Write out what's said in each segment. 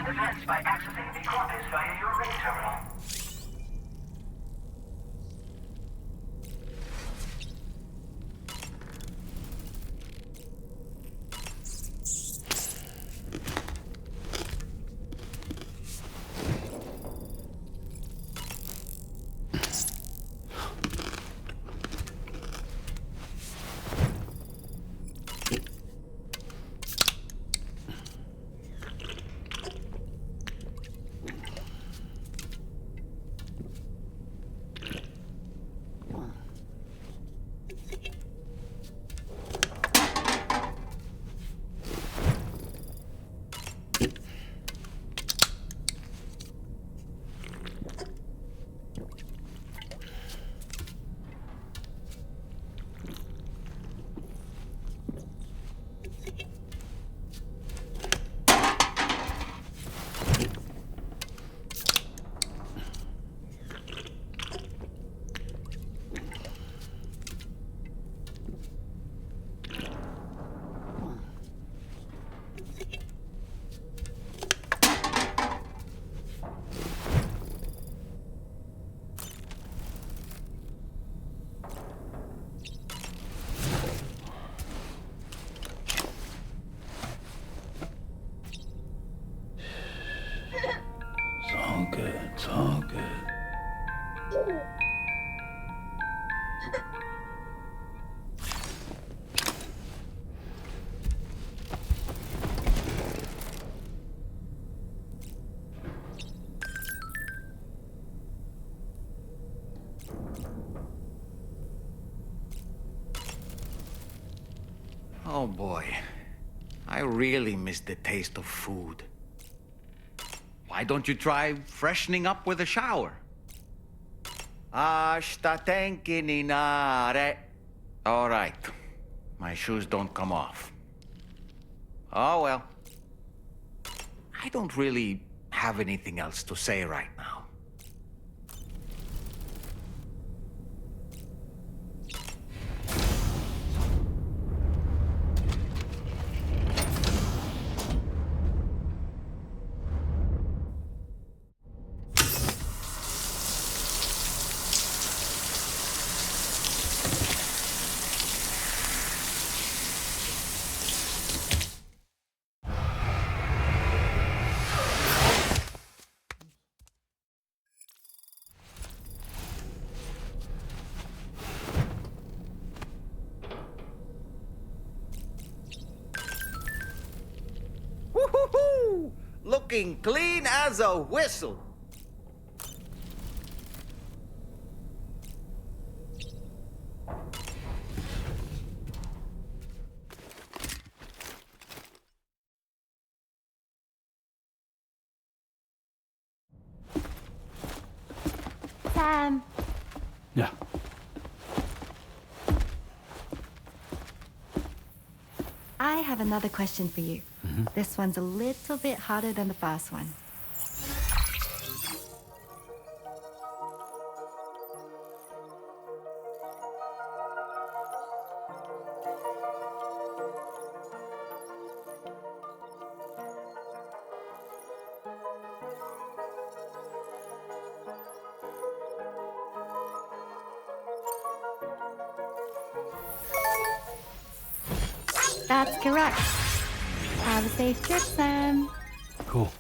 the vents by accessing the corpus via your ring terminal. It's all good. Oh boy, I really miss the taste of food. Why don't you try freshening up with a shower? Ashta tenki ni nare. All right, my shoes don't come off. Oh well. I don't really have anything else to say right now. Woo-hoo-hoo! Looking clean as a whistle. Sam. Yeah. I have another question for you. This one's a little bit harder than the first one. That's correct. Have a safe trip, Sam. Cool.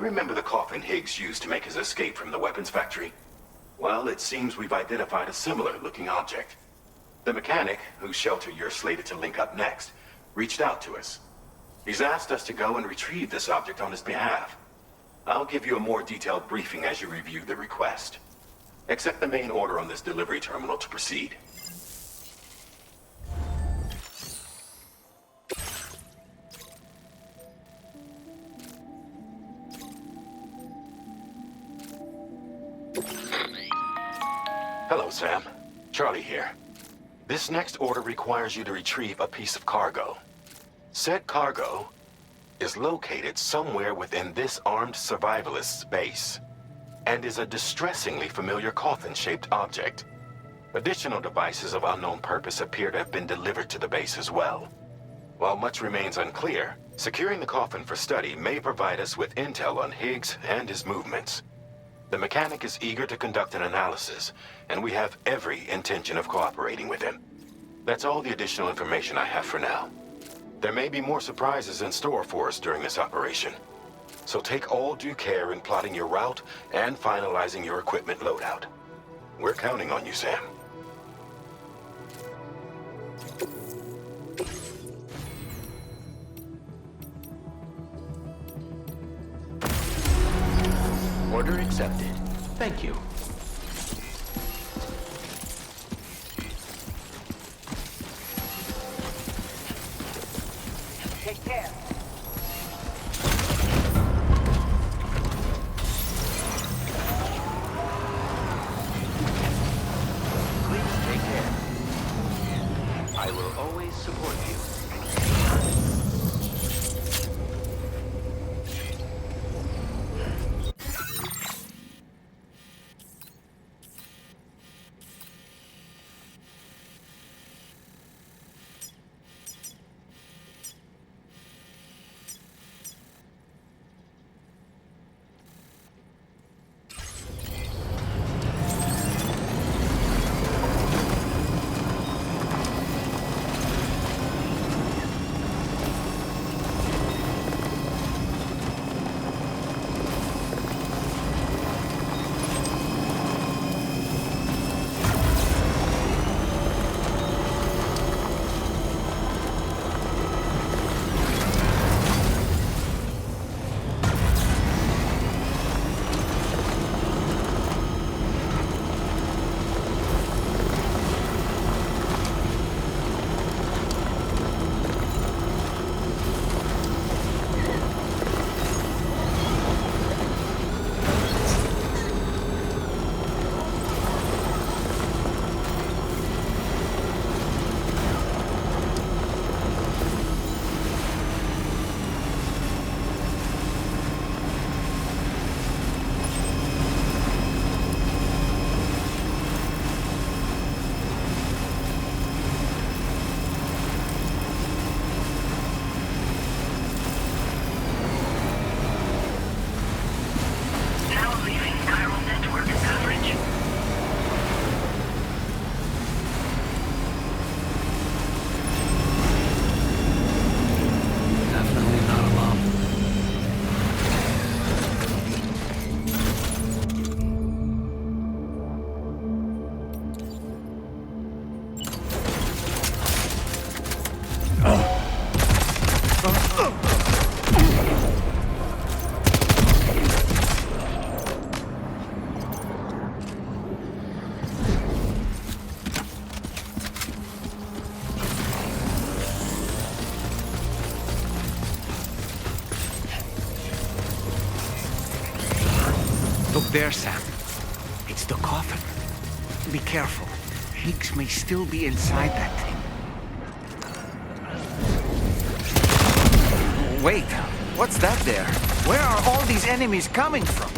remember the coffin Higgs used to make his escape from the weapons factory? Well, it seems we've identified a similar-looking object. The mechanic, whose shelter you're slated to link up next, reached out to us. He's asked us to go and retrieve this object on his behalf. I'll give you a more detailed briefing as you review the request. Accept the main order on this delivery terminal to proceed. Hello, Sam. Charlie here. This next order requires you to retrieve a piece of cargo. Said cargo is located somewhere within this armed survivalist's base, and is a distressingly familiar coffin-shaped object. Additional devices of unknown purpose appear to have been delivered to the base as well. While much remains unclear, securing the coffin for study may provide us with intel on Higgs and his movements. The mechanic is eager to conduct an analysis, and we have every intention of cooperating with him. That's all the additional information I have for now. There may be more surprises in store for us during this operation, so take all due care in plotting your route and finalizing your equipment loadout. We're counting on you, Sam. Order accepted. Thank you. Take care. Please take care. I will always support you. Now leaving viral network coverage. Definitely not alone. Look there, Sam. It's the coffin. Be careful. Higgs may still be inside that thing. Wait, what's that there? Where are all these enemies coming from?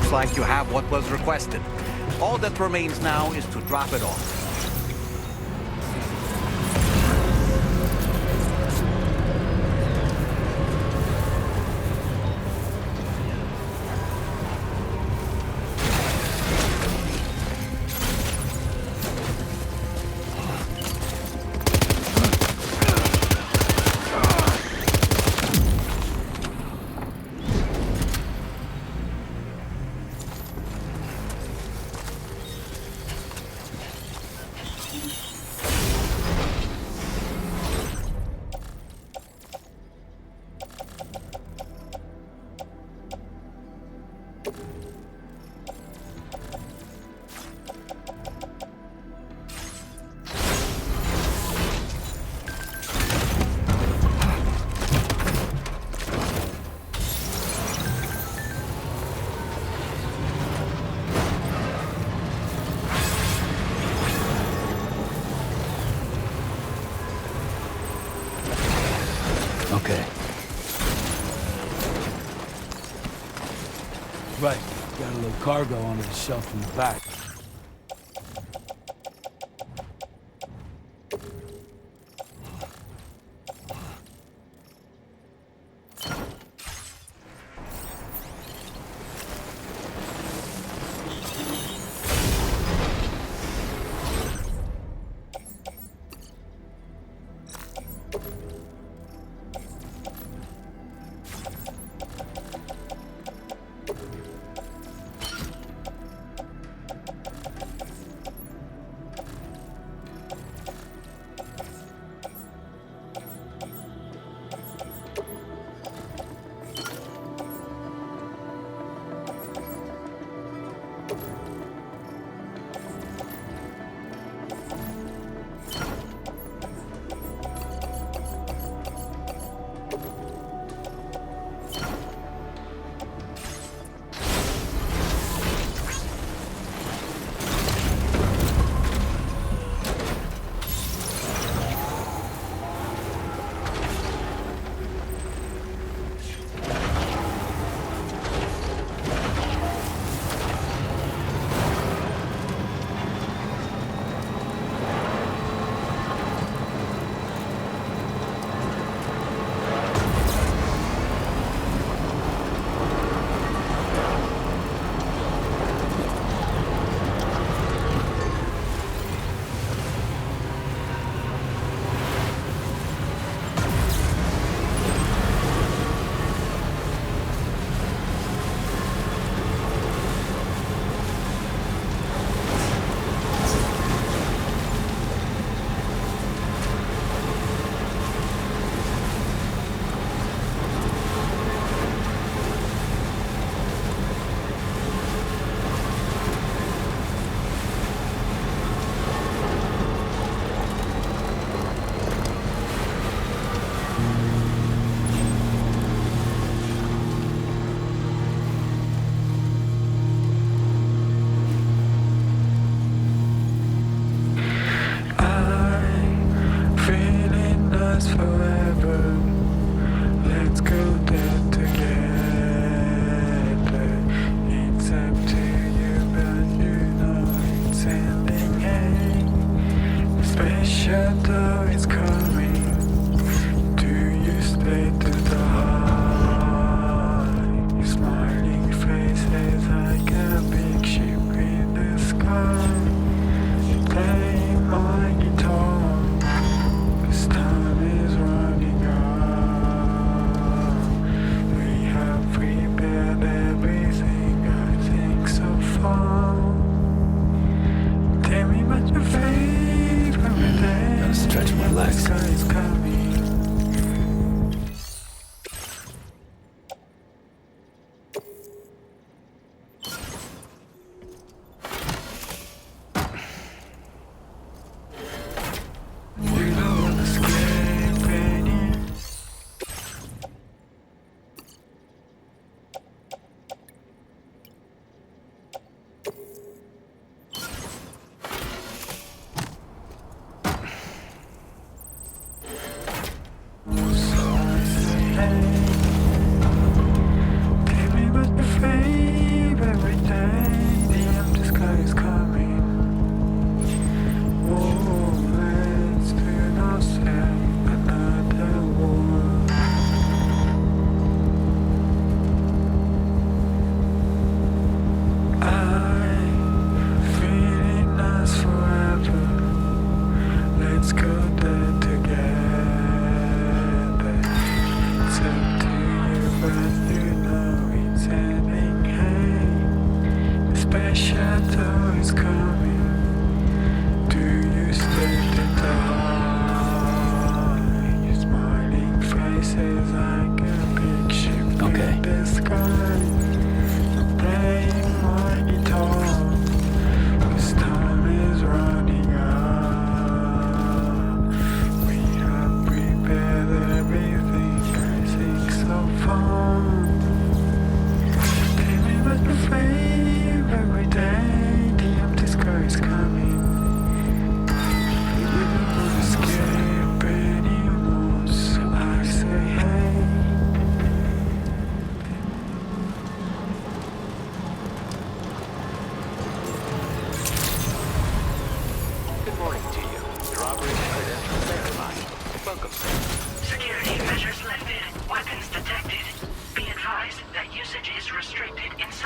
Looks like you have what was requested. All that remains now is to drop it off. Okay. Right. Got a little cargo under the shelf in the back.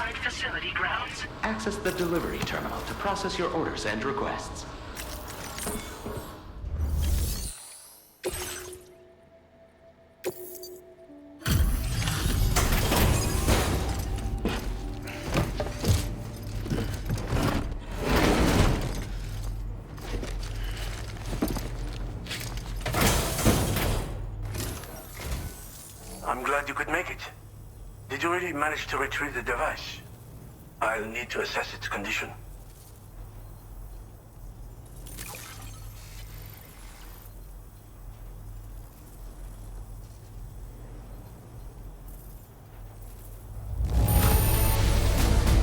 inside facility grounds. Access the delivery terminal to process your orders and requests. I'm glad you could make it. Did you really manage to retrieve the device? I'll need to assess its condition.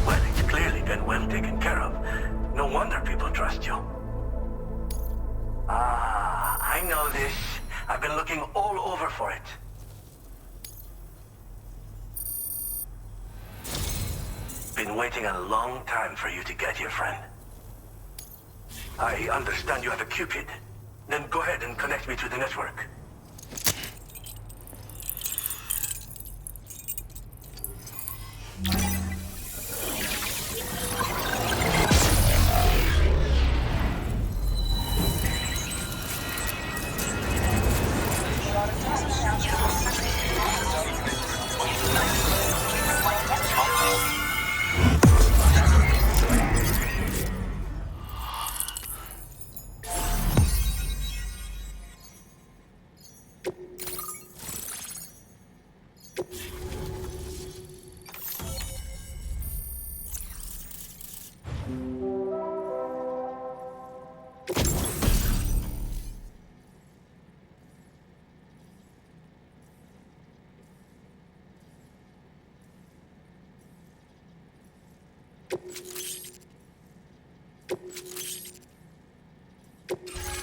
Well, it's clearly been well taken care of. No wonder people trust you. Ah, I know this. I've been looking all over for it. Been waiting a long time for you to get here, friend. I understand you have a Cupid. Then go ahead and connect me to the network.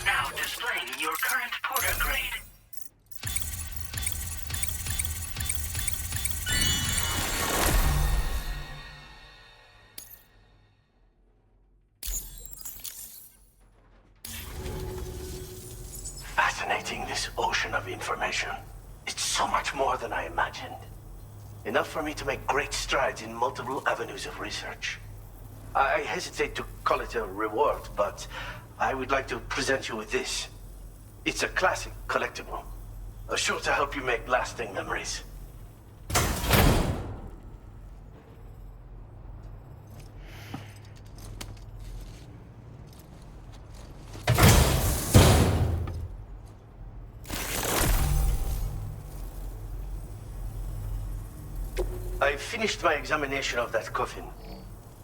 Now displaying your current porter grade. Fascinating, this ocean of information. It's so much more than I imagined. Enough for me to make great strides in multiple avenues of research. I hesitate to call it a reward, but I would like to present you with this. It's a classic collectible, sure to help you make lasting memories. I finished my examination of that coffin,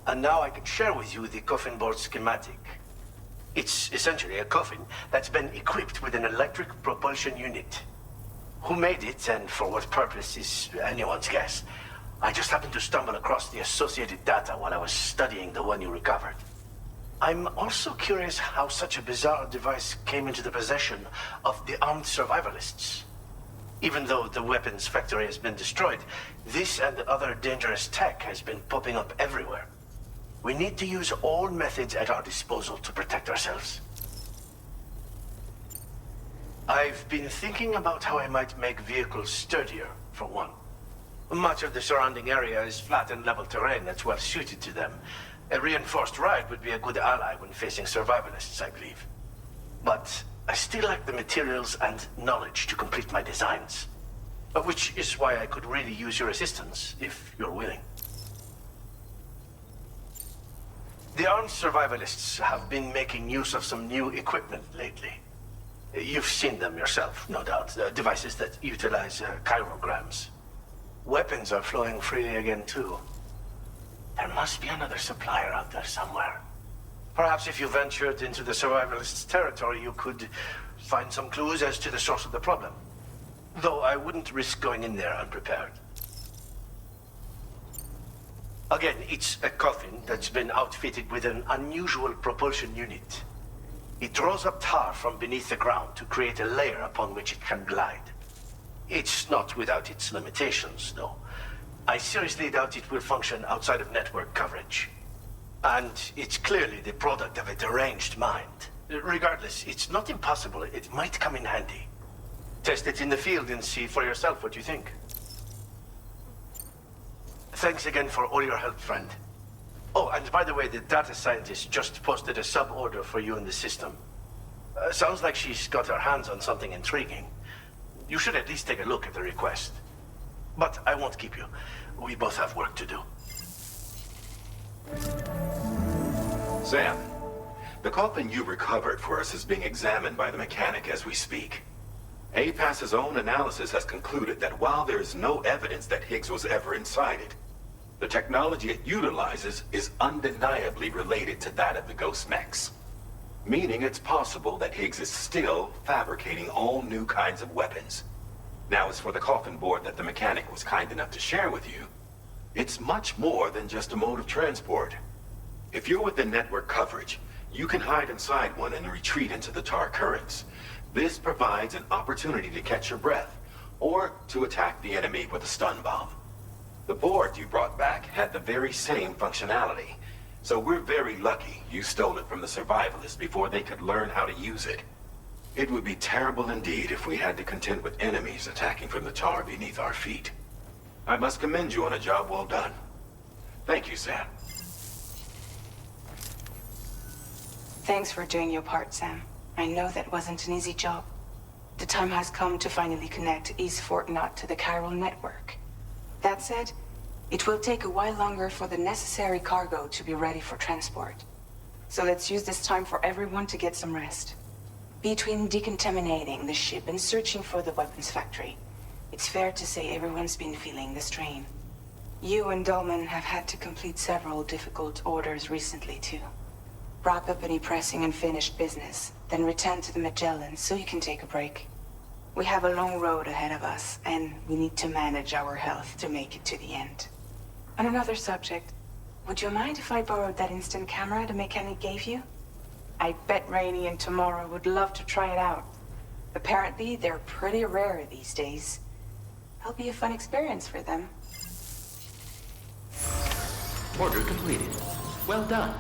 and now I can share with you the coffin board schematic. It's essentially a coffin that's been equipped with an electric propulsion unit. Who made it and for what purpose is anyone's guess. I just happened to stumble across the associated data while I was studying the one you recovered. I'm also curious how such a bizarre device came into the possession of the armed survivalists. Even though the weapons factory has been destroyed, this and other dangerous tech has been popping up everywhere. We need to use all methods at our disposal to protect ourselves. I've been thinking about how I might make vehicles sturdier, for one. Much of the surrounding area is flat and level terrain that's well suited to them. A reinforced ride would be a good ally when facing survivalists, I believe. But I still lack the materials and knowledge to complete my designs. Which is why I could really use your assistance, if you're willing. The armed survivalists have been making use of some new equipment lately. You've seen them yourself, no doubt. Devices that utilize chirograms. Weapons are flowing freely again, too. There must be another supplier out there somewhere. Perhaps if you ventured into the survivalists' territory, you could find some clues as to the source of the problem. Though I wouldn't risk going in there unprepared. Again, it's a coffin that's been outfitted with an unusual propulsion unit. It draws up tar from beneath the ground to create a layer upon which it can glide. It's not without its limitations, though. I seriously doubt it will function outside of network coverage. And it's clearly the product of a deranged mind. Regardless, it's not impossible. It might come in handy. Test it in the field and see for yourself what you think. Thanks again for all your help, friend. Oh, and by the way, the data scientist just posted a sub-order for you in the system. Sounds like she's got her hands on something intriguing. You should at least take a look at the request. But I won't keep you. We both have work to do. Sam, the coffin you recovered for us is being examined by the mechanic as we speak. APAS's own analysis has concluded that while there is no evidence that Higgs was ever inside it, the technology it utilizes is undeniably related to that of the Ghost Mechs. Meaning it's possible that Higgs is still fabricating all new kinds of weapons. Now, as for the coffin board that the mechanic was kind enough to share with you, it's much more than just a mode of transport. If you're within network coverage, you can hide inside one and retreat into the tar currents. This provides an opportunity to catch your breath, or to attack the enemy with a stun bomb. The board you brought back had the very same functionality, so we're very lucky you stole it from the survivalists before they could learn how to use it. It would be terrible indeed if we had to contend with enemies attacking from the tar beneath our feet. I must commend you on a job well done. Thank you, Sam. Thanks for doing your part, Sam. I know that wasn't an easy job. The time has come to finally connect East Fort Knot to the chiral network. That said, it will take a while longer for the necessary cargo to be ready for transport. So let's use this time for everyone to get some rest. Between decontaminating the ship and searching for the weapons factory, it's fair to say everyone's been feeling the strain. You and Dolman have had to complete several difficult orders recently, too. Wrap up any pressing and finished business, then return to the Magellan so you can take a break. We have a long road ahead of us, and we need to manage our health to make it to the end. On another subject, would you mind if I borrowed that instant camera the mechanic gave you? I bet Rainey and Tomorrow would love to try it out. Apparently, they're pretty rare these days. It'll be a fun experience for them. Order completed. Well done.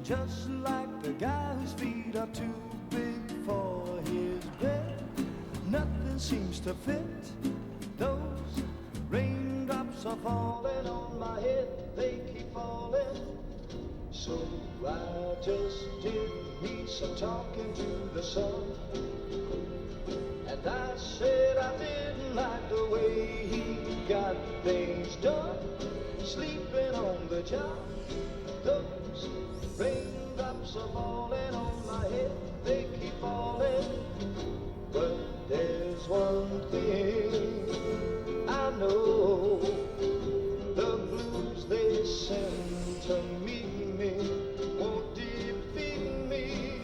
just like the guy whose feet are too big for his bed. Nothing seems to fit. Those raindrops are falling on my head, they keep falling. So I just did me some talking to the sun. And I said I didn't like the way he got things done, sleeping on the job. Those raindrops are falling on my head, they keep falling. But there's one thing I know, the blues they send to meet me won't defeat me.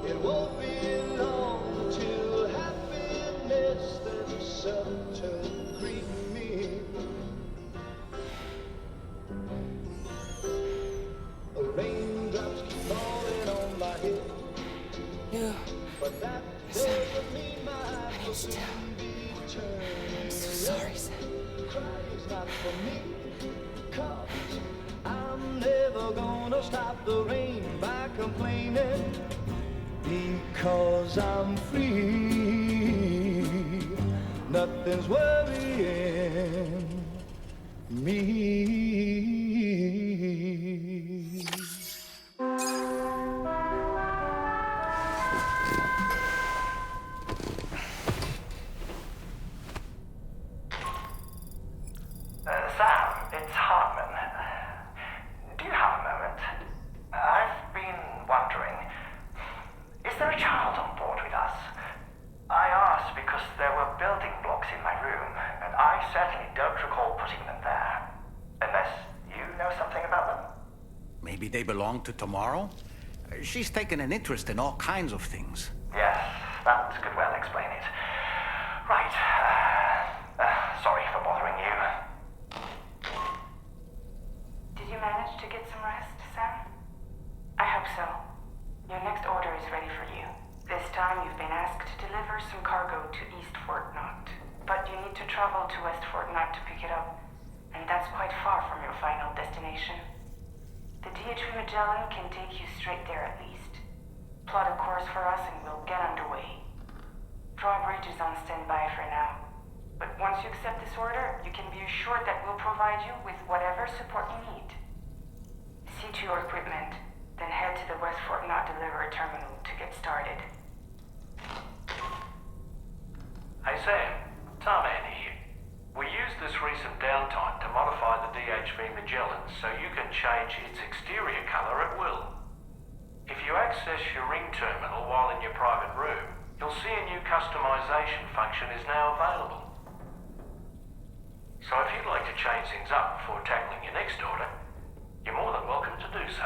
It won't be long till happiness themselves to greet me. Raindrops keep falling on my head, but that doesn't mean my heart will soon be turned. I'm so sorry, Sam. Crying's not for me, 'cause I'm never gonna stop the rain by complaining, because I'm free. Nothing's worrying me. Sam, it's Hartman. Do you have a moment? I've been wondering, is there a child on board with us? I asked because there were building blocks in my room, and I certainly don't recall putting them there. Unless you know something about them? Maybe they belong to Tomorrow? She's taken an interest in all kinds of things. Yes, that could well explain it. Right. Sorry for bothering you. Did you manage to get some rest, Sam? I hope so. Your next order is ready for you. This time you've been asked to deliver some cargo to East Fort Knott. But you need to travel to West Fort Knott to pick it up. And that's quite far from your final destination. The DHV Magellan can take you straight there at least. Plot a course for us and we'll get underway. Drawbridge is on standby for now. But once you accept this order, you can be assured that we'll provide you with whatever support you need. See to your equipment, then head to the West Fort Knott delivery terminal to get started. Hey Sam, Tarman here. We used this recent downtime to modify the DHV Magellan so you can change its exterior color at will. If you access your ring terminal while in your private room, you'll see a new customization function is now available. So if you'd like to change things up before tackling your next order, you're more than welcome to do so.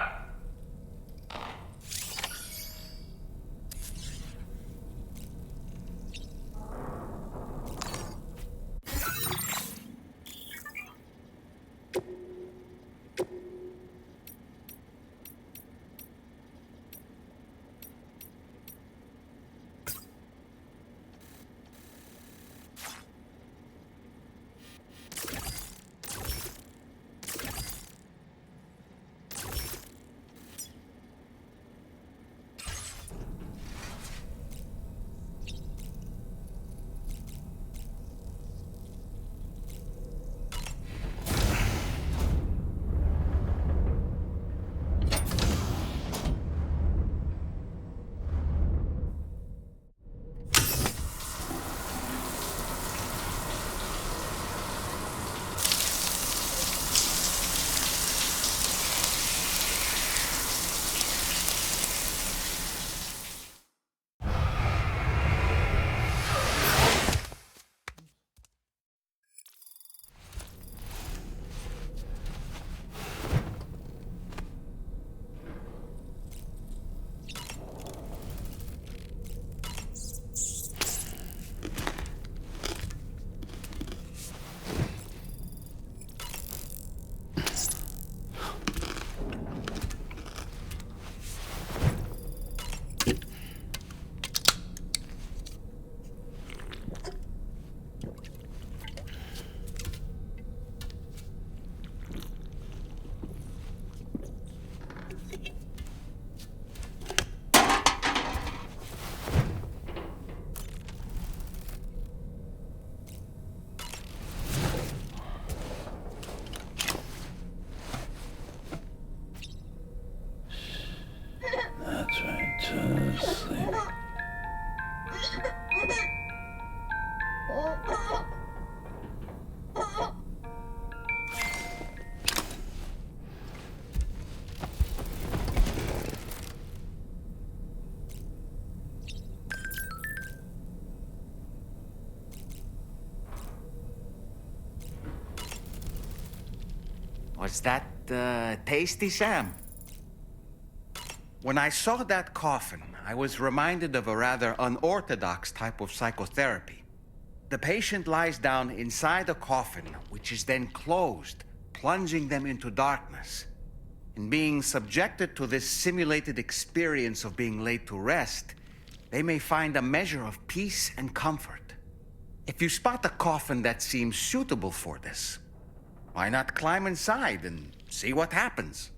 Was that tasty, Sam? When I saw that coffin, I was reminded of a rather unorthodox type of psychotherapy. The patient lies down inside a coffin, which is then closed, plunging them into darkness. In being subjected to this simulated experience of being laid to rest, they may find a measure of peace and comfort. If you spot a coffin that seems suitable for this, why not climb inside and see what happens?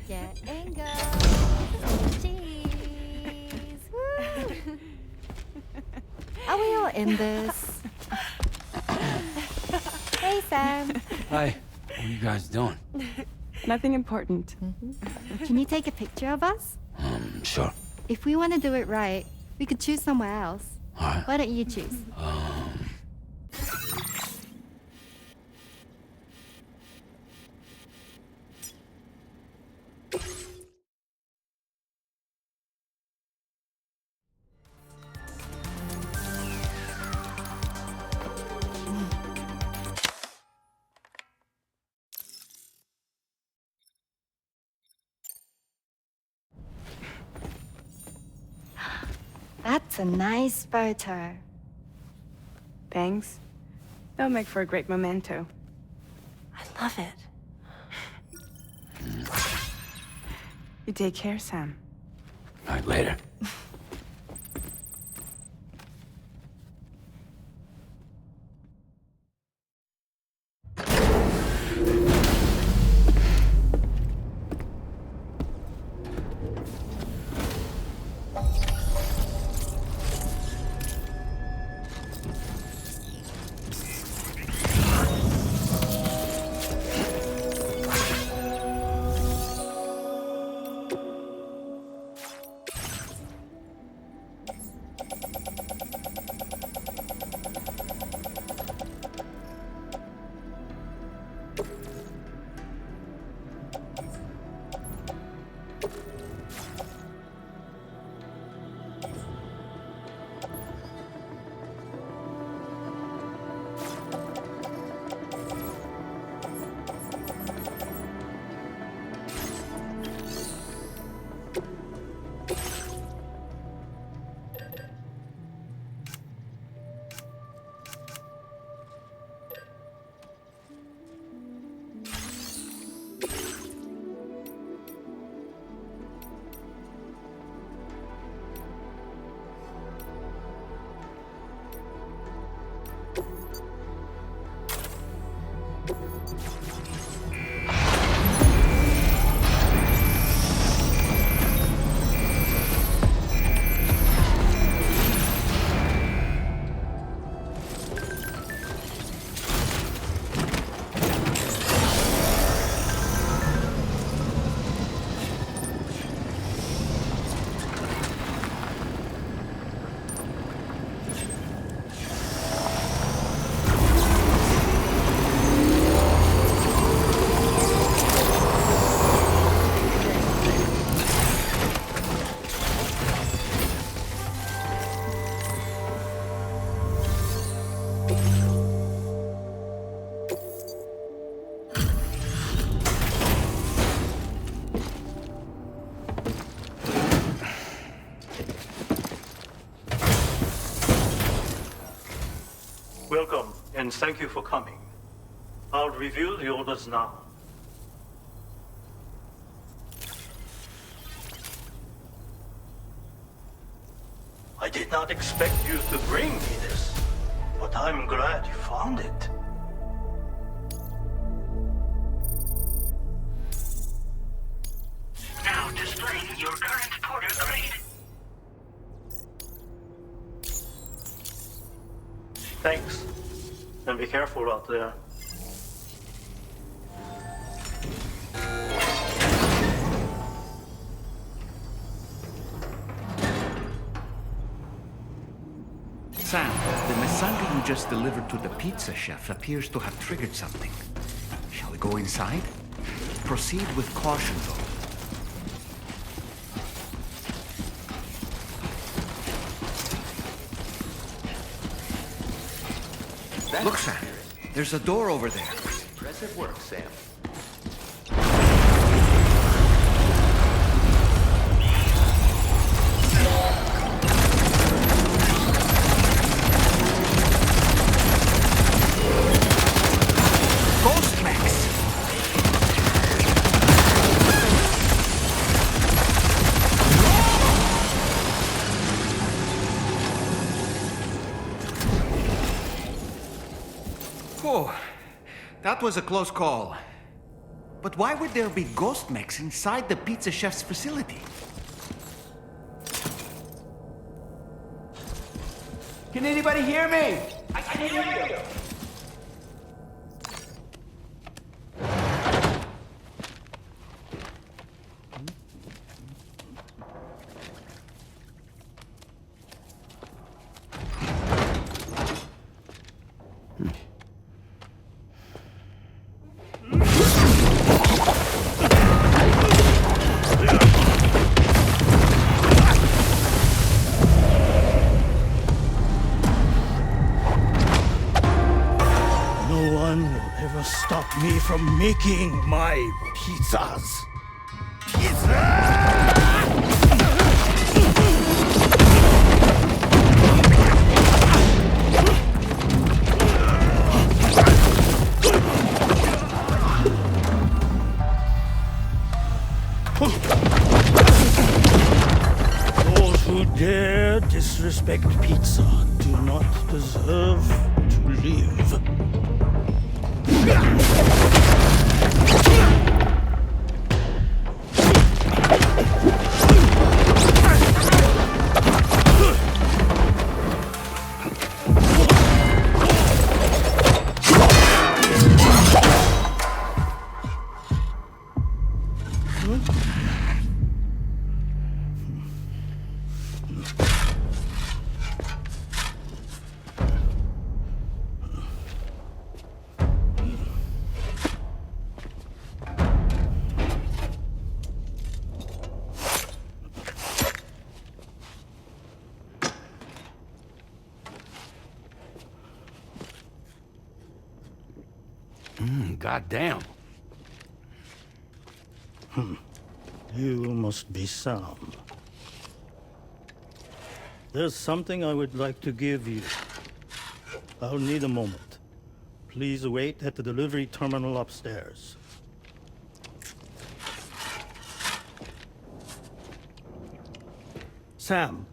Get and go. Cheese. Woo. Are we all in this? Hey, Sam. Hi. What are you guys doing? Nothing important. Can you take a picture of us? Sure. If we want to do it right, we could choose somewhere else. All right. Why don't you choose? That's a nice photo. Thanks. That'll make for a great memento. I love it. You take care, Sam. All right, later. and thank you for coming. I'll reveal the orders now. I did not expect you to bring me this, but I'm glad you found it. Now displaying your current porter grade. Thanks. And be careful out there. Sam, the lasagna you just delivered to the pizza chef appears to have triggered something. Shall we go inside? Proceed with caution, though. Look, Sam. There's a door over there. Impressive work, Sam. Ghost Max! Oh, that was a close call. But why would there be ghost mechs inside the pizza chef's facility? Can anybody hear me? I can hear you. No one will ever stop me from making my pizzas. Those who dare disrespect pizza do not deserve to live. Goddamn. You must be Sam. There's something I would like to give you. I'll need a moment. Please wait at the delivery terminal upstairs. Sam.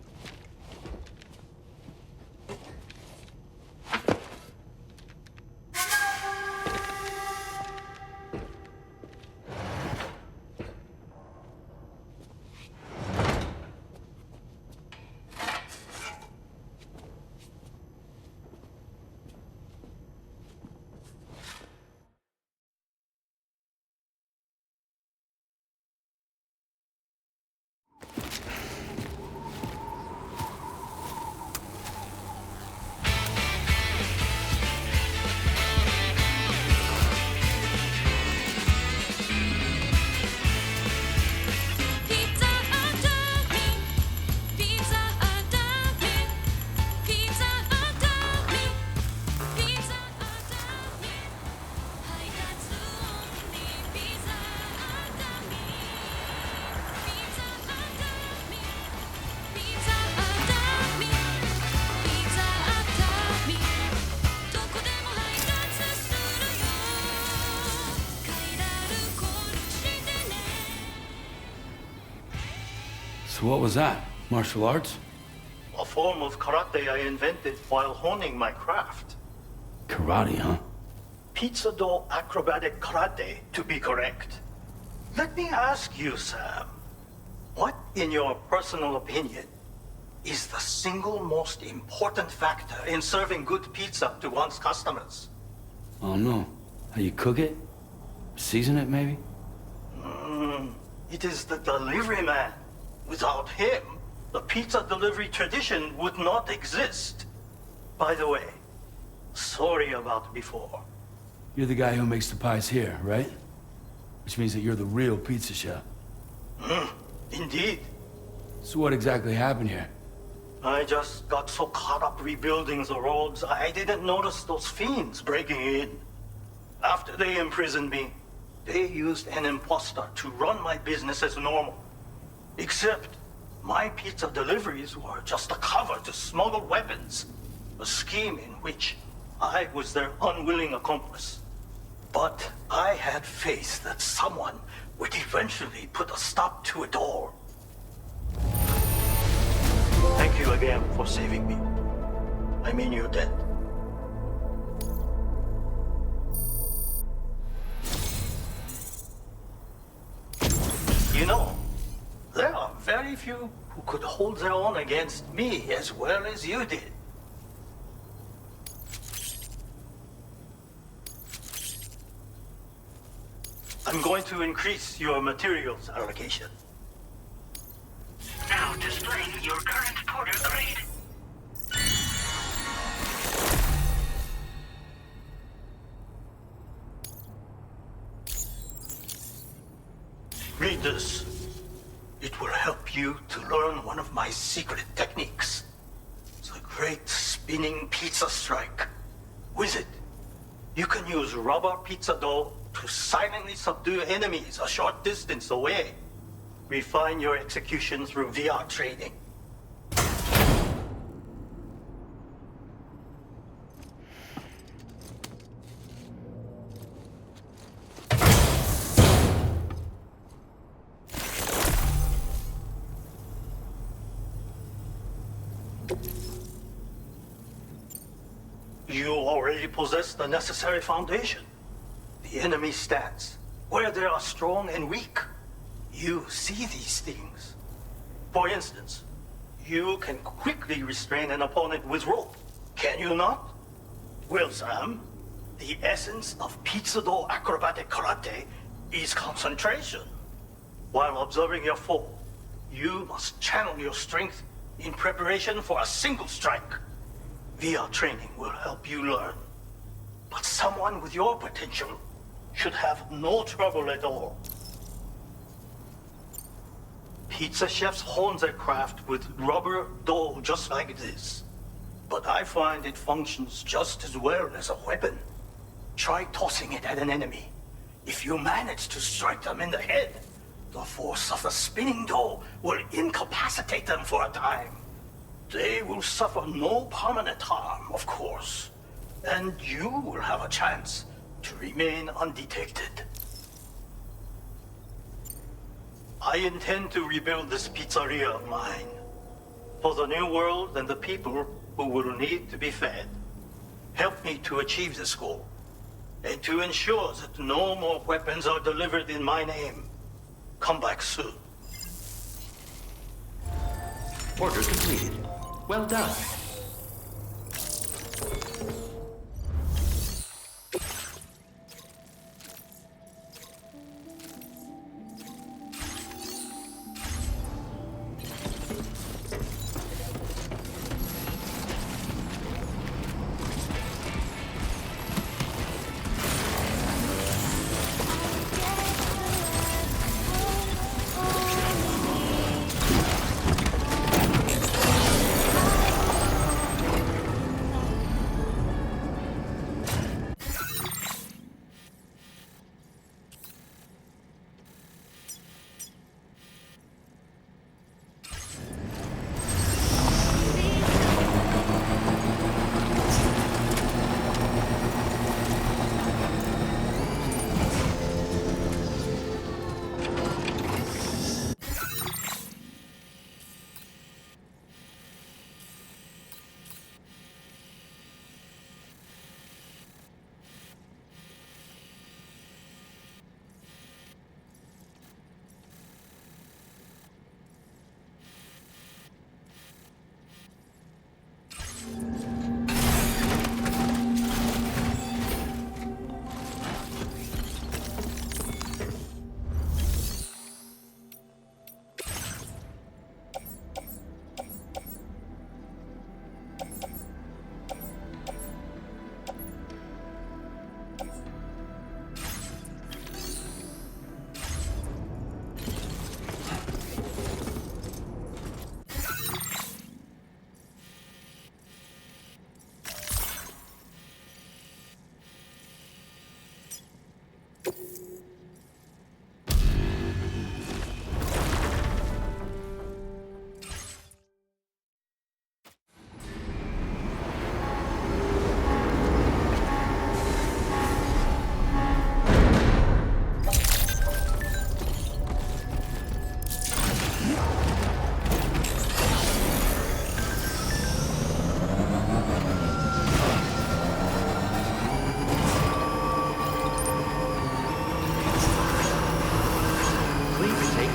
So what was that? Martial arts? A form of karate I invented while honing my craft. Karate, huh? Pizza dough acrobatic karate, to be correct. Let me ask you, Sam. What, in your personal opinion, is the single most important factor in serving good pizza to one's customers? Oh no. How you cook it? Season it, maybe? It is the delivery man. Without him, the pizza delivery tradition would not exist. By the way, sorry about before. You're the guy who makes the pies here, right? Which means that you're the real pizza chef. Indeed. So what exactly happened here? I just got so caught up rebuilding the roads, I didn't notice those fiends breaking in. After they imprisoned me, they used an imposter to run my business as normal. Except, my pizza deliveries were just a cover to smuggle weapons. A scheme in which I was their unwilling accomplice. But I had faith that someone would eventually put a stop to it all. Thank you again for saving me. I mean your debt. You know, there are very few who could hold their own against me as well as you did. I'm going to increase your materials allocation. Now displaying your current porter grade. Read this. It will help you to learn one of my secret techniques. The great spinning pizza strike. With it, you can use rubber pizza dough to silently subdue enemies a short distance away. Refine your execution through VR training. You already possess the necessary foundation. The enemy stats, where they are strong and weak. You see these things. For instance, you can quickly restrain an opponent with rope, can you not? Well, Sam, the essence of pizza dough acrobatic karate is concentration. While observing your foe, you must channel your strength in preparation for a single strike. VR training will help you learn. But someone with your potential should have no trouble at all. Pizza chefs hone their craft with rubber dough just like this. But I find it functions just as well as a weapon. Try tossing it at an enemy. If you manage to strike them in the head, the force of the spinning dough will incapacitate them for a time. They will suffer no permanent harm, of course. And you will have a chance to remain undetected. I intend to rebuild this pizzeria of mine. For the new world and the people who will need to be fed. Help me to achieve this goal. And to ensure that no more weapons are delivered in my name. Come back soon. Order completed. Well done.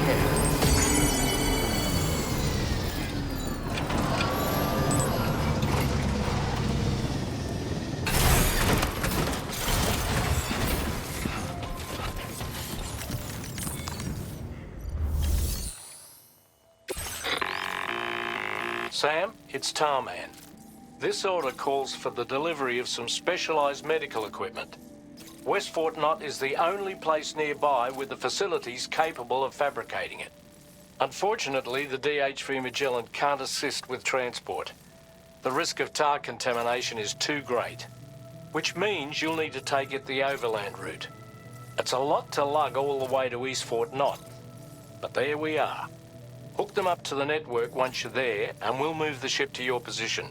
care. Sam, it's Tarman. This order calls for the delivery of some specialized medical equipment. West Fort Knott is the only place nearby with the facilities capable of fabricating it. Unfortunately, the DHV Magellan can't assist with transport. The risk of tar contamination is too great, which means you'll need to take it the overland route. It's a lot to lug all the way to East Fort Knott, but there we are. Hook them up to the network once you're there, and we'll move the ship to your position.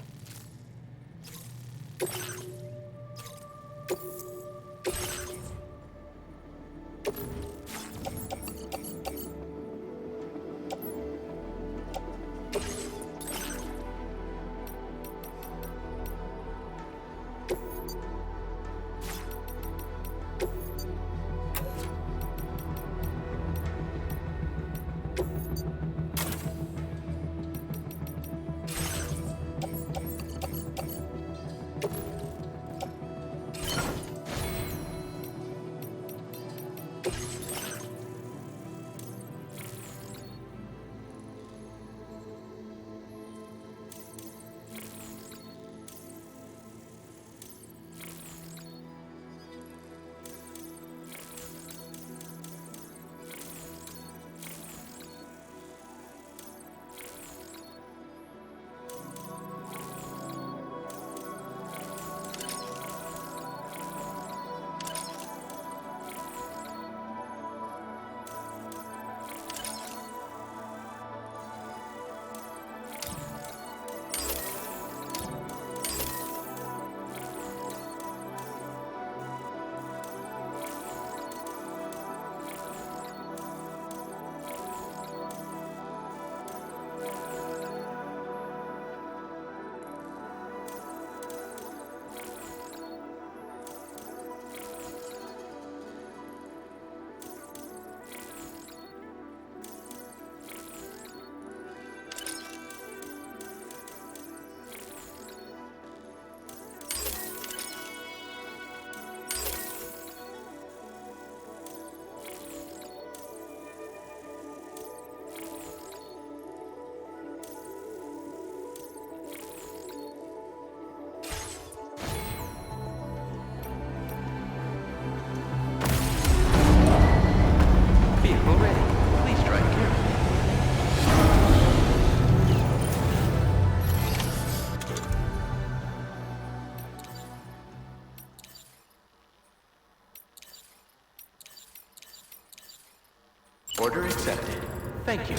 Vehicle ready. Please drive carefully. Order accepted. Thank you.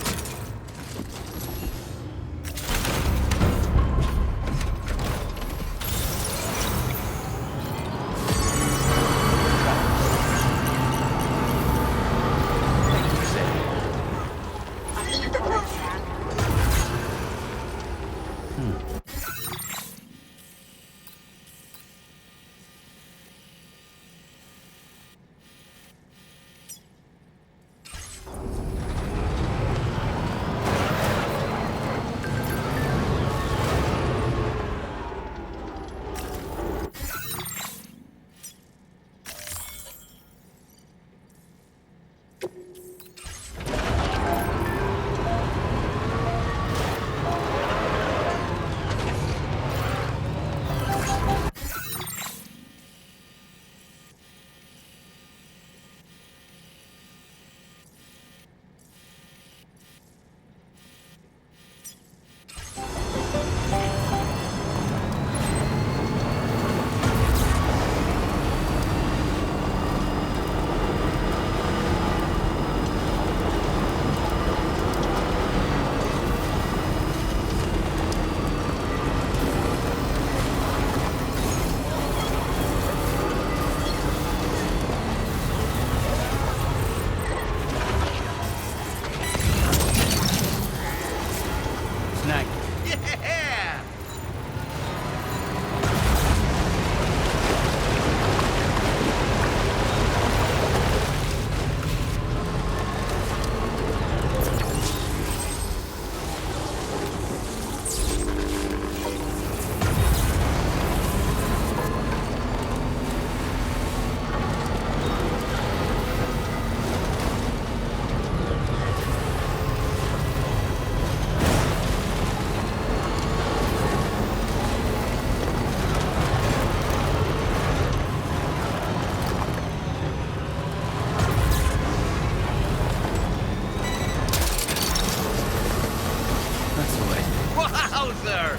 there!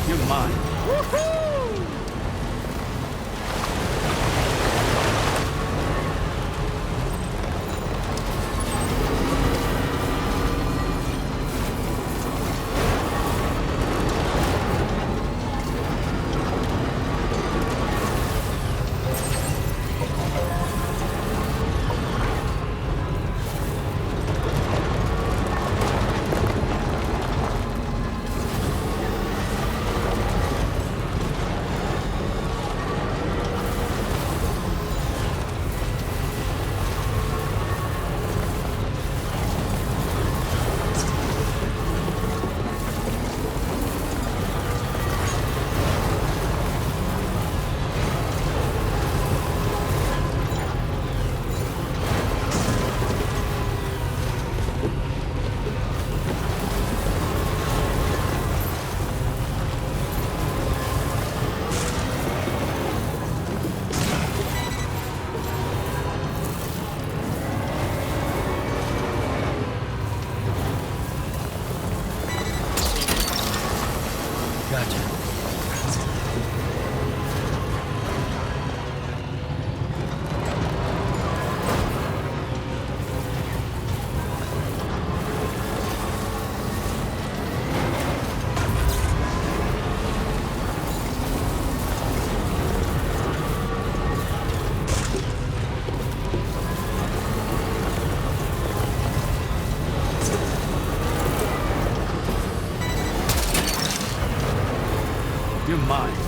You're mine. You're mine.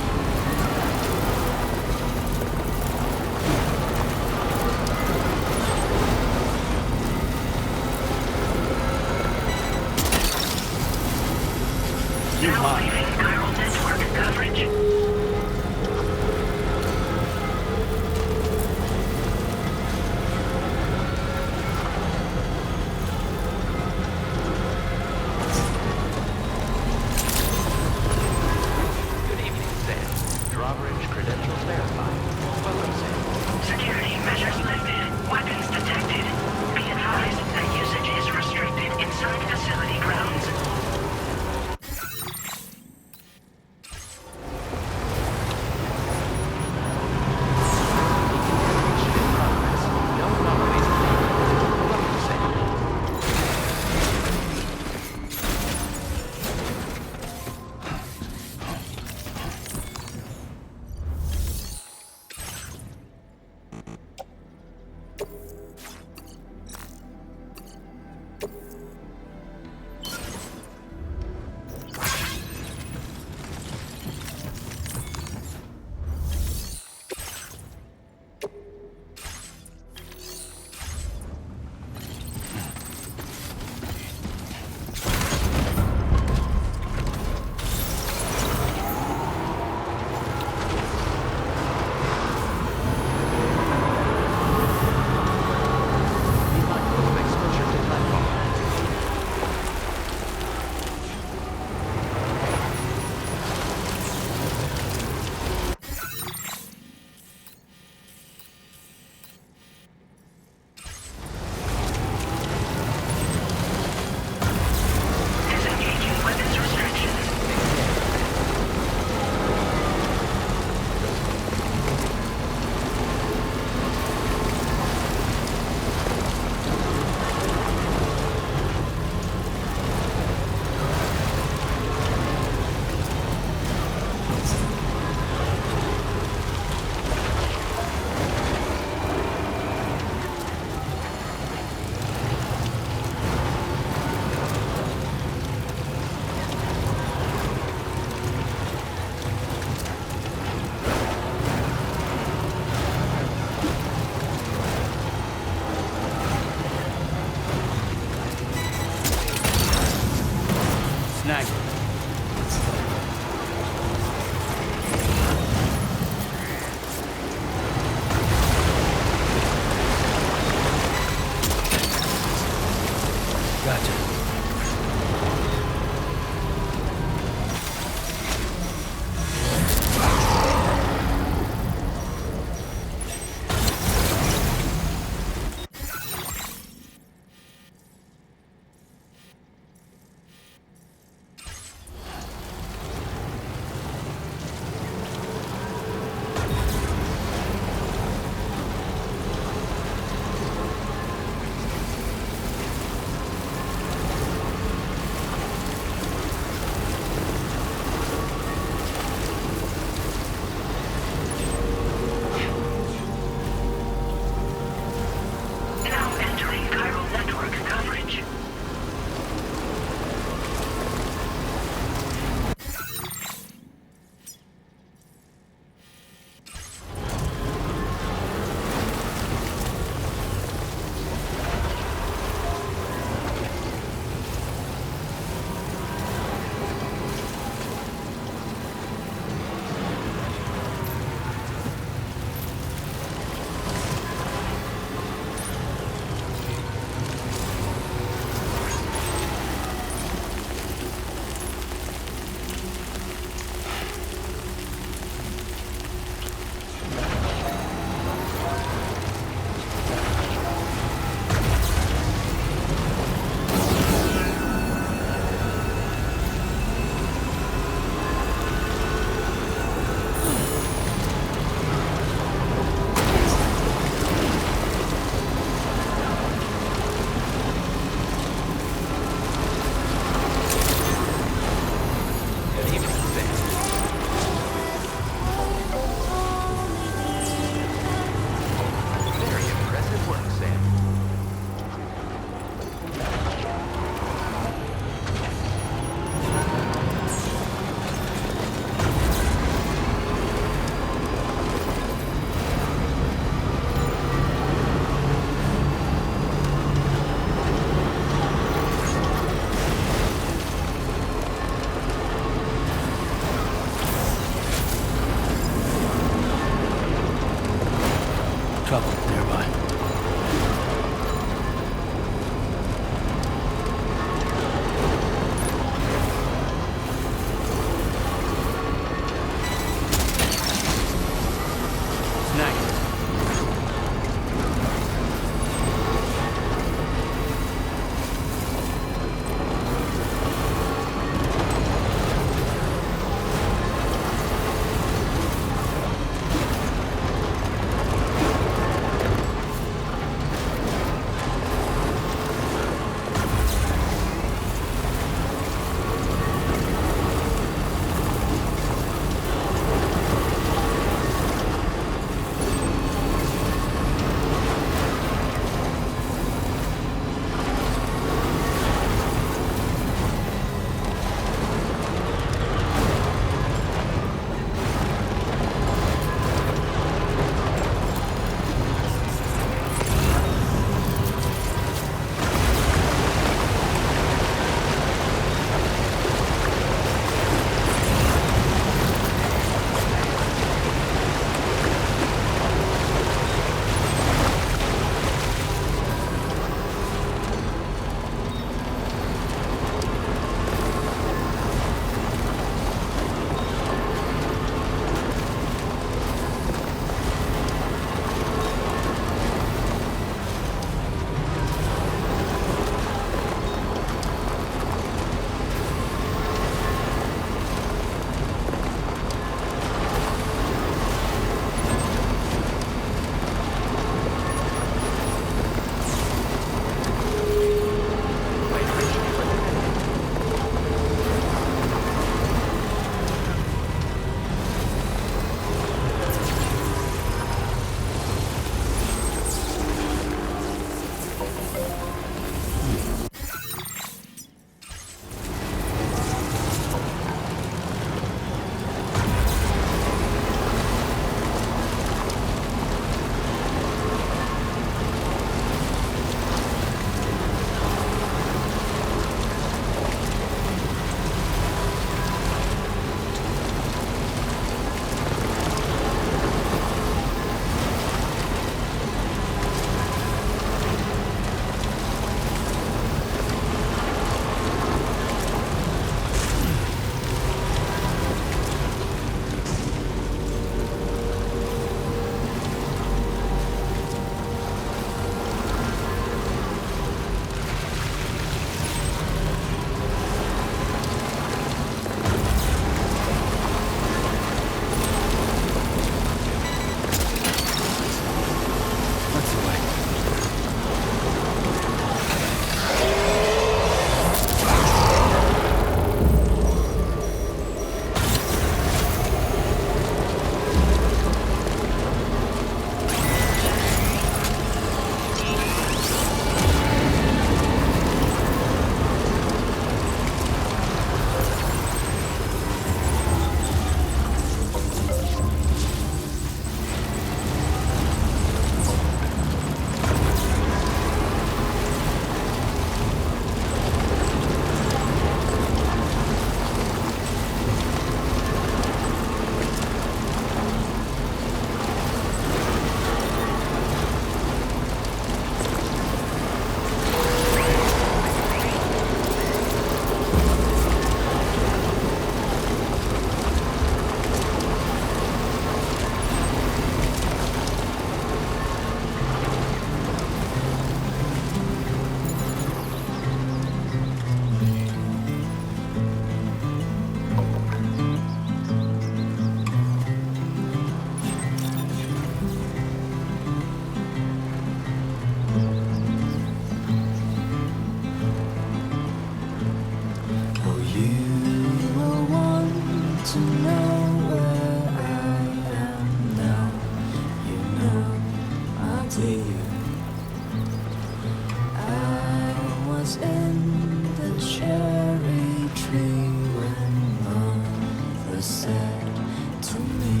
was in the cherry tree when mother said to me,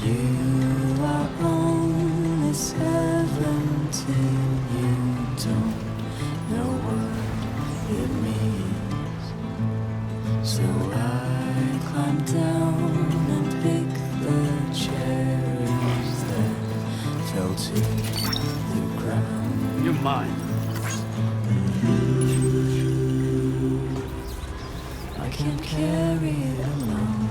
you are only 17, you don't know what it means. So I climbed down and picked the cherries that fell to the ground. You're mine. I can't carry it alone.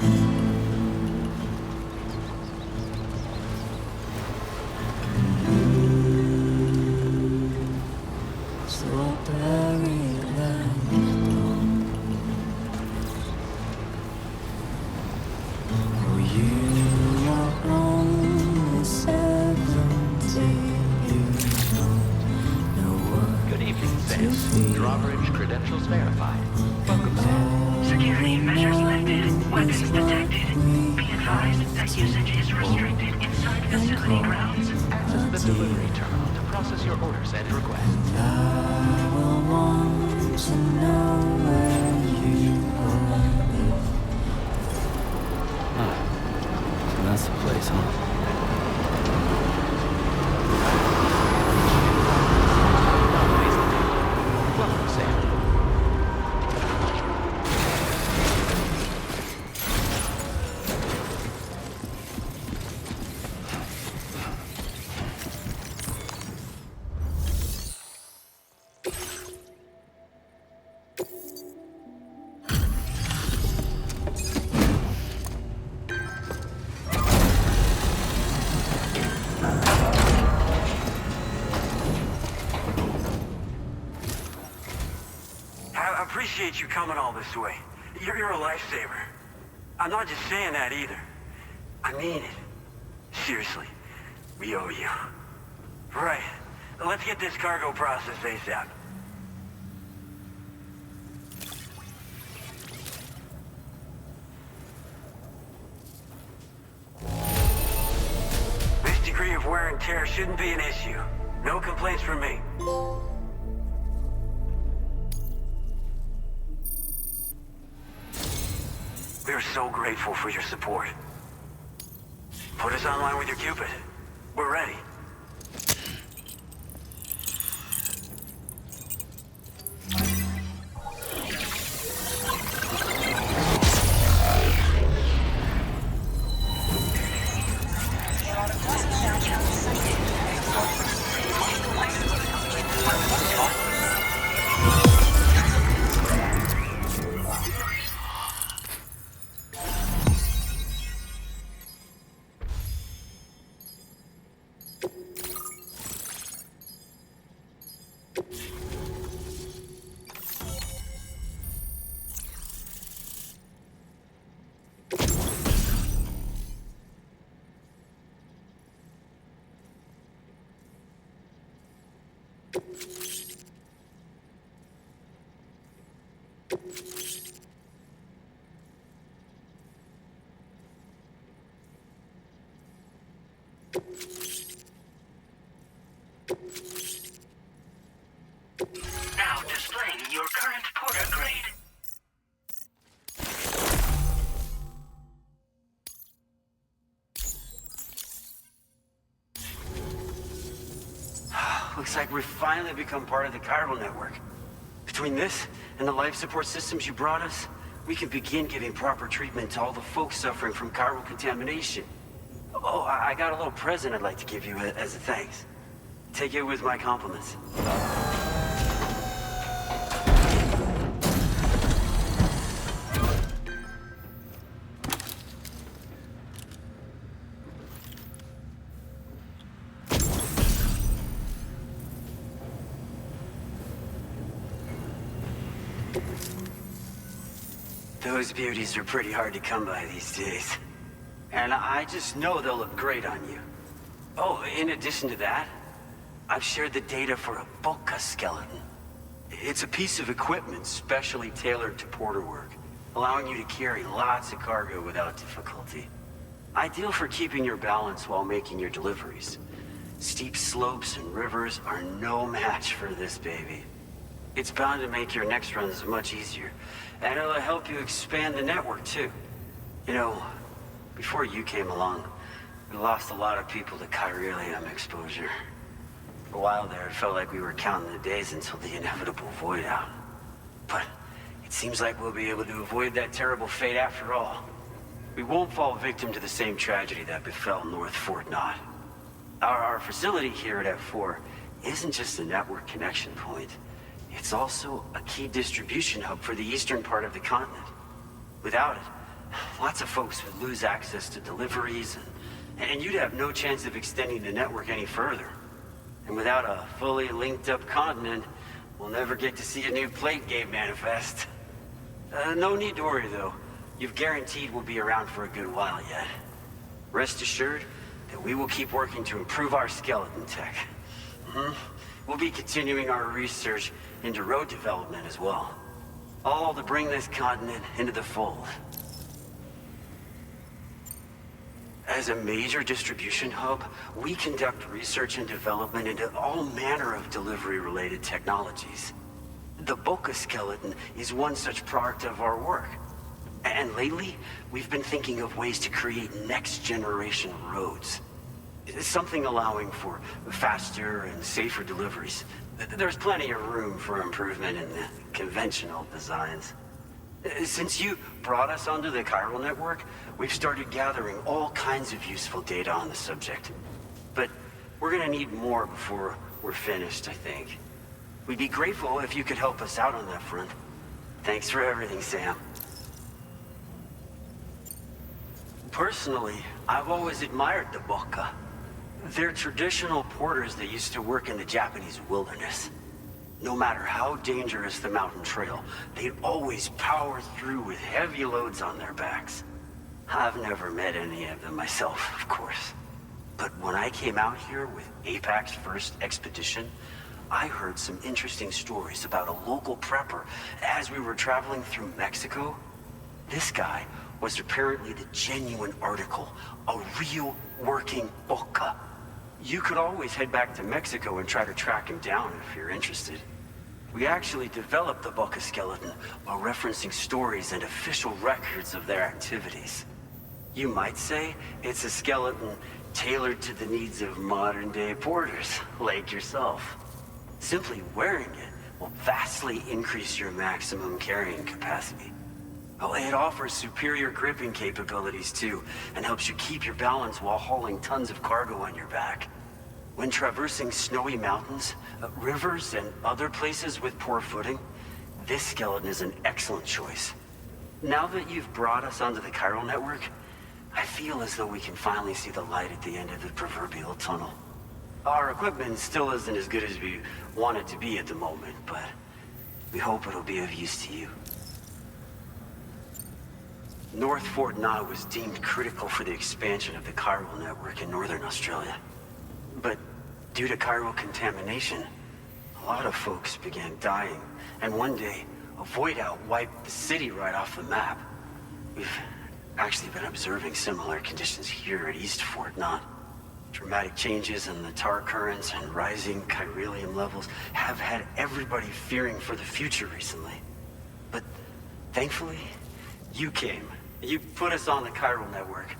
So I'll bury it like oh, you are only 17, you don't know what. Good evening, Sam. Drawbridge credentials verified. Welcome, Sam. Security measures lifted. Weapons detected. Be advised that usage is restricted inside facility grounds. Access the delivery terminal to process your orders and requests. I will want to know where you are. So that's the place, huh? Welcome, Sam. I appreciate you coming all this way. You're a lifesaver. I'm not just saying that either. I mean it. Seriously, we owe you. Right. Let's get this cargo processed ASAP. This degree of wear and tear shouldn't be an issue. No complaints from me. We're so grateful for your support. Put us online with your Cupid. We're ready. Now displaying your current porter grade. Looks like we've finally become part of the chiral network. Between this and the life support systems you brought us, we can begin giving proper treatment to all the folks suffering from chiral contamination. Oh, I got a little present I'd like to give you as a thanks. Take it with my compliments. Those beauties are pretty hard to come by these days. And I just know they'll look great on you. Oh, in addition to that, I've shared the data for a Boca skeleton. It's a piece of equipment specially tailored to porter work, allowing you to carry lots of cargo without difficulty. Ideal for keeping your balance while making your deliveries. Steep slopes and rivers are no match for this baby. It's bound to make your next runs much easier, and it'll help you expand the network too. You know, before you came along, we lost a lot of people to chiralium exposure. For a while there, it felt like we were counting the days until the inevitable void out. But it seems like we'll be able to avoid that terrible fate after all. We won't fall victim to the same tragedy that befell North Fort Knott. Our facility here at F4 isn't just a network connection point. It's also a key distribution hub for the eastern part of the continent. Without it, lots of folks would lose access to deliveries, and you'd have no chance of extending the network any further. And without a fully linked up continent, we'll never get to see a new plate game manifest. No need to worry though. You've guaranteed we'll be around for a good while yet. Rest assured that we will keep working to improve our skeleton tech. We'll be continuing our research into road development as well. All to bring this continent into the fold. As a major distribution hub, we conduct research and development into all manner of delivery-related technologies. The Boca skeleton is one such product of our work. And lately, we've been thinking of ways to create next-generation roads. Something allowing for faster and safer deliveries. There's plenty of room for improvement in the conventional designs. Since you brought us onto the chiral network, we've started gathering all kinds of useful data on the subject. But we're gonna need more before we're finished, I think. We'd be grateful if you could help us out on that front. Thanks for everything, Sam. Personally, I've always admired the Boca. They're traditional porters that used to work in the Japanese wilderness. No matter how dangerous the mountain trail, they'd always power through with heavy loads on their backs. I've never met any of them myself, of course. But when I came out here with APAC's first expedition, I heard some interesting stories about a local prepper as we were traveling through Mexico. This guy was apparently the genuine article, a real working Boca. You could always head back to Mexico and try to track him down if you're interested. We actually developed the Boca skeleton while referencing stories and official records of their activities. You might say it's a skeleton tailored to the needs of modern-day porters, like yourself. Simply wearing it will vastly increase your maximum carrying capacity. Oh, it offers superior gripping capabilities too, and helps you keep your balance while hauling tons of cargo on your back. When traversing snowy mountains, rivers, and other places with poor footing, this skeleton is an excellent choice. Now that you've brought us onto the chiral network, I feel as though we can finally see the light at the end of the proverbial tunnel. Our equipment still isn't as good as we want it to be at the moment, but we hope it'll be of use to you. North Fort Knott was deemed critical for the expansion of the chiral network in northern Australia. But due to chiral contamination, a lot of folks began dying, and one day, a void out wiped the city right off the map. We've actually been observing similar conditions here at East Fort Knott. Dramatic changes in the tar currents and rising chiralium levels have had everybody fearing for the future recently. But thankfully, you came. You put us on the chiral network.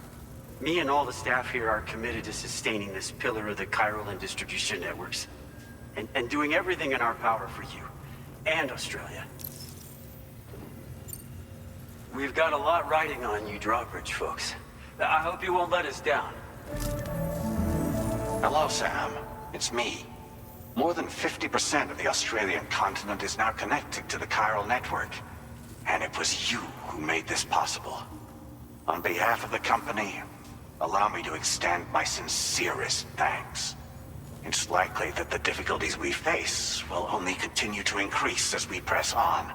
Me and all the staff here are committed to sustaining this pillar of the chiral and distribution networks. And doing everything in our power for you and Australia. We've got a lot riding on you drawbridge folks. I hope you won't let us down. Hello, Sam. It's me. More than 50% of the Australian continent is now connected to the chiral network. And it was you who made this possible. On behalf of the company, allow me to extend my sincerest thanks. It's likely that the difficulties we face will only continue to increase as we press on.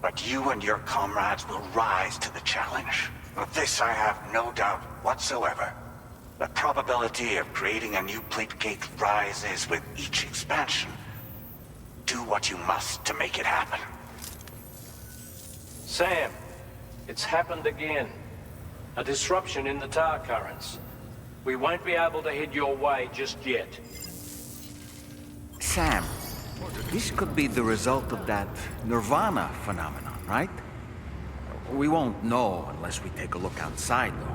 But you and your comrades will rise to the challenge. Of this I have no doubt whatsoever. The probability of creating a new plate gate rises with each expansion. Do what you must to make it happen. Sam, it's happened again. A disruption in the tar currents. We won't be able to head your way just yet. Sam, this could be the result of that Nirvana phenomenon, right? We won't know unless we take a look outside, though.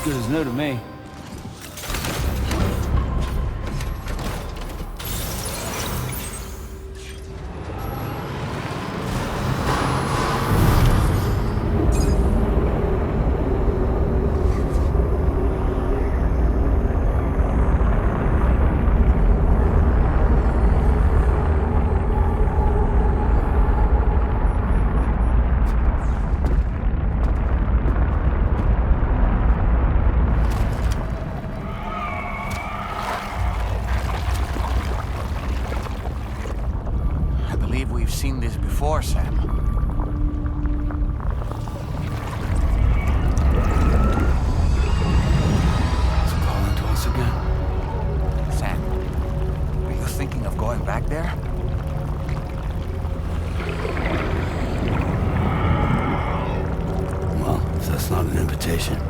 Good as new to me. We've seen this before, Sam. It's calling to us again. Sam, are you thinking of going back there? Well, if that's not an invitation.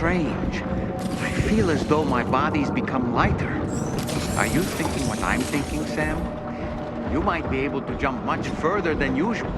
strange. I feel as though my body's become lighter. Are you thinking what I'm thinking, Sam? You might be able to jump much further than usual.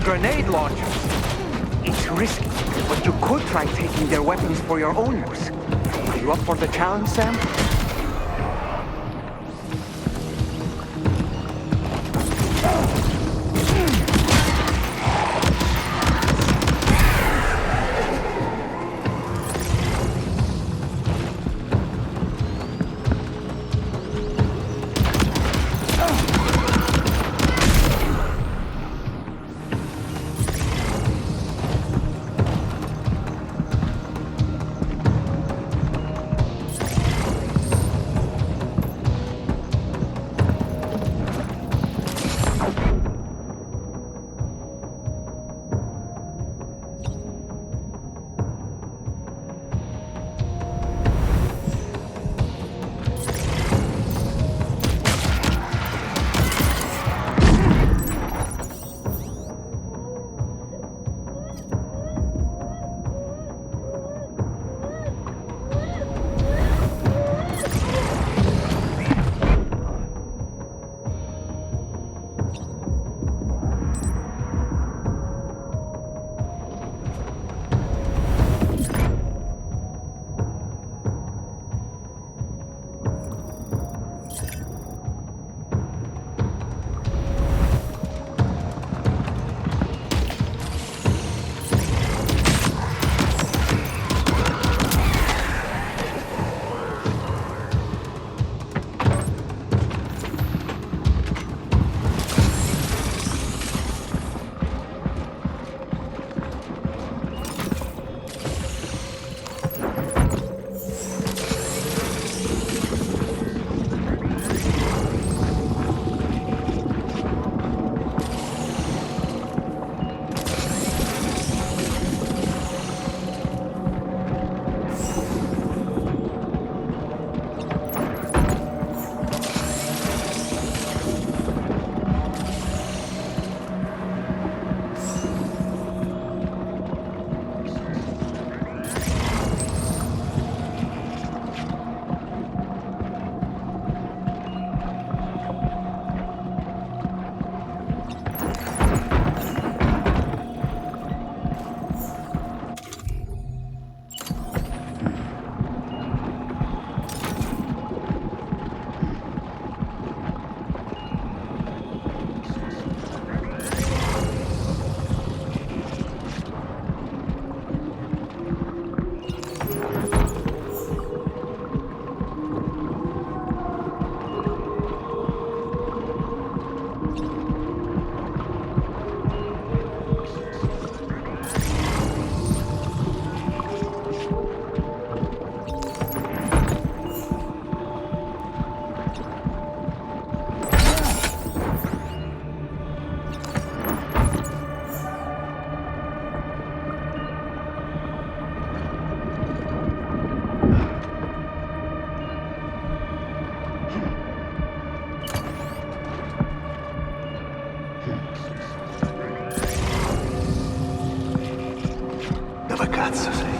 Grenade launchers. It's risky, but you could try taking their weapons for your own use. Are you up for the challenge, Sam? Cazzo sei?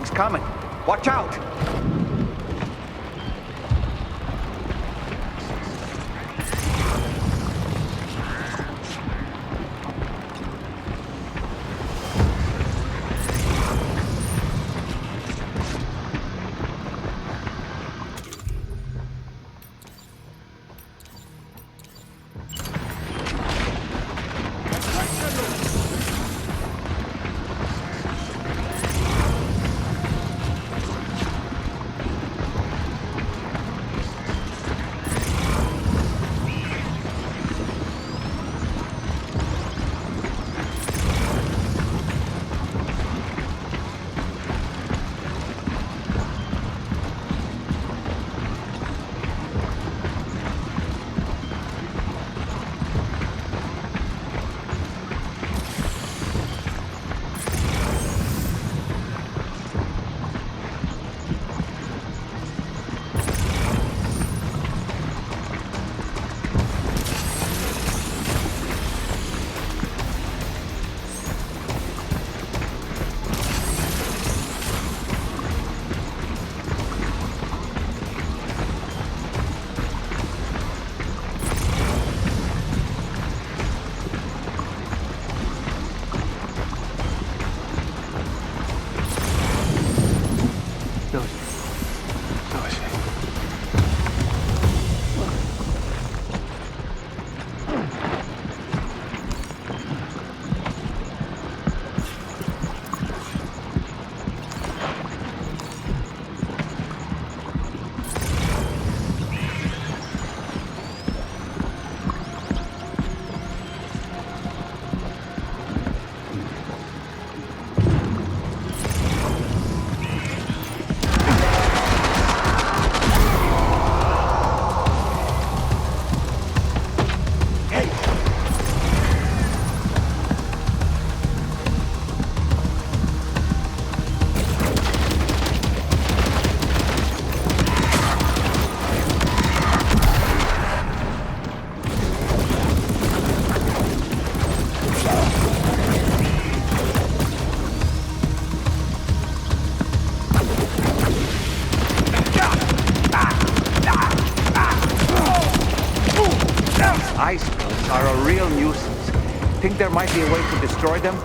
Something's coming. Watch out! Icebergs are a real nuisance. Think there might be a way to destroy them?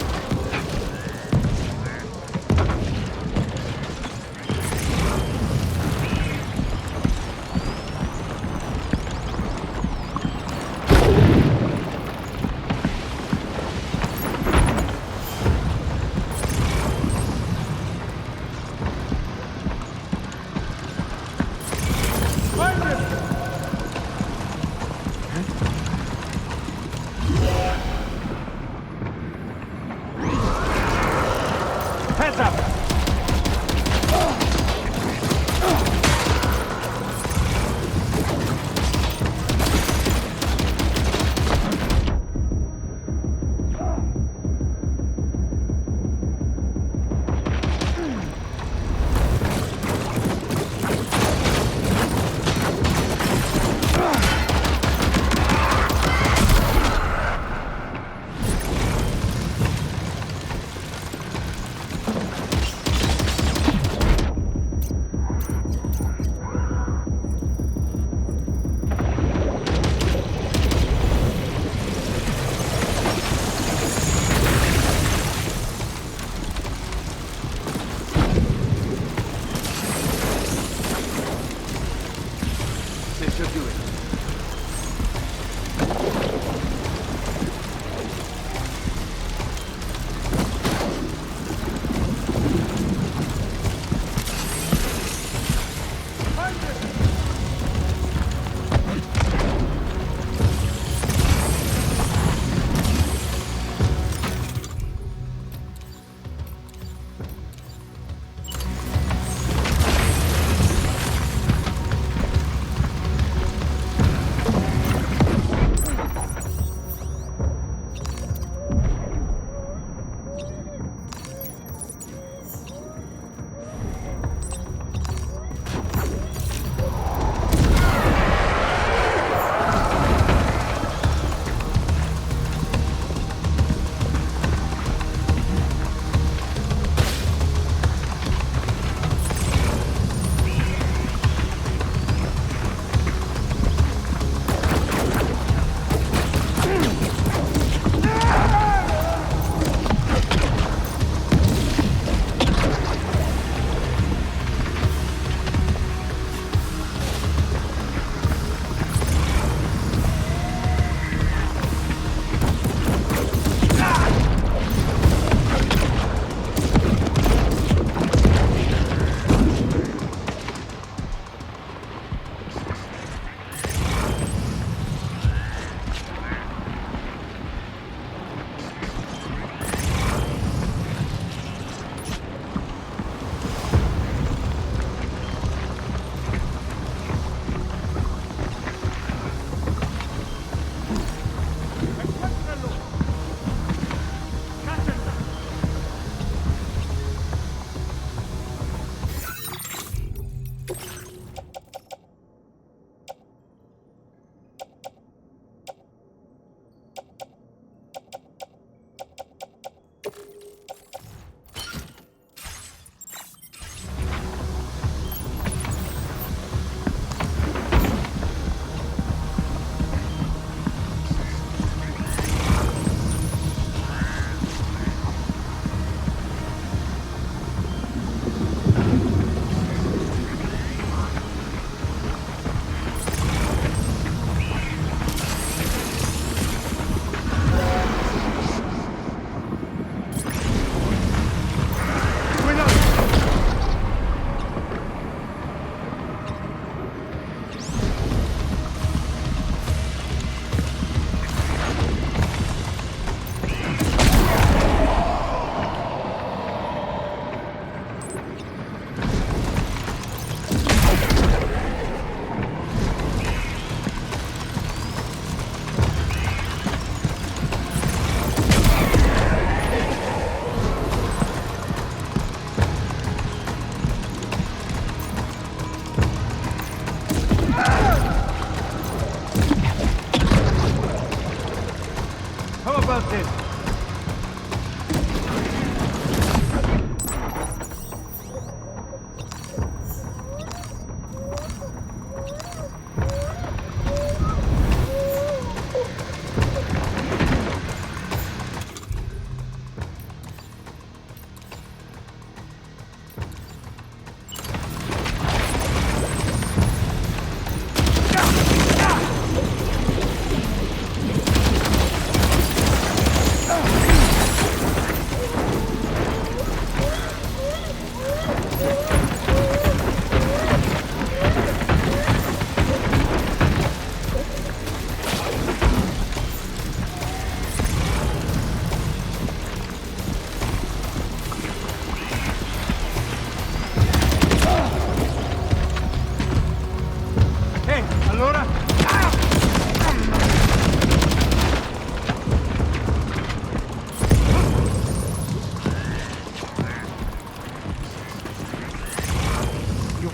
about this?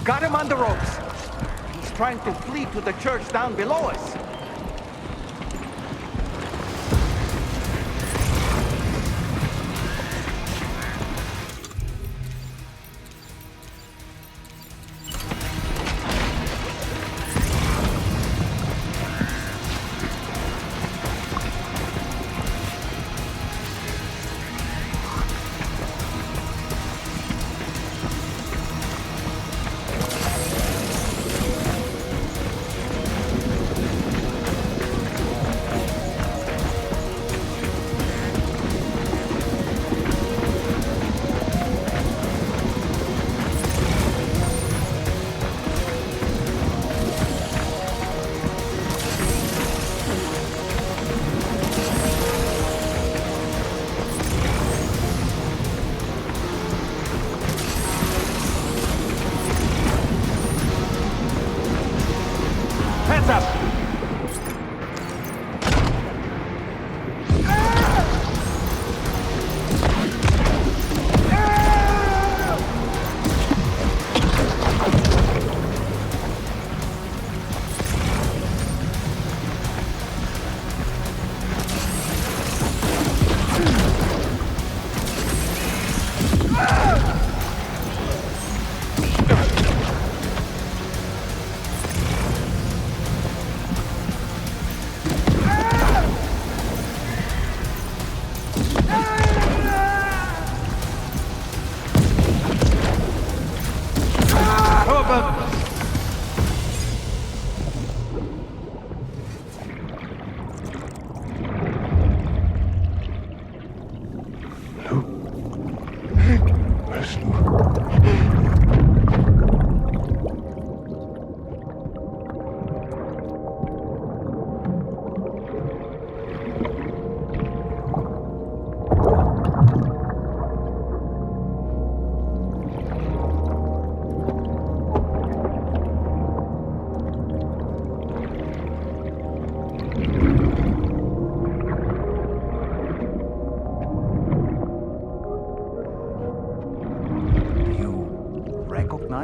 Got him on the ropes. He's trying to flee to the church down below us.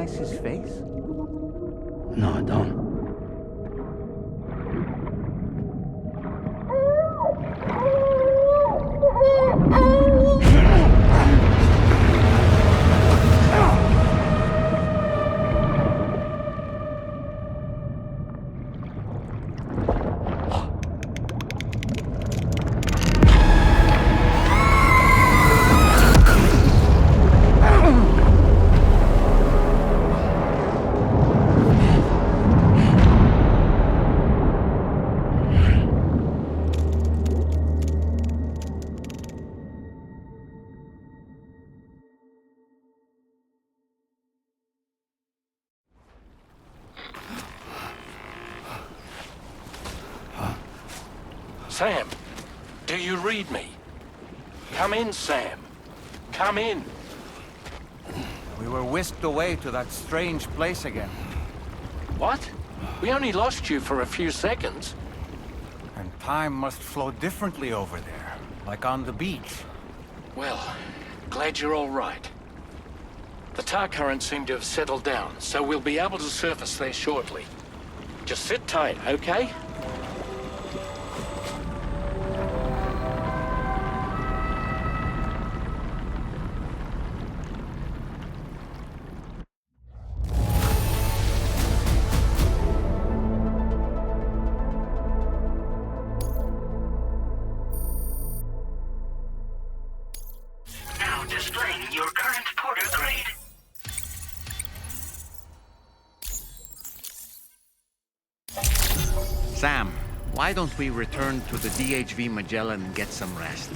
His face? No, I don't. Sam, do you read me? Come in, Sam. Come in. We were whisked away to that strange place again. What? We only lost you for a few seconds. And time must flow differently over there, like on the beach. Well, glad you're all right. The tar currents seem to have settled down, so we'll be able to surface there shortly. Just sit tight, okay? Why don't we return to the DHV Magellan and get some rest?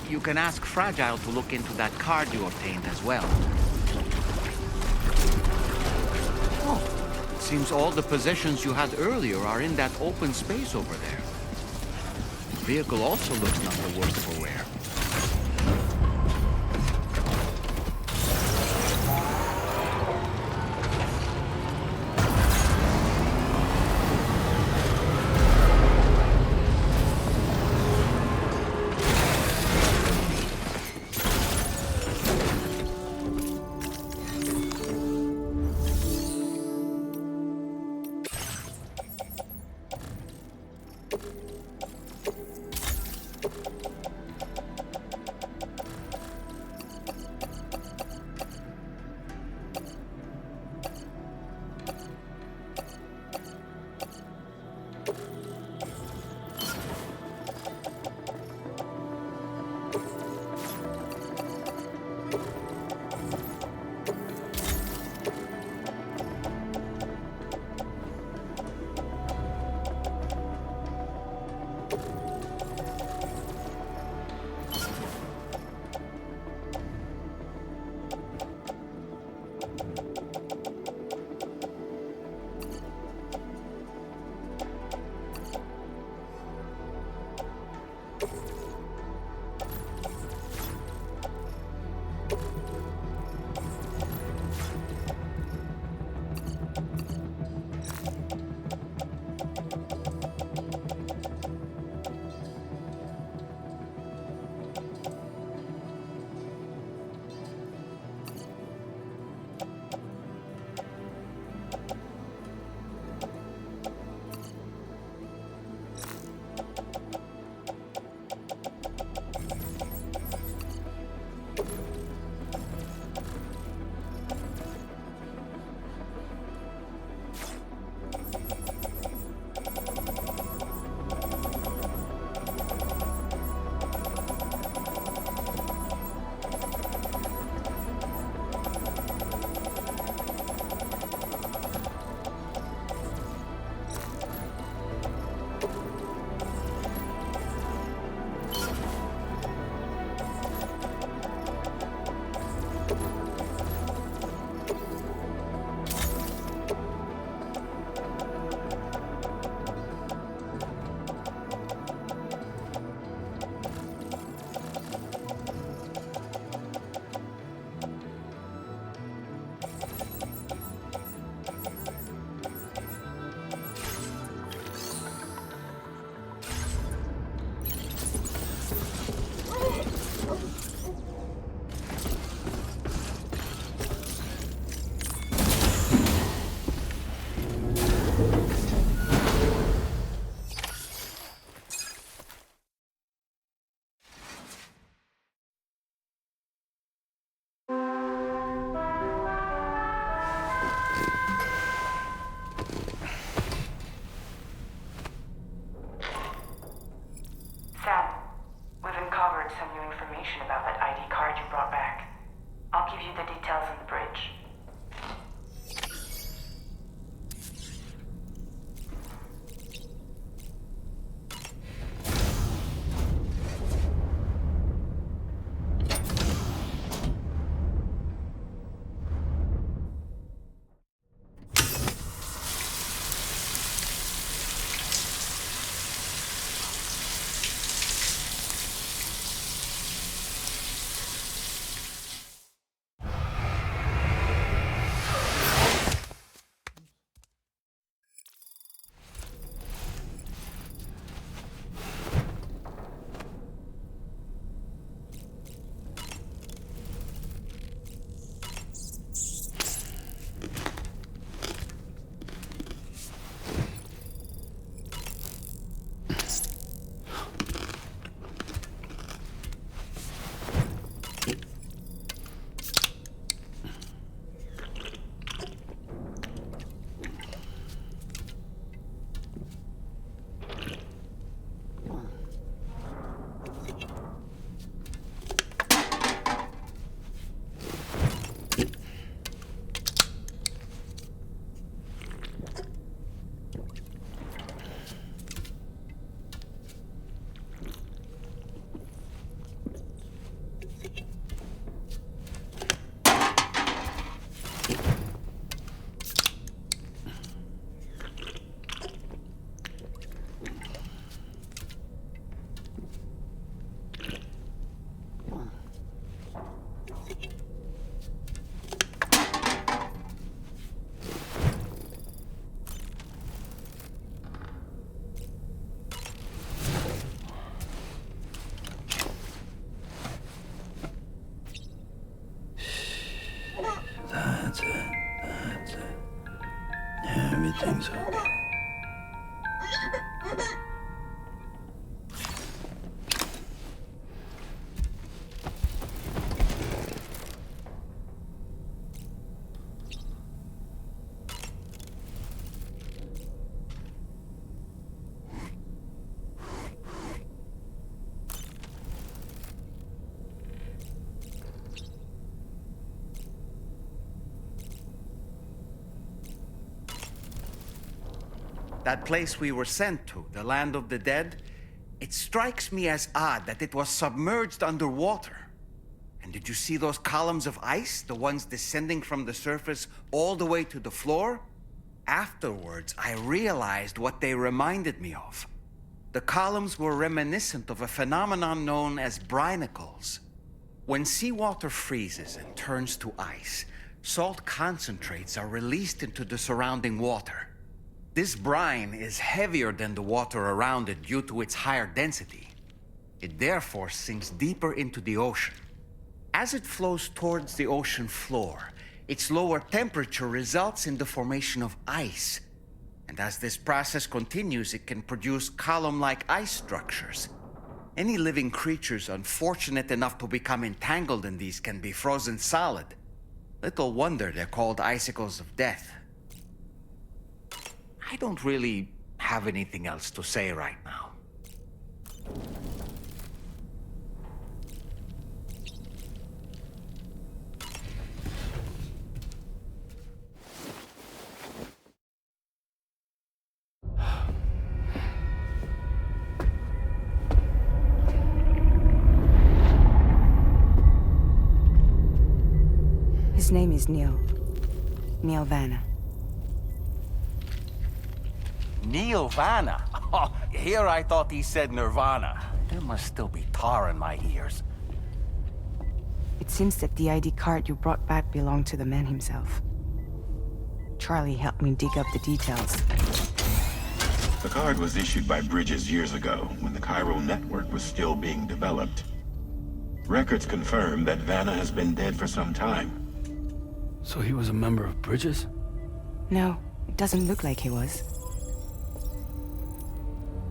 You can ask Fragile to look into that card you obtained as well. Oh, it seems all the possessions you had earlier are in that open space over there. The vehicle also looks none the worse for wear. that place we were sent to, the land of the dead, it strikes me as odd that it was submerged underwater. And did you see those columns of ice, the ones descending from the surface all the way to the floor? Afterwards, I realized what they reminded me of. The columns were reminiscent of a phenomenon known as brinicles. When seawater freezes and turns to ice, salt concentrates are released into the surrounding water. This brine is heavier than the water around it due to its higher density. It therefore sinks deeper into the ocean. As it flows towards the ocean floor, its lower temperature results in the formation of ice. And as this process continues, it can produce column-like ice structures. Any living creatures unfortunate enough to become entangled in these can be frozen solid. Little wonder they're called icicles of death. I don't really have anything else to say right now. His name is Neil. Neil Vanna. Neil Vanna? Oh, here I thought he said Nirvana. There must still be tar in my ears. It seems that the ID card you brought back belonged to the man himself. Charlie helped me dig up the details. The card was issued by Bridges years ago, when the chiral network was still being developed. Records confirm that Vanna has been dead for some time. So he was a member of Bridges? No, it doesn't look like he was.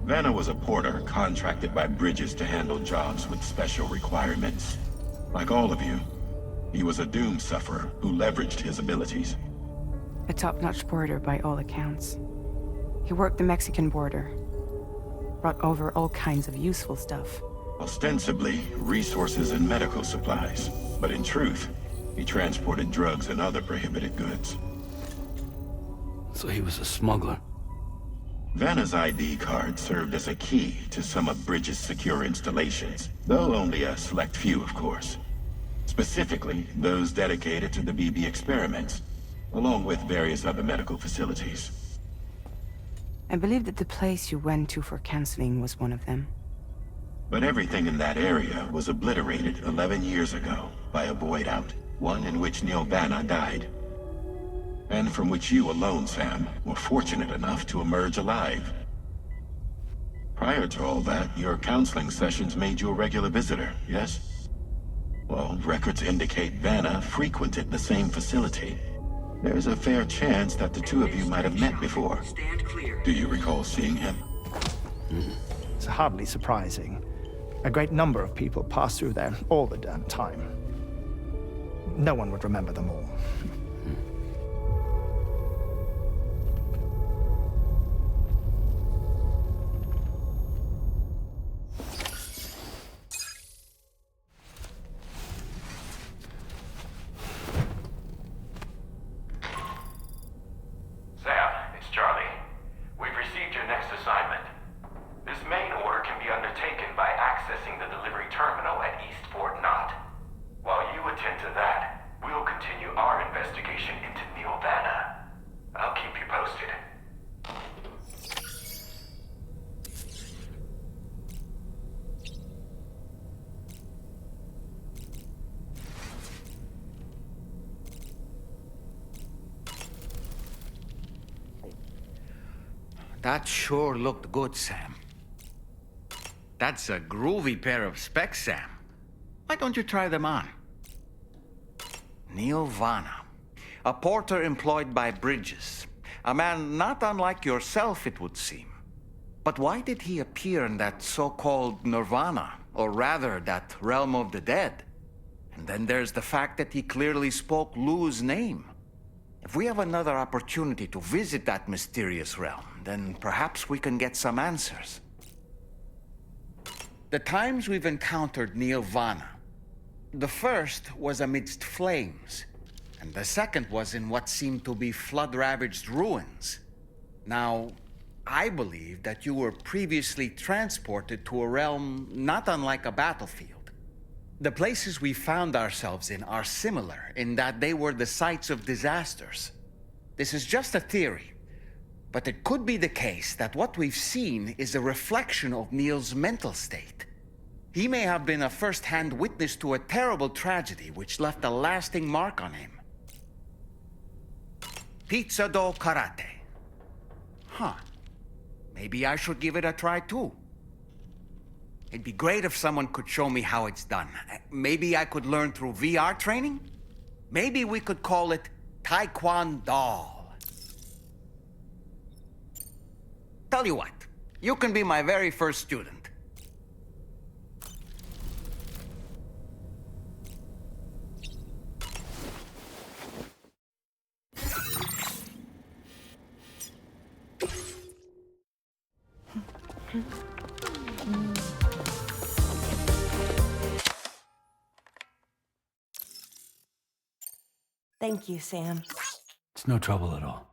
Vanna was a porter contracted by Bridges to handle jobs with special requirements. Like all of you, he was a doom sufferer who leveraged his abilities. A top-notch porter by all accounts. He worked the Mexican border. Brought over all kinds of useful stuff. Ostensibly, resources and medical supplies. But in truth, he transported drugs and other prohibited goods. So he was a smuggler. Vanna's ID card served as a key to some of Bridges' secure installations, though only a select few, of course. Specifically, those dedicated to the BB experiments, along with various other medical facilities. I believe that the place you went to for counseling was one of them. But everything in that area was obliterated 11 years ago by a void out, one in which Neil Vanna died. And from which you alone, Sam, were fortunate enough to emerge alive. Prior to all that, your counseling sessions made you a regular visitor, yes? Well, records indicate Vanna frequented the same facility. There's a fair chance that the two of you might have met before. Do you recall seeing him? It's hardly surprising. A great number of people pass through there all the damn time. No one would remember them all. Sam, it's Charlie. We've received your next assignment. This main order can be undertaken by accessing the delivery terminal at East Fort Knott. While you attend to that, we'll continue our investigation into Neil Vanna. I'll keep you posted. That sure looked good, Sam. That's a groovy pair of specs, Sam. Why don't you try them on? Neil Vanna, a porter employed by Bridges. A man not unlike yourself, it would seem. But why did he appear in that so-called Nirvana, or rather, that realm of the dead? And then there's the fact that he clearly spoke Lou's name. If we have another opportunity to visit that mysterious realm, then perhaps we can get some answers. The times we've encountered Neil Vanna, the first was amidst flames, and the second was in what seemed to be flood-ravaged ruins. Now, I believe that you were previously transported to a realm not unlike a battlefield. The places we found ourselves in are similar in that they were the sites of disasters. This is just a theory, but it could be the case that what we've seen is a reflection of Neil's mental state. He may have been a first-hand witness to a terrible tragedy which left a lasting mark on him. Pizza do karate. Huh. Maybe I should give it a try too. It'd be great if someone could show me how it's done. Maybe I could learn through VR training? Maybe we could call it Taekwondo. Tell you what, you can be my very first student. Thank you, Sam. It's no trouble at all.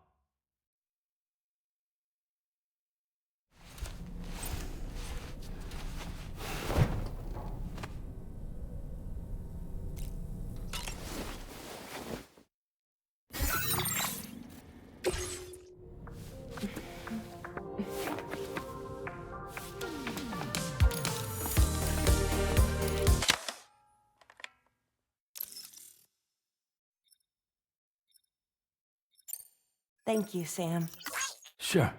Thank you, Sam. Sure.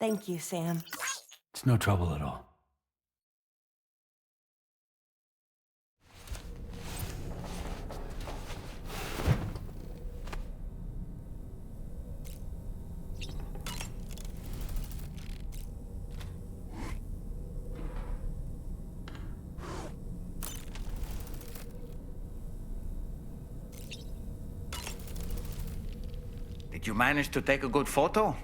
Thank you, Sam. It's no trouble at all. Did you manage to take a good photo?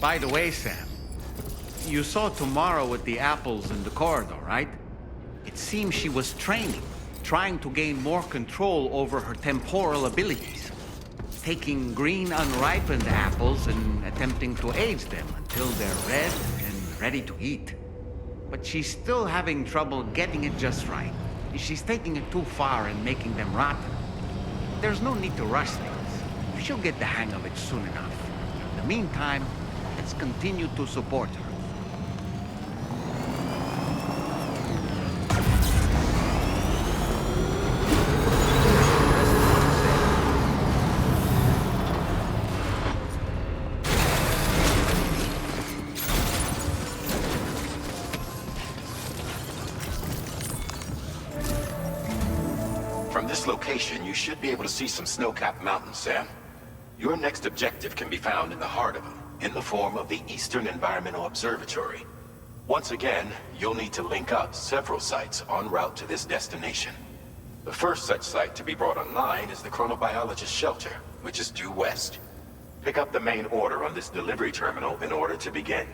By the way, Sam, you saw Tomorrow with the apples in the corridor, right? It seems she was training, trying to gain more control over her temporal abilities, taking green unripened apples and attempting to age them until they're red and ready to eat. But she's still having trouble getting it just right. She's taking it too far and making them rotten. There's no need to rush things. She'll get the hang of it soon enough. In the meantime, let's continue to support her. this location, you should be able to see some snow-capped mountains, Sam. Your next objective can be found in the heart of them, in the form of the Eastern Environmental Observatory. Once again, you'll need to link up several sites en route to this destination. The first such site to be brought online is the Chronobiologist Shelter, which is due west. Pick up the main order on this delivery terminal in order to begin.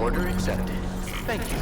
Order accepted. Thank you.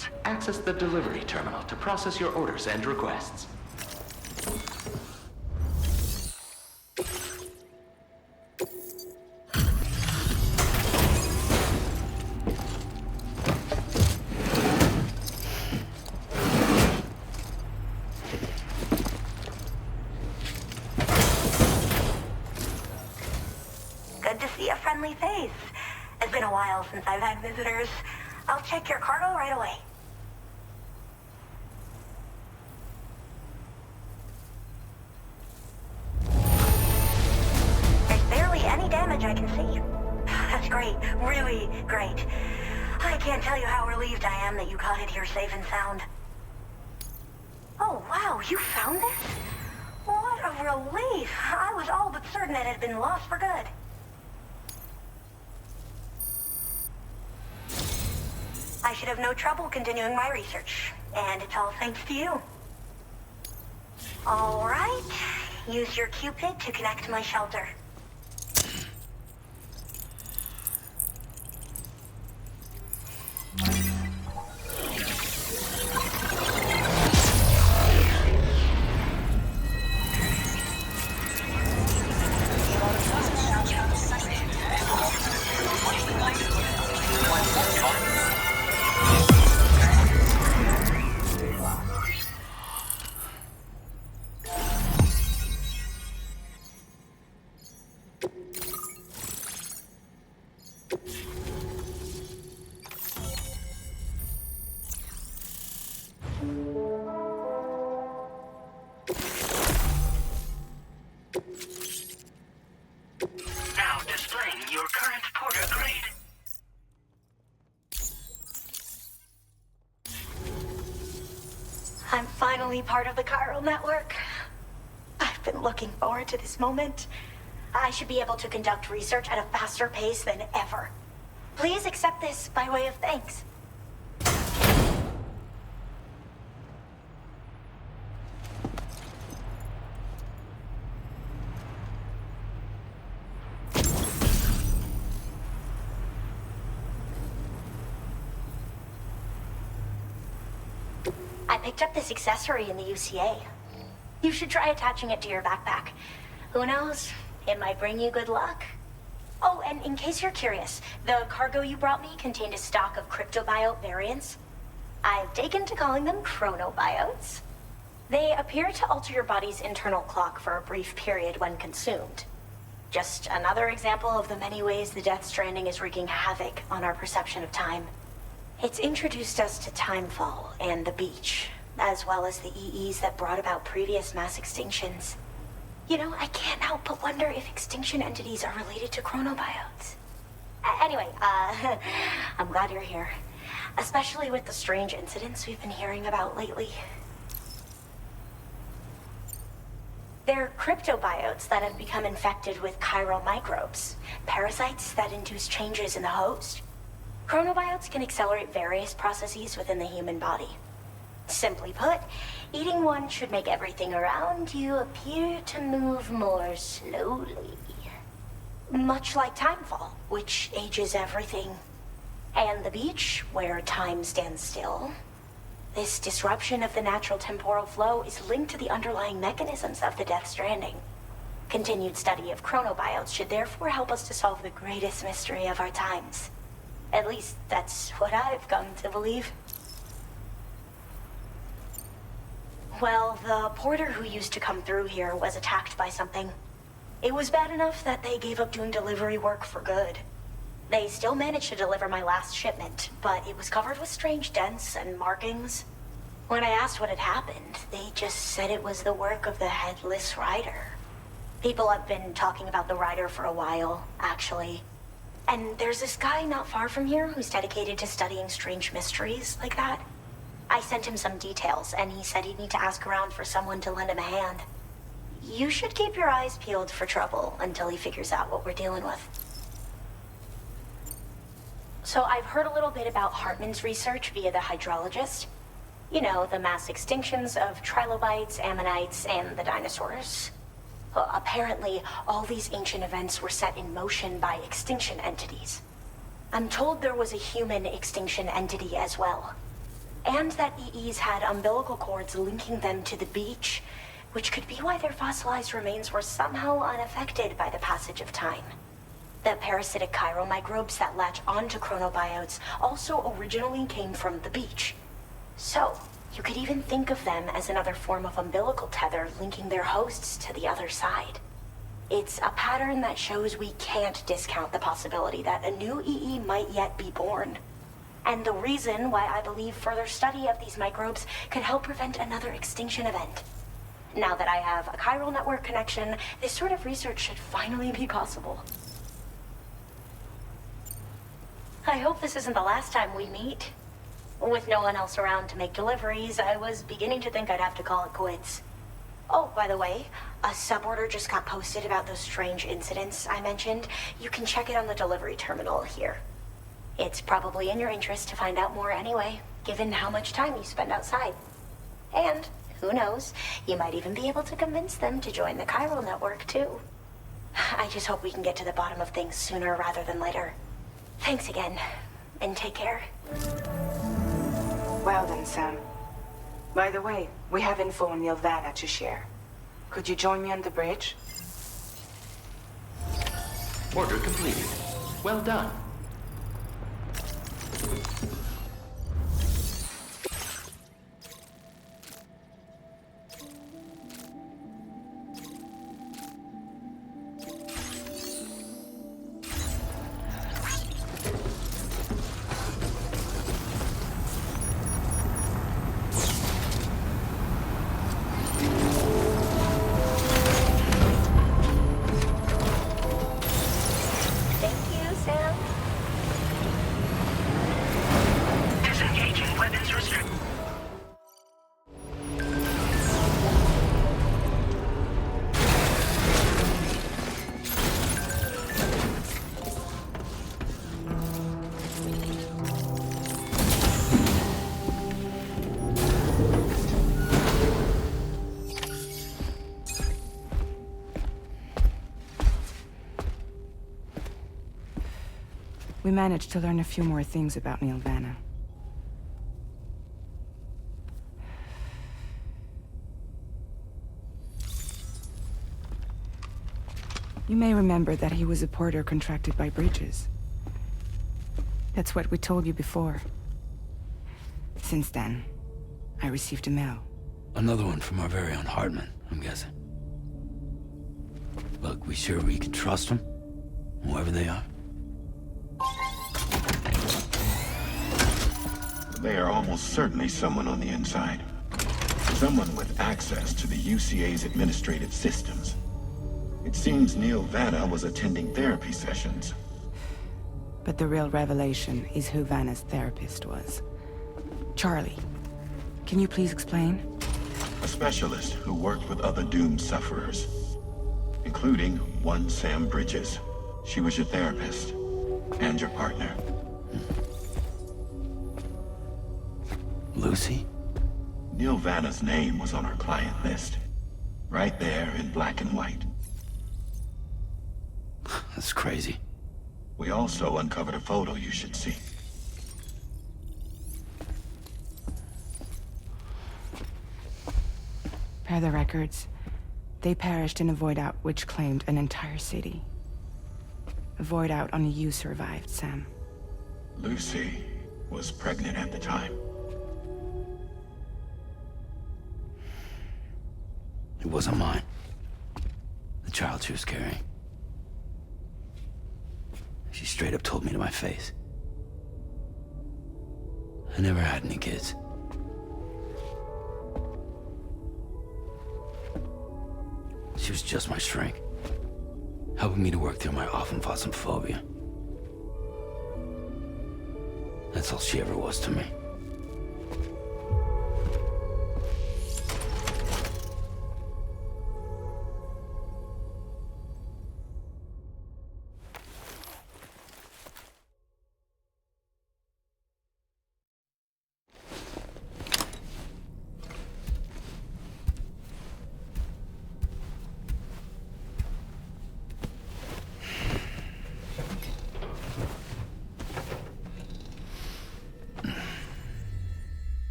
deliveries. Access the delivery terminal to process your orders and requests. Good to see a friendly face. It's been a while since I've had visitors. I'll check your cargo right away. There's barely any damage I can see. That's great. Really great. I can't tell you how relieved I am that you got it here safe and sound. Oh, wow, you found this? What a relief. I was all but certain it had been lost for good. I should have no trouble continuing my research, and it's all thanks to you. All right, use your Cupid to connect to my shelter. Now displaying your current porter grade. I'm finally part of the chiral network. I've been looking forward to this moment. I should be able to conduct research at a faster pace than ever. Please accept this by way of thanks. I picked up this accessory in the UCA. You should try attaching it to your backpack. Who knows? It might bring you good luck. Oh, and in case you're curious, the cargo you brought me contained a stock of cryptobiote variants. I've taken to calling them chronobiotes. They appear to alter your body's internal clock for a brief period when consumed. Just another example of the many ways the Death Stranding is wreaking havoc on our perception of time. It's introduced us to timefall and the beach, as well as the EEs that brought about previous mass extinctions. You know, I can't help but wonder if extinction entities are related to chronobiotes. Anyway, I'm glad you're here. Especially with the strange incidents we've been hearing about lately. They're cryptobiotes that have become infected with chiral microbes, parasites that induce changes in the host. Chronobiotes can accelerate various processes within the human body. Simply put, eating one should make everything around you appear to move more slowly. Much like timefall, which ages everything. And the beach, where time stands still. This disruption of the natural temporal flow is linked to the underlying mechanisms of the Death Stranding. Continued study of chronobiotes should therefore help us to solve the greatest mystery of our times. At least, that's what I've come to believe. Well, the porter who used to come through here was attacked by something. It was bad enough that they gave up doing delivery work for good. They still managed to deliver my last shipment, but it was covered with strange dents and markings. When I asked what had happened, they just said it was the work of the Headless Rider. People have been talking about the Rider for a while, actually. And there's this guy not far from here who's dedicated to studying strange mysteries like that. I sent him some details, and he said he'd need to ask around for someone to lend him a hand. You should keep your eyes peeled for trouble until he figures out what we're dealing with. So I've heard a little bit about Hartman's research via the hydrologist. You know, the mass extinctions of trilobites, ammonites, and the dinosaurs. Apparently, all these ancient events were set in motion by extinction entities. I'm told there was a human extinction entity as well. And that EEs had umbilical cords linking them to the beach, which could be why their fossilized remains were somehow unaffected by the passage of time. The parasitic chiromicrobes that latch onto chronobiotes also originally came from the beach. So, you could even think of them as another form of umbilical tether linking their hosts to the other side. It's a pattern that shows we can't discount the possibility that a new EE might yet be born. And the reason why I believe further study of these microbes could help prevent another extinction event. Now that I have a chiral network connection, this sort of research should finally be possible. I hope this isn't the last time we meet. With no one else around to make deliveries, I was beginning to think I'd have to call it quits. Oh, by the way, a suborder just got posted about those strange incidents I mentioned. You can check it on the delivery terminal here. It's probably in your interest to find out more anyway, given how much time you spend outside. And, who knows, you might even be able to convince them to join the chiral network, too. I just hope we can get to the bottom of things sooner rather than later. Thanks again, and take care. Well then, Sam. By the way, we have info on Nilvana to share. Could you join me on the bridge? Order completed. Well done. Disengaging weapons restrict. We managed to learn a few more things about Nilvana. You may remember that he was a porter contracted by Bridges. That's what we told you before. Since then, I received a mail. Another one from our very own Hartman, I'm guessing. Look, we sure we can trust them? Whoever they are? They are almost certainly someone on the inside. Someone with access to the UCA's administrative systems. It seems Neil Vanna was attending therapy sessions. But the real revelation is who Vanna's therapist was. Charlie, can you please explain? A specialist who worked with other doomed sufferers, including one Sam Bridges. She was your therapist and your partner. Lucy? Neil Vanna's name was on her client list. Right there in black and white. That's crazy. We also uncovered a photo you should see. Per the records, they perished in a void out which claimed an entire city. A void out only you survived, Sam. Lucy was pregnant at the time. It wasn't mine. The child she was carrying. She straight up told me to my face. I never had any kids. She was just my shrink, helping me to work through my phobia. That's all she ever was to me.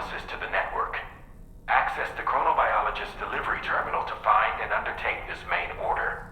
resources to the network. Access the chronobiologist's delivery terminal to find and undertake this main order.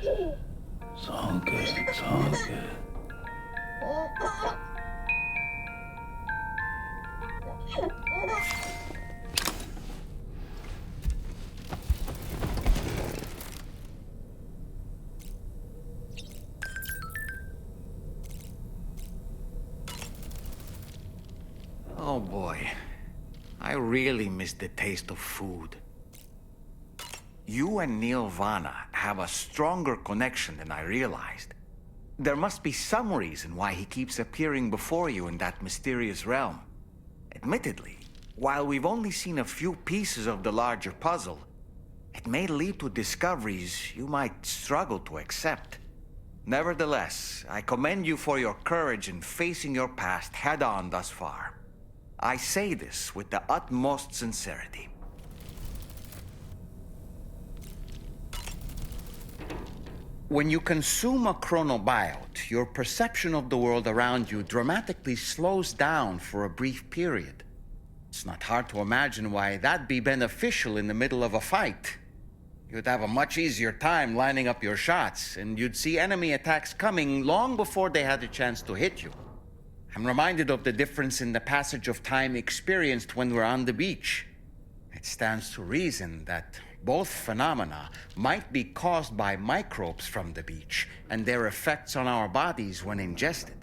It's all good. It's all good. Oh boy. I really miss the taste of food. You and Neil Vana have a stronger connection than I realized. There must be some reason why he keeps appearing before you in that mysterious realm. Admittedly, while we've only seen a few pieces of the larger puzzle, it may lead to discoveries you might struggle to accept. Nevertheless, I commend you for your courage in facing your past head-on thus far. I say this with the utmost sincerity. When you consume a chronobiote, your perception of the world around you dramatically slows down for a brief period. It's not hard to imagine why that'd be beneficial in the middle of a fight. You'd have a much easier time lining up your shots, and you'd see enemy attacks coming long before they had a chance to hit you. I'm reminded of the difference in the passage of time experienced when we're on the beach. It stands to reason that both phenomena might be caused by microbes from the beach and their effects on our bodies when ingested.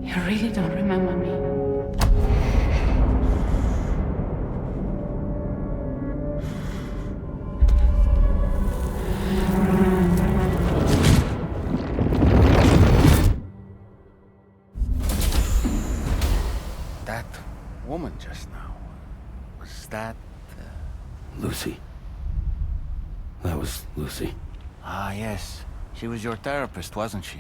You really don't remember me. That woman just now, was that... Lucy. That was Lucy. Ah, yes. She was your therapist, wasn't she?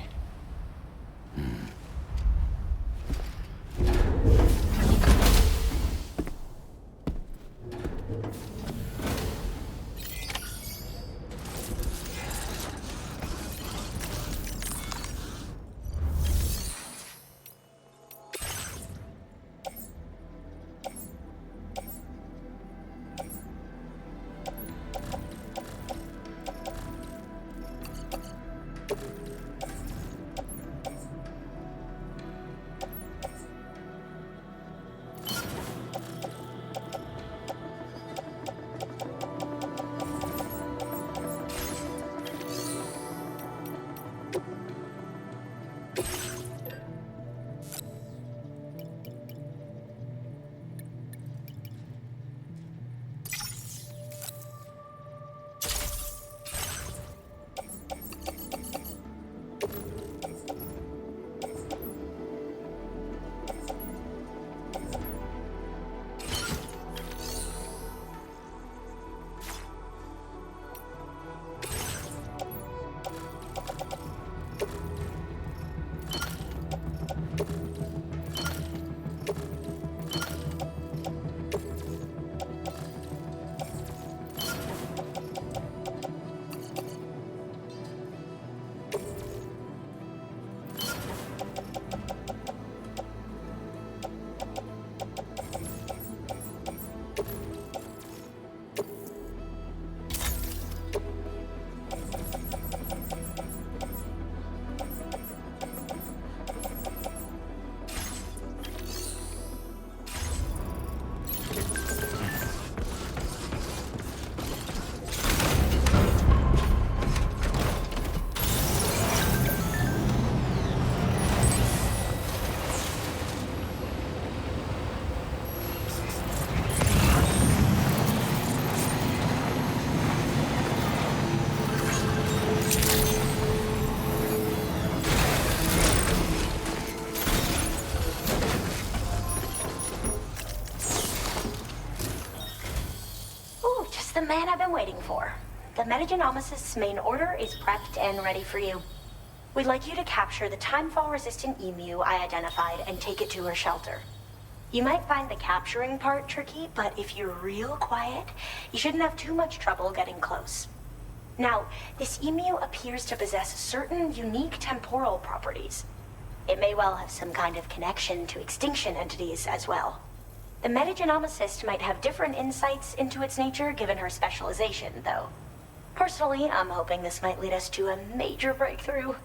man I've been waiting for. The Metagenomicist's main order is prepped and ready for you. We'd like you to capture the timefall-resistant emu I identified and take it to her shelter. You might find the capturing part tricky, but if you're real quiet, you shouldn't have too much trouble getting close. Now, this emu appears to possess certain unique temporal properties. It may well have some kind of connection to extinction entities as well. The metagenomicist might have different insights into its nature given her specialization, though. Personally, I'm hoping this might lead us to a major breakthrough.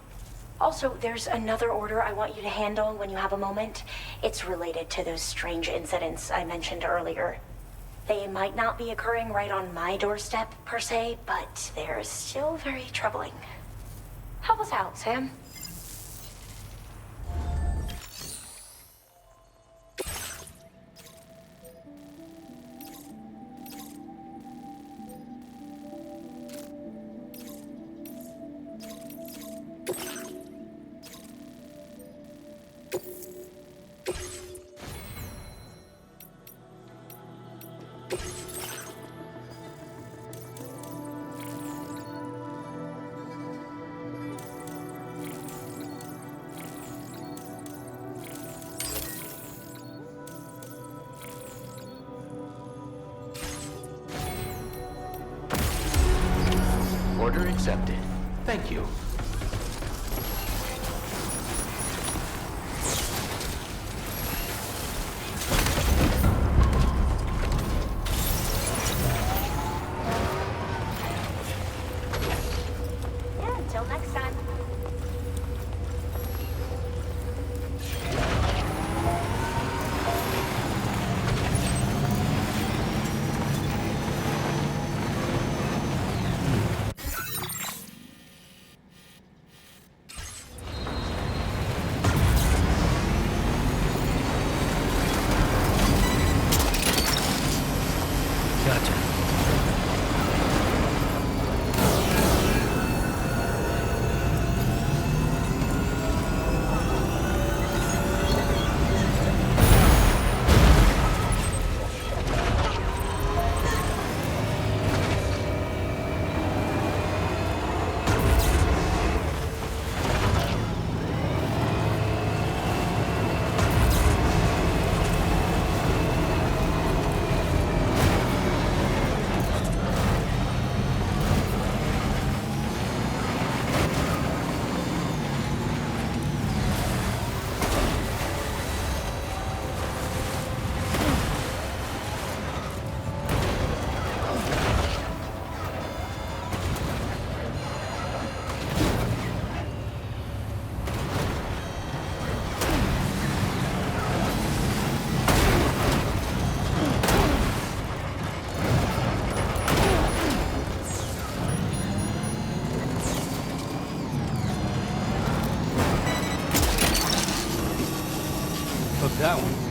Also, there's another order I want you to handle when you have a moment. It's related to those strange incidents I mentioned earlier. They might not be occurring right on my doorstep, per se, but they're still very troubling. Help us out, Sam. Order accepted. Thank you. Yeah, until next time. That one.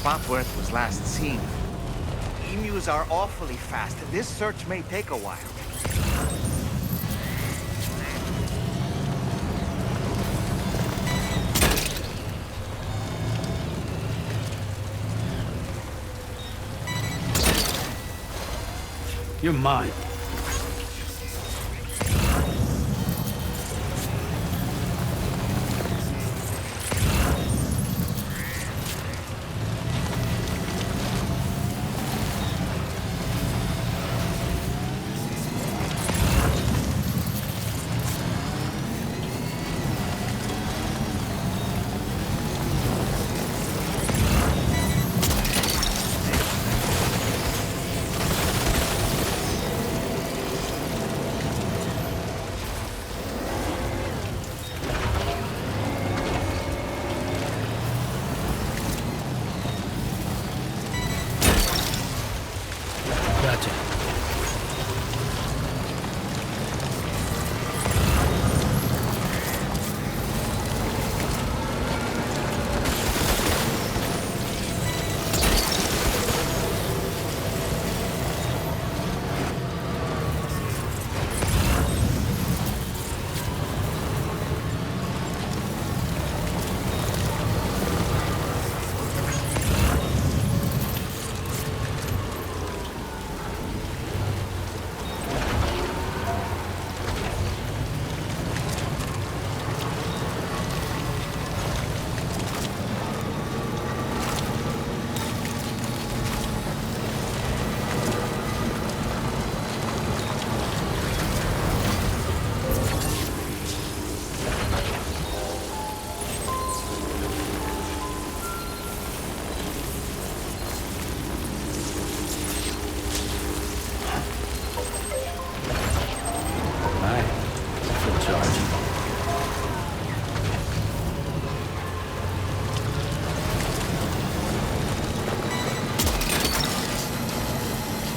spot where it was last seen. Emus are awfully fast. This search may take a while. You're mine. Gotcha.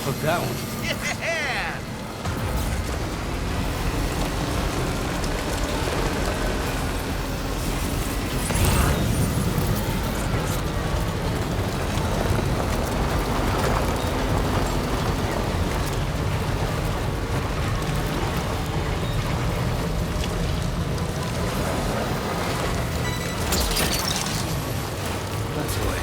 Took that one. That's the way.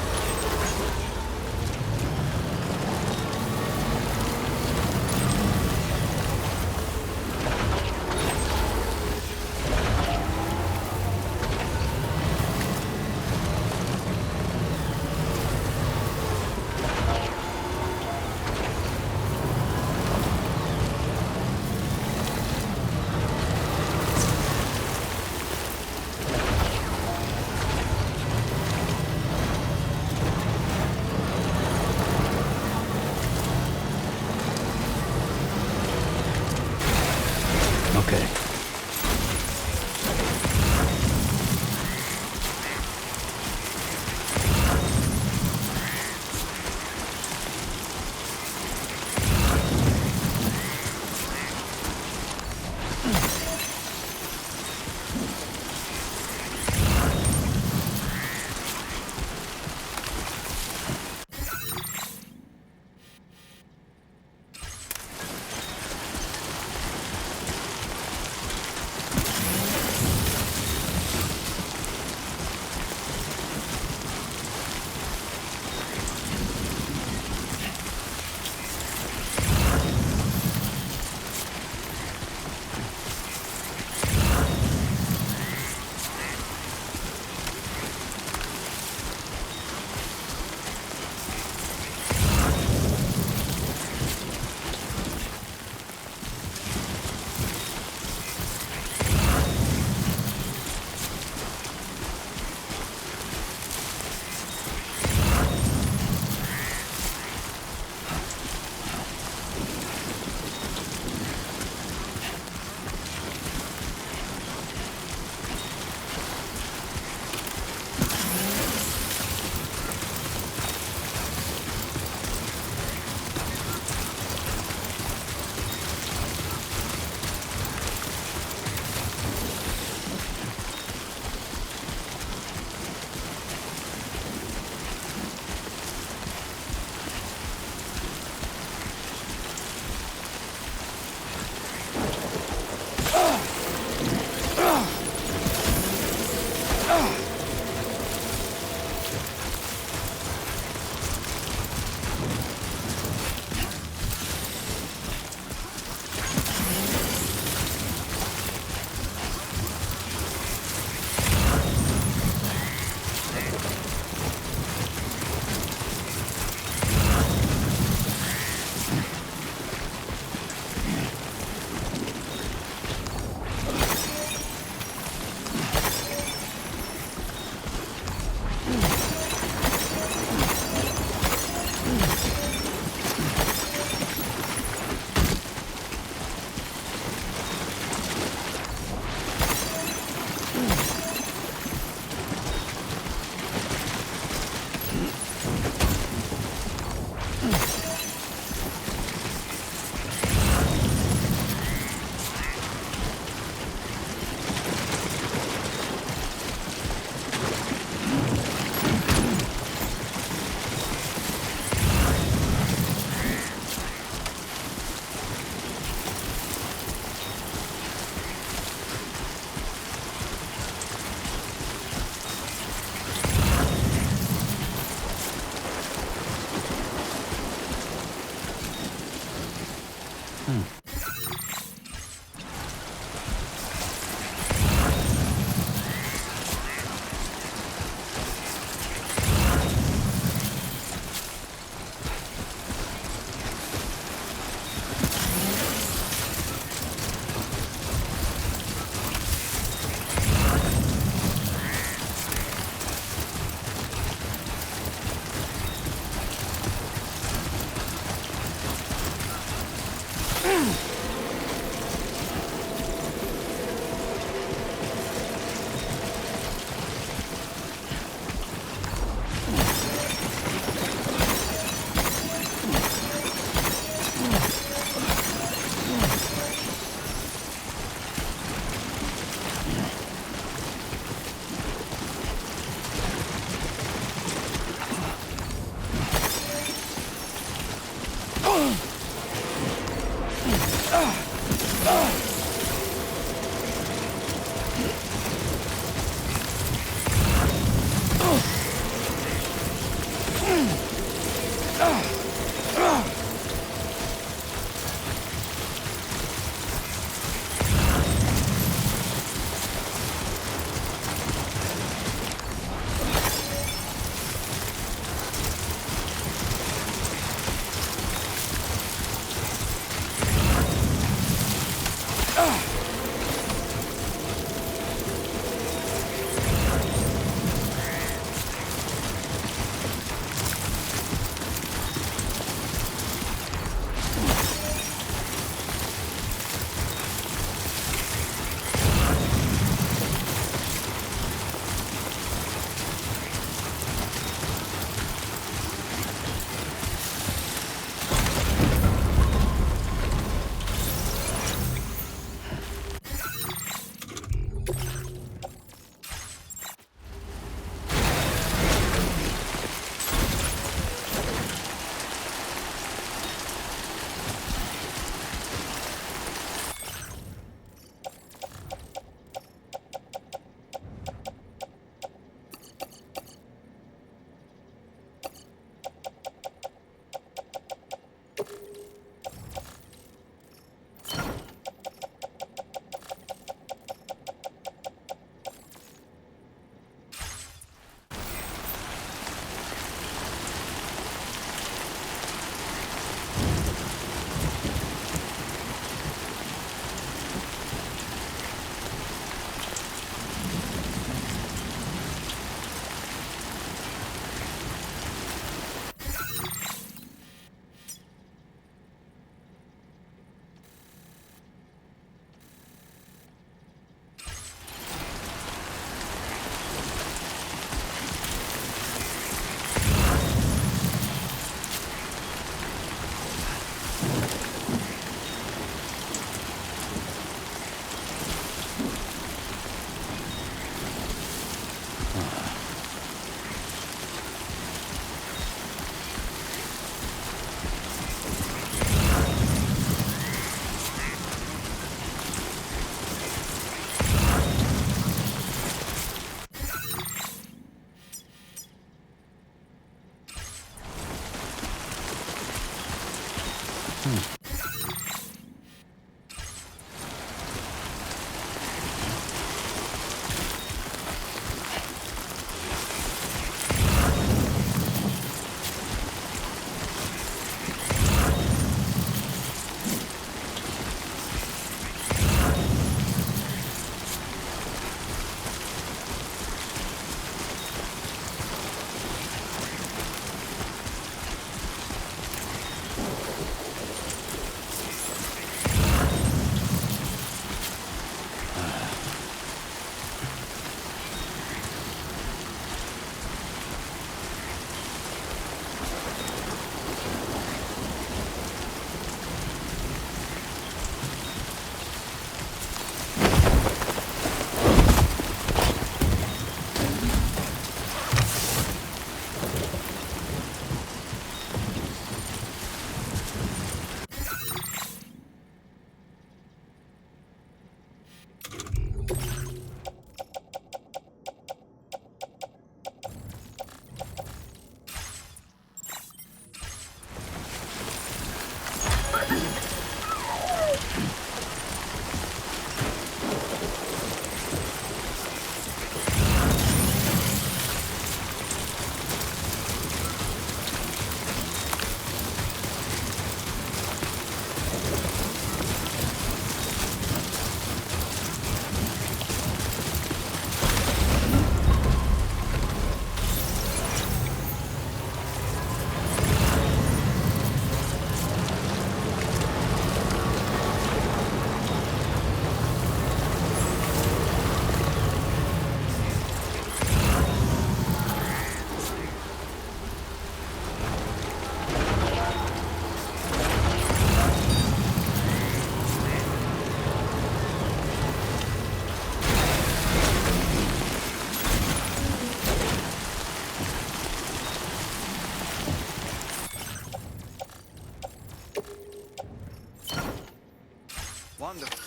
Wonderful.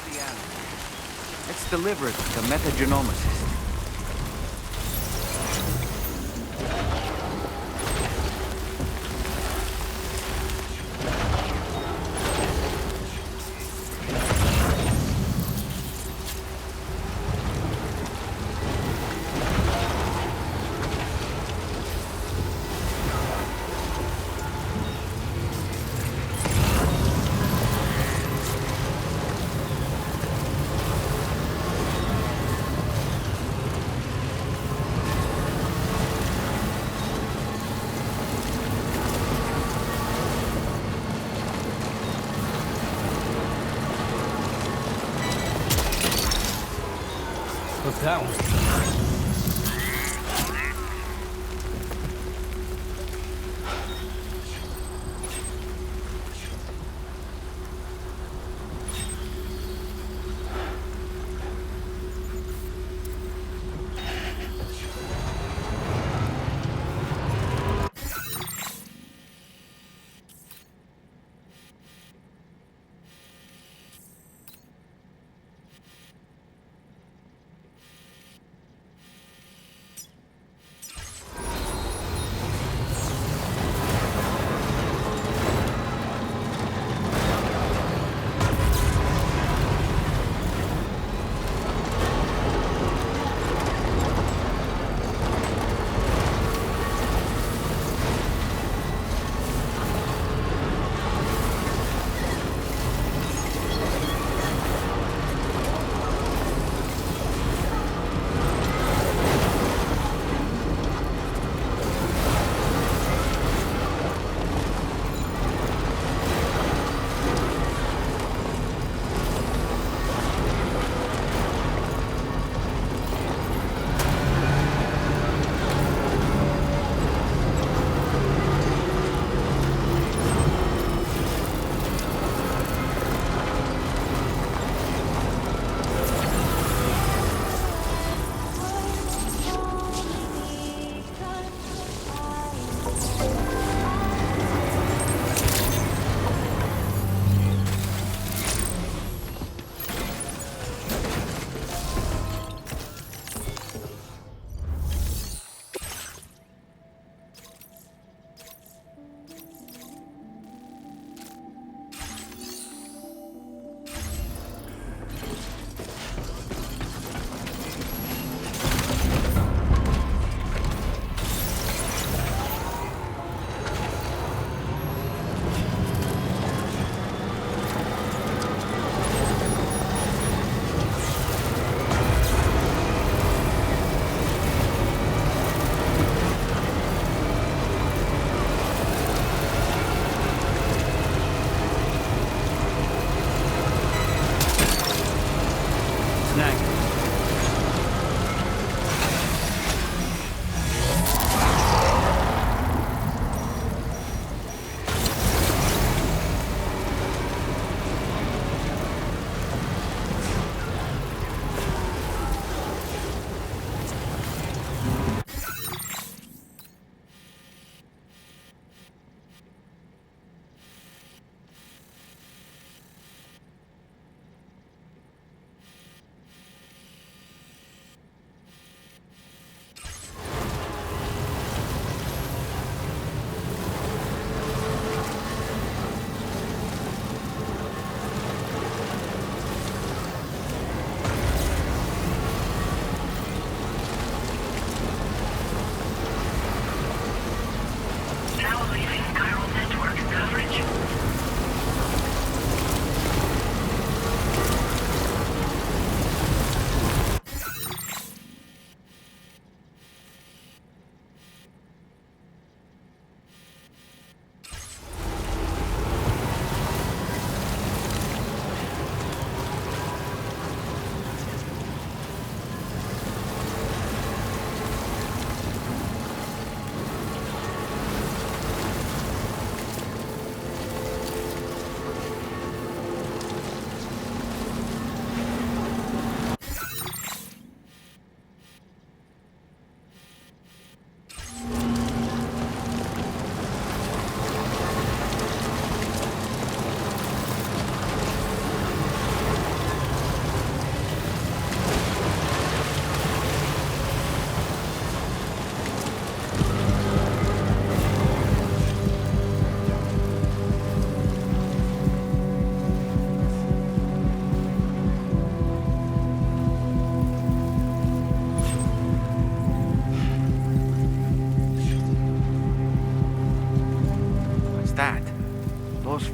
The animal. Let's deliver it to the metagenomicist. What's that one?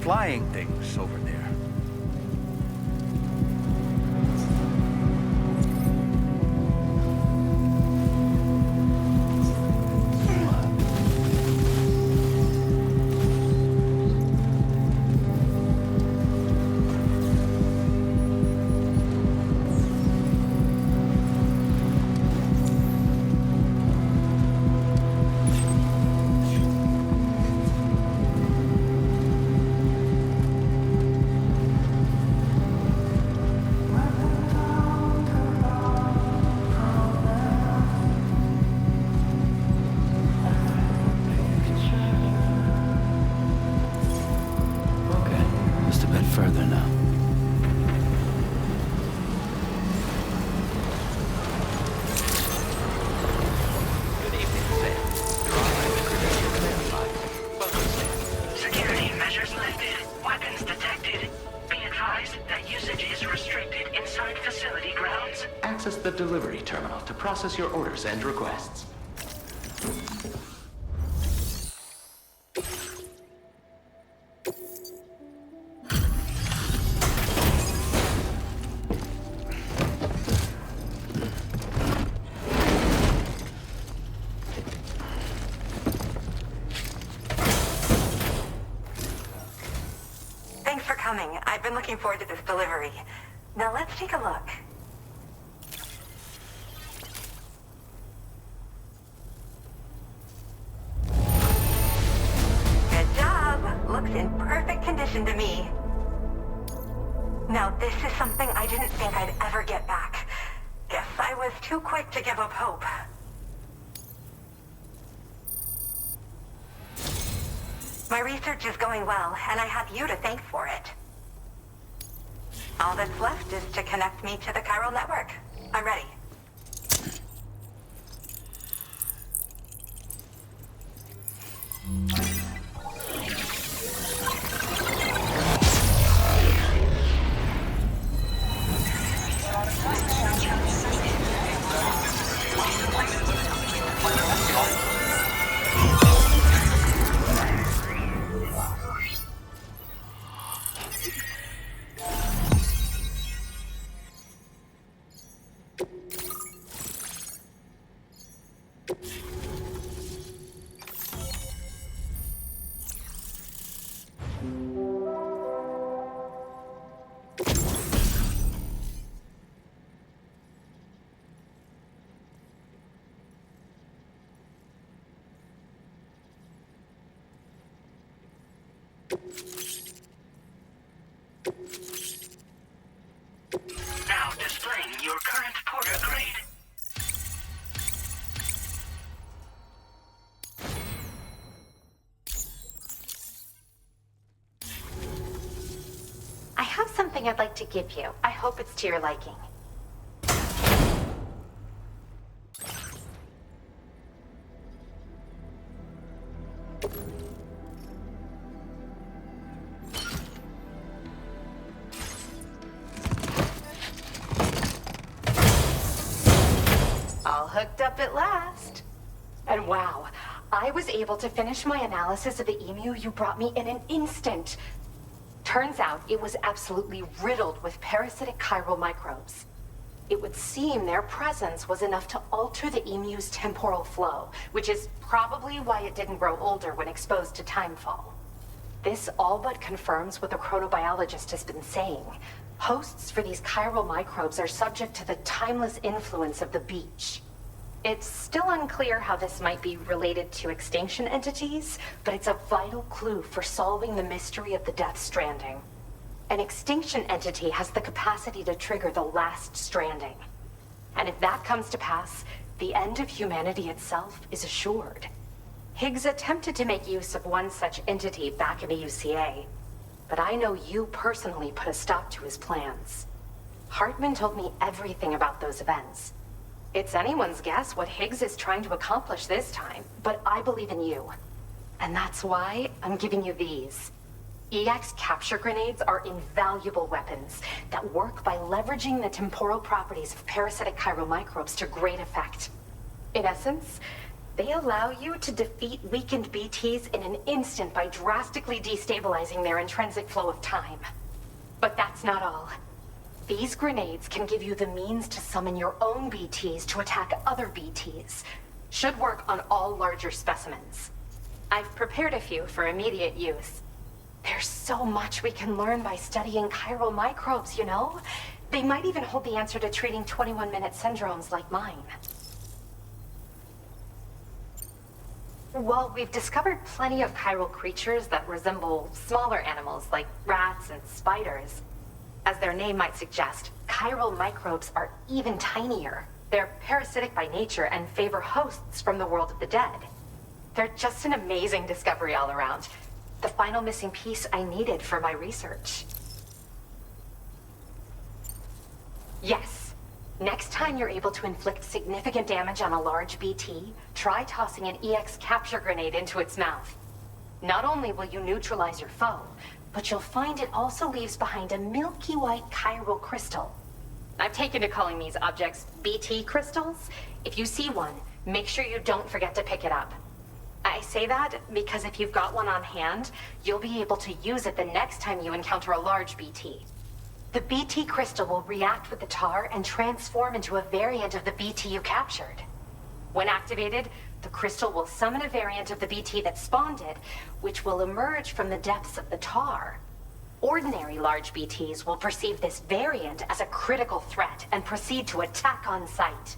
flying things over there. Just a bit further now. Good evening, Sam. You're on my credential verified. Welcome, Sam. Security measures lifted. Weapons detected. Be advised that usage is restricted inside facility grounds. Access the delivery terminal to process your orders and requests. Thanks for coming. I've been looking forward to this delivery. Now let's take a look. Good job. Looks in perfect condition to me. Now this is something I didn't think I'd ever get back. Guess I was too quick to give up hope. My research is going well, and I have you to thank for it. All that's left is to connect me to the chiral network. I'm ready. Now displaying your current porter grade. I have something I'd like to give you. I hope it's to your liking. All hooked up at last. And wow, I was able to finish my analysis of the emu you brought me in an instant. Turns out it was absolutely riddled with parasitic chiral microbes. It would seem their presence was enough to alter the emu's temporal flow, which is probably why it didn't grow older when exposed to timefall. This all but confirms what the chronobiologist has been saying. Hosts for these chiral microbes are subject to the timeless influence of the beach. It's still unclear how this might be related to extinction entities, but it's a vital clue for solving the mystery of the Death Stranding. An extinction entity has the capacity to trigger the last stranding. And if that comes to pass, the end of humanity itself is assured. Higgs attempted to make use of one such entity back in the UCA, but I know you personally put a stop to his plans. Hartman told me everything about those events. It's anyone's guess what Higgs is trying to accomplish this time, but I believe in you. And that's why I'm giving you these. EX capture grenades are invaluable weapons that work by leveraging the temporal properties of parasitic chiral microbes to great effect. In essence, They allow you to defeat weakened BTs in an instant by drastically destabilizing their intrinsic flow of time. But that's not all. These grenades can give you the means to summon your own BTs to attack other BTs. Should work on all larger specimens. I've prepared a few for immediate use. There's so much we can learn by studying chiral microbes, you know? They might even hold the answer to treating 21-minute syndromes like mine. While we've discovered plenty of chiral creatures that resemble smaller animals like rats and spiders, as their name might suggest, chiral microbes are even tinier. They're parasitic by nature and favor hosts from the world of the dead. They're just an amazing discovery all around. The final missing piece I needed for my research. Yes. Next time you're able to inflict significant damage on a large BT, try tossing an EX capture grenade into its mouth. Not only will you neutralize your foe, but you'll find it also leaves behind a milky white chiral crystal. I've taken to calling these objects BT crystals. If you see one, make sure you don't forget to pick it up. I say that because if you've got one on hand, you'll be able to use it the next time you encounter a large BT. The BT crystal will react with the tar and transform into a variant of the BT you captured. When activated, the crystal will summon a variant of the BT that spawned it, which will emerge from the depths of the tar. Ordinary large BTs will perceive this variant as a critical threat and proceed to attack on sight.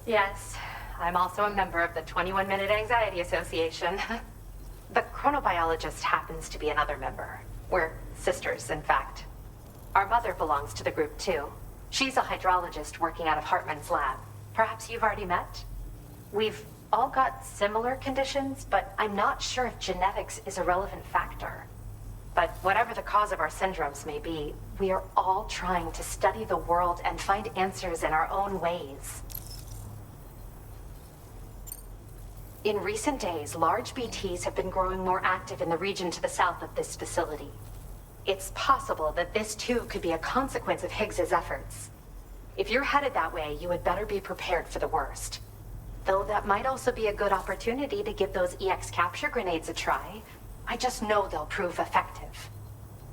Yes, I'm also a member of the 21-Minute Anxiety Association. The chronobiologist happens to be another member. We're sisters, in fact. Our mother belongs to the group, too. She's a hydrologist working out of Hartman's lab. Perhaps you've already met? We've all got similar conditions, but I'm not sure if genetics is a relevant factor. But whatever the cause of our syndromes may be, we are all trying to study the world and find answers in our own ways. In recent days, large BTs have been growing more active in the region to the south of this facility. It's possible that this too could be a consequence of Higgs's efforts. If you're headed that way, you had better be prepared for the worst. Though that might also be a good opportunity to give those EX capture grenades a try. I just know they'll prove effective.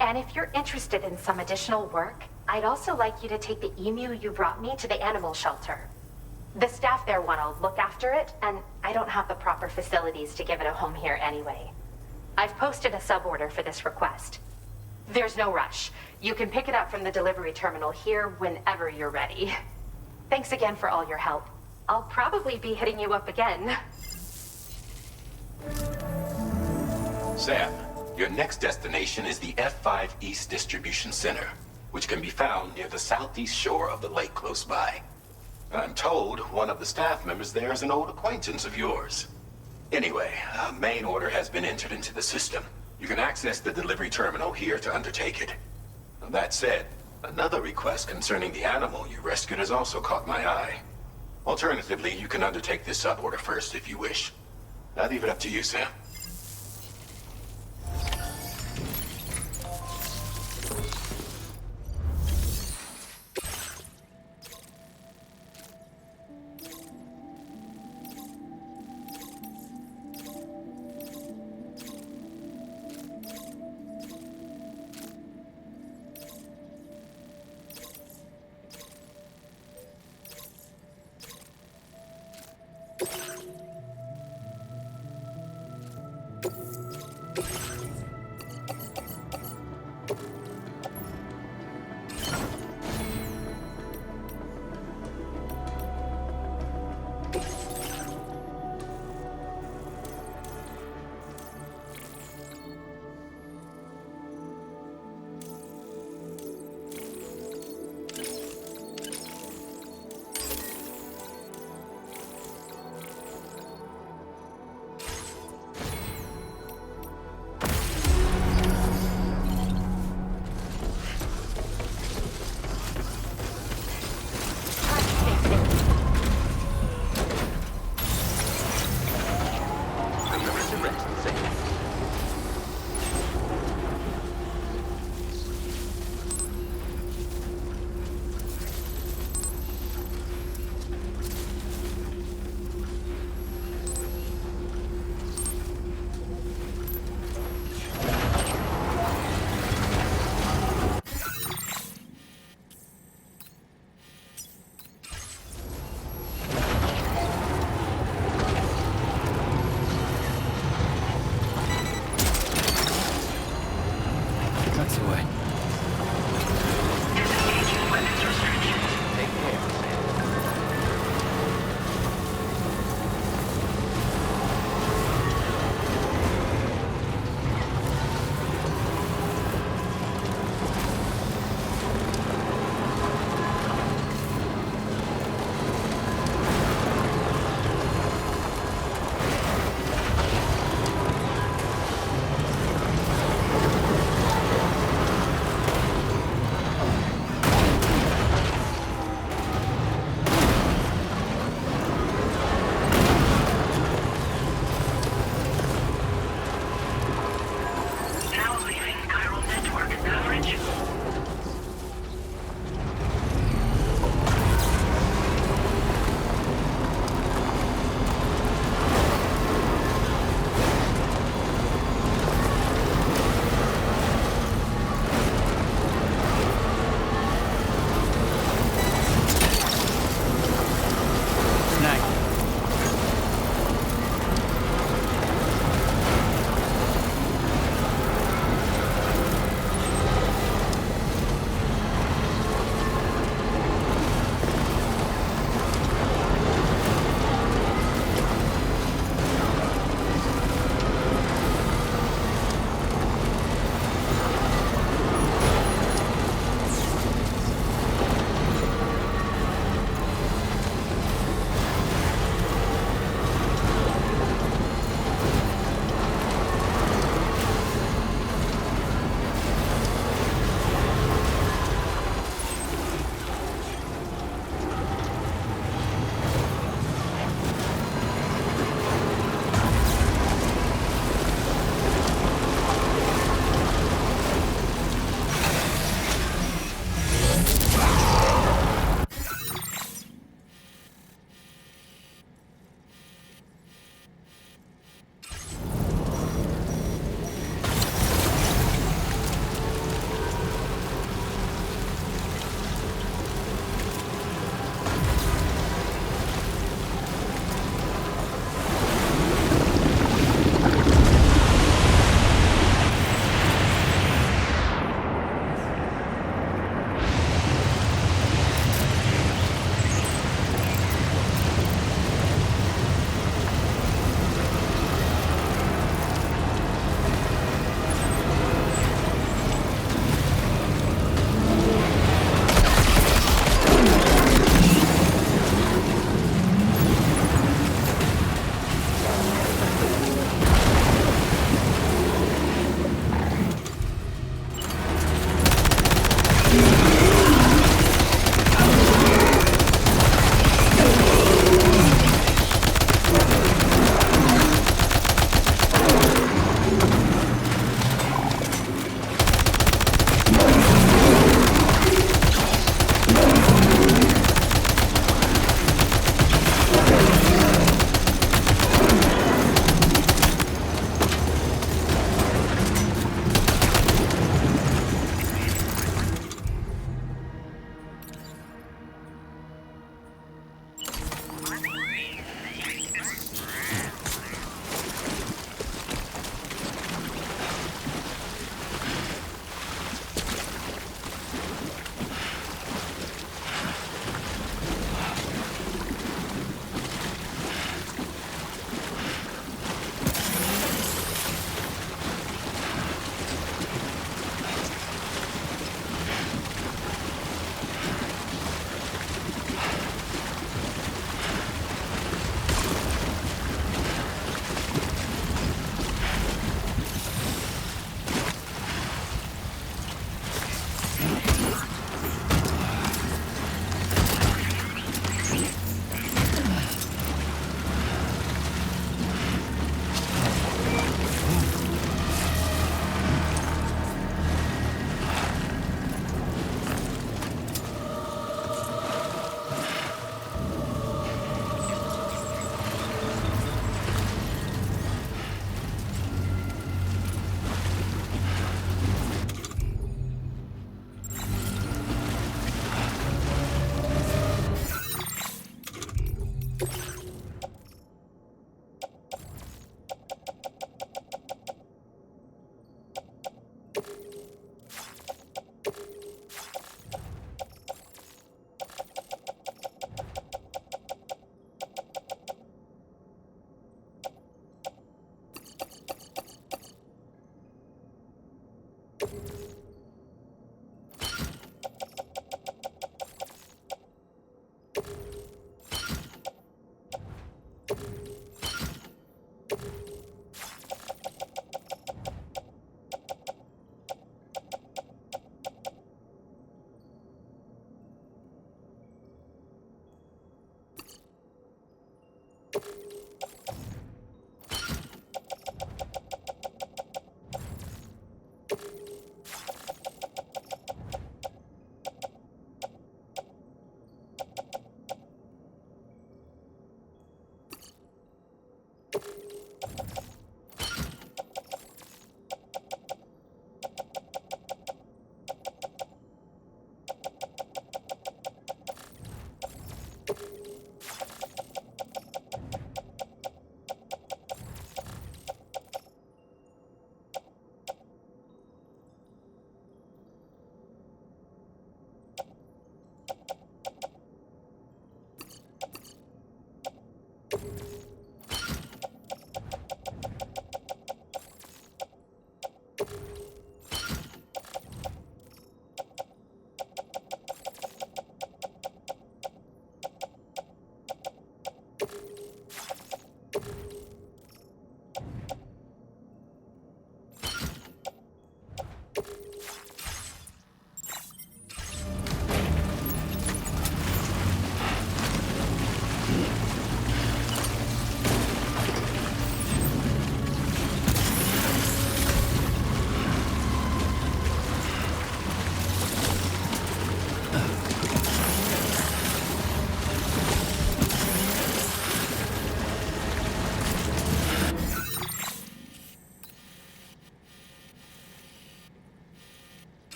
And if you're interested in some additional work, I'd also like you to take the emu you brought me to the animal shelter. The staff there want to look after it, and I don't have the proper facilities to give it a home here anyway. I've posted a suborder for this request. There's no rush. You can pick it up from the delivery terminal here whenever you're ready. Thanks again for all your help. I'll probably be hitting you up again. Sam, your next destination is the F5 East Distribution Center, which can be found near the southeast shore of the lake close by. I'm told one of the staff members there is an old acquaintance of yours. Anyway, a main order has been entered into the system. You can access the delivery terminal here to undertake it. That said, another request concerning the animal you rescued has also caught my eye. Alternatively, you can undertake this suborder first if you wish. I'll leave it up to you, Sam.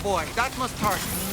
boy, that must hurt.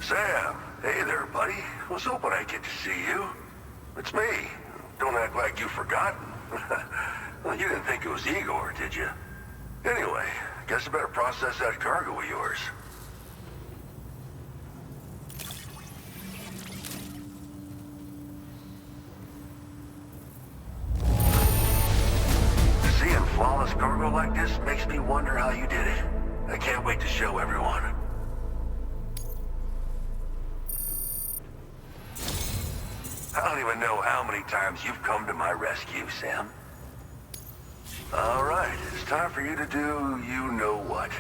Sam, hey there, buddy. Was hoping I'd get to see you. It's me. Don't act like you've forgotten. Well, you didn't think it was Igor, did you? Anyway, guess I better process that cargo of yours. Seeing flawless cargo like this makes me wonder how you did it. I can't wait to show everyone. I don't even know how many times you've come to my rescue, Sam. All right, it's time for you to do you-know-what.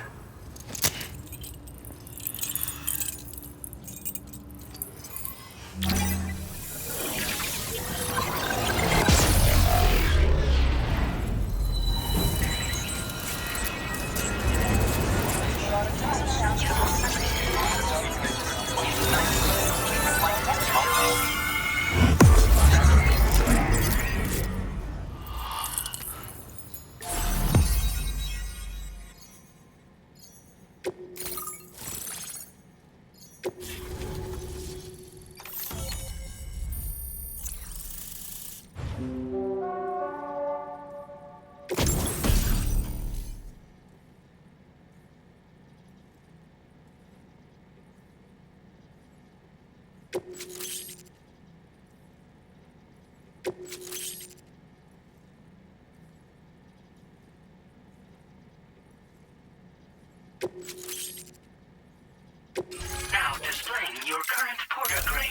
Now displaying your current porter grade.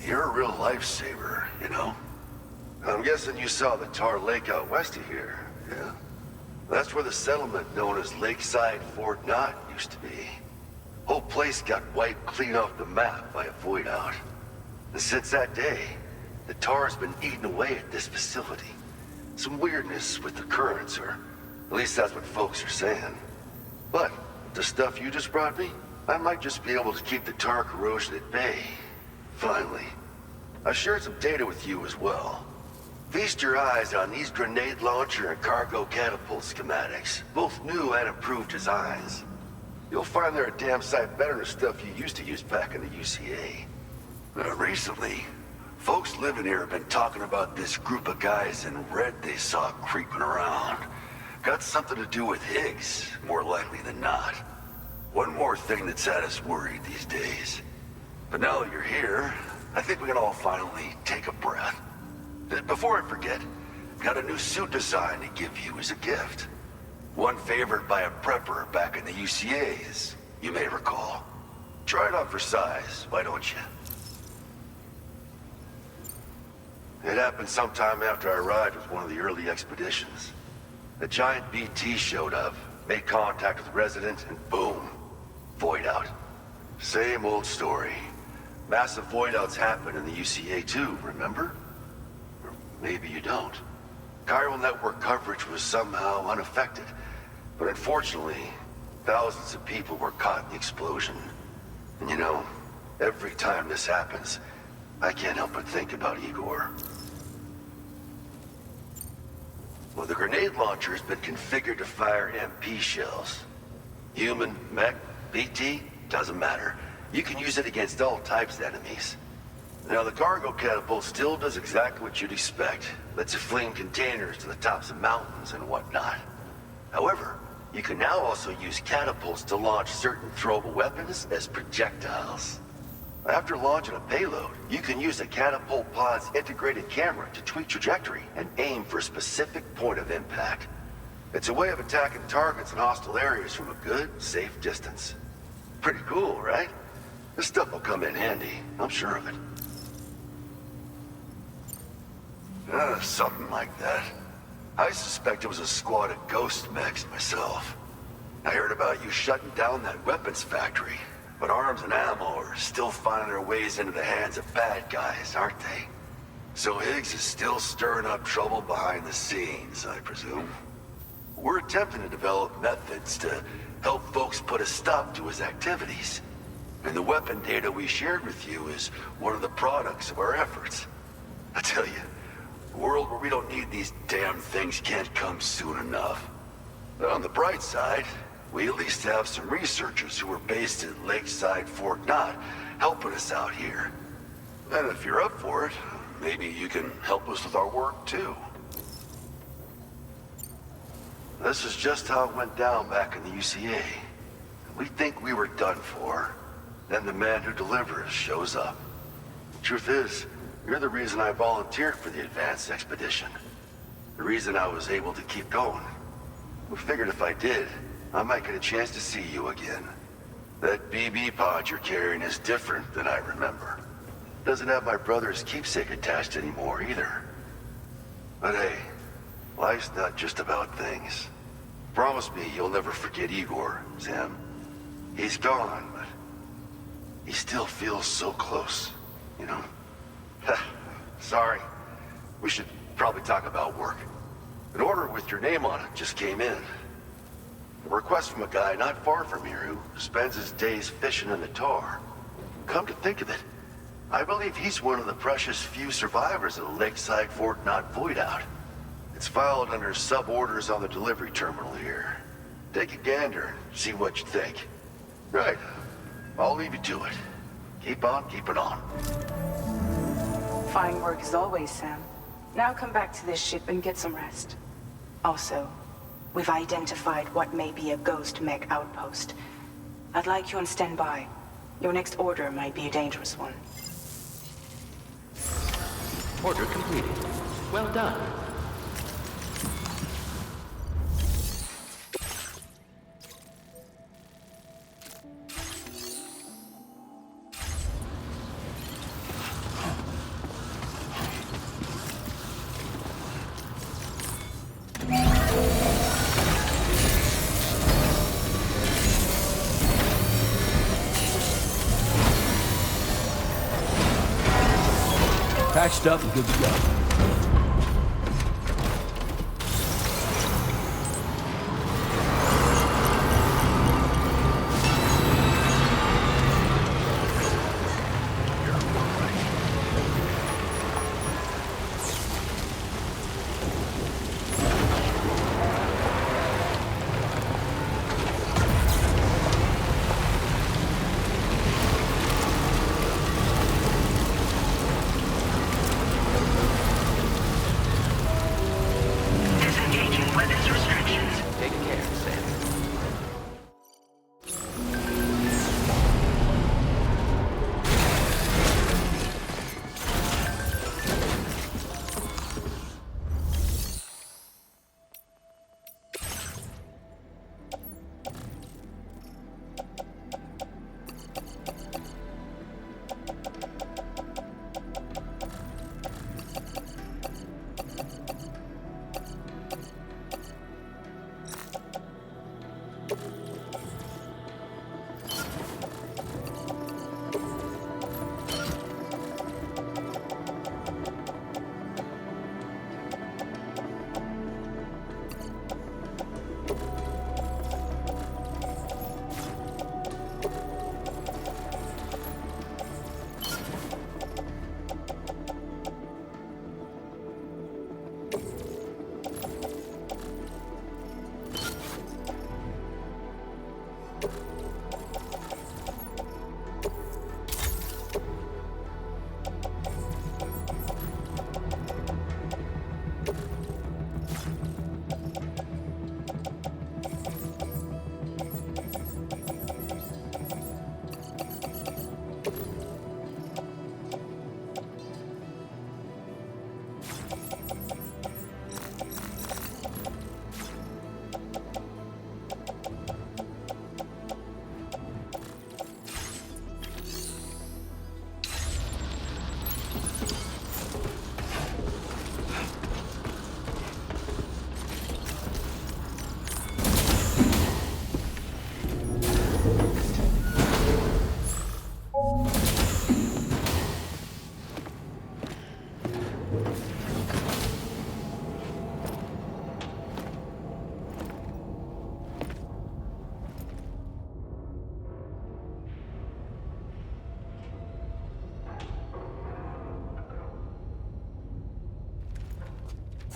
You're a real lifesaver, you know? I'm guessing you saw the Tar Lake out west of here, yeah? That's where the settlement known as Lakeside Fort Knott used to be. Whole place got wiped clean off the map by a void out. And since that day, the tar's been eating away at this facility. Some weirdness with the currents, or at least that's what folks are saying. But the stuff you just brought me, I might just be able to keep the tar corrosion at bay. Finally. I've shared some data with you as well. Feast your eyes on these grenade launcher and cargo catapult schematics, both new and improved designs. You'll find they're a damn sight better than stuff you used to use back in the UCA. Recently, folks living here have been talking about this group of guys in red they saw creeping around. Got something to do with Higgs, more likely than not. One more thing that's had us worried these days. But now that you're here, I think we can all finally take a breath. Before I forget, got a new suit design to give you as a gift. One favored by a prepper back in the UCAs, you may recall. Try it on for size, why don't you? It happened sometime after I arrived with one of the early expeditions. A giant BT showed up, made contact with residents, and boom, void out. Same old story. Massive void outs happen in the UCA too, remember? Or maybe you don't. Chiral network coverage was somehow unaffected, but unfortunately, thousands of people were caught in the explosion. And you know, every time this happens, I can't help but think about Igor. Well, the grenade launcher has been configured to fire MP shells. Human, mech, BT, doesn't matter. You can use it against all types of enemies. Now, the cargo catapult still does exactly what you'd expect. Lets it fling containers to the tops of mountains and whatnot. However, you can now also use catapults to launch certain throwable weapons as projectiles. After launching a payload, you can use a catapult pod's integrated camera to tweak trajectory and aim for a specific point of impact. It's a way of attacking targets in hostile areas from a good, safe distance. Pretty cool, right? This stuff will come in handy, I'm sure of it. Something like that. I suspect it was a squad of ghost mechs myself. I heard about you shutting down that weapons factory, but arms and ammo are still finding their ways into the hands of bad guys, aren't they? So Higgs is still stirring up trouble behind the scenes, I presume. We're attempting to develop methods to help folks put a stop to his activities. And the weapon data we shared with you is one of the products of our efforts. I tell you, a world where we don't need these damn things can't come soon enough. On the bright side, we at least have some researchers who are based at Lakeside Fort Knott helping us out here. And if you're up for it, maybe you can help us with our work too. This is just how it went down back in the UCA. We think we were done for. Then the man who delivers shows up. Truth is, you're the reason I volunteered for the advanced expedition. The reason I was able to keep going. We figured if I did, I might get a chance to see you again. That BB pod you're carrying is different than I remember. Doesn't have my brother's keepsake attached anymore either. But hey, life's not just about things. Promise me you'll never forget Igor, Sam. He's gone, but he still feels so close, you know? Sorry. We should probably talk about work. An order with your name on it just came in. A request from a guy not far from here who spends his days fishing in the tar. Come to think of it, I believe he's one of the precious few survivors of the Lakeside Fort Knott void out. It's filed under sub-orders on the delivery terminal here. Take a gander and see what you think. Right. I'll leave you to it. Keep on keeping on. Fine work as always, Sam. Now come back to this ship and get some rest. Also, we've identified what may be a ghost mech outpost. I'd like you on standby. Your next order might be a dangerous one. Order completed. Well done. Patched up and good to go.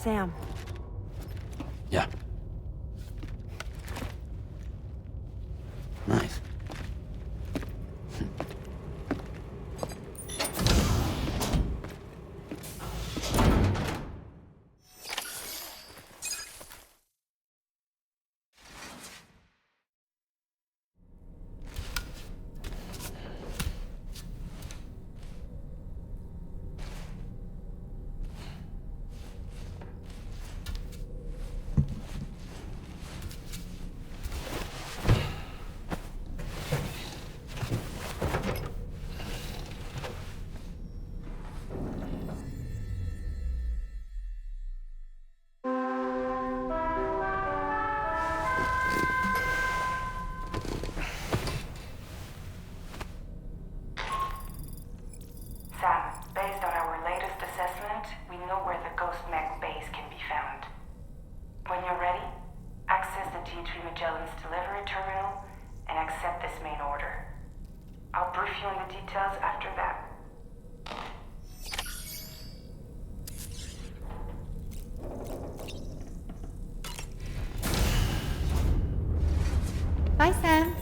Sam. Yeah. found. When you're ready, access the T3 Magellan's delivery terminal and accept this main order. I'll brief you on the details after that. Bye, Sam.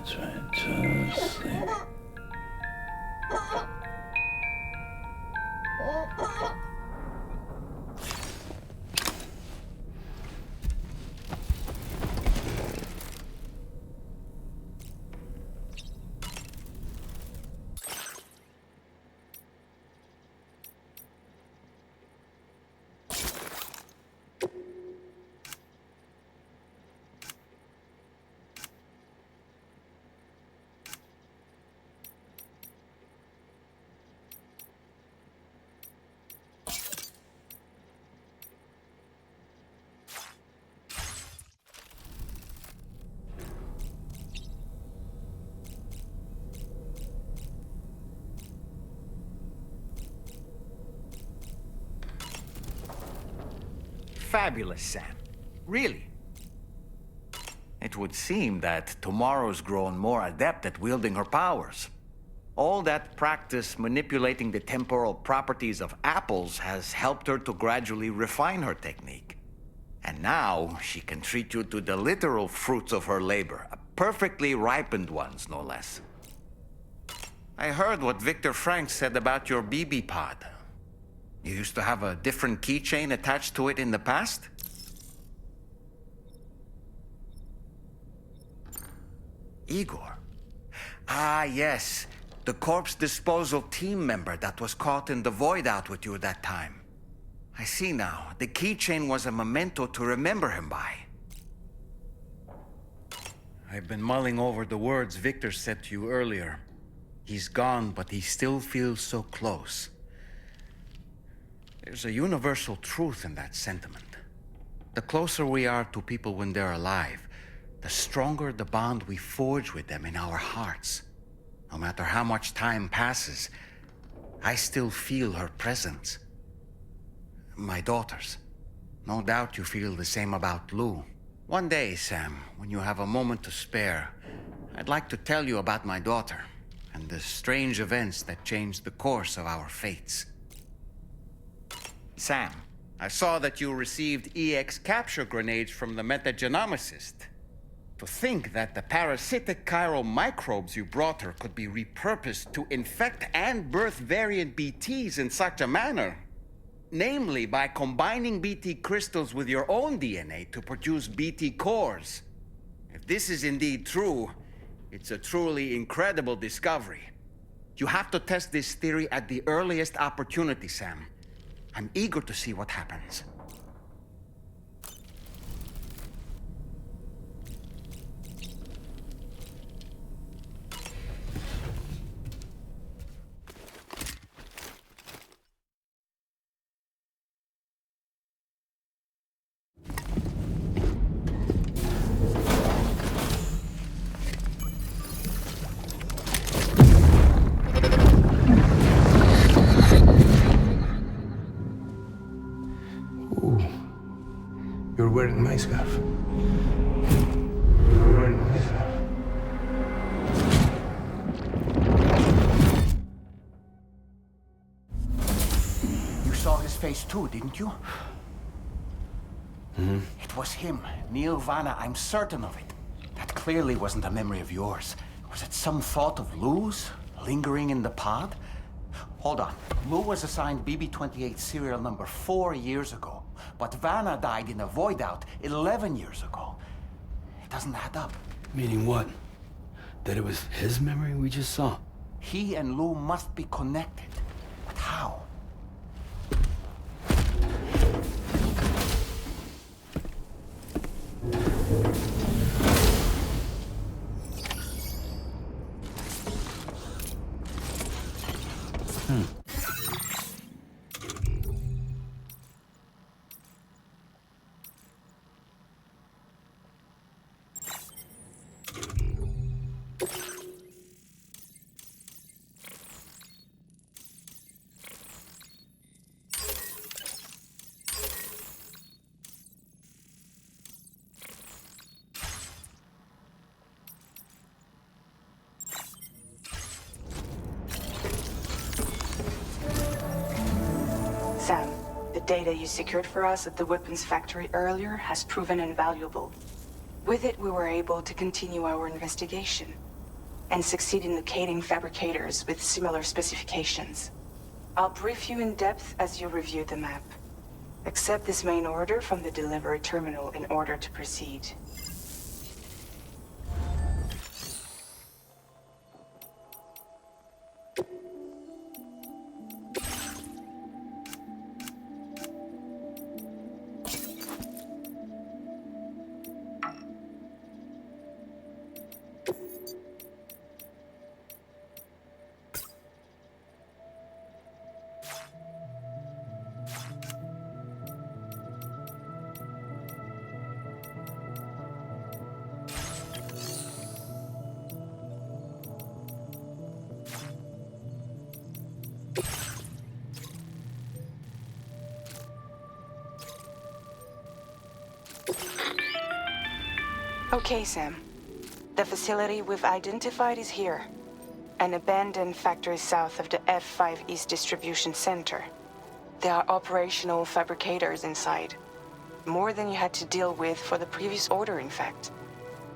That's right, just sleep. Fabulous, Sam. Really. It would seem that Tomorrow's grown more adept at wielding her powers. All that practice manipulating the temporal properties of apples has helped her to gradually refine her technique. And now she can treat you to the literal fruits of her labor, perfectly ripened ones, no less. I heard what Victor Frank said about your BB pod. You used to have a different keychain attached to it in the past? Igor. Ah, yes. The corpse disposal team member that was caught in the void out with you that time. I see now. The keychain was a memento to remember him by. I've been mulling over the words Victor said to you earlier. He's gone, but he still feels so close. There's a universal truth in that sentiment. The closer we are to people when they're alive, the stronger the bond we forge with them in our hearts. No matter how much time passes, I still feel her presence. My daughters. No doubt you feel the same about Lou. One day, Sam, when you have a moment to spare, I'd like to tell you about my daughter and the strange events that changed the course of our fates. Sam, I saw that you received EX capture grenades from the metagenomicist. To think that the parasitic chiral microbes you brought her could be repurposed to infect and birth variant BTs in such a manner. Namely, by combining BT crystals with your own DNA to produce BT cores. If this is indeed true, it's a truly incredible discovery. You have to test this theory at the earliest opportunity, Sam. I'm eager to see what happens. You're wearing my scarf. You're wearing my scarf. You saw his face too, didn't you? It was him, Neil Vanna, I'm certain of it. That clearly wasn't a memory of yours. Was it some thought of Lou's, lingering in the pod? Hold on. Lou was assigned BB-28 serial number 4 years ago. But Vanna died in a void out 11 years ago. It doesn't add up. Meaning what? That it was his memory we just saw? He and Lou must be connected. But how? Sam, the data you secured for us at the weapons factory earlier has proven invaluable. With it, we were able to continue our investigation and succeed in locating fabricators with similar specifications. I'll brief you in depth as you review the map. Accept this main order from the delivery terminal in order to proceed. Okay, Sam. The facility we've identified is here. An abandoned factory south of the F5 East Distribution Center. There are operational fabricators inside. More than you had to deal with for the previous order, in fact.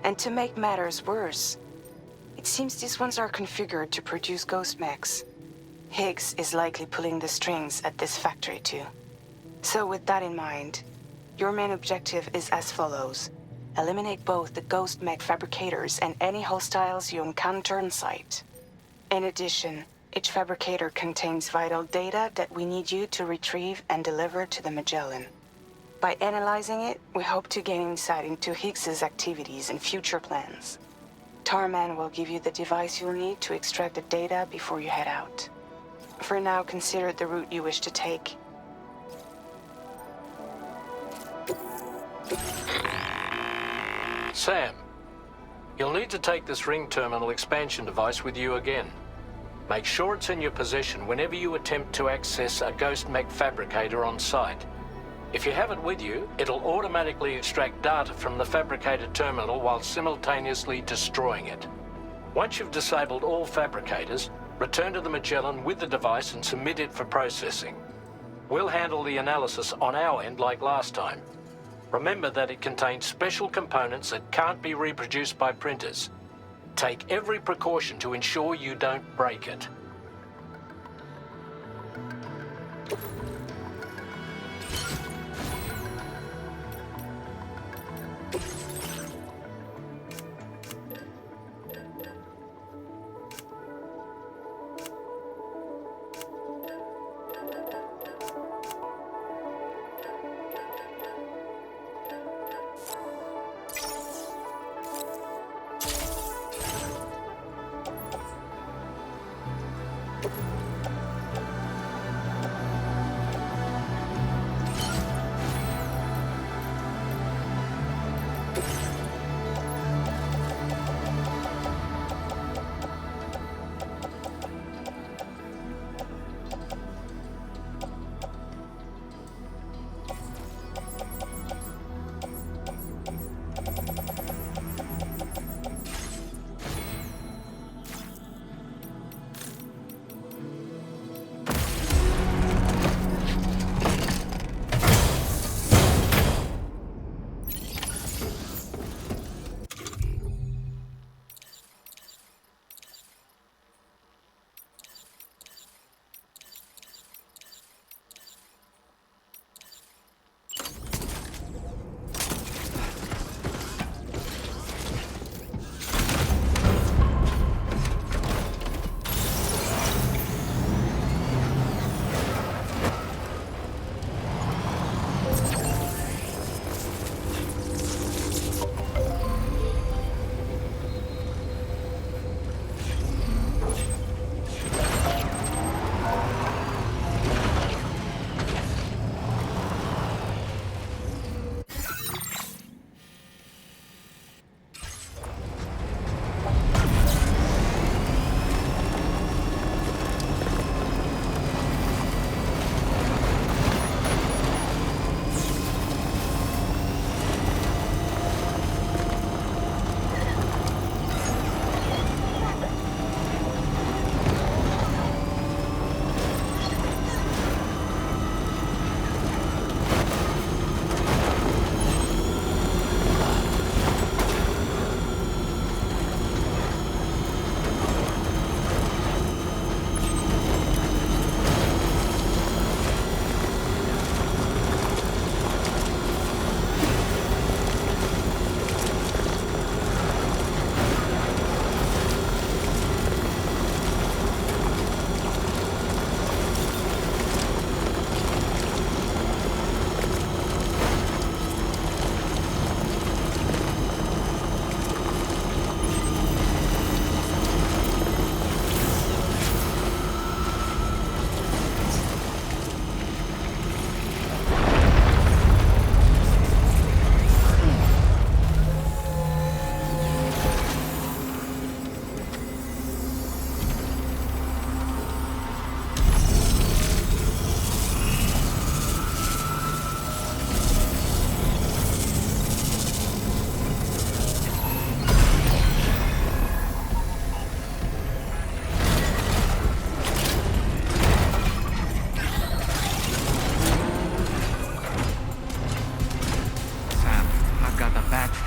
And to make matters worse, it seems these ones are configured to produce ghost mechs. Higgs is likely pulling the strings at this factory too. So with that in mind, your main objective is as follows. Eliminate both the ghost mech fabricators and any hostiles you encounter on site. In addition, each fabricator contains vital data that we need you to retrieve and deliver to the Magellan. By analyzing it, we hope to gain insight into Higgs's activities and future plans. Tarman will give you the device you'll need to extract the data before you head out. For now, consider the route you wish to take. Sam, you'll need to take this ring terminal expansion device with you again. Make sure it's in your possession whenever you attempt to access a ghost mech fabricator on site. If you have it with you, it'll automatically extract data from the fabricated terminal while simultaneously destroying it. Once you've disabled all fabricators, return to the Magellan with the device and submit it for processing. We'll handle the analysis on our end like last time. Remember that it contains special components that can't be reproduced by printers. Take every precaution to ensure you don't break it.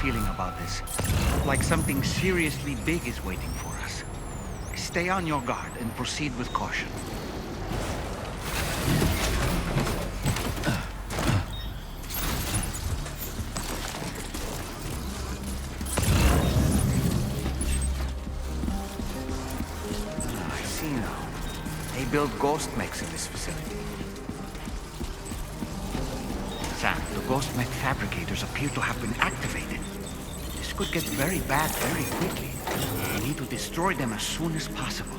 feeling about this. Like something seriously big is waiting for us. Stay on your guard and proceed with caution. I see now. They build ghost mechs in this facility. Sam, the ghost mech fabricators appear to have been activated. This could get very bad very quickly. We need to destroy them as soon as possible.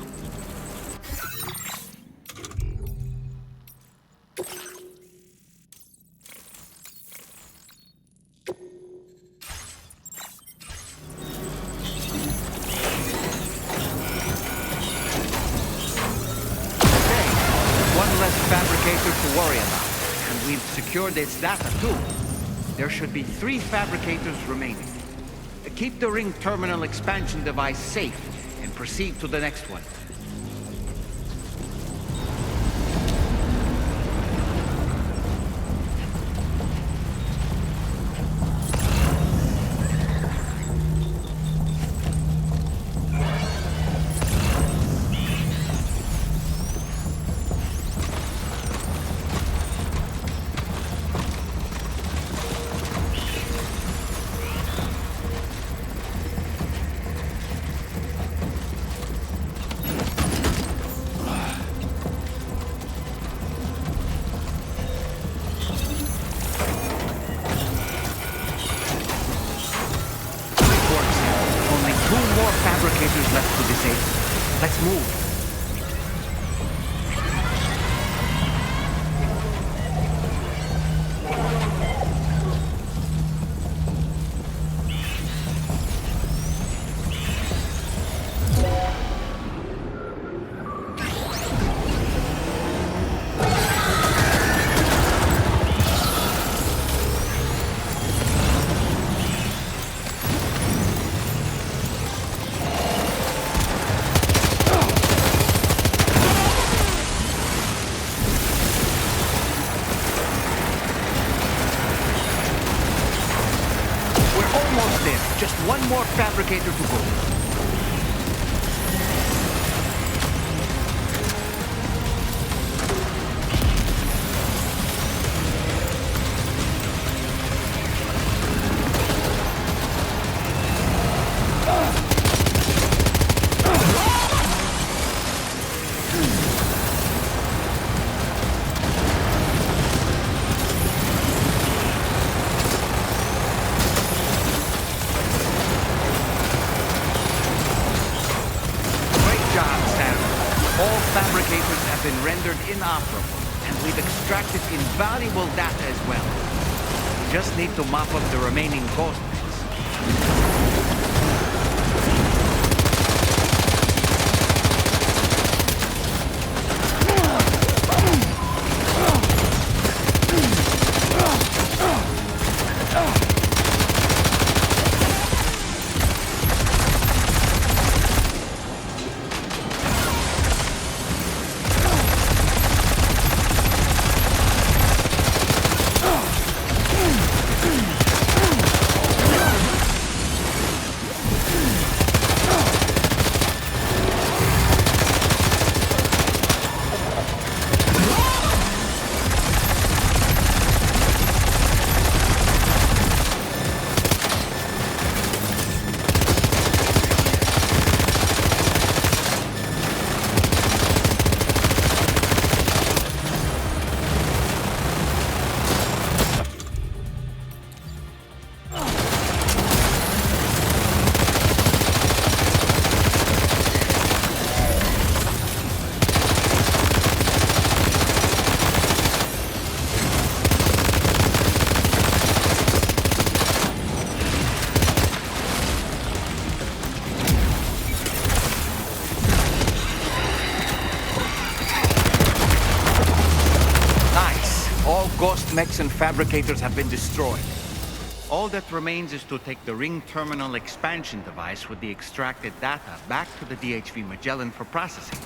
worry about. And we've secured its data too. There should be 3 fabricators remaining. Keep the ring terminal expansion device safe and proceed to the next one. Fabricators left to disable. Let's move. Almost there. Just one more fabricator to go. All fabricators have been rendered inoperable, and we've extracted invaluable data as well. We just need to mop up the remaining ghost bits. All ghost mechs and fabricators have been destroyed. All that remains is to take the ring terminal expansion device with the extracted data back to the DHV Magellan for processing.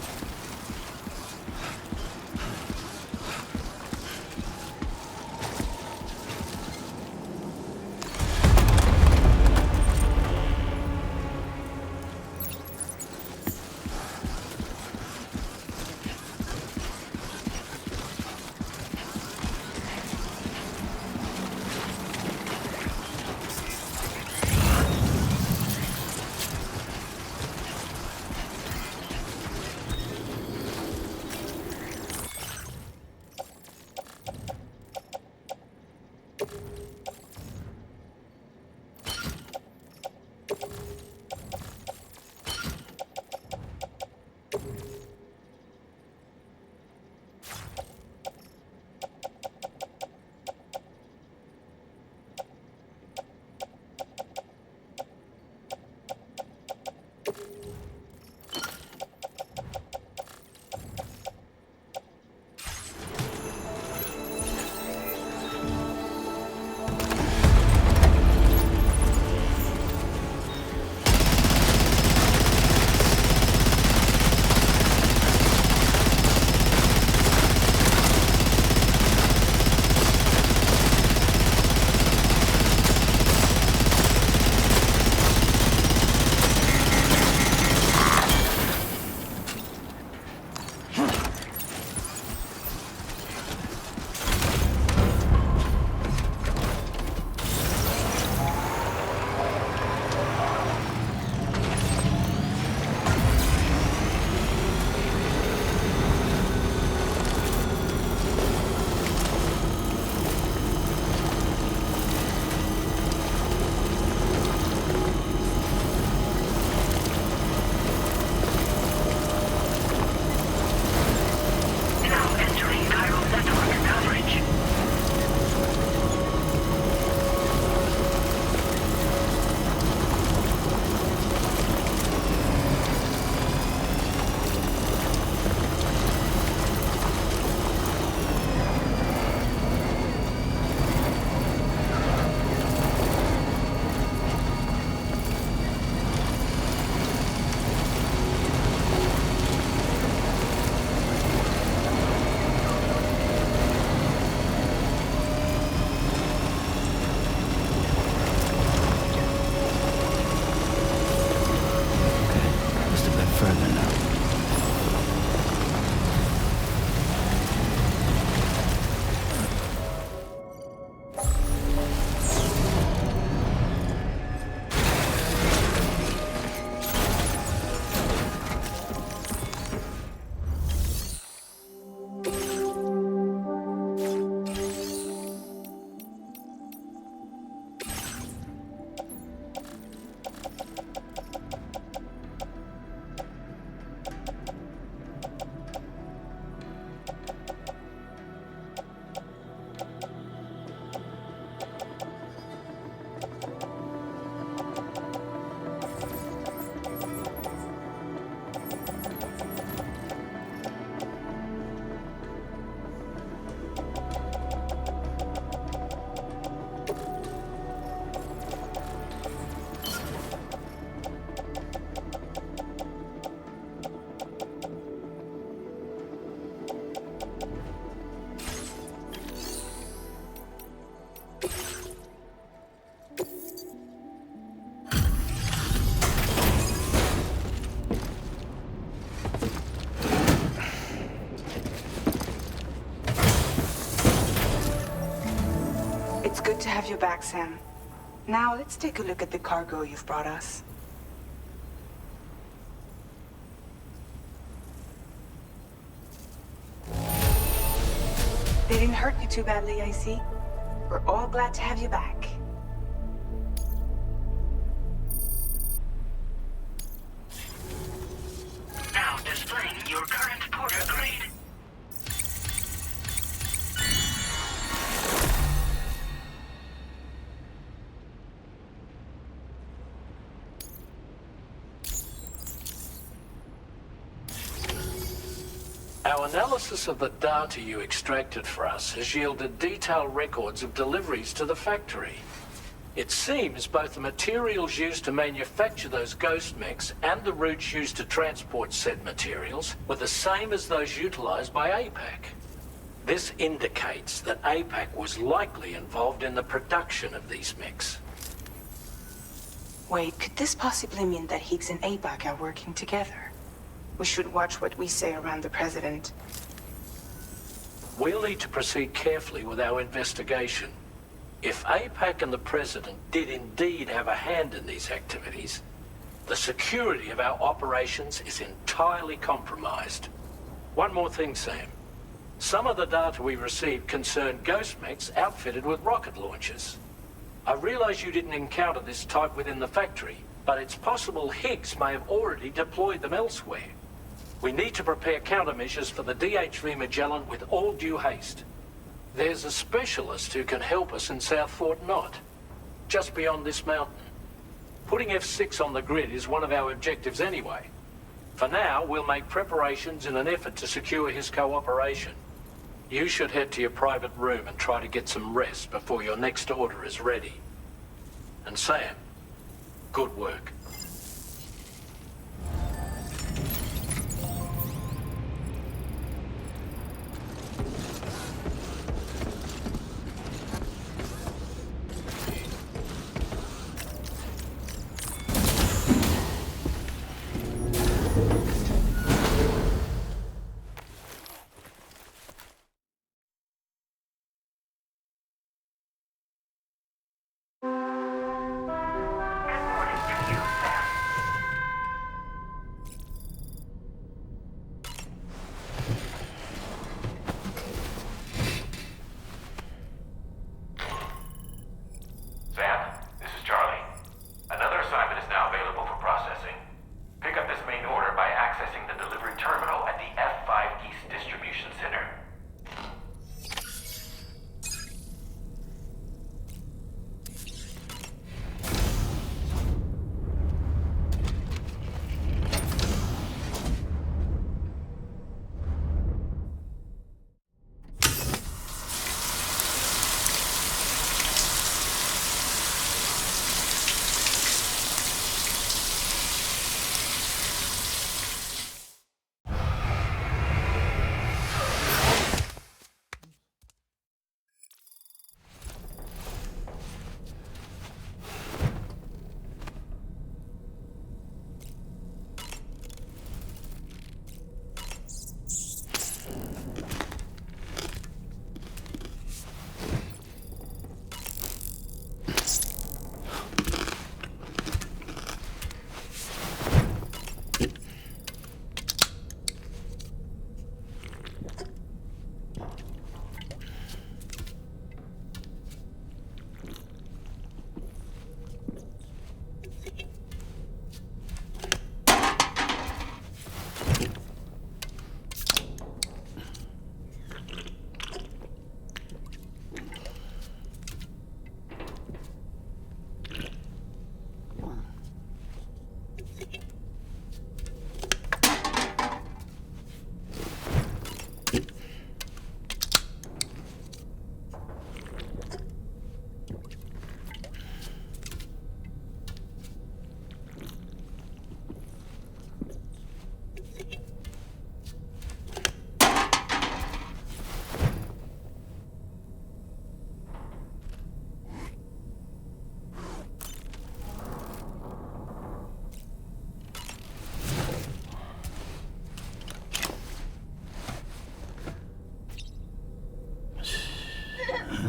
Good to have you back, Sam. Now, let's take a look at the cargo you've brought us. They didn't hurt you too badly, I see. We're all glad to have you back. Now displaying your current porter grade. Our analysis of the data you extracted for us has yielded detailed records of deliveries to the factory. It seems both the materials used to manufacture those ghost mechs and the routes used to transport said materials were the same as those utilized by APAC. This indicates that APAC was likely involved in the production of these mechs. Wait, could this possibly mean that Higgs and APAC are working together? We should watch what we say around the President. We'll need to proceed carefully with our investigation. If APAC and the President did indeed have a hand in these activities, the security of our operations is entirely compromised. One more thing, Sam. Some of the data we received concerned ghost mechs outfitted with rocket launchers. I realize you didn't encounter this type within the factory, but it's possible Higgs may have already deployed them elsewhere. We need to prepare countermeasures for the DHV Magellan with all due haste. There's a specialist who can help us in South Fort Knot, just beyond this mountain. Putting F6 on the grid is one of our objectives anyway. For now, we'll make preparations in an effort to secure his cooperation. You should head to your private room and try to get some rest before your next order is ready. And Sam, good work.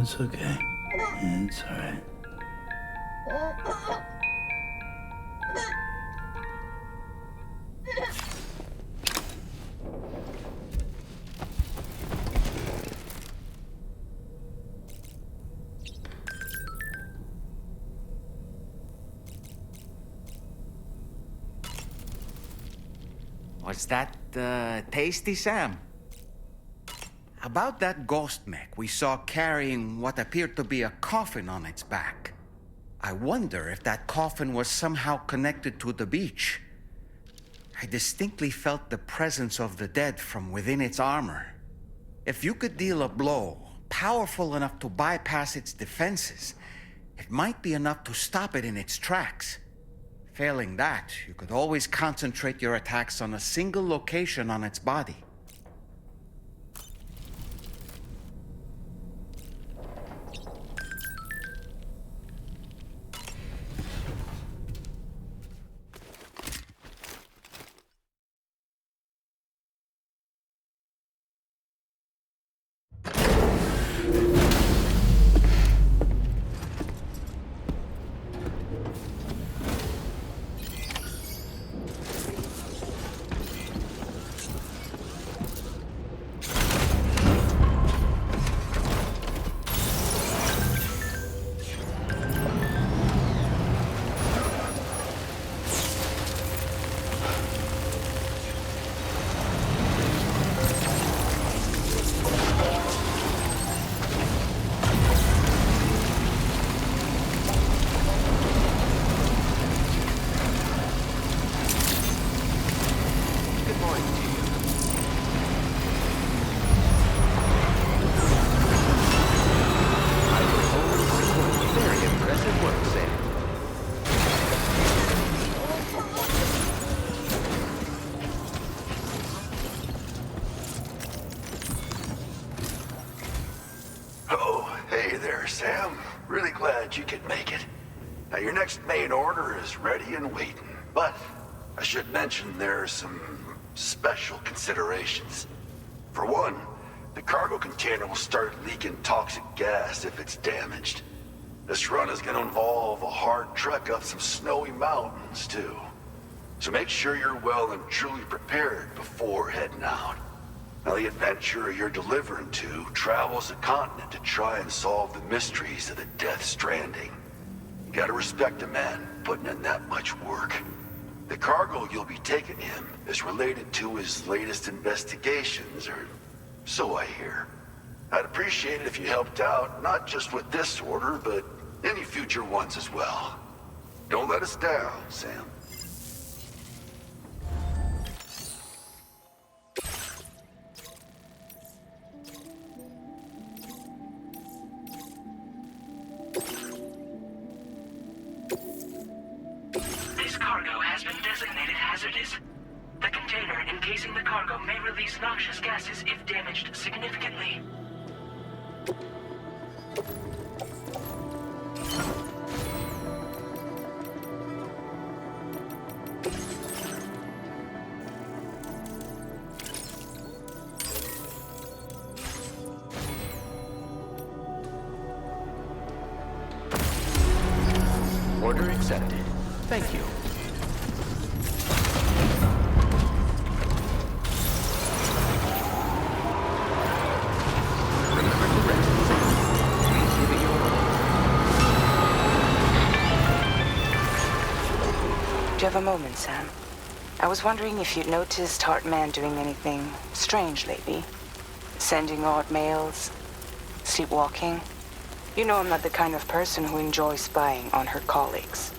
It's okay. It's all right. Was that tasty, Sam? About that ghost mech we saw carrying what appeared to be a coffin on its back. I wonder if that coffin was somehow connected to the beach. I distinctly felt the presence of the dead from within its armor. If you could deal a blow powerful enough to bypass its defenses, it might be enough to stop it in its tracks. Failing that, you could always concentrate your attacks on a single location on its body. Sam. Really glad you could make it. Now, your next main order is ready and waiting. But I should mention there are some special considerations. For one, the cargo container will start leaking toxic gas if it's damaged. This run is going to involve a hard trek up some snowy mountains, too. So make sure you're well and truly prepared before heading out. Now, the adventurer you're delivering to travels the continent to try and solve the mysteries of the Death Stranding. You gotta respect a man putting in that much work. The cargo you'll be taking him is related to his latest investigations, or so I hear. I'd appreciate it if you helped out, not just with this order, but any future ones as well. Don't let us down, Sam. This cargo has been designated hazardous. The container encasing the cargo may release noxious gases if damaged significantly. Order accepted. Thank you. Remember to rest. Please give it your all. Do you have a moment, Sam? I was wondering if you'd noticed Hartman doing anything strange lately. Sending odd mails, sleepwalking. You know I'm not the kind of person who enjoys spying on her colleagues.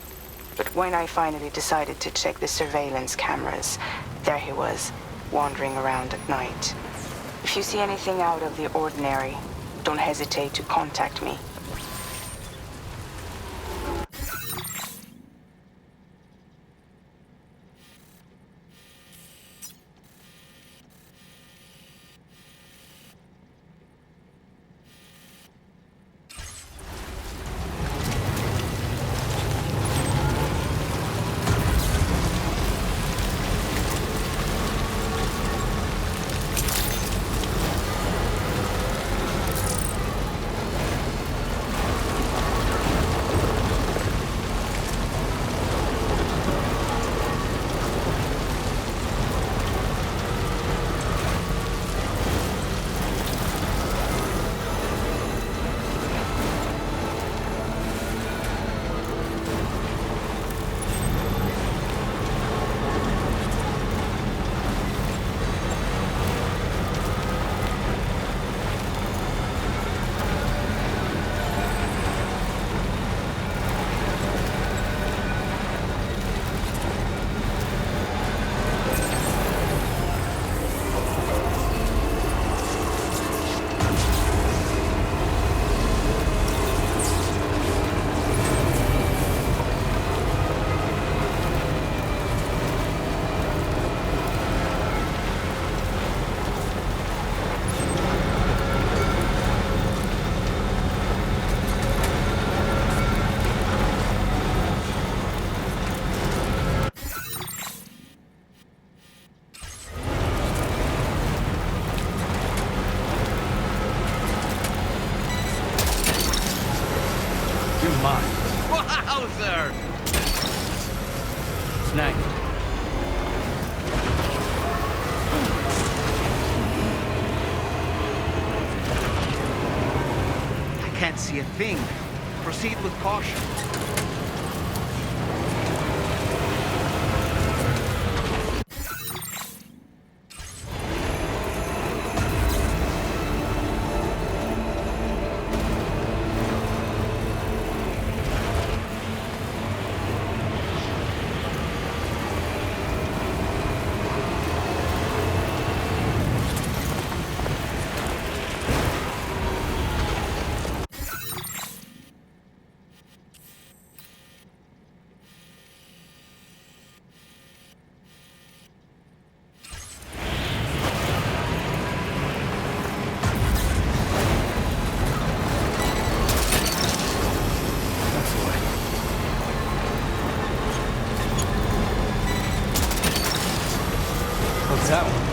But when I finally decided to check the surveillance cameras, there he was, wandering around at night. If you see anything out of the ordinary, don't hesitate to contact me. snack. I can't see a thing. Proceed with caution. What's that one?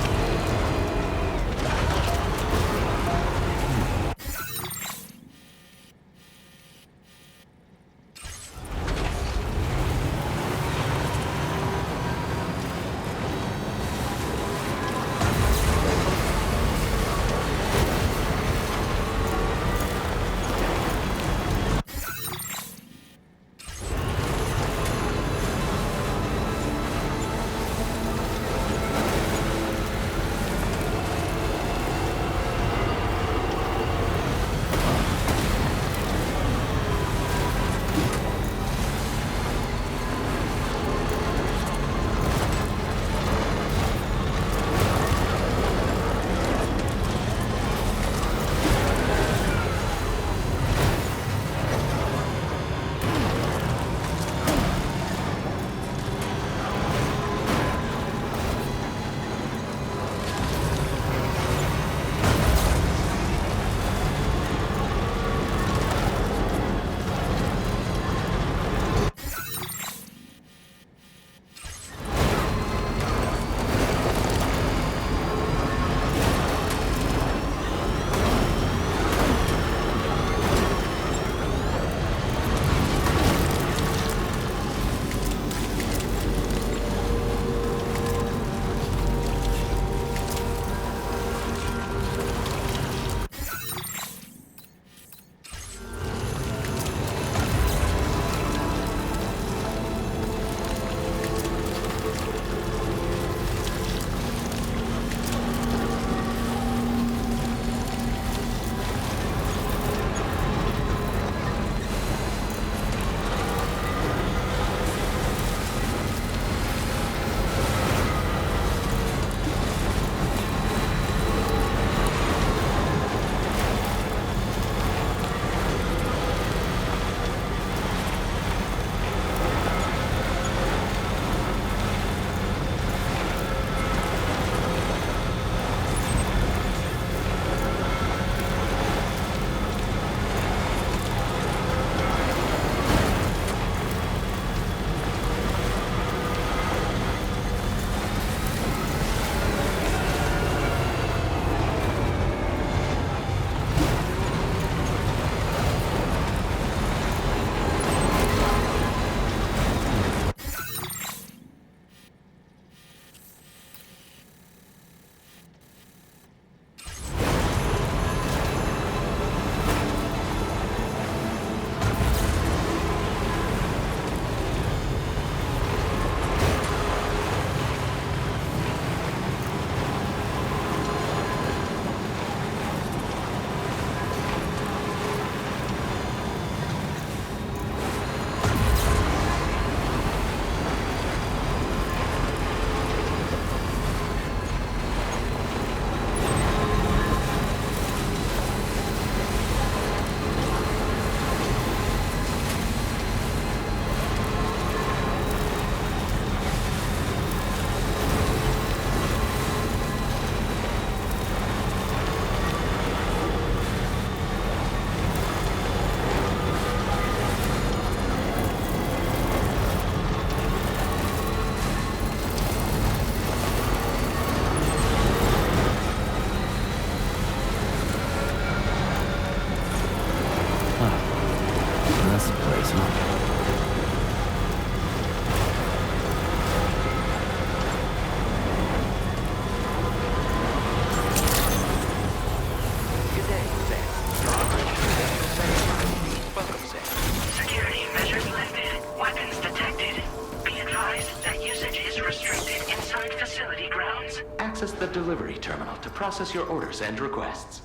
facility grounds? Access the delivery terminal to process your orders and requests.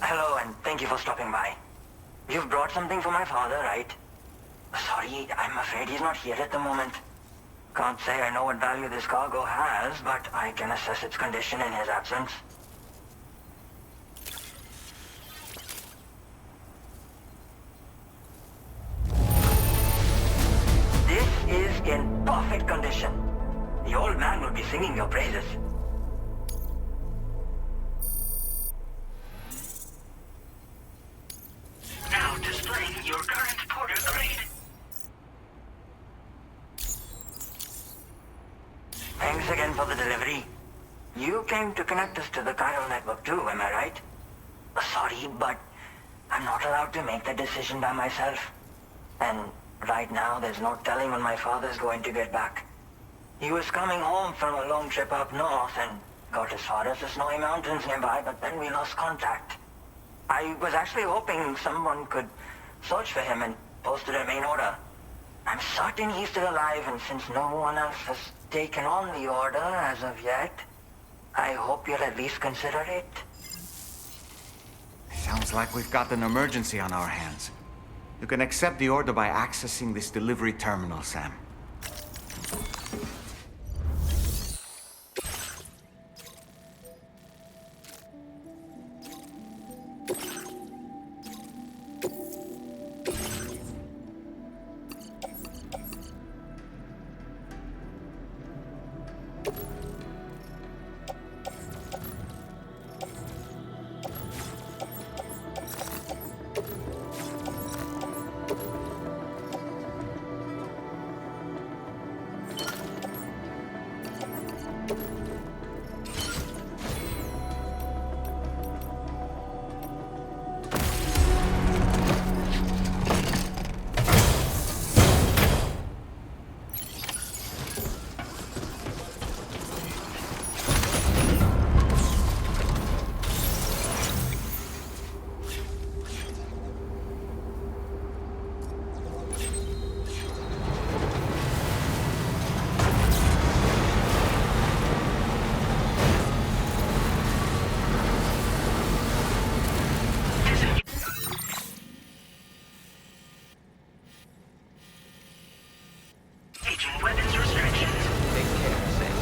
Hello, and thank you for stopping by. You've brought something for my father, right? Sorry, I'm afraid he's not here at the moment. Can't say I know what value this cargo has, but I can assess its condition in his absence. This is in perfect condition. The old man will be singing your praises. Now displaying your current porter grade. Thanks again for the delivery. You came to connect us to the chiral network too, am I right? Sorry, but I'm not allowed to make that decision by myself. And right now, there's no telling when my father's going to get back. He was coming home from a long trip up north and got as far as the snowy mountains nearby, but then we lost contact. I was actually hoping someone could search for him and posted a main order. I'm certain he's still alive, and since no one else has taken on the order as of yet, I hope you'll at least consider it. Sounds like we've got an emergency on our hands. You can accept the order by accessing this delivery terminal, Sam. Agent weapons restrictions. Take care, Sam.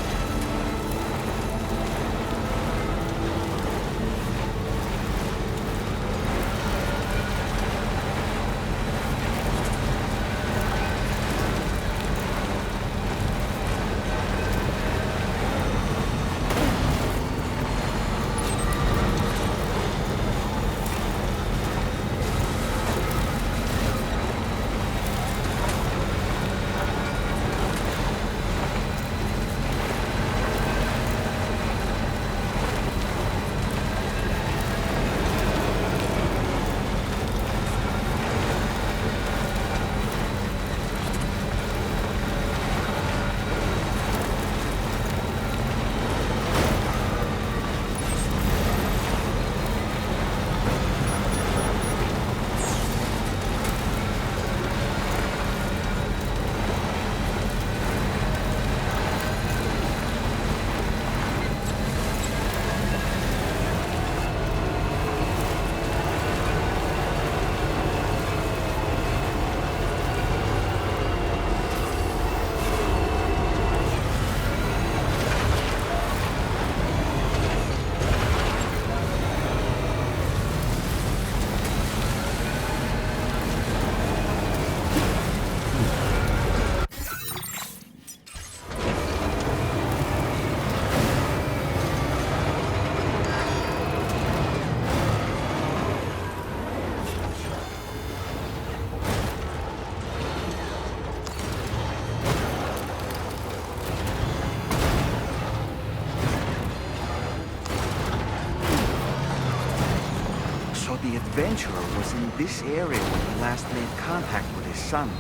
The adventurer was in this area when he last made contact with his son.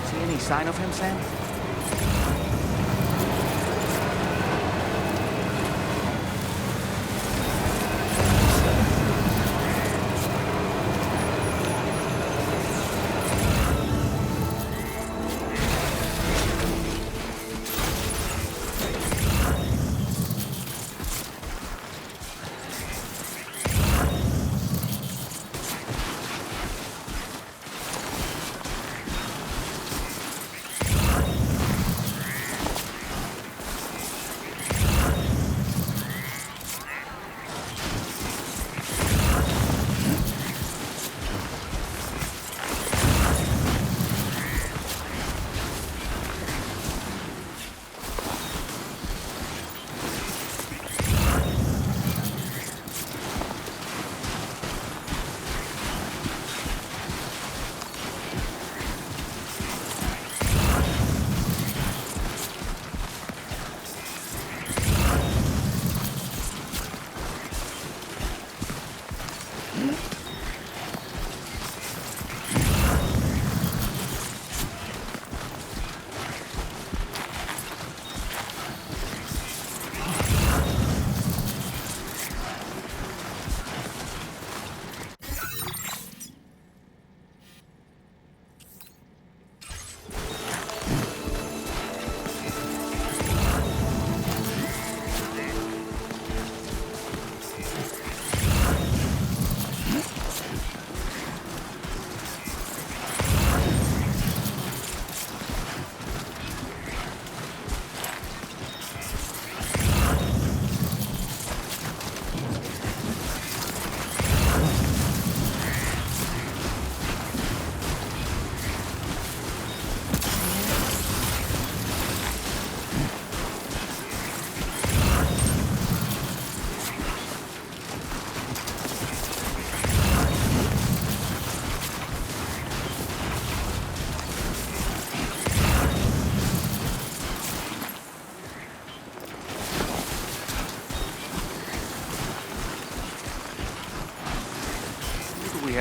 See any sign of him, Sam?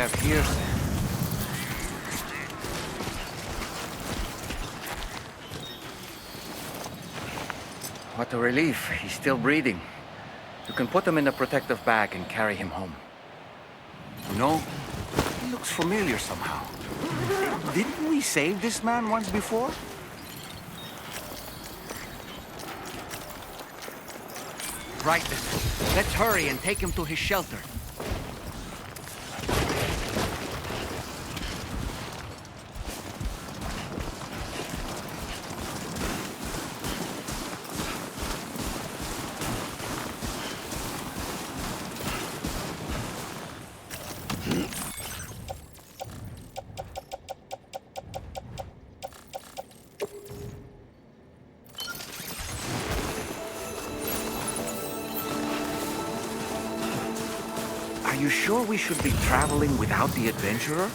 have here, Sam? What a relief. He's still breathing. You can put him in a protective bag and carry him home. You know, he looks familiar somehow. Didn't we save this man once before? Right then. Let's hurry and take him to his shelter. Are you sure we should be traveling without the adventurer?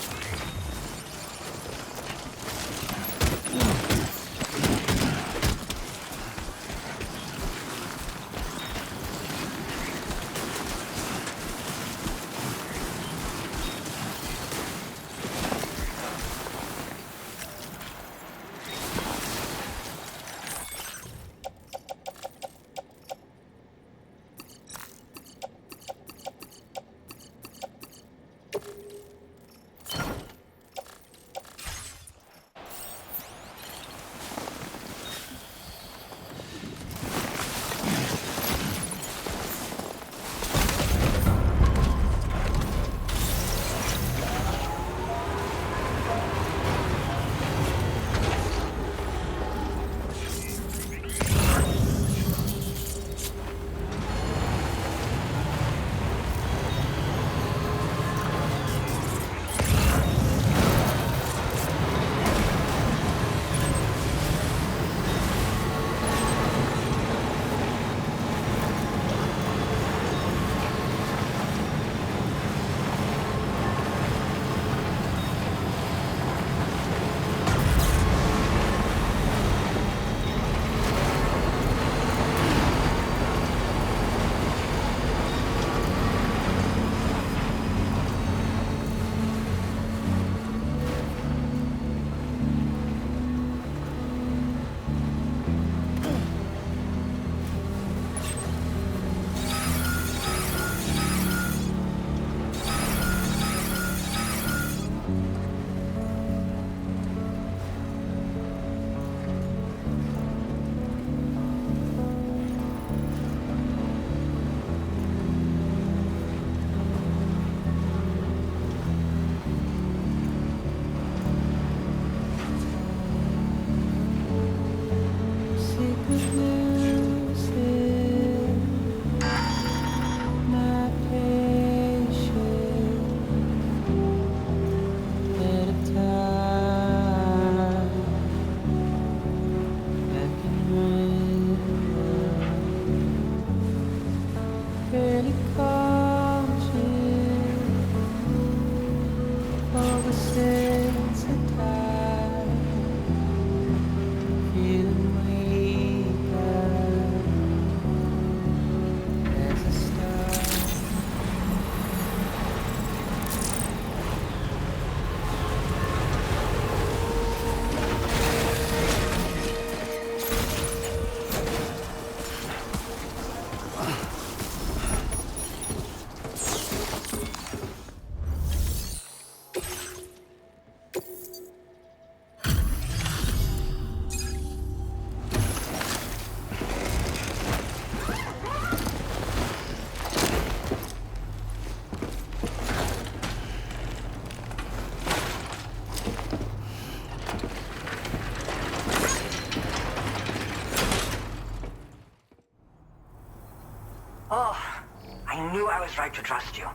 Right to trust you.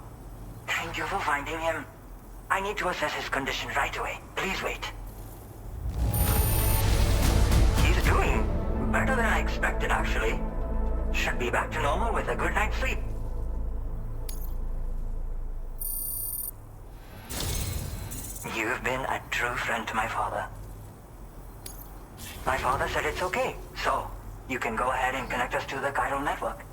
Thank you for finding him. I need to assess his condition right away. Please wait. He's doing better than I expected, actually. Should be back to normal with a good night's sleep. You've been a true friend to my father. My father said it's okay, so you can go ahead and connect us to the chiral network.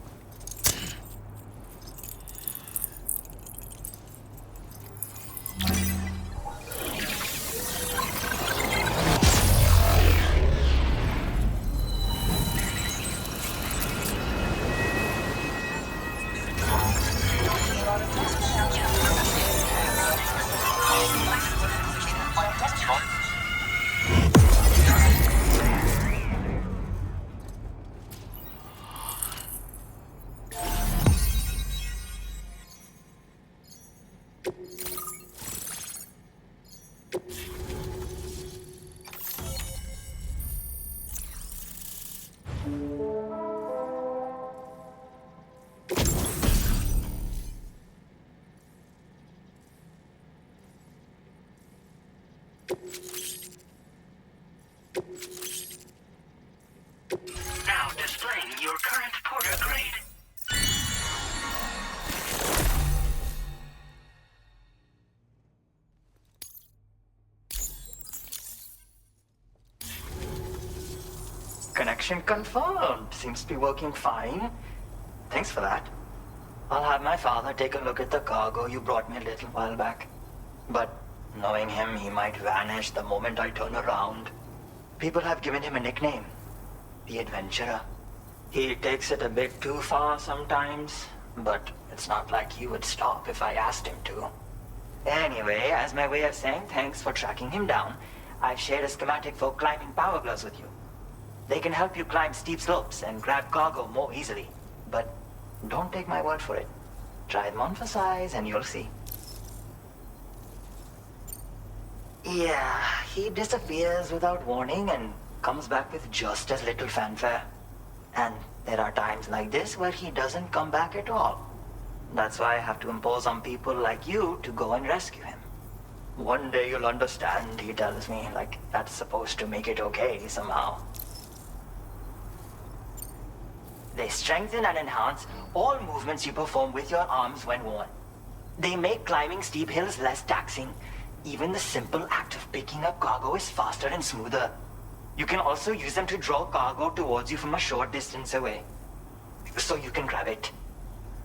Connection confirmed. Seems to be working fine. Thanks for that. I'll have my father take a look at the cargo you brought me a little while back. But knowing him, he might vanish the moment I turn around. People have given him a nickname. The Adventurer. He takes it a bit too far sometimes, but it's not like he would stop if I asked him to. Anyway, as my way of saying thanks for tracking him down, I've shared a schematic for climbing power gloves with you. They can help you climb steep slopes and grab cargo more easily. But don't take my word for it. Try them on for size and you'll see. Yeah, he disappears without warning and comes back with just as little fanfare. And there are times like this where he doesn't come back at all. That's why I have to impose on people like you to go and rescue him. One day you'll understand, he tells me, like that's supposed to make it okay somehow. They strengthen and enhance all movements you perform with your arms when worn. They make climbing steep hills less taxing. Even the simple act of picking up cargo is faster and smoother. You can also use them to draw cargo towards you from a short distance away, so you can grab it.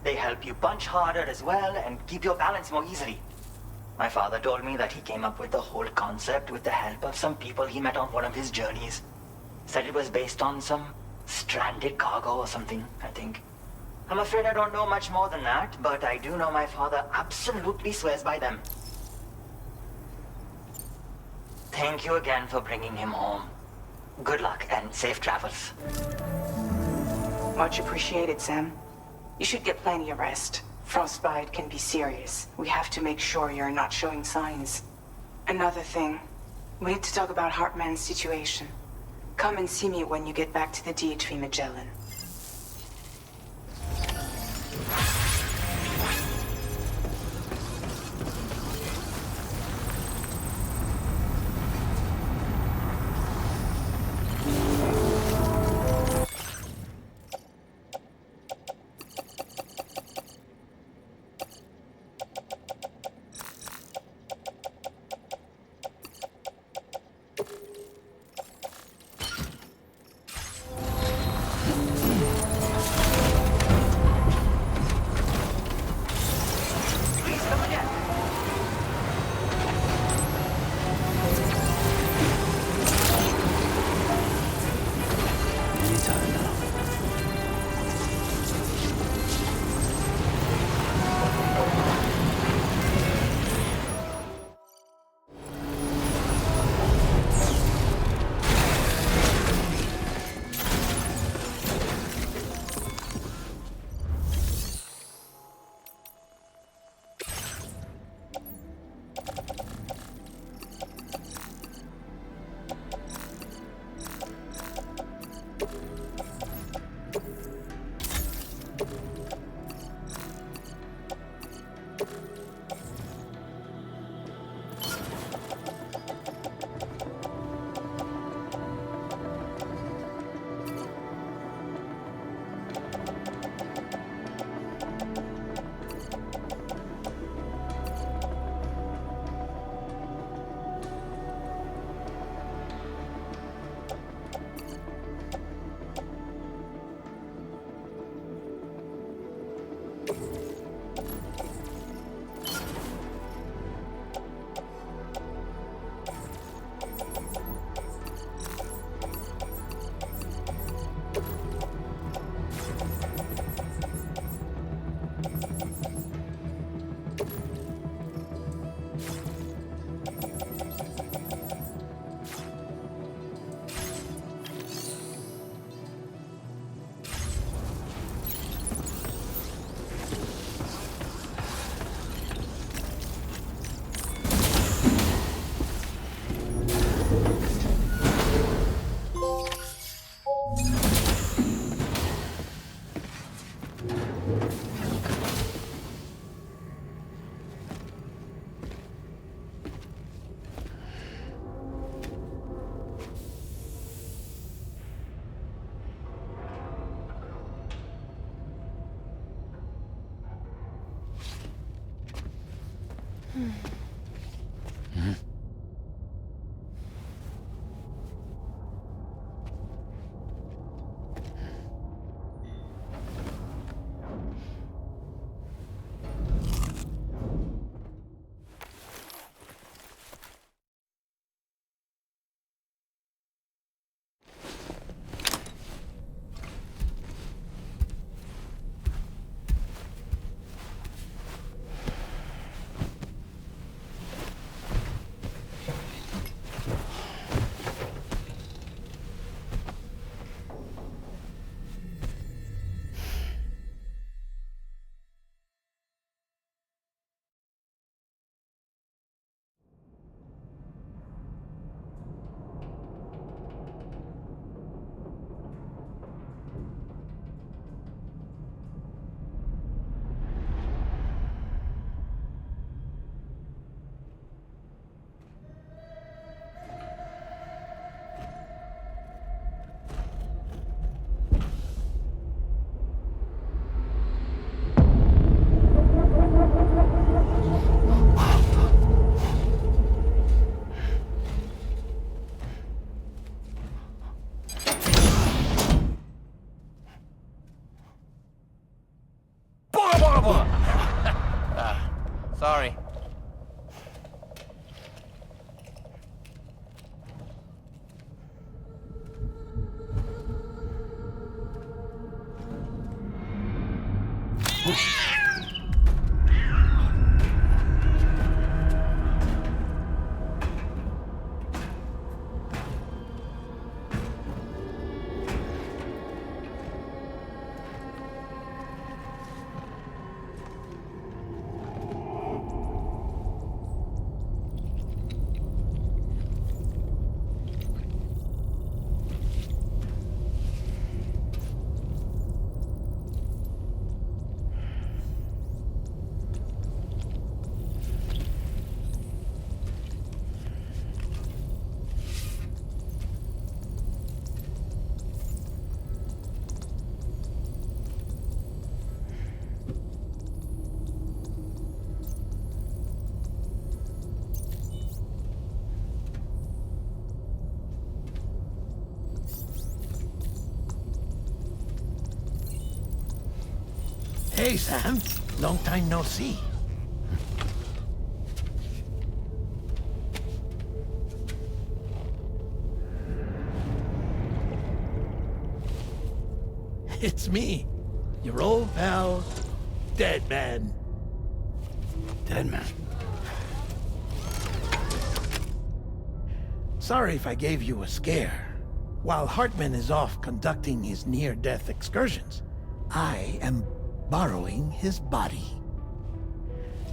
They help you punch harder as well and keep your balance more easily. My father told me that he came up with the whole concept with the help of some people he met on one of his journeys. Said it was based on some stranded cargo or something, I think. I'm afraid I don't know much more than that, but I do know my father absolutely swears by them. Thank you again for bringing him home. Good luck and safe travels. Much appreciated, Sam. You should get plenty of rest. Frostbite can be serious. We have to make sure you're not showing signs. Another thing, we need to talk about Hartman's situation. Come and see me when you get back to the DHV Magellan. Sorry. Hey, Sam. Long time no see. It's me, your old pal, Dead Man. Dead Man? Sorry if I gave you a scare. While Hartman is off conducting his near-death excursions, I am borrowing his body.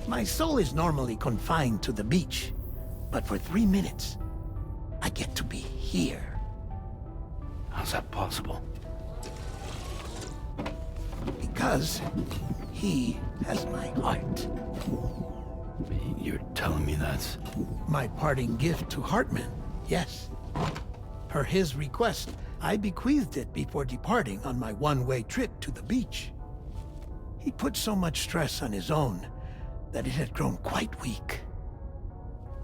My soul is normally confined to the beach, but for 3 minutes, I get to be here. How's that possible? Because he has my heart. You're telling me that's... My parting gift to Hartman, yes. Per his request, I bequeathed it before departing on my one-way trip to the beach. He put so much stress on his own that it had grown quite weak.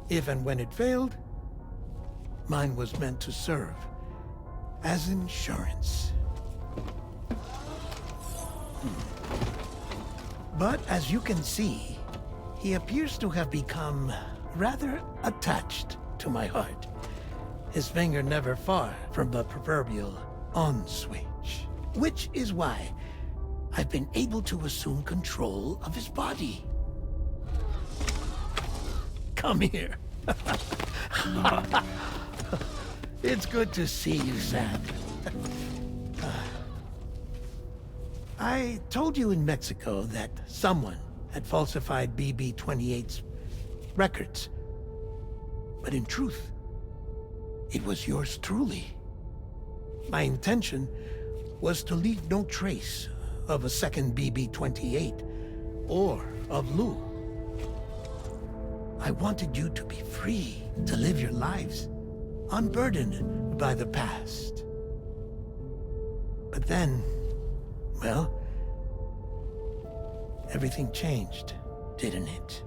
If and when it failed, mine was meant to serve as insurance. But as you can see, he appears to have become rather attached to my heart. His finger never far from the proverbial on switch. Which is why I've been able to assume control of his body. Come here. It's good to see you, Sam. I told you in Mexico that someone had falsified BB-28's records. But in truth, it was yours truly. My intention was to leave no trace of a second BB-28 or of Lou. I wanted you to be free to live your lives, unburdened by the past. But then, well, everything changed, didn't it?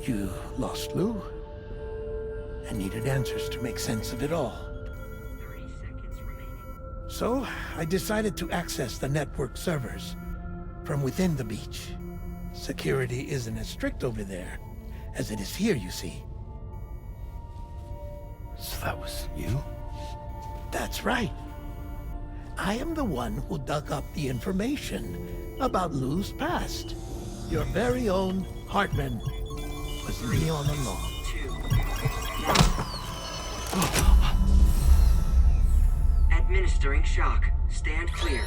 You lost Lou, and needed answers to make sense of it all. 30 seconds remaining. So, I decided to access the network servers from within the beach. Security isn't as strict over there as it is here, you see. So that was you? That's right. I am the one who dug up the information about Lou's past. Your very own Hartman was me all along. Administering shock. Stand clear.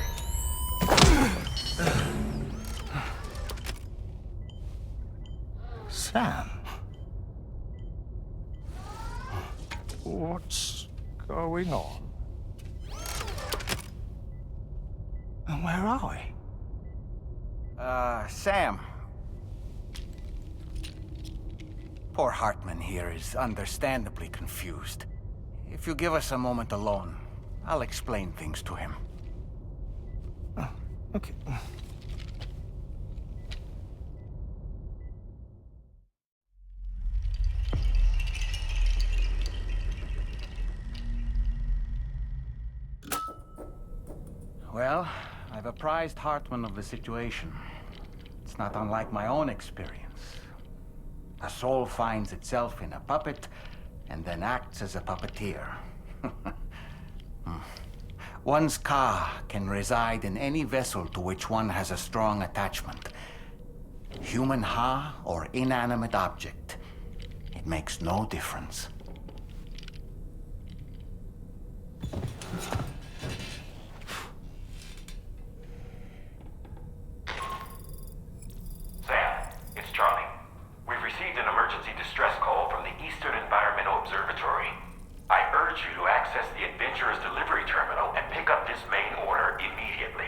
Sam? What's going on? And where are we? Sam. Poor Hartman here is understandably confused. If you give us a moment alone, I'll explain things to him. Oh, okay. Well, I've apprised Hartman of the situation. It's not unlike my own experience. A soul finds itself in a puppet and then acts as a puppeteer. One's ka can reside in any vessel to which one has a strong attachment. Human ha or inanimate object. It makes no difference. Sam, it's Charlie. We've received an emergency distress call from the Eastern Environmental Observatory. I urge you to access the Adventurer's delivery terminal and pick up this main order immediately.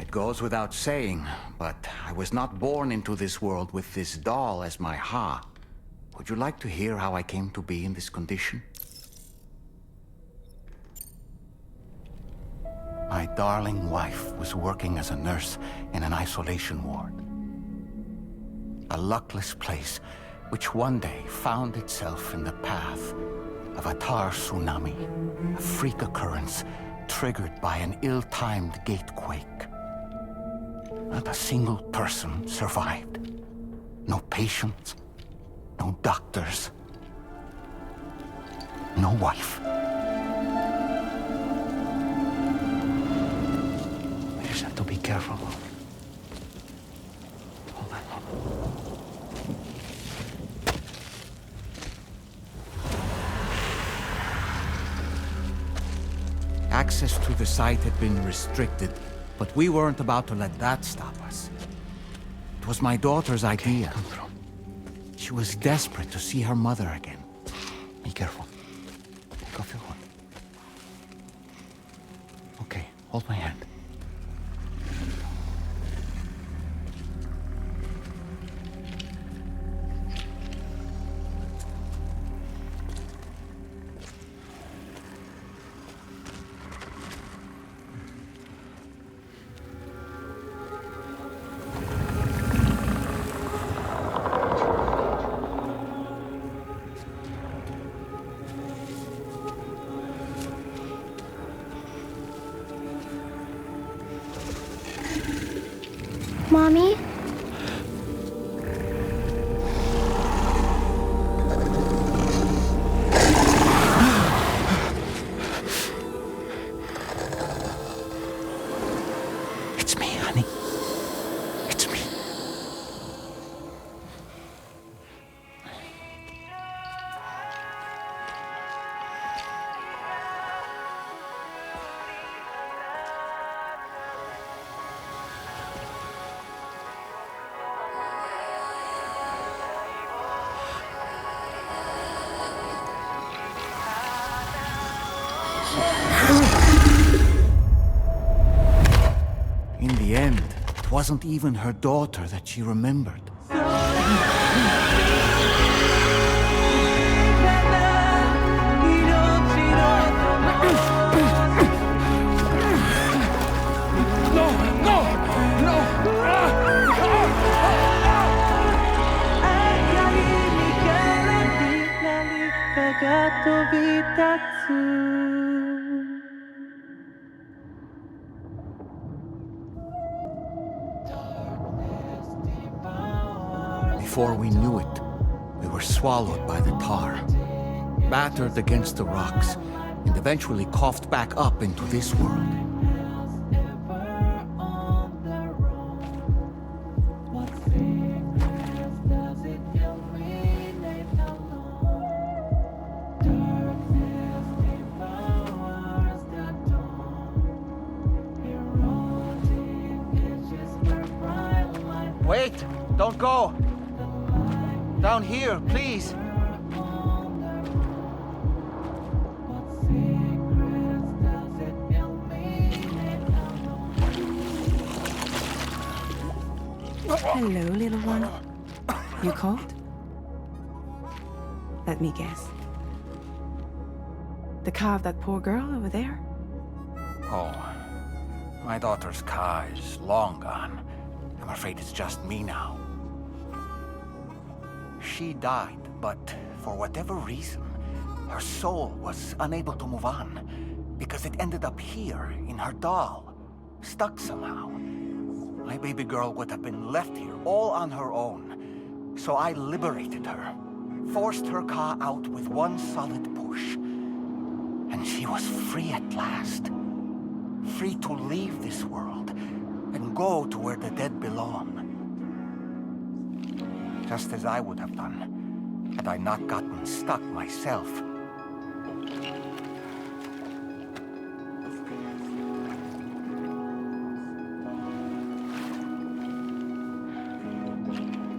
It goes without saying, but I was not born into this world with this doll as my ha. Would you like to hear how I came to be in this condition? My darling wife was working as a nurse in an isolation ward. A luckless place which one day found itself in the path of a tar tsunami, a freak occurrence triggered by an ill-timed gatequake. Not a single person survived. No patients, no doctors, no wife. We just have to be careful. Hold on. Access to the site had been restricted, but we weren't about to let that stop us. It was my daughter's idea. Come through. She was desperate to see her mother again. Be careful. Take off your hood. Okay, hold my hand. Mommy? It's me, honey. It's me. In the end, it wasn't even her daughter that she remembered. Kagato-bitatsu. 「before we knew it, we were swallowed by the tar, battered against the rocks, and eventually coughed back up into this world. Wait! Don't go! Down here, please! Hello, little one. You cold? Let me guess. The car of that poor girl over there? Oh, my daughter's car is long gone. I'm afraid it's just me now. She died, but for whatever reason, her soul was unable to move on because it ended up here in her doll, stuck somehow. My baby girl would have been left here all on her own. So I liberated her, forced her car out with one solid push. And she was free at last. Free to leave this world and go to where the dead belong. Just as I would have done, had I not gotten stuck myself.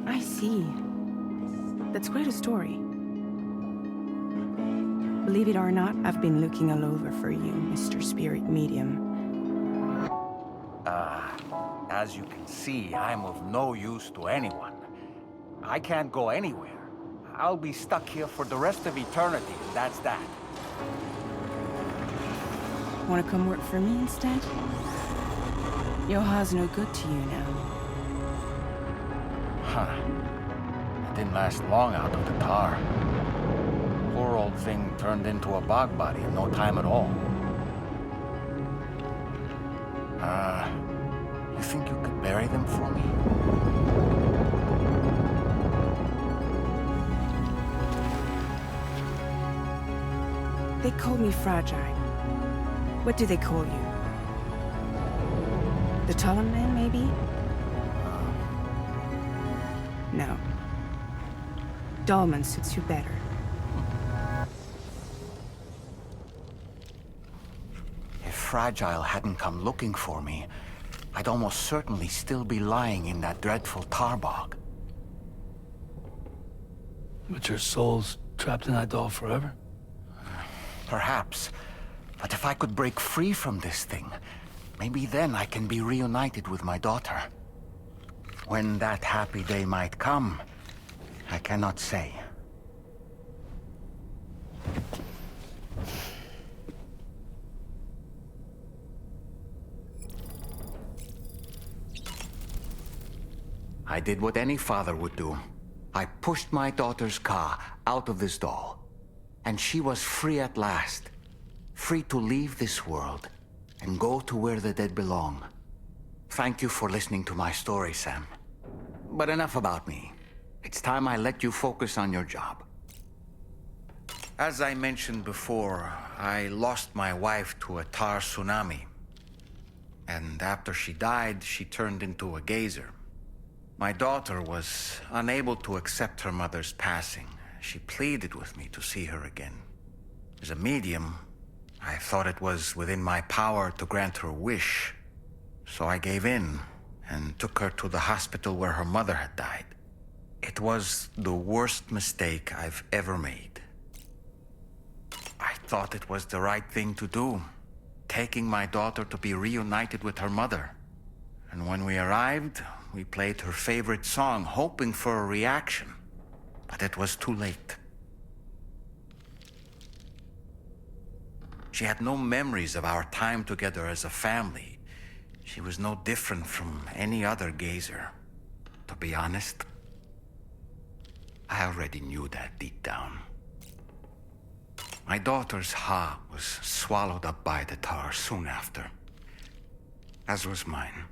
I see. That's quite a story. Believe it or not, I've been looking all over for you, Mr. Spirit Medium. As you can see, I'm of no use to anyone. I can't go anywhere. I'll be stuck here for the rest of eternity, and that's that. Wanna come work for me instead? Yoha's no good to you now. Huh. It didn't last long out of the tar. Poor old thing turned into a bog body in no time at all. You think you could bury them for me? They call me fragile. What do they call you? The taller man, maybe? No. Dolman suits you better. If Fragile hadn't come looking for me, I'd almost certainly still be lying in that dreadful tar bog. But your soul's trapped in that doll forever? Perhaps. But if I could break free from this thing, maybe then I can be reunited with my daughter. When that happy day might come, I cannot say. I did what any father would do. I pushed my daughter's car out of this doll. And she was free at last. Free to leave this world and go to where the dead belong. Thank you for listening to my story, Sam. But enough about me. It's time I let you focus on your job. As I mentioned before, I lost my wife to a tar tsunami. And after she died, she turned into a geyser. My daughter was unable to accept her mother's passing. She pleaded with me to see her again. As a medium, I thought it was within my power to grant her wish. So I gave in and took her to the hospital where her mother had died. It was the worst mistake I've ever made. I thought it was the right thing to do, taking my daughter to be reunited with her mother. And when we arrived, we played her favorite song, hoping for a reaction. But it was too late. She had no memories of our time together as a family. She was no different from any other gazer. To be honest, I already knew that deep down. My daughter's heart was swallowed up by the tar soon after, as was mine.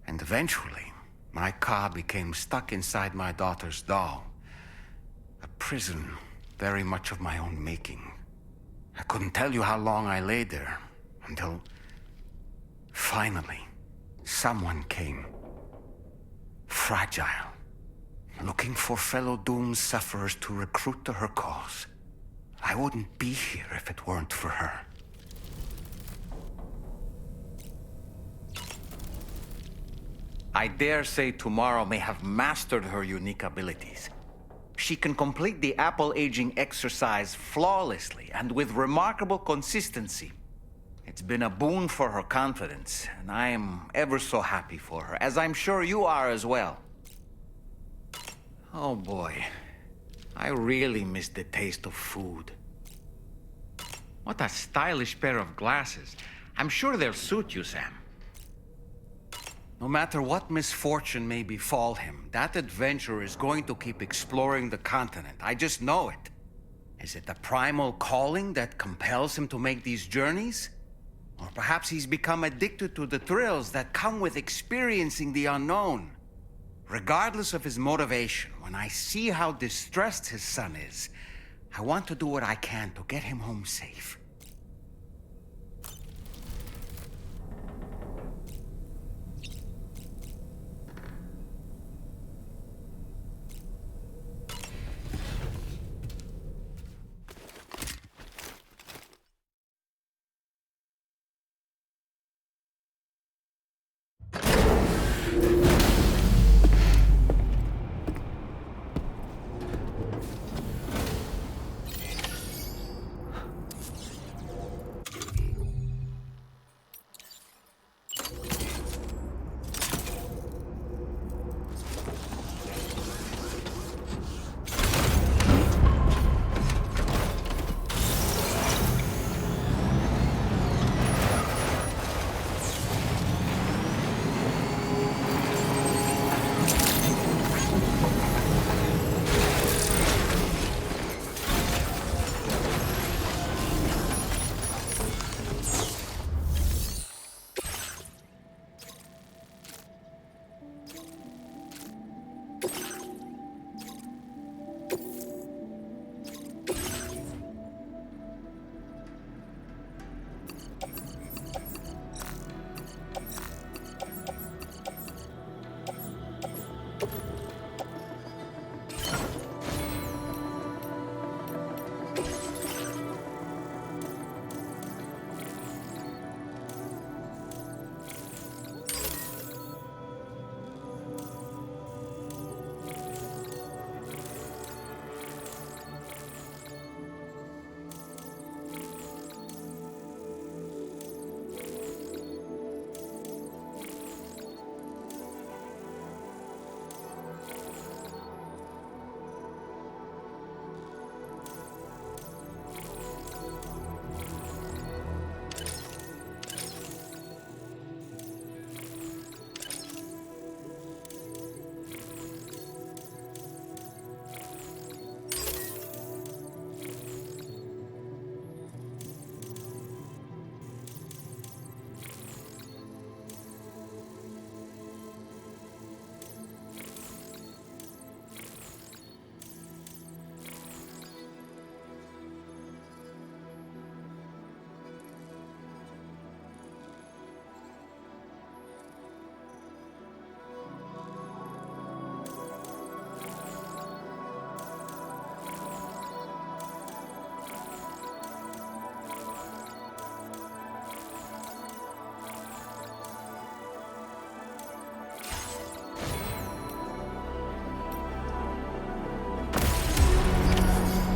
And eventually, My car became stuck inside my daughter's doll. A prison very much of my own making. I couldn't tell you how long I lay there, until finally, someone came. Fragile. Looking for fellow doomed sufferers to recruit to her cause. I wouldn't be here if it weren't for her. I dare say tomorrow may have mastered her unique abilities. She can complete the apple aging exercise flawlessly and with remarkable consistency. It's been a boon for her confidence, and I am ever so happy for her, as I'm sure you are as well. Oh boy, I really miss the taste of food. What a stylish pair of glasses. I'm sure they'll suit you, Sam. No matter what misfortune may befall him, that adventurer is going to keep exploring the continent. I just know it. Is it the primal calling that compels him to make these journeys? Or perhaps he's become addicted to the thrills that come with experiencing the unknown. Regardless of his motivation, when I see how distressed his son is, I want to do what I can to get him home safe.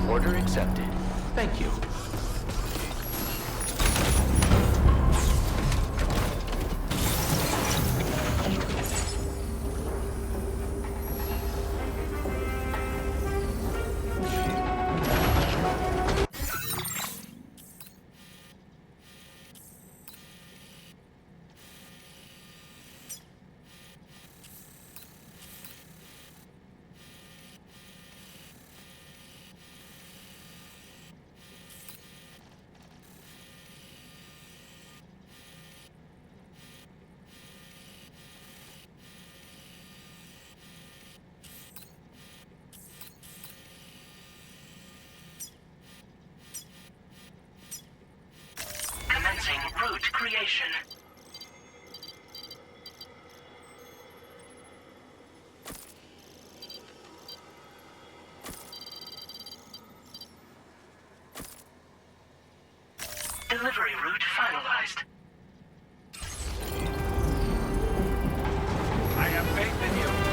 Order accepted. Thank you. creation. Delivery route finalized. I have faith in you.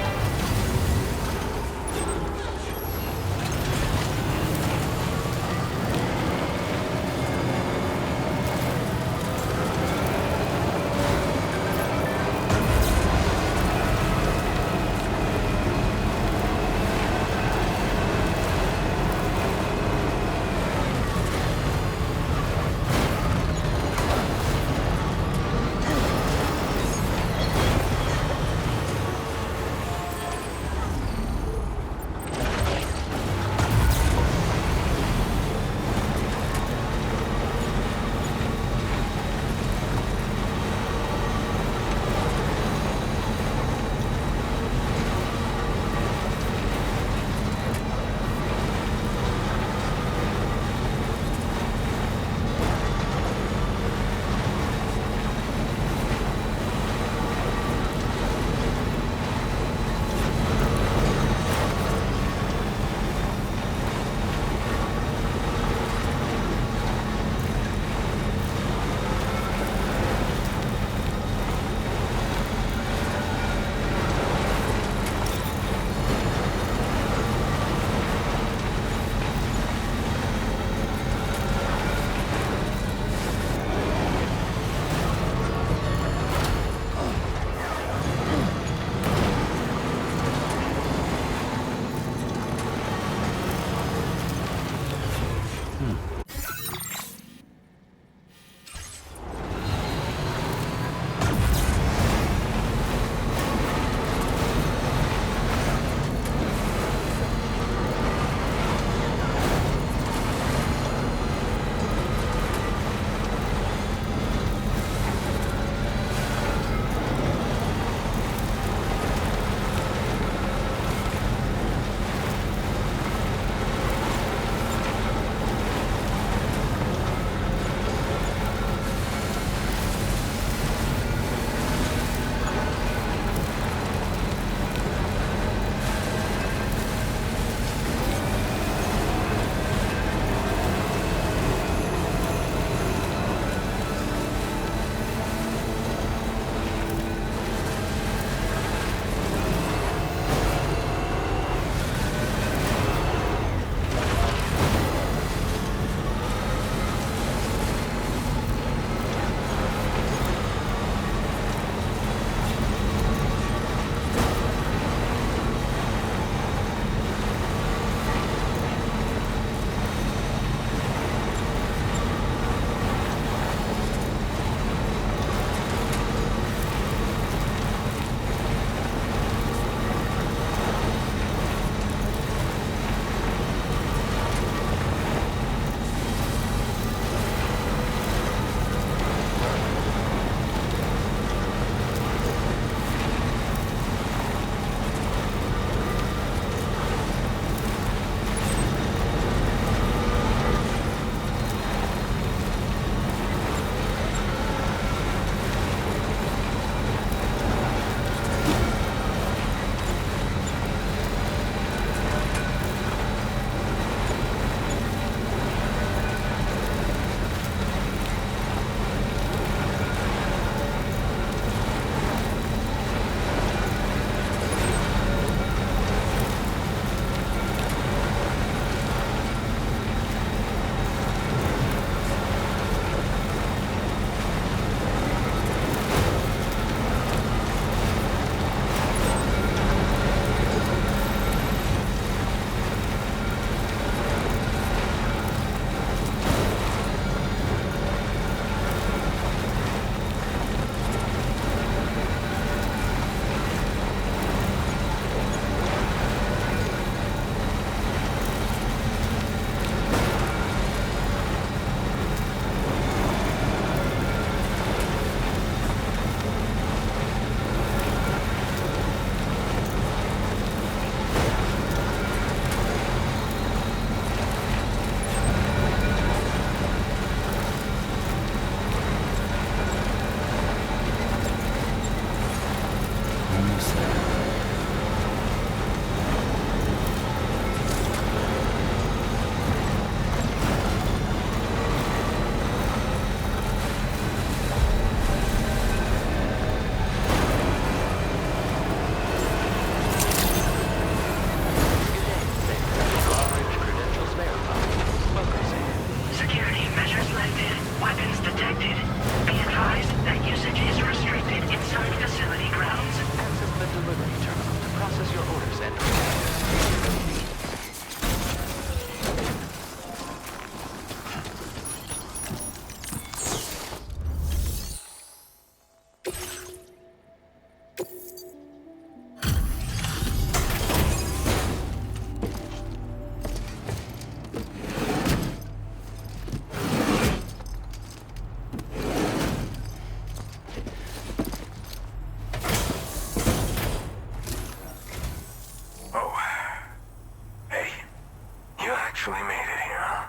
actually made it here, huh?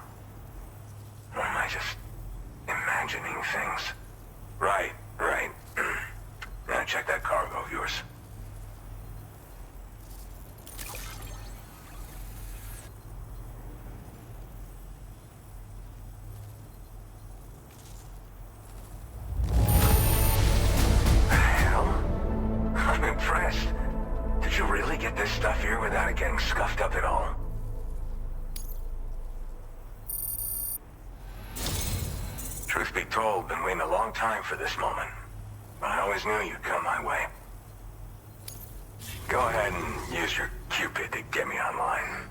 Or am I just imagining things? Right. Now check that cargo of yours. Hell, I'm impressed. Did you really get this stuff here without it getting scuffed up at all? Truth be told, been waiting a long time for this moment. But I always knew you'd come my way. Go ahead and use your Cupid to get me online.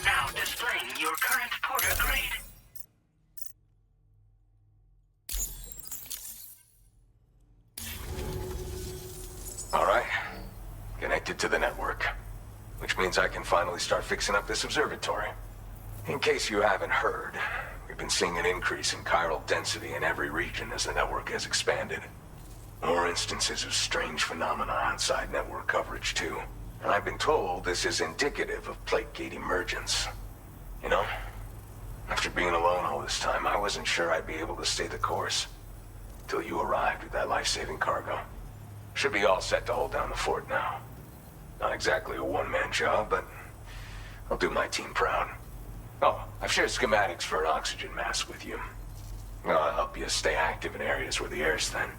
Now displaying your current porter grade. All right. Connected to the network. Which means I can finally start fixing up this observatory. In case you haven't heard, we've been seeing an increase in chiral density in every region as the network has expanded. More instances of strange phenomena outside network coverage, too. And I've been told this is indicative of plate gate emergence. You know, after being alone all this time, I wasn't sure I'd be able to stay the course. Till you arrived with that life-saving cargo. Should be all set to hold down the fort now. Not exactly a one-man job, but I'll do my team proud. Oh, I've shared schematics for an oxygen mask with you. I'll help you stay active in areas where the air's thin.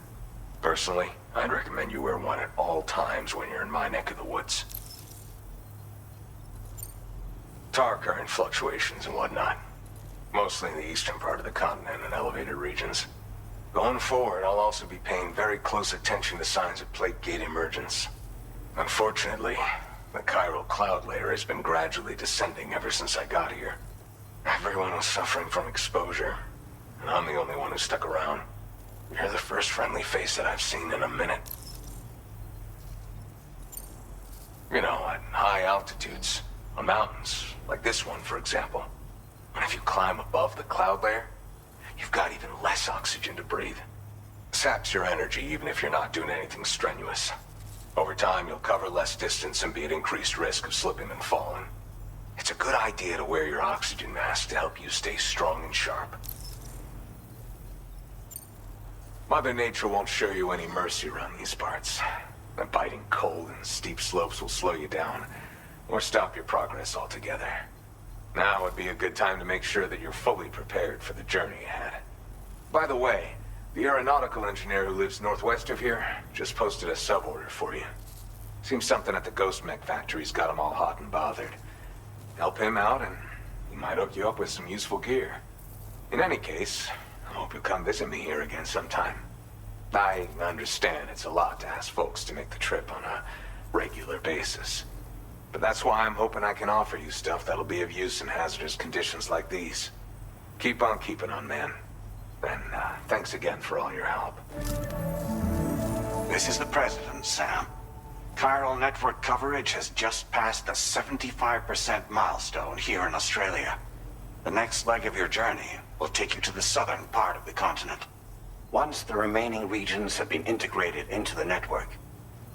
Personally, I'd recommend you wear one at all times when you're in my neck of the woods. Tar current fluctuations and whatnot. Mostly in the eastern part of the continent and elevated regions. Going forward, I'll also be paying very close attention to signs of plate gate emergence. Unfortunately, the chiral cloud layer has been gradually descending ever since I got here. Everyone was suffering from exposure, and I'm the only one who stuck around. You're the first friendly face that I've seen in a minute. You know, at high altitudes, on mountains, like this one, for example. And if you climb above the cloud layer, you've got even less oxygen to breathe. Saps your energy even if you're not doing anything strenuous. Over time, you'll cover less distance and be at increased risk of slipping and falling. It's a good idea to wear your oxygen mask to help you stay strong and sharp. Mother Nature won't show you any mercy around these parts. The biting cold and steep slopes will slow you down, or stop your progress altogether. Now would be a good time to make sure that you're fully prepared for the journey ahead. By the way, the aeronautical engineer who lives northwest of here just posted a sub-order for you. Seems something at the Ghost Mech factory's got him all hot and bothered. Help him out and he might hook you up with some useful gear. In any case, I hope you'll come visit me here again sometime. I understand it's a lot to ask folks to make the trip on a regular basis. But that's why I'm hoping I can offer you stuff that'll be of use in hazardous conditions like these. Keep on keeping on, man. And thanks again for all your help. This is the President, Sam. Chiral network coverage has just passed the 75% milestone here in Australia. The next leg of your journey will take you to the southern part of the continent. Once the remaining regions have been integrated into the network,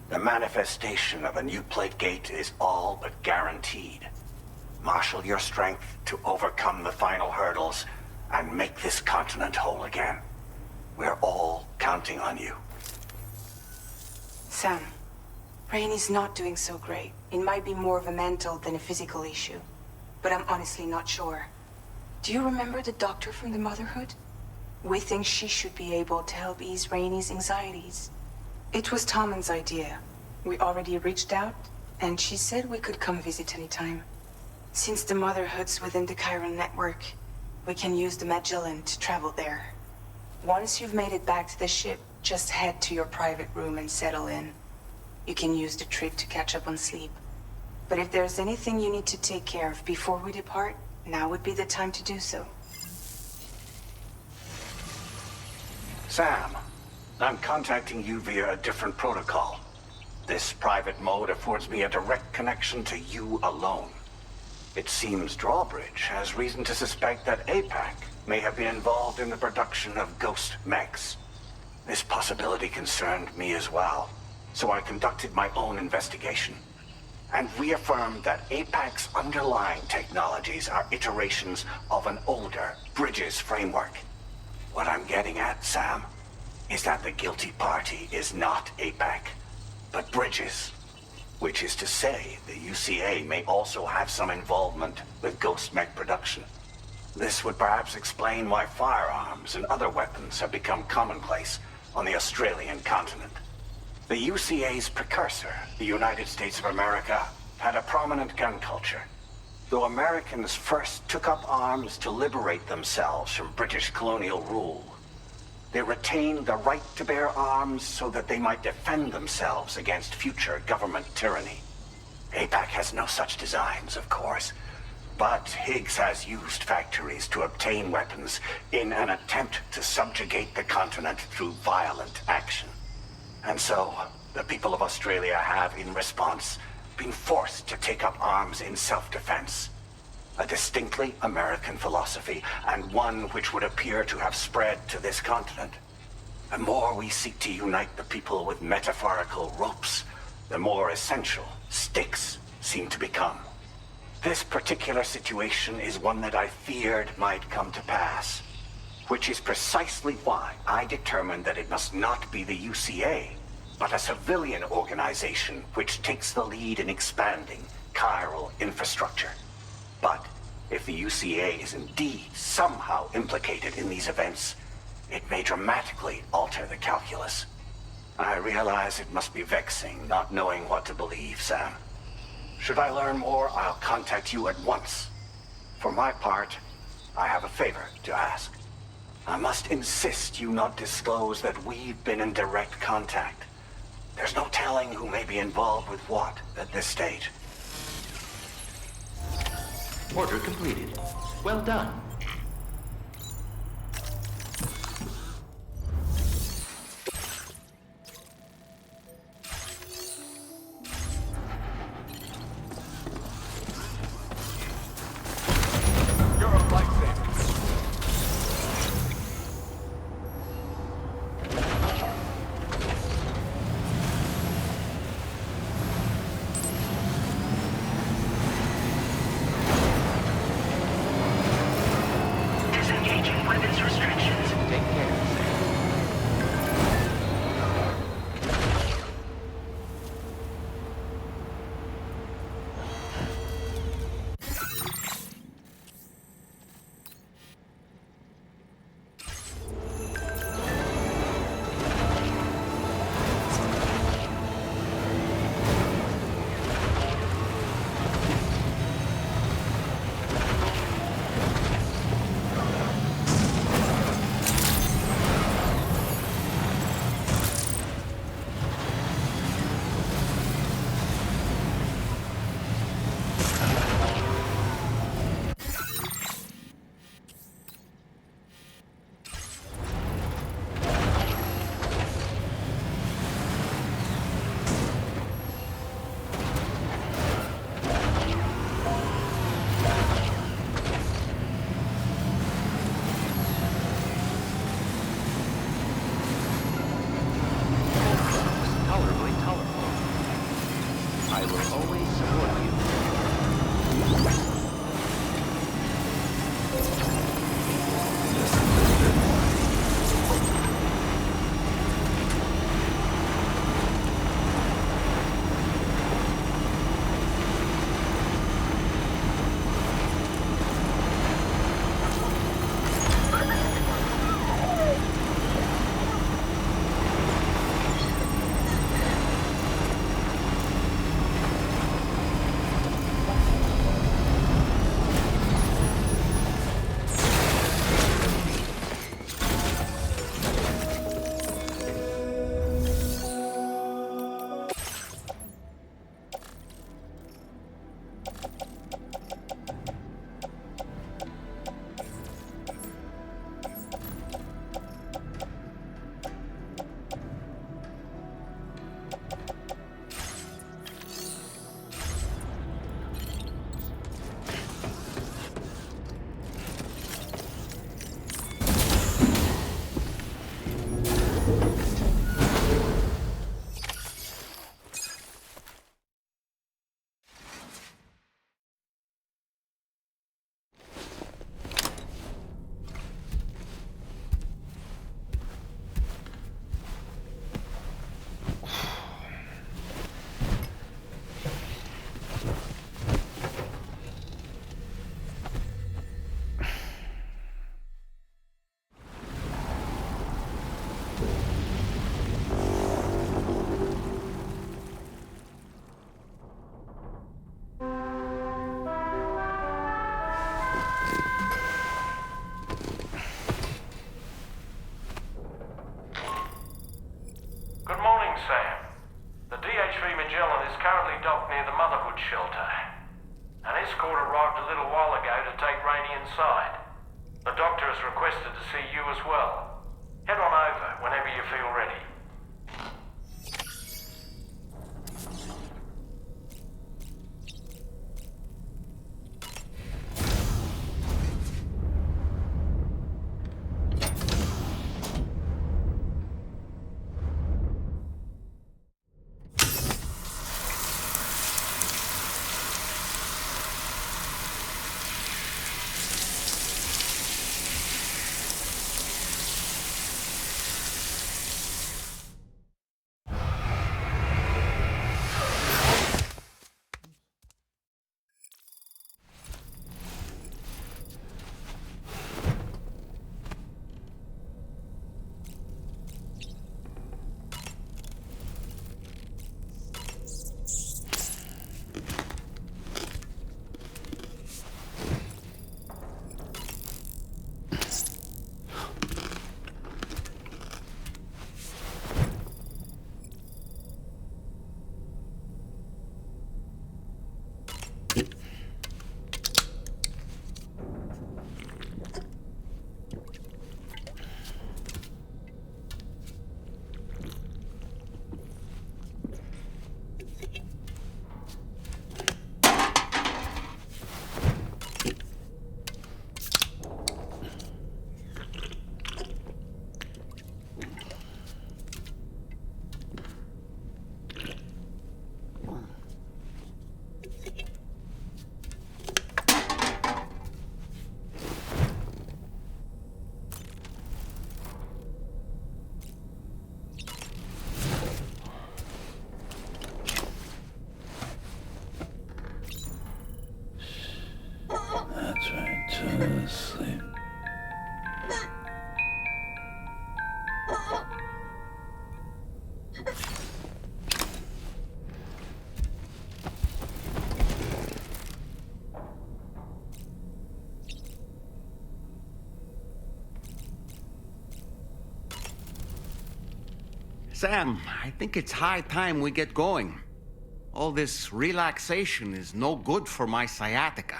the manifestation of a new plate gate is all but guaranteed. Marshal your strength to overcome the final hurdles and make this continent whole again. We're all counting on you. Sam, Rainey's not doing so great. It might be more of a mental than a physical issue. But I'm honestly not sure. Do you remember the doctor from the Motherhood? We think she should be able to help ease Rainey's anxieties. It was Tommen's idea. We already reached out, and she said we could come visit anytime. Since the Motherhood's within the Chiron network, we can use the Magellan to travel there. Once you've made it back to the ship, just head to your private room and settle in. You can use the trip to catch up on sleep. But if there's anything you need to take care of before we depart, now would be the time to do so. Sam, I'm contacting you via a different protocol. This private mode affords me a direct connection to you alone. It seems Drawbridge has reason to suspect that APAC may have been involved in the production of ghost mechs. This possibility concerned me as well, so I conducted my own investigation and reaffirmed that APAC's underlying technologies are iterations of an older Bridges framework. What I'm getting at, Sam, is that the guilty party is not APAC, but Bridges. Which is to say, the UCA may also have some involvement with ghost mech production. This would perhaps explain why firearms and other weapons have become commonplace on the Australian continent. The UCA's precursor, the United States of America, had a prominent gun culture. Though Americans first took up arms to liberate themselves from British colonial rule, they retained the right to bear arms so that they might defend themselves against future government tyranny. APAC has no such designs, of course, but Higgs has used factories to obtain weapons in an attempt to subjugate the continent through violent action. And so, the people of Australia have, in response, been forced to take up arms in self-defense. A distinctly American philosophy, and one which would appear to have spread to this continent. The more we seek to unite the people with metaphorical ropes, the more essential sticks seem to become. This particular situation is one that I feared might come to pass, which is precisely why I determined that it must not be the UCA, but a civilian organization which takes the lead in expanding chiral infrastructure. But if the UCA is indeed somehow implicated in these events, it may dramatically alter the calculus. I realize it must be vexing not knowing what to believe, Sam. Should I learn more, I'll contact you at once. For my part, I have a favor to ask. I must insist you not disclose that we've been in direct contact. There's no telling who may be involved with what at this stage. Order completed. Well done. You're a lifesaver. Sam, I think it's high time we get going. All this relaxation is no good for my sciatica.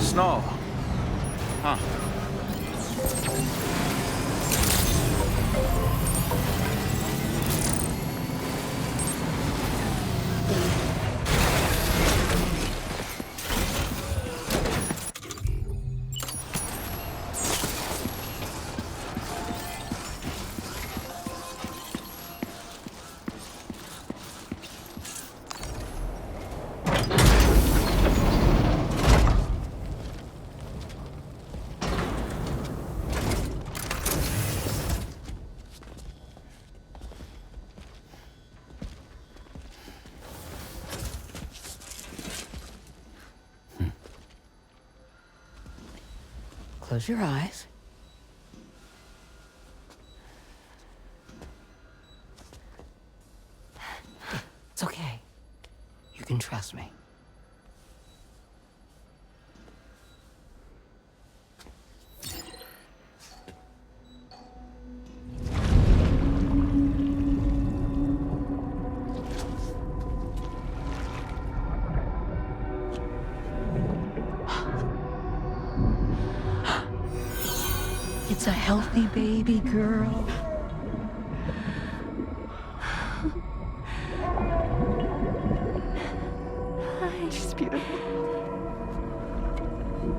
Snow. Huh. Close your eyes. It's okay. You can trust me. It's a healthy baby girl. She's beautiful.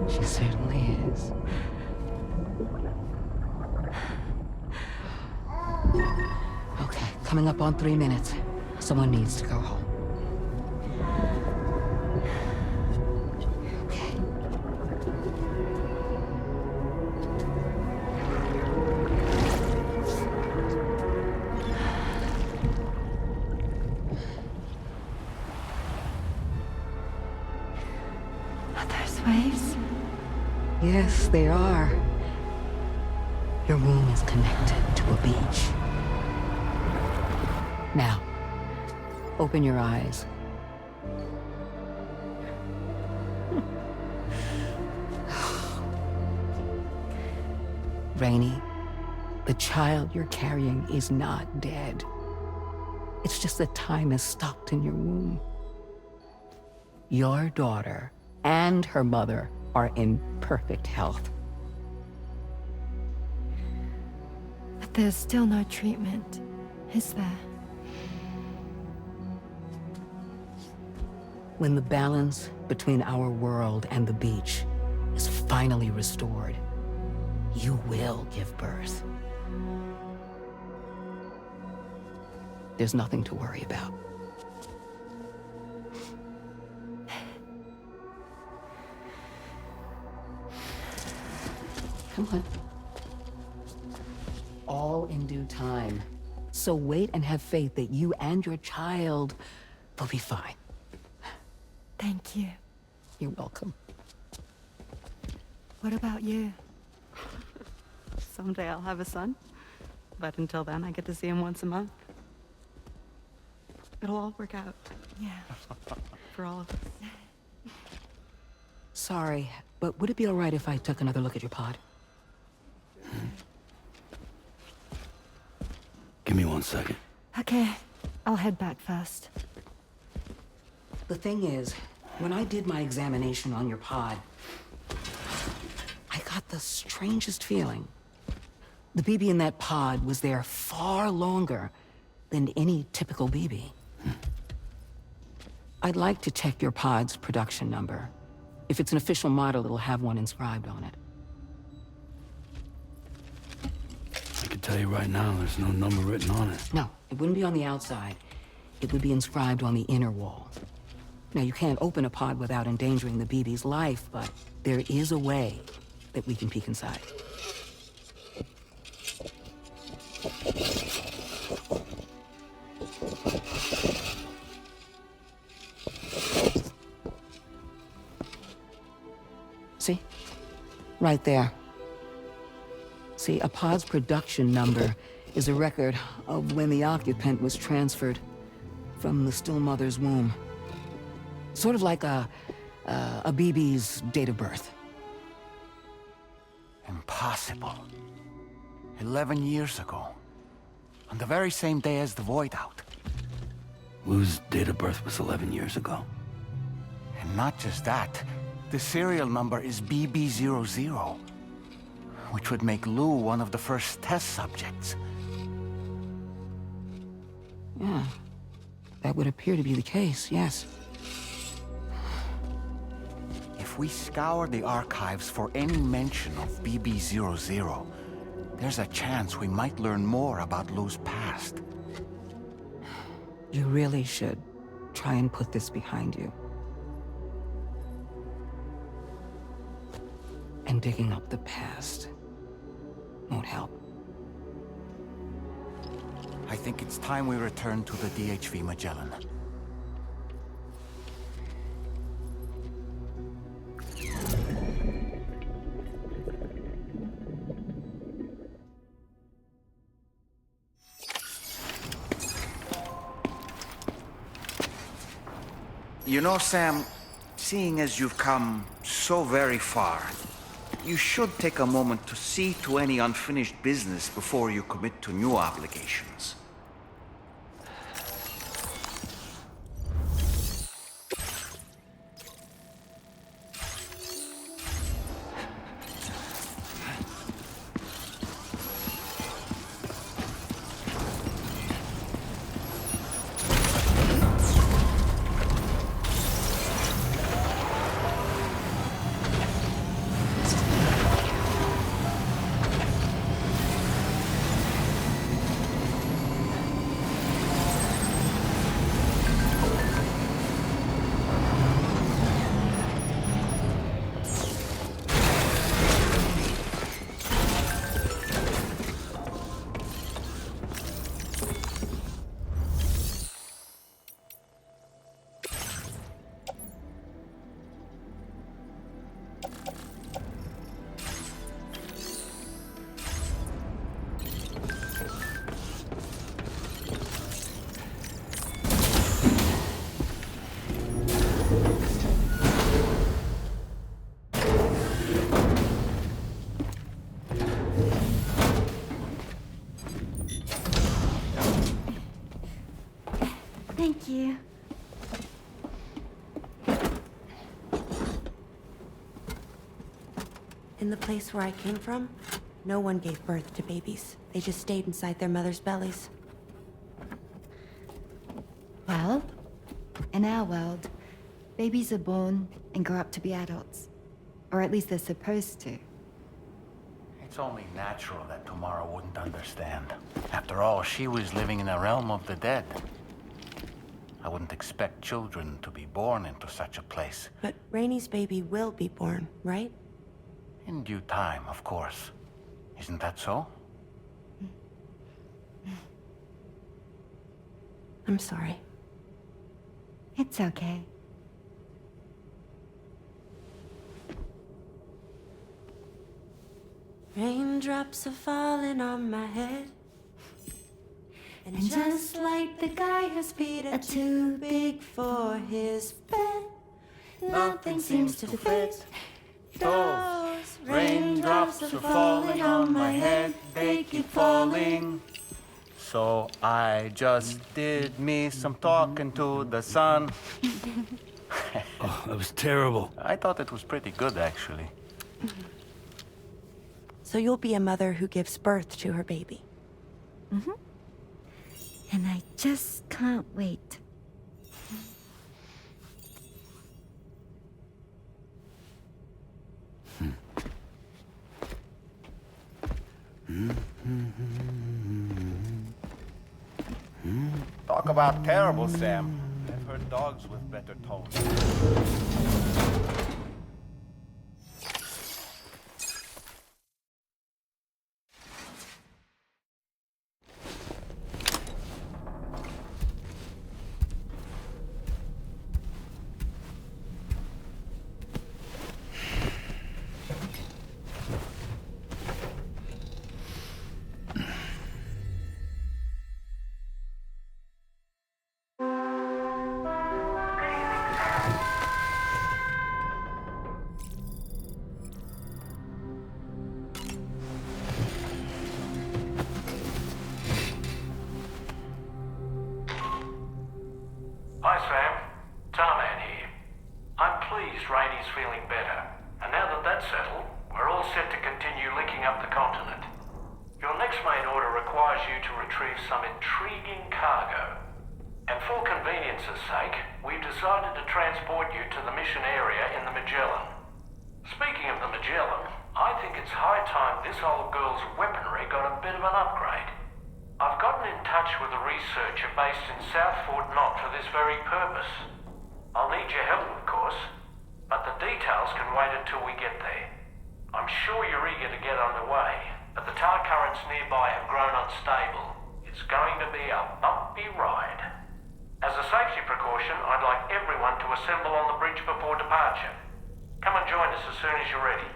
She certainly is. Okay, coming up on 3 minutes. Someone needs to go home. Waves? Yes, they are. Your room is connected to a beach. Now, open your eyes. Rainey, the child you're carrying is not dead. It's just that time has stopped in your womb. Your daughter and her mother are in perfect health. But there's still no treatment, is there? When the balance between our world and the beach is finally restored, you will give birth. There's nothing to worry about. Come on. All in due time. So wait and have faith that you and your child will be fine. Thank you. You're welcome. What about you? Someday I'll have a son. But until then, I get to see him once a month. It'll all work out. Yeah. For all of us. Sorry, but would it be all right if I took another look at your pod? Give me 1 second. Okay, I'll head back first. The thing is, when I did my examination on your pod, I got the strangest feeling. The BB in that pod was there far longer than any typical BB. I'd like to check your pod's production number. If it's an official model, it'll have one inscribed on it. I can tell you right now, there's no number written on it. No, it wouldn't be on the outside. It would be inscribed on the inner wall. Now, you can't open a pod without endangering the BB's life, but there is a way that we can peek inside. See? Right there. See, a pod's production number is a record of when the occupant was transferred from the still mother's womb. Sort of like a BB's date of birth. Impossible. 11 years ago. On the very same day as the Void Out. Lou's date of birth was 11 years ago. And not just that, the serial number is BB00, which would make Lou one of the first test subjects. Yeah, that would appear to be the case, yes. If we scour the archives for any mention of BB00, there's a chance we might learn more about Lou's past. You really should try and put this behind you. And digging up the past won't help. I think it's time we return to the DHV Magellan. You know, Sam, seeing as you've come so very far, you should take a moment to see to any unfinished business before you commit to new obligations. Thank you. In the place where I came from, no one gave birth to babies. They just stayed inside their mother's bellies. Well, in our world, babies are born and grow up to be adults. Or at least they're supposed to. It's only natural that Tamara wouldn't understand. After all, she was living in a realm of the dead. I wouldn't expect children to be born into such a place. But Rainey's baby will be born, right? In due time, of course. Isn't that so? I'm sorry. It's okay. Raindrops are falling on my head. And just like the guy whose feet are too big for his bed, nothing seems to fit. Those raindrops are falling on my head, they keep falling. So I just did me some talking to the sun. Oh, that was terrible. I thought it was pretty good, actually. So you'll be a mother who gives birth to her baby. Mm-hmm. And I just can't wait. Talk about terrible, Sam. I've heard dogs with better tone. Hi, Sam. Tarman here. I'm pleased Rainey's feeling better. And now that that's settled, we're all set to continue linking up the continent. Your next main order requires you to retrieve some intriguing cargo. And for convenience's sake, we've decided to transport you to the mission area in the Magellan. Speaking of the Magellan, I think it's high time this old girl's weaponry got a bit of an upgrade. I've gotten in touch with a researcher based in South Fort Knott for this very purpose. I'll need your help, of course, but the details can wait until we get there. I'm sure you're eager to get underway, but the tar currents nearby have grown unstable. It's going to be a bumpy ride. As a safety precaution, I'd like everyone to assemble on the bridge before departure. Come and join us as soon as you're ready.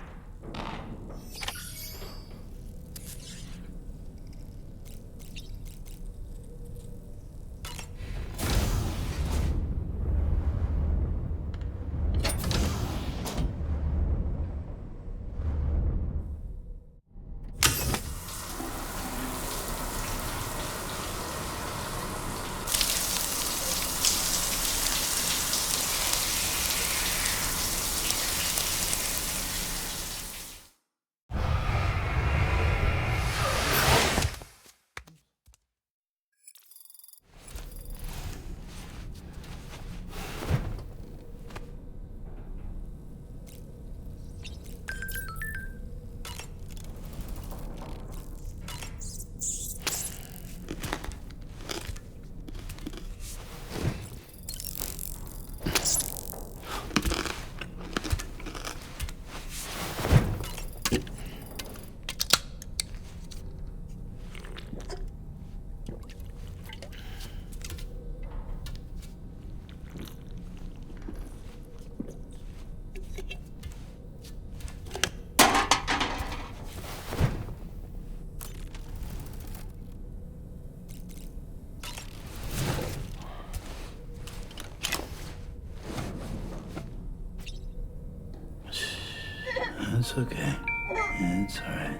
It's okay. It's all right.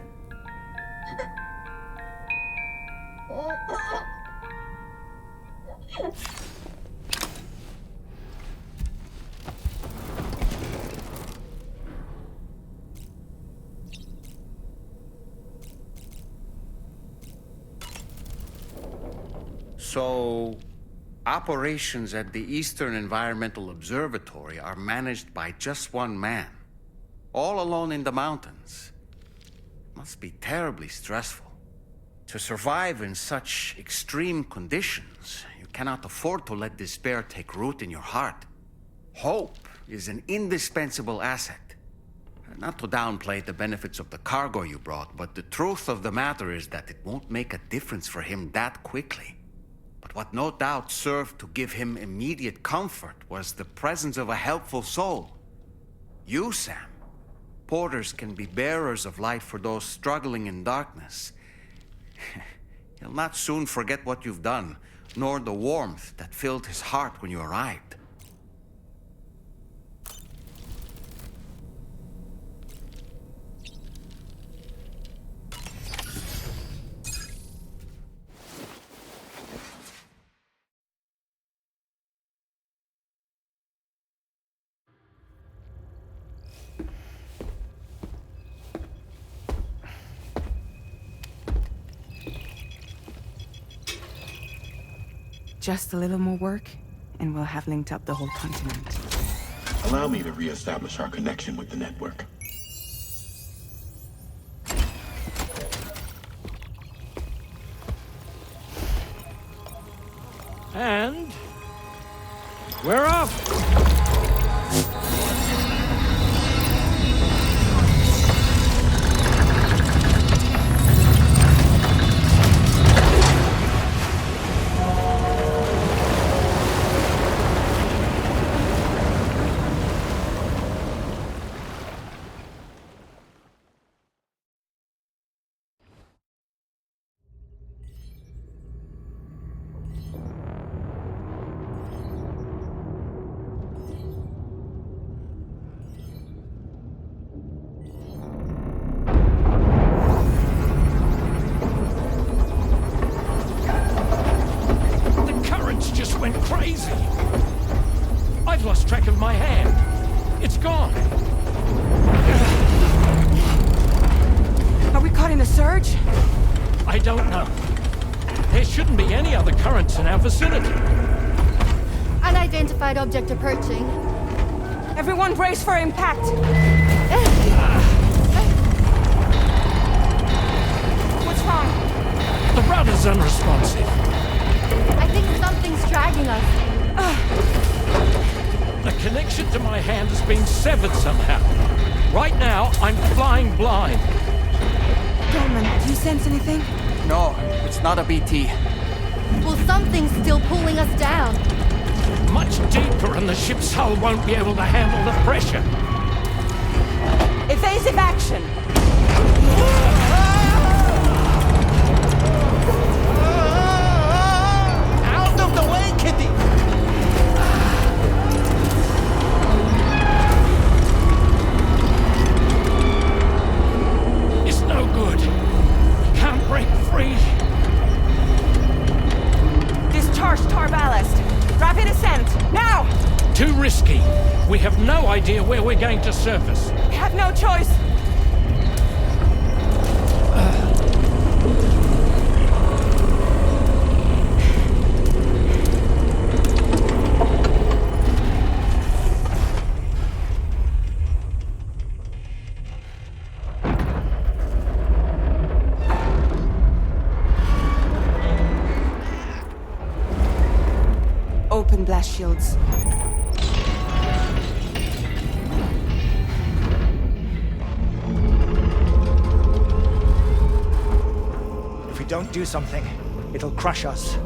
So, operations at the Eastern Environmental Observatory are managed by just one man, all alone in the mountains. It must be terribly stressful. To survive in such extreme conditions, you cannot afford to let despair take root in your heart. Hope is an indispensable asset. Not to downplay the benefits of the cargo you brought, but the truth of the matter is that it won't make a difference for him that quickly. But what no doubt served to give him immediate comfort was the presence of a helpful soul. You, Sam. Porters can be bearers of light for those struggling in darkness. He'll not soon forget what you've done, nor the warmth that filled his heart when you arrived. Just a little more work, and we'll have linked up the whole continent. Allow me to reestablish our connection with the network. And We're off! Crazy! I've lost track of my hand. It's gone. Are we caught in a surge? I don't know. There shouldn't be any other currents in our vicinity. Unidentified object approaching. Everyone brace for impact. What's wrong? The rudder's unresponsive. I think something's dragging us. The connection to my hand has been severed somehow. Right now, I'm flying blind. Dolman, do you sense anything? No, it's not a BT. Well, something's still pulling us down. Much deeper, and the ship's hull won't be able to handle the pressure. Evasive action! Out of the way, Kitty! It's no good. Can't break free. Discharge tar ballast. Rapid ascent, now! Too risky. We have no idea where we're going to surface. We have no choice. Open blast shields. If we don't do something, it'll crush us.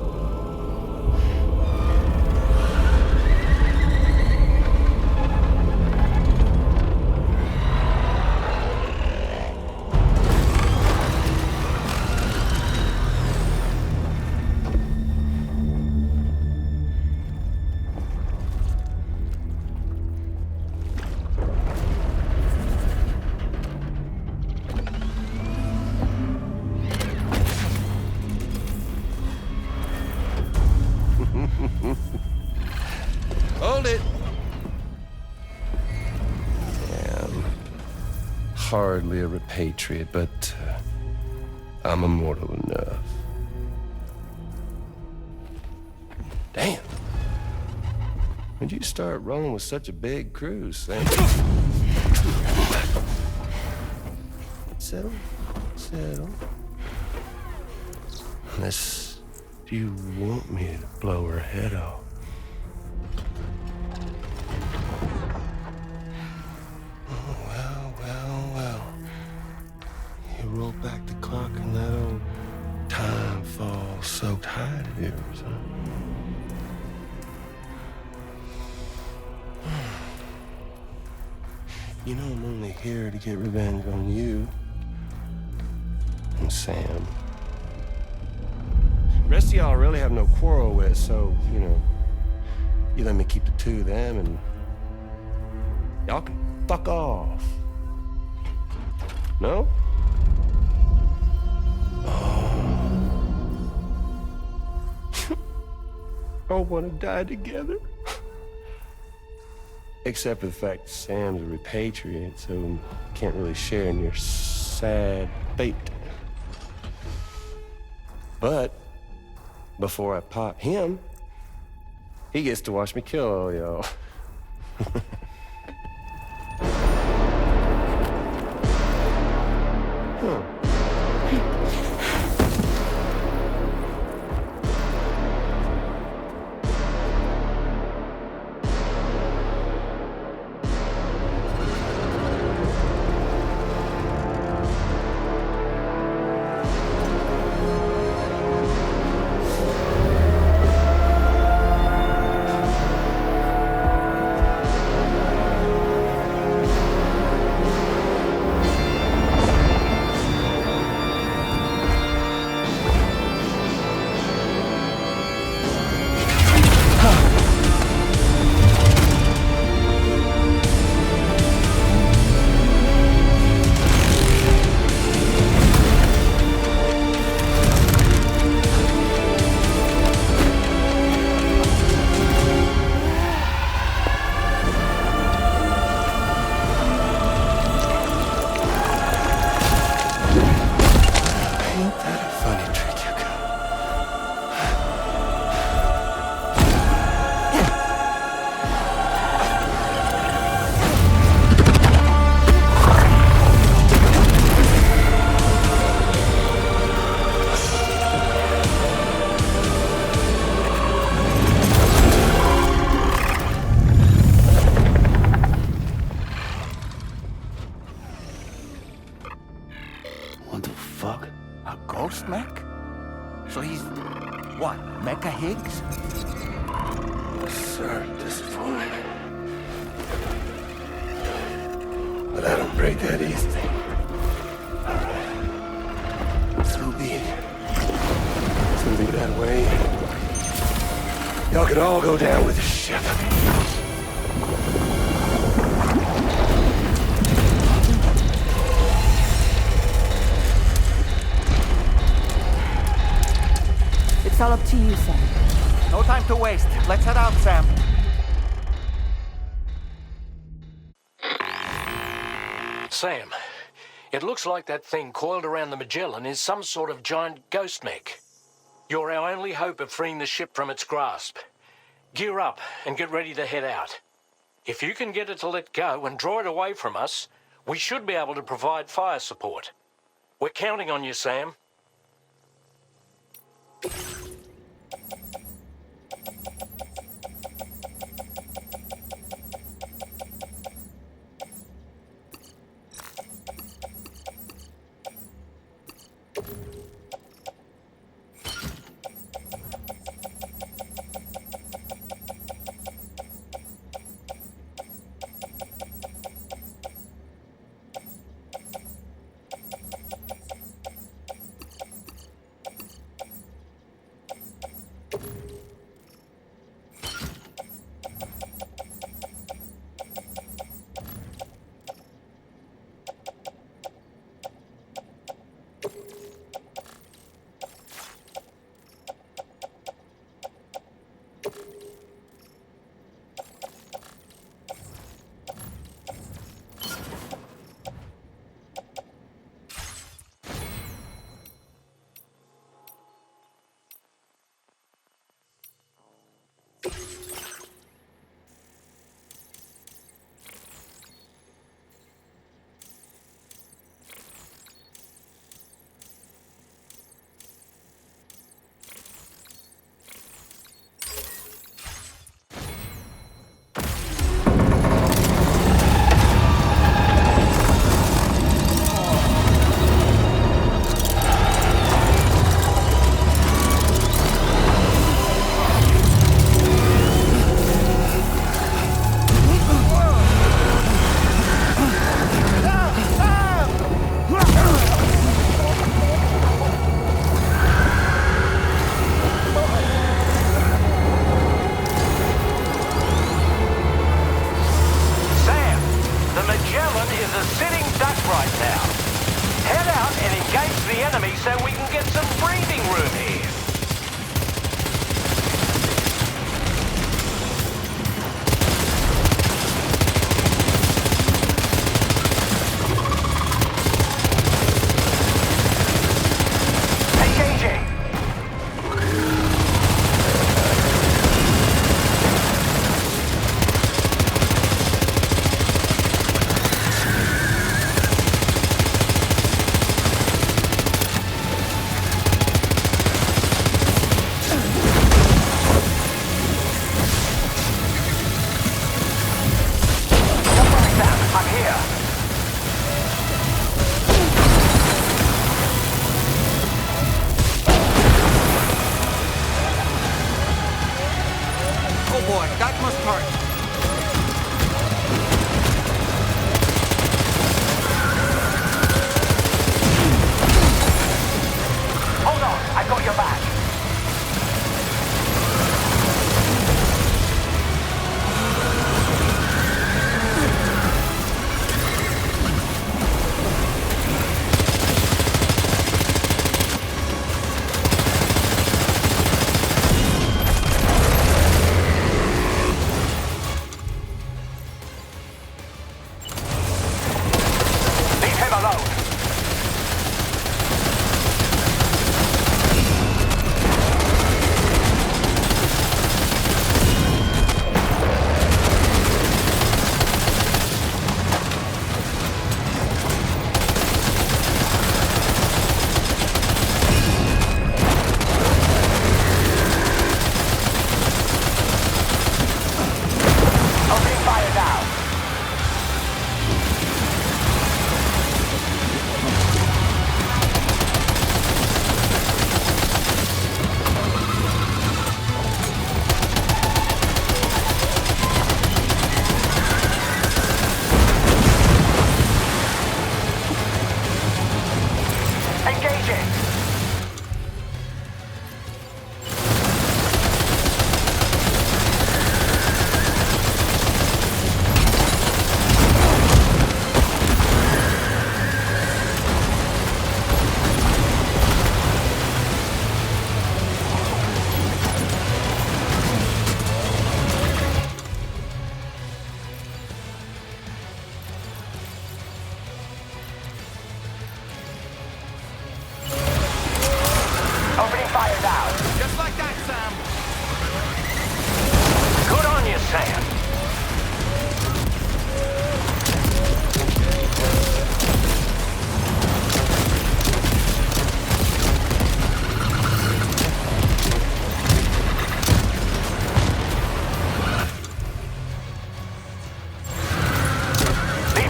Hold it! I'm hardly a repatriate, but I'm immortal enough. Damn. When'd you start rolling with such a big crew, Sam? Settle. Unless you want me to blow her head off. Well. You roll back the clock and that old time fall soaked hide of yours, huh? You know I'm only here to get revenge on you and Sam. The rest of y'all really have no quarrel with, so, you let me keep the two of them and y'all can fuck off. No? All want to die together. Except for the fact Sam's a repatriate, so can't really share in your sad fate. But before I pop him, he gets to watch me kill all y'all. ghost mech? So he's, what, Mecha Higgs? Sorry to disappoint. But I don't break that easy. So be it. It's gonna be that way. Y'all could all go down with the ship. It's all up to you, Sam. No time to waste. Let's head out, Sam. Sam, it looks like that thing coiled around the Magellan is some sort of giant ghost mech. You're our only hope of freeing the ship from its grasp. Gear up and get ready to head out. If you can get it to let go and draw it away from us, we should be able to provide fire support. We're counting on you, Sam.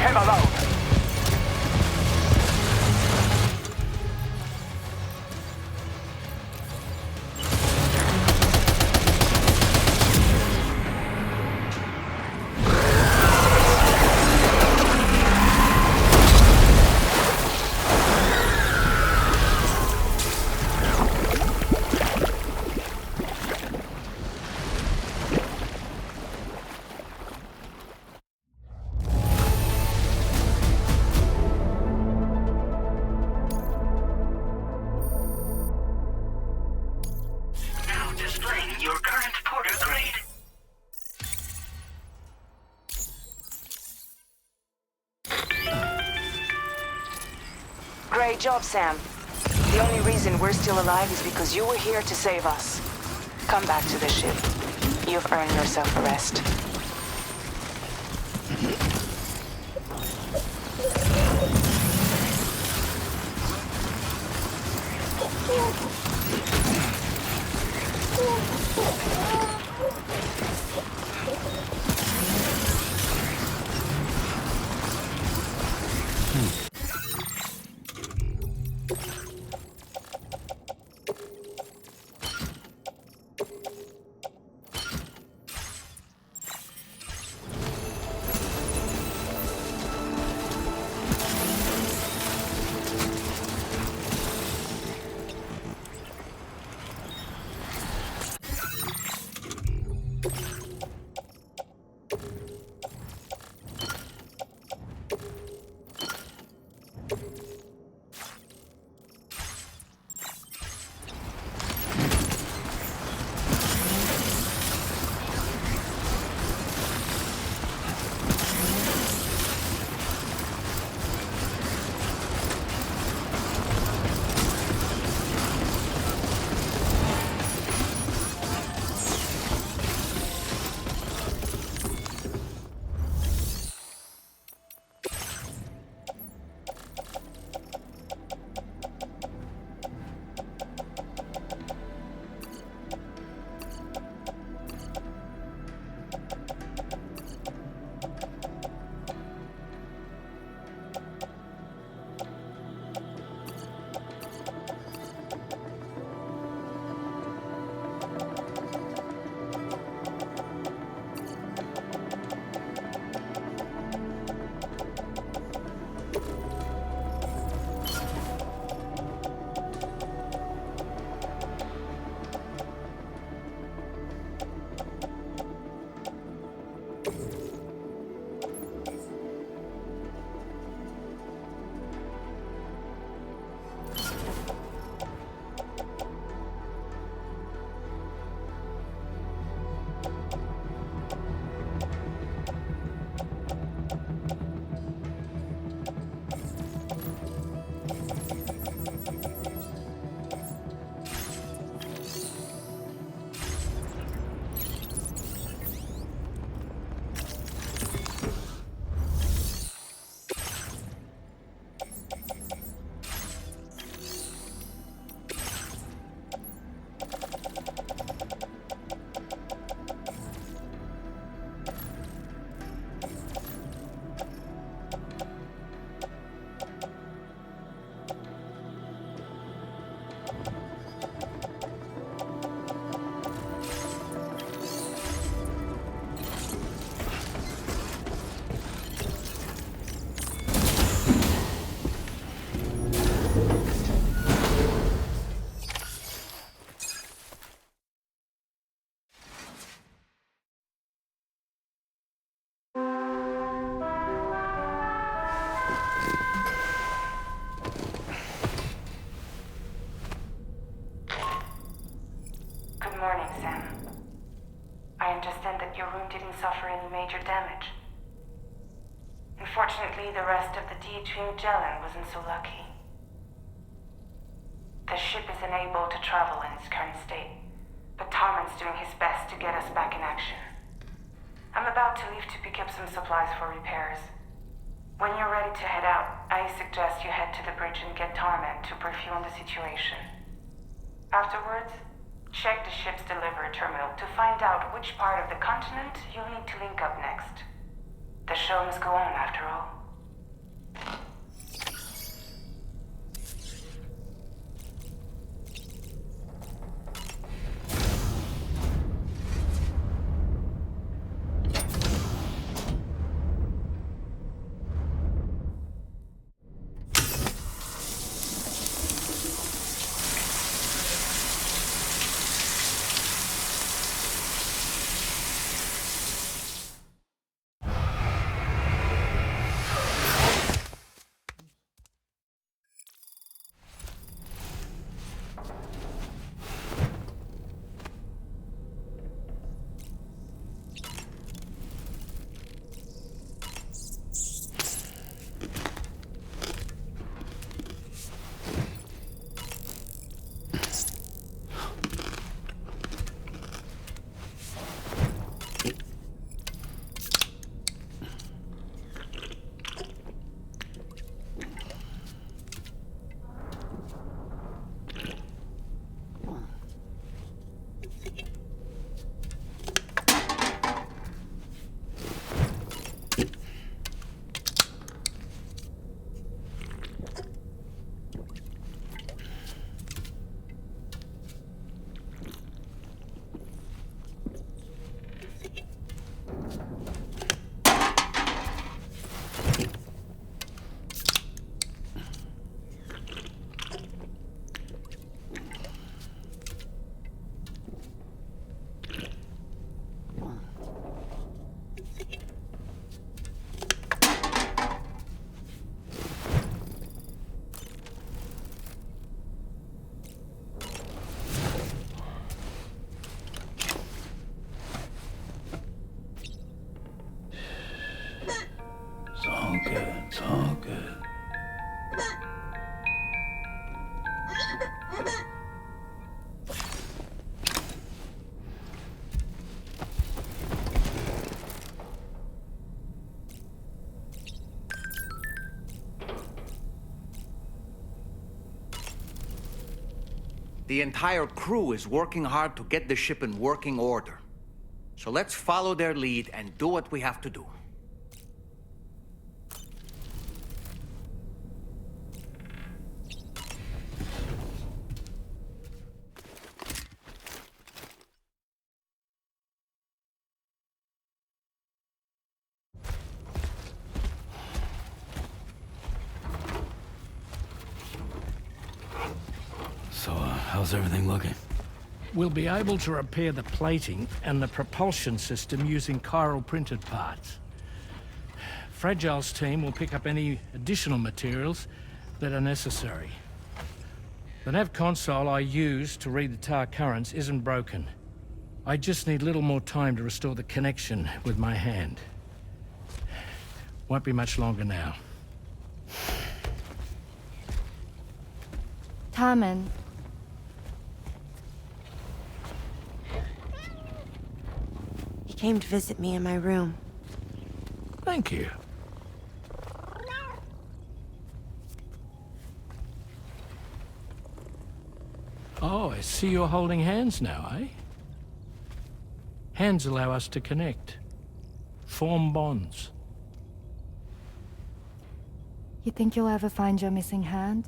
him alone. Now displaying your current porter grade. Great job, Sam. The only reason we're still alive is because you were here to save us. Come back to the ship. You've earned yourself a rest. Morning, Sam. I understand that your room didn't suffer any major damage. Unfortunately, the rest of the DH Magellan wasn't so lucky. The ship is unable to travel in its current state, but Tarman's doing his best to get us back in action. I'm about to leave to pick up some supplies for repairs. When you're ready to head out, I suggest you head to the bridge and get Tarman to brief you on the situation. Afterwards, check the ship's delivery terminal to find out which part of the continent you'll need to link up next. The show must go on, after all. all good. It's all good. The entire crew is working hard to get the ship in working order. So let's follow their lead and do what we have to do. So, how's everything looking? We'll be able to repair the plating and the propulsion system using chiral printed parts. Fragile's team will pick up any additional materials that are necessary. The nav console I use to read the tar currents isn't broken. I just need a little more time to restore the connection with my hand. Won't be much longer now. Tarman. He came to visit me in my room. Thank you. Oh, I see you're holding hands now, eh? Hands allow us to connect, form bonds. You think you'll ever find your missing hand?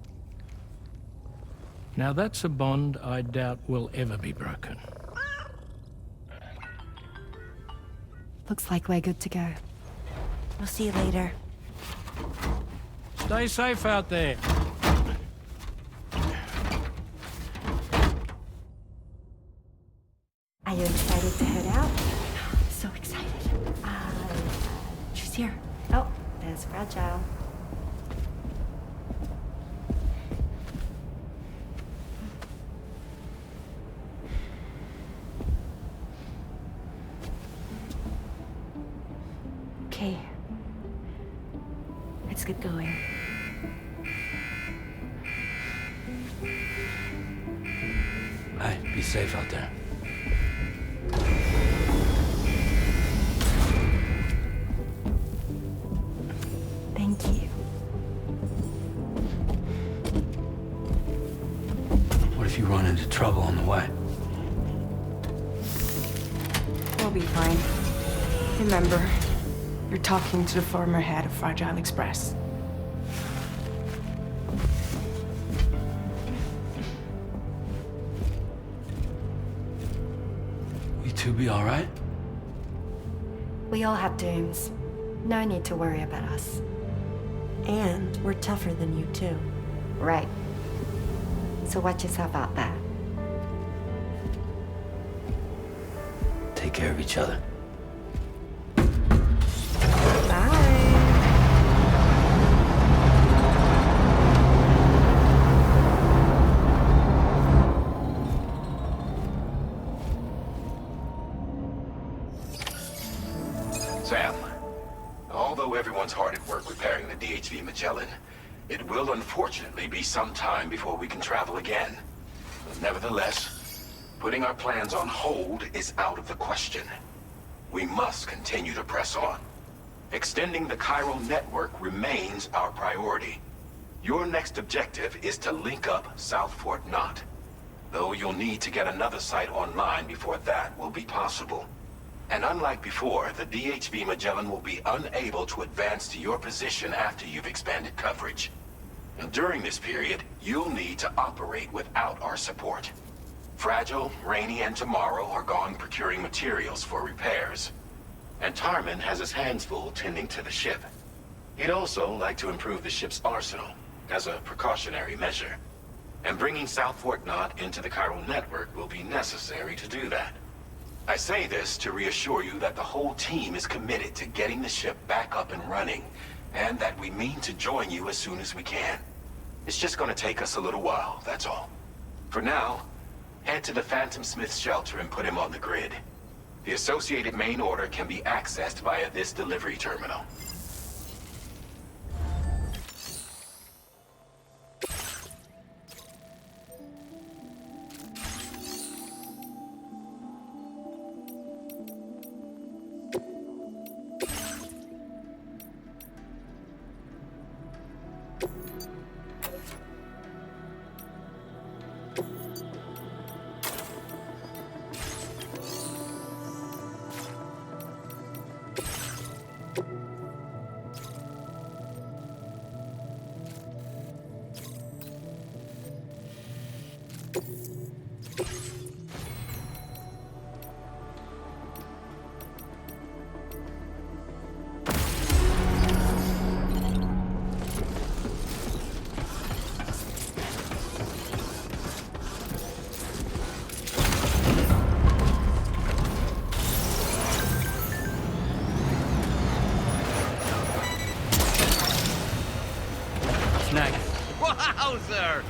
Now that's a bond I doubt will ever be broken. Looks like we're good to go. I'll see you later. Stay safe out there. Are you excited to head out? So excited. She's here. Oh, there's Fragile. Okay. Let's get going. Hey, be safe out there. Thank you. What if you run into trouble on the way? We'll be fine. Remember, you're talking to the former head of Fragile Express. You two be all right? We all have dooms. No need to worry about us. And we're tougher than you, too. Right. So watch yourself out there. Take care of each other. Sam, although everyone's hard at work repairing the DHV Magellan, it will unfortunately be some time before we can travel again. Nevertheless, putting our plans on hold is out of the question. We must continue to press on. Extending the chiral network remains our priority. Your next objective is to link up South Fort Knot, though you'll need to get another site online before that will be possible. And unlike before, the DHV Magellan will be unable to advance to your position after you've expanded coverage. And during this period, you'll need to operate without our support. Fragile, Rainey, and Tomorrow are gone procuring materials for repairs. And Tarman has his hands full tending to the ship. He'd also like to improve the ship's arsenal, as a precautionary measure. And bringing South Fort Knot into the chiral network will be necessary to do that. I say this to reassure you that the whole team is committed to getting the ship back up and running, and that we mean to join you as soon as we can. It's just gonna take us a little while, that's all. For now, head to the Phantom Smith shelter and put him on the grid. The associated main order can be accessed via this delivery terminal. Snag. Wowzer!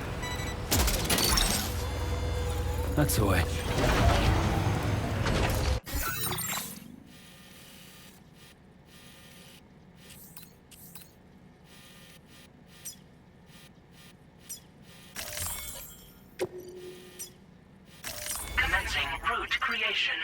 That's the way. Commencing route creation.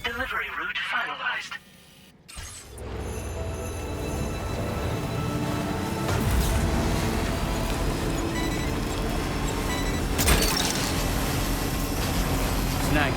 Delivery route finalized. Snag.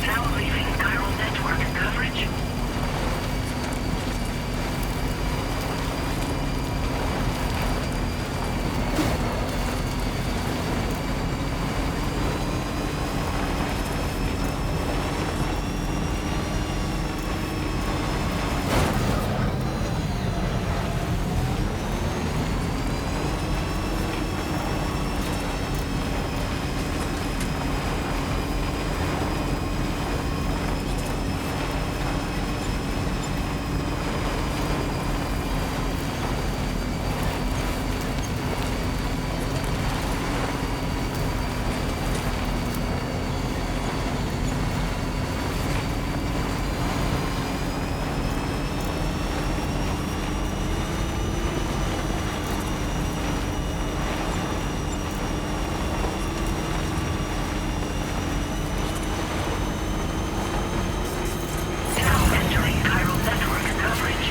Now leaving chiral network coverage. Now entering chiral network coverage.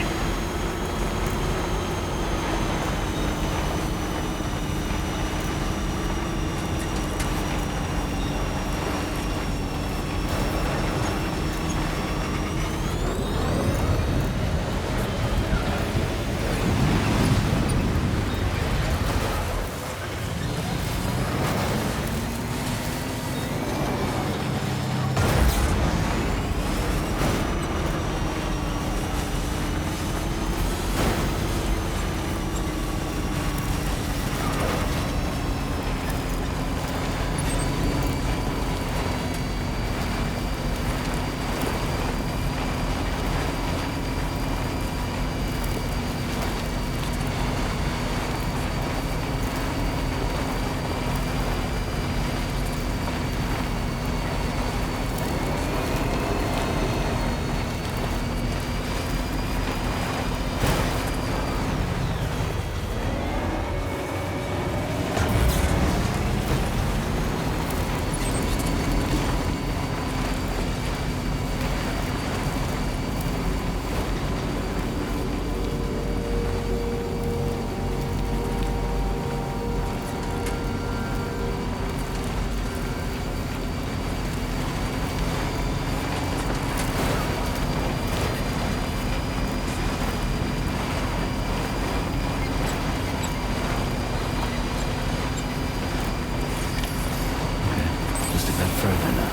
Just a bit further now.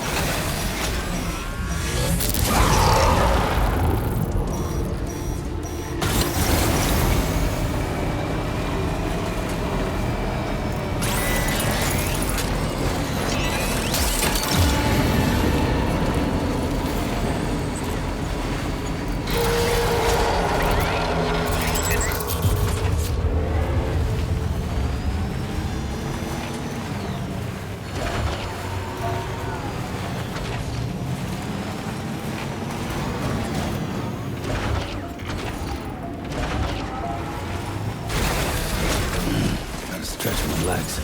Stretch my legs.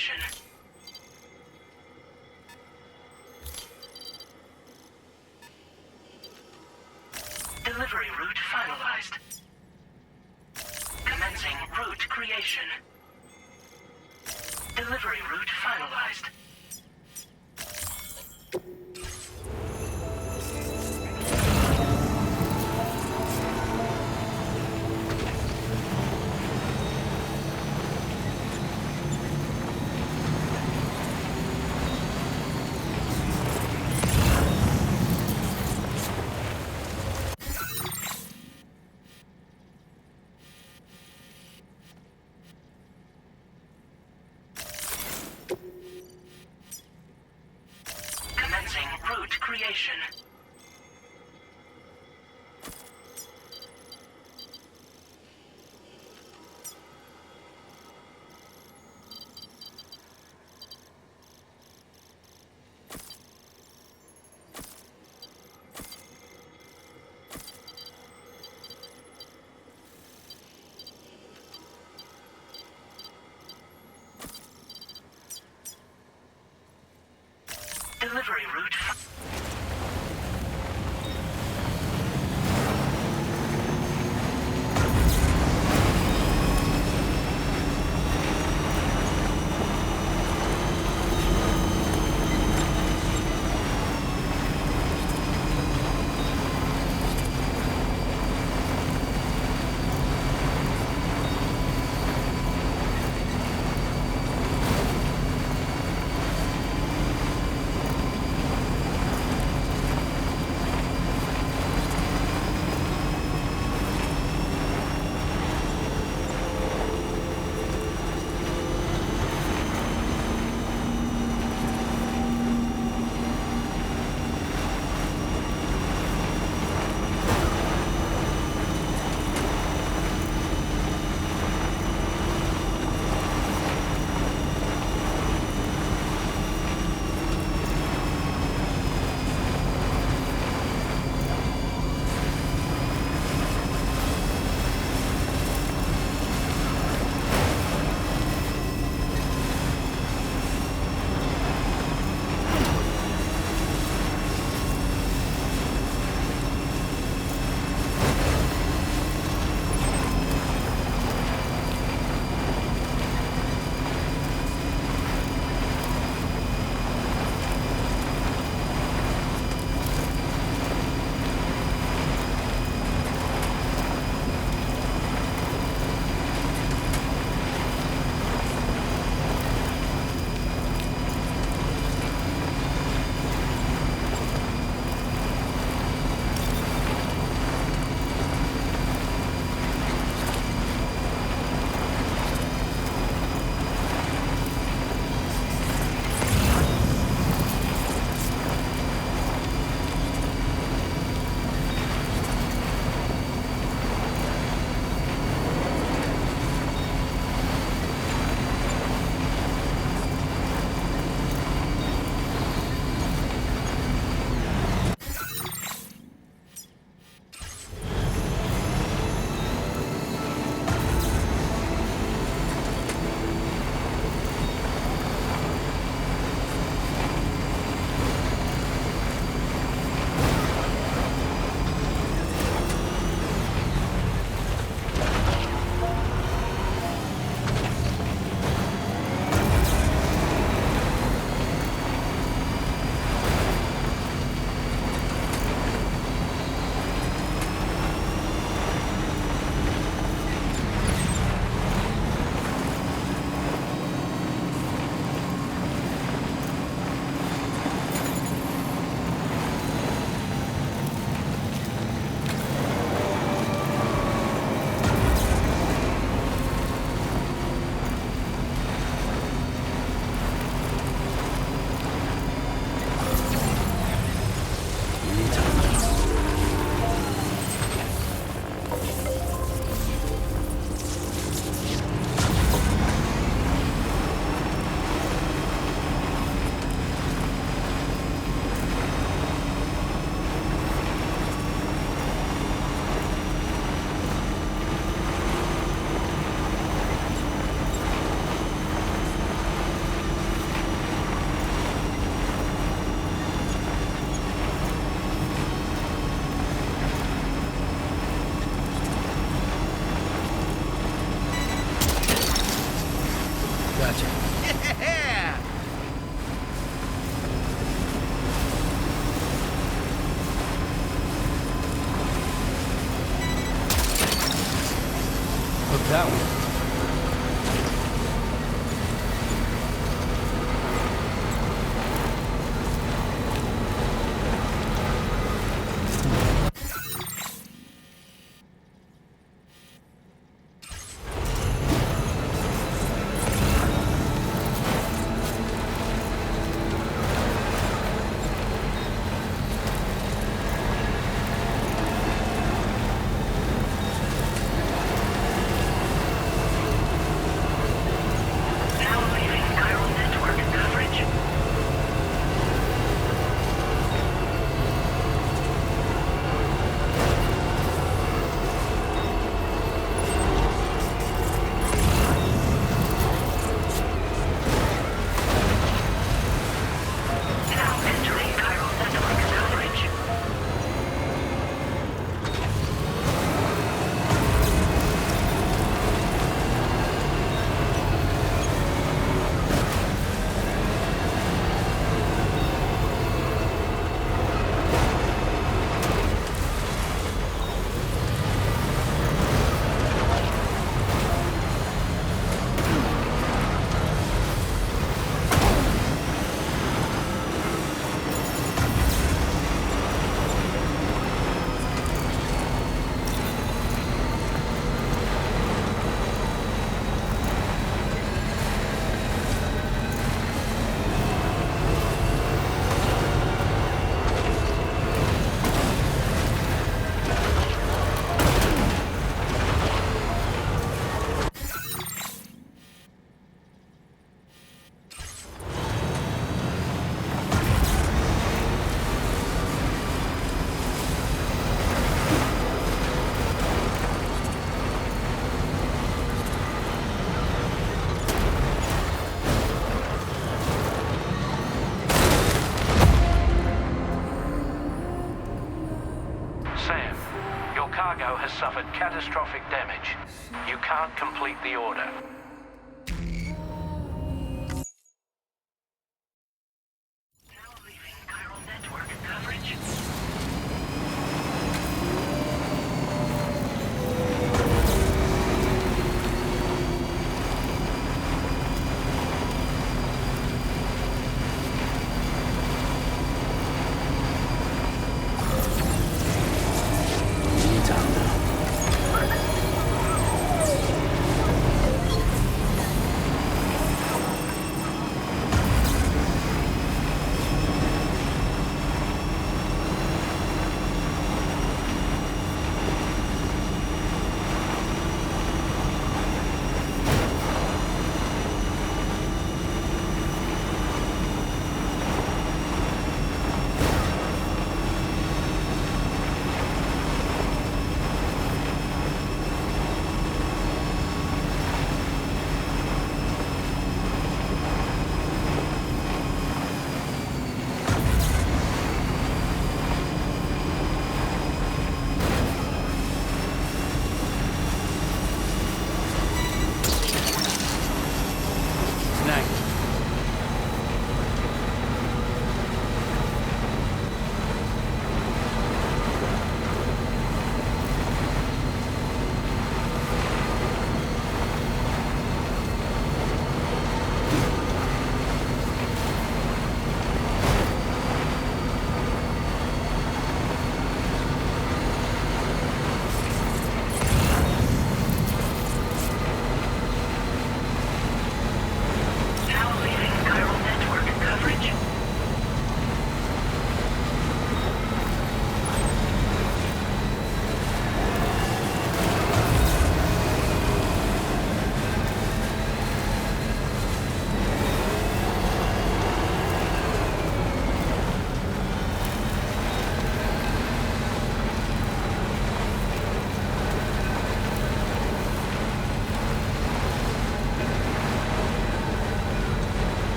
creation. Delivery route finalized. Commencing route creation. Delivery route finalized. Commencing route creation. Delivery route. That one. Sam, your cargo has suffered catastrophic damage. You can't complete the order.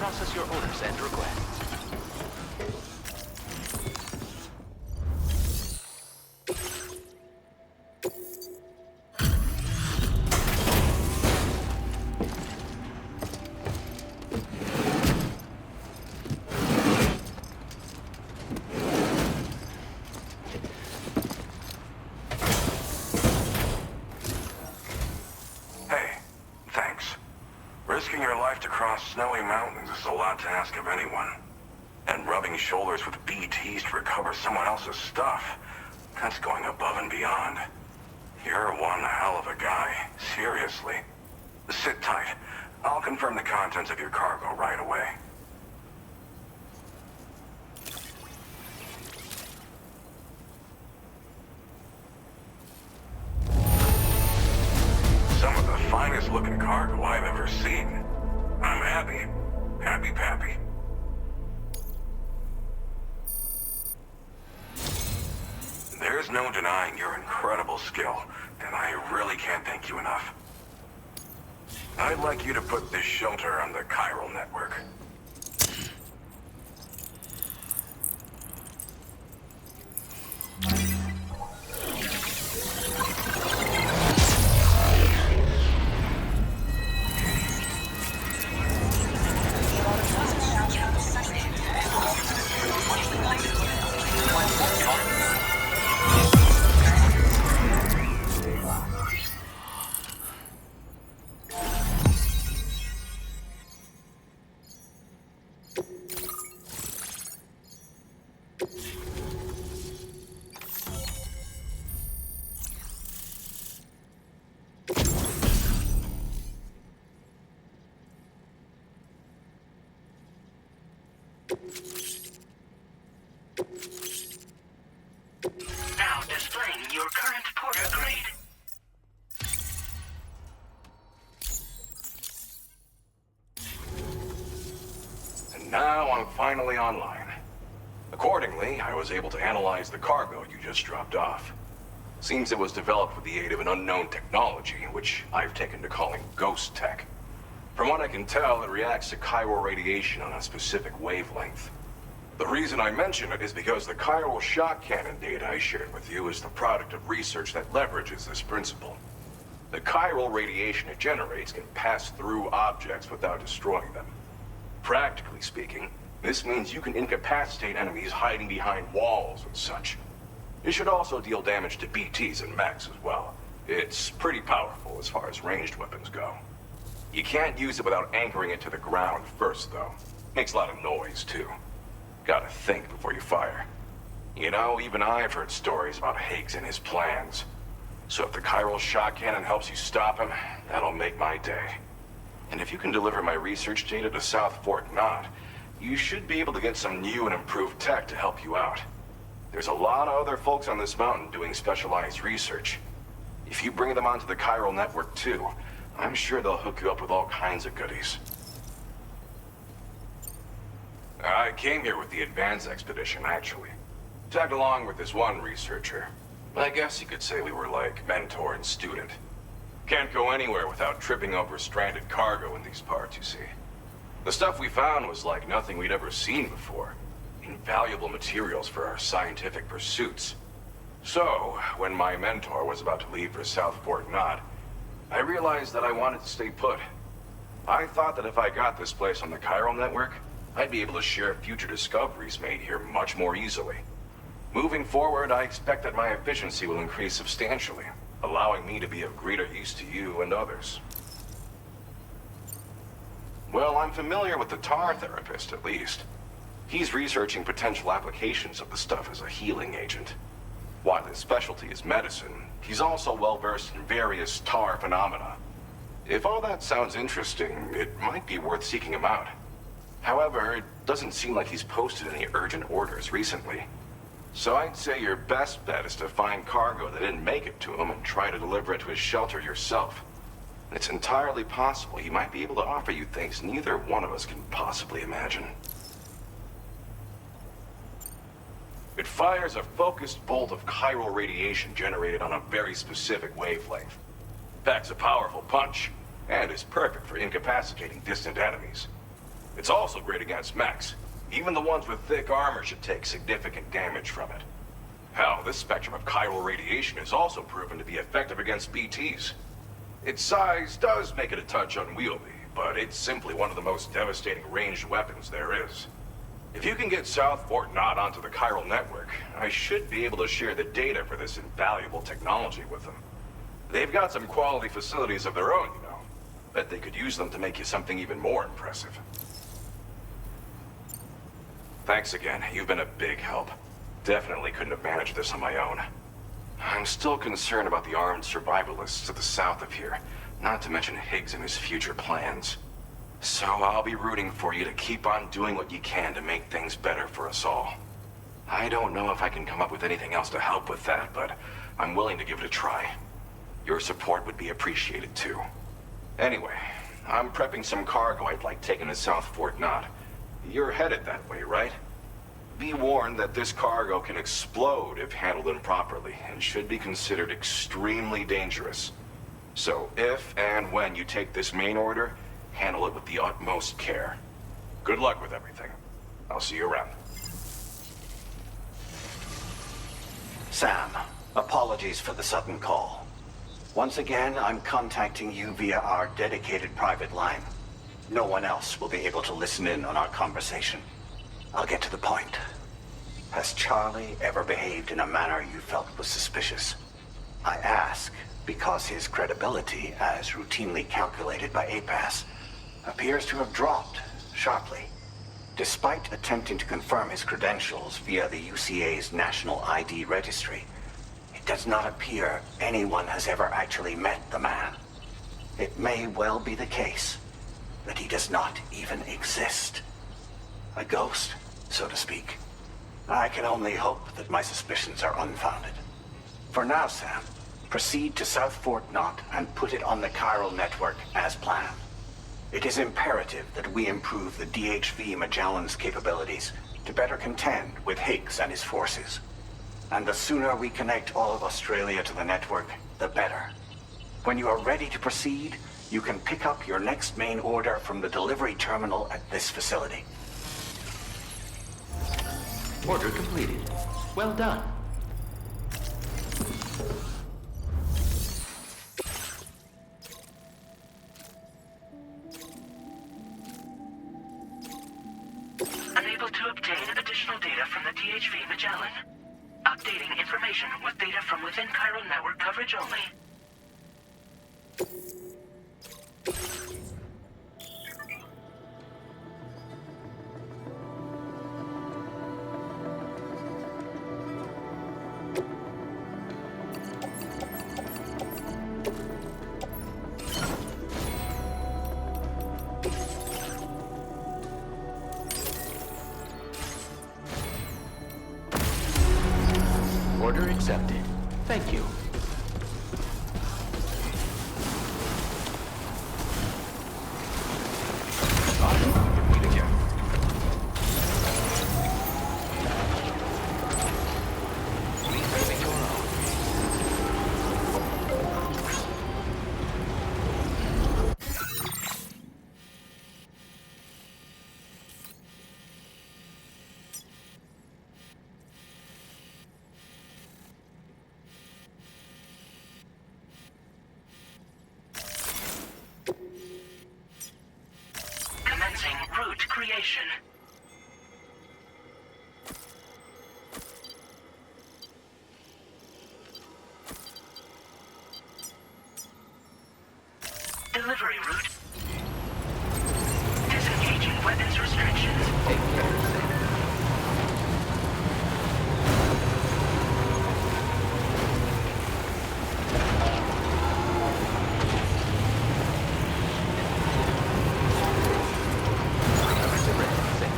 process your orders and requests. Hey, thanks. Risking your life to cross snowy mountains is a lot to ask of anyone. And rubbing shoulders with BTs to recover someone else's stuff, that's going above and beyond. You're one hell of a guy, seriously. Sit tight. I'll confirm the contents of your cargo right away. Some of the finest looking cargo I've ever seen. I'm happy. Happy Pappy. There's no denying your incredible skill, and I really can't thank you enough. I'd like you to put this shelter on the chiral network. Now displaying your current porter grade. And now I'm finally online. Accordingly, I was able to analyze the cargo you just dropped off. Seems it was developed with the aid of an unknown technology, which I've taken to calling ghost tech. From what I can tell, it reacts to chiral radiation on a specific wavelength. The reason I mention it is because the chiral shock cannon data I shared with you is the product of research that leverages this principle. The chiral radiation it generates can pass through objects without destroying them. Practically speaking, this means you can incapacitate enemies hiding behind walls and such. It should also deal damage to BTs and mechs as well. It's pretty powerful as far as ranged weapons go. You can't use it without anchoring it to the ground first, though. Makes a lot of noise, too. Gotta think before you fire. You know, even I've heard stories about Higgs and his plans. So if the chiral shock cannon helps you stop him, that'll make my day. And if you can deliver my research data to South Fort Knott, you should be able to get some new and improved tech to help you out. There's a lot of other folks on this mountain doing specialized research. If you bring them onto the chiral network too, I'm sure they'll hook you up with all kinds of goodies. I came here with the advance expedition, actually. Tagged along with this one researcher. I guess you could say we were like mentor and student. Can't go anywhere without tripping over stranded cargo in these parts, you see. The stuff we found was like nothing we'd ever seen before. Invaluable materials for our scientific pursuits. So, when my mentor was about to leave for South Fort Knott, I realized that I wanted to stay put. I thought that if I got this place on the chiral network, I'd be able to share future discoveries made here much more easily. Moving forward, I expect that my efficiency will increase substantially, allowing me to be of greater use to you and others. Well, I'm familiar with the tar therapist, at least. He's researching potential applications of the stuff as a healing agent. While his specialty is medicine, he's also well-versed in various tar phenomena. If all that sounds interesting, it might be worth seeking him out. However, it doesn't seem like he's posted any urgent orders recently. So I'd say your best bet is to find cargo that didn't make it to him and try to deliver it to his shelter yourself. It's entirely possible he might be able to offer you things neither one of us can possibly imagine. It fires a focused bolt of chiral radiation generated on a very specific wavelength. Packs a powerful punch, and is perfect for incapacitating distant enemies. It's It's also great against mechs. Even the ones with thick armor should take significant damage from it. Hell, this spectrum of chiral radiation is also proven to be effective against BTs. Its size does make it a touch unwieldy, but it's simply one of the most devastating ranged weapons there is. If you can get South Fort Knott onto the chiral network, I should be able to share the data for this invaluable technology with them. They've got some quality facilities of their own, you know. Bet they could use them to make you something even more impressive. Thanks again. You've been a big help. Definitely couldn't have managed this on my own. I'm still concerned about the armed survivalists to the south of here, not to mention Higgs and his future plans. So I'll be rooting for you to keep on doing what you can to make things better for us all. I don't know if I can come up with anything else to help with that, but I'm willing to give it a try. Your support would be appreciated too. Anyway, I'm prepping some cargo I'd like taken to South Fort Knott. You're headed that way, right? Be warned that this cargo can explode if handled improperly, and should be considered extremely dangerous. So if and when you take this main order, handle it with the utmost care. Good luck with everything. I'll see you around. Sam, apologies for the sudden call. Once again, I'm contacting you via our dedicated private line. No one else will be able to listen in on our conversation. I'll get to the point. Has Charlie ever behaved in a manner you felt was suspicious? I ask because his credibility, as routinely calculated by APAS, appears to have dropped sharply. Despite attempting to confirm his credentials via the UCA's National ID Registry, it does not appear anyone has ever actually met the man. It may well be the case that he does not even exist. A ghost, so to speak. I can only hope that my suspicions are unfounded. For now, Sam, proceed to South Fort Knott and put it on the chiral network as planned. It is imperative that we improve the DHV Magellan's capabilities to better contend with Higgs and his forces. And the sooner we connect all of Australia to the network, the better. When you are ready to proceed, you can pick up your next main order from the delivery terminal at this facility. Order completed. Well done. Unable to obtain additional data from the DHV Magellan. Updating information with data from within chiral network coverage only. Order accepted. Thank you. Commencing route creation. Delivery route. Disengaging weapons restrictions. Take care, Sam. Cover surrender, Sam.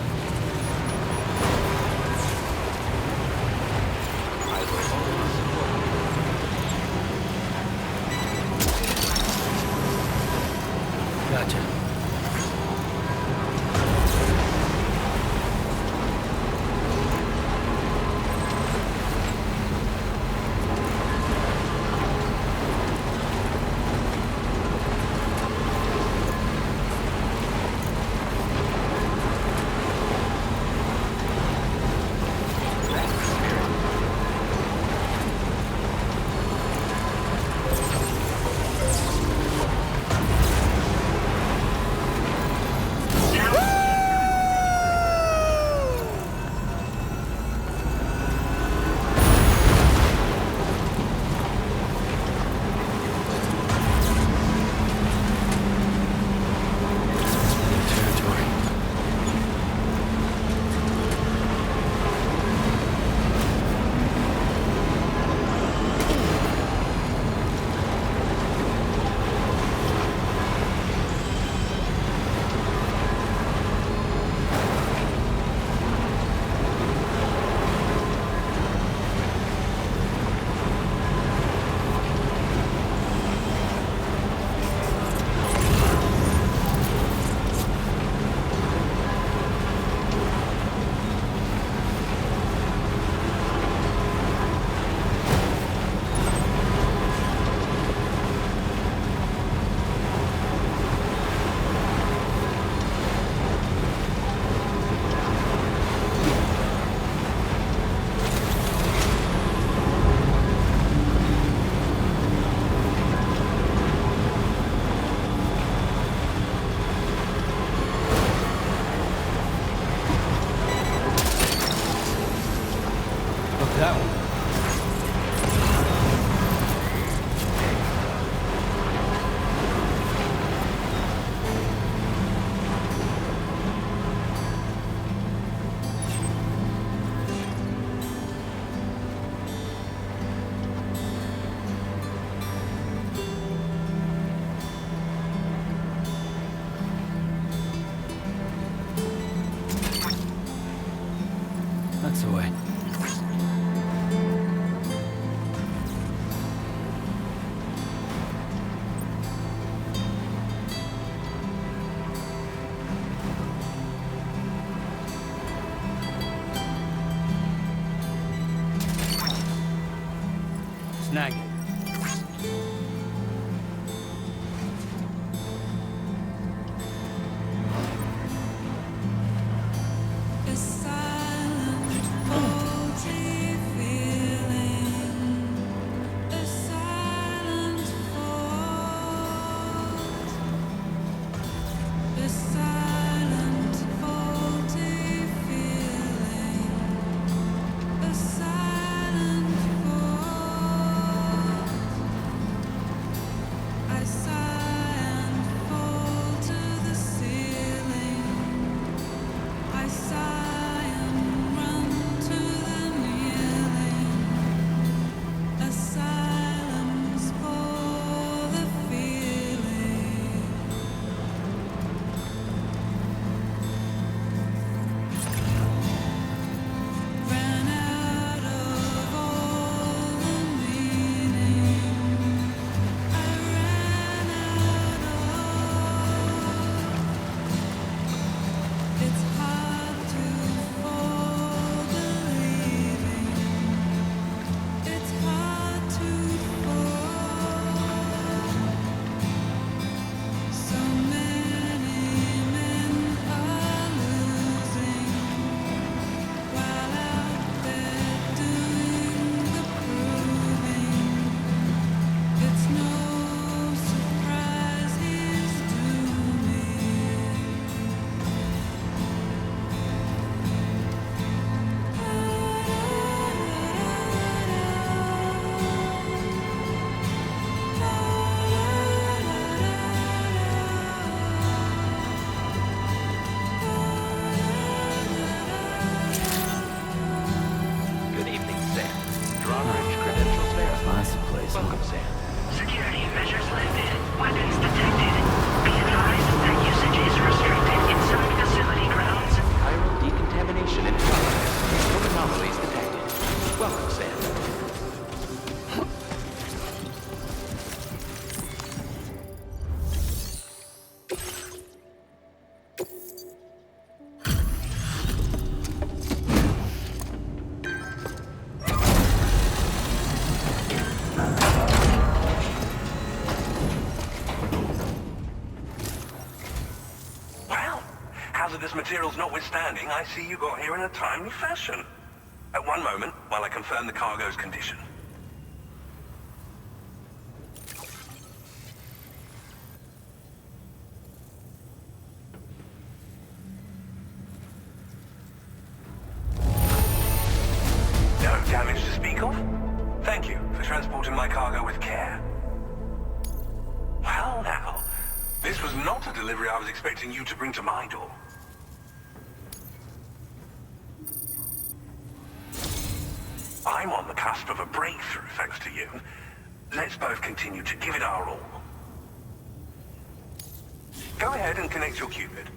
That one. That's the way. Snag it. Welcome, Sam. Security measures lifted. Weapons detected. Be advised that usage is restricted inside facility grounds. Chiral decontamination in progress. No anomalies detected. Welcome, Sam. Hazardous materials notwithstanding, I see you got here in a timely fashion. At one moment, while I confirm the cargo's condition. No damage to speak of? Thank you for transporting my cargo with care. Well now, this was not a delivery I was expecting you to bring to my door. I'm on the cusp of a breakthrough, thanks to you. Let's both continue to give it our all. Go ahead and connect your Cupid.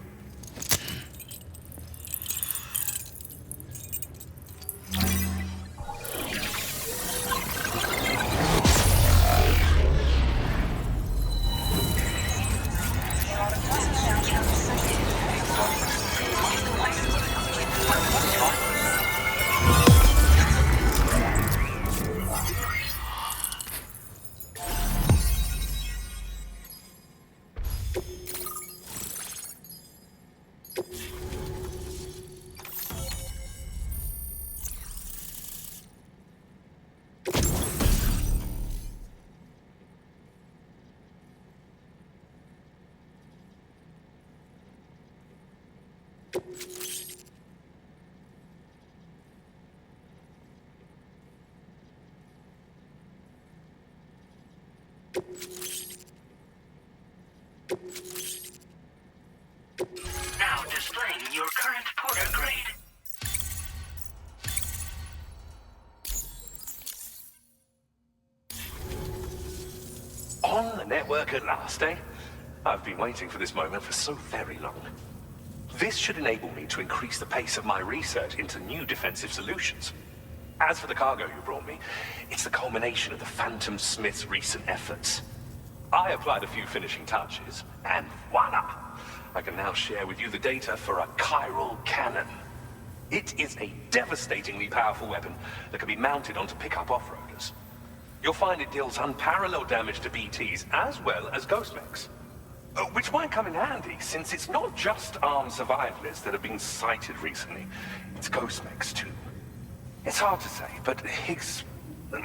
Now displaying your current porter grade. On the network at last, eh? I've been waiting for this moment for so very long. This should enable me to increase the pace of my research into new defensive solutions. As for the cargo you brought me, it's the culmination of the Phantom Smith's recent efforts. I applied a few finishing touches, and voila! I can now share with you the data for a chiral cannon. It is a devastatingly powerful weapon that can be mounted onto pickup off-roaders. You'll find it deals unparalleled damage to BTs as well as ghost mechs. Which might come in handy, since it's not just armed survivalists that have been sighted recently. It's ghost mechs too. It's hard to say, but Higgs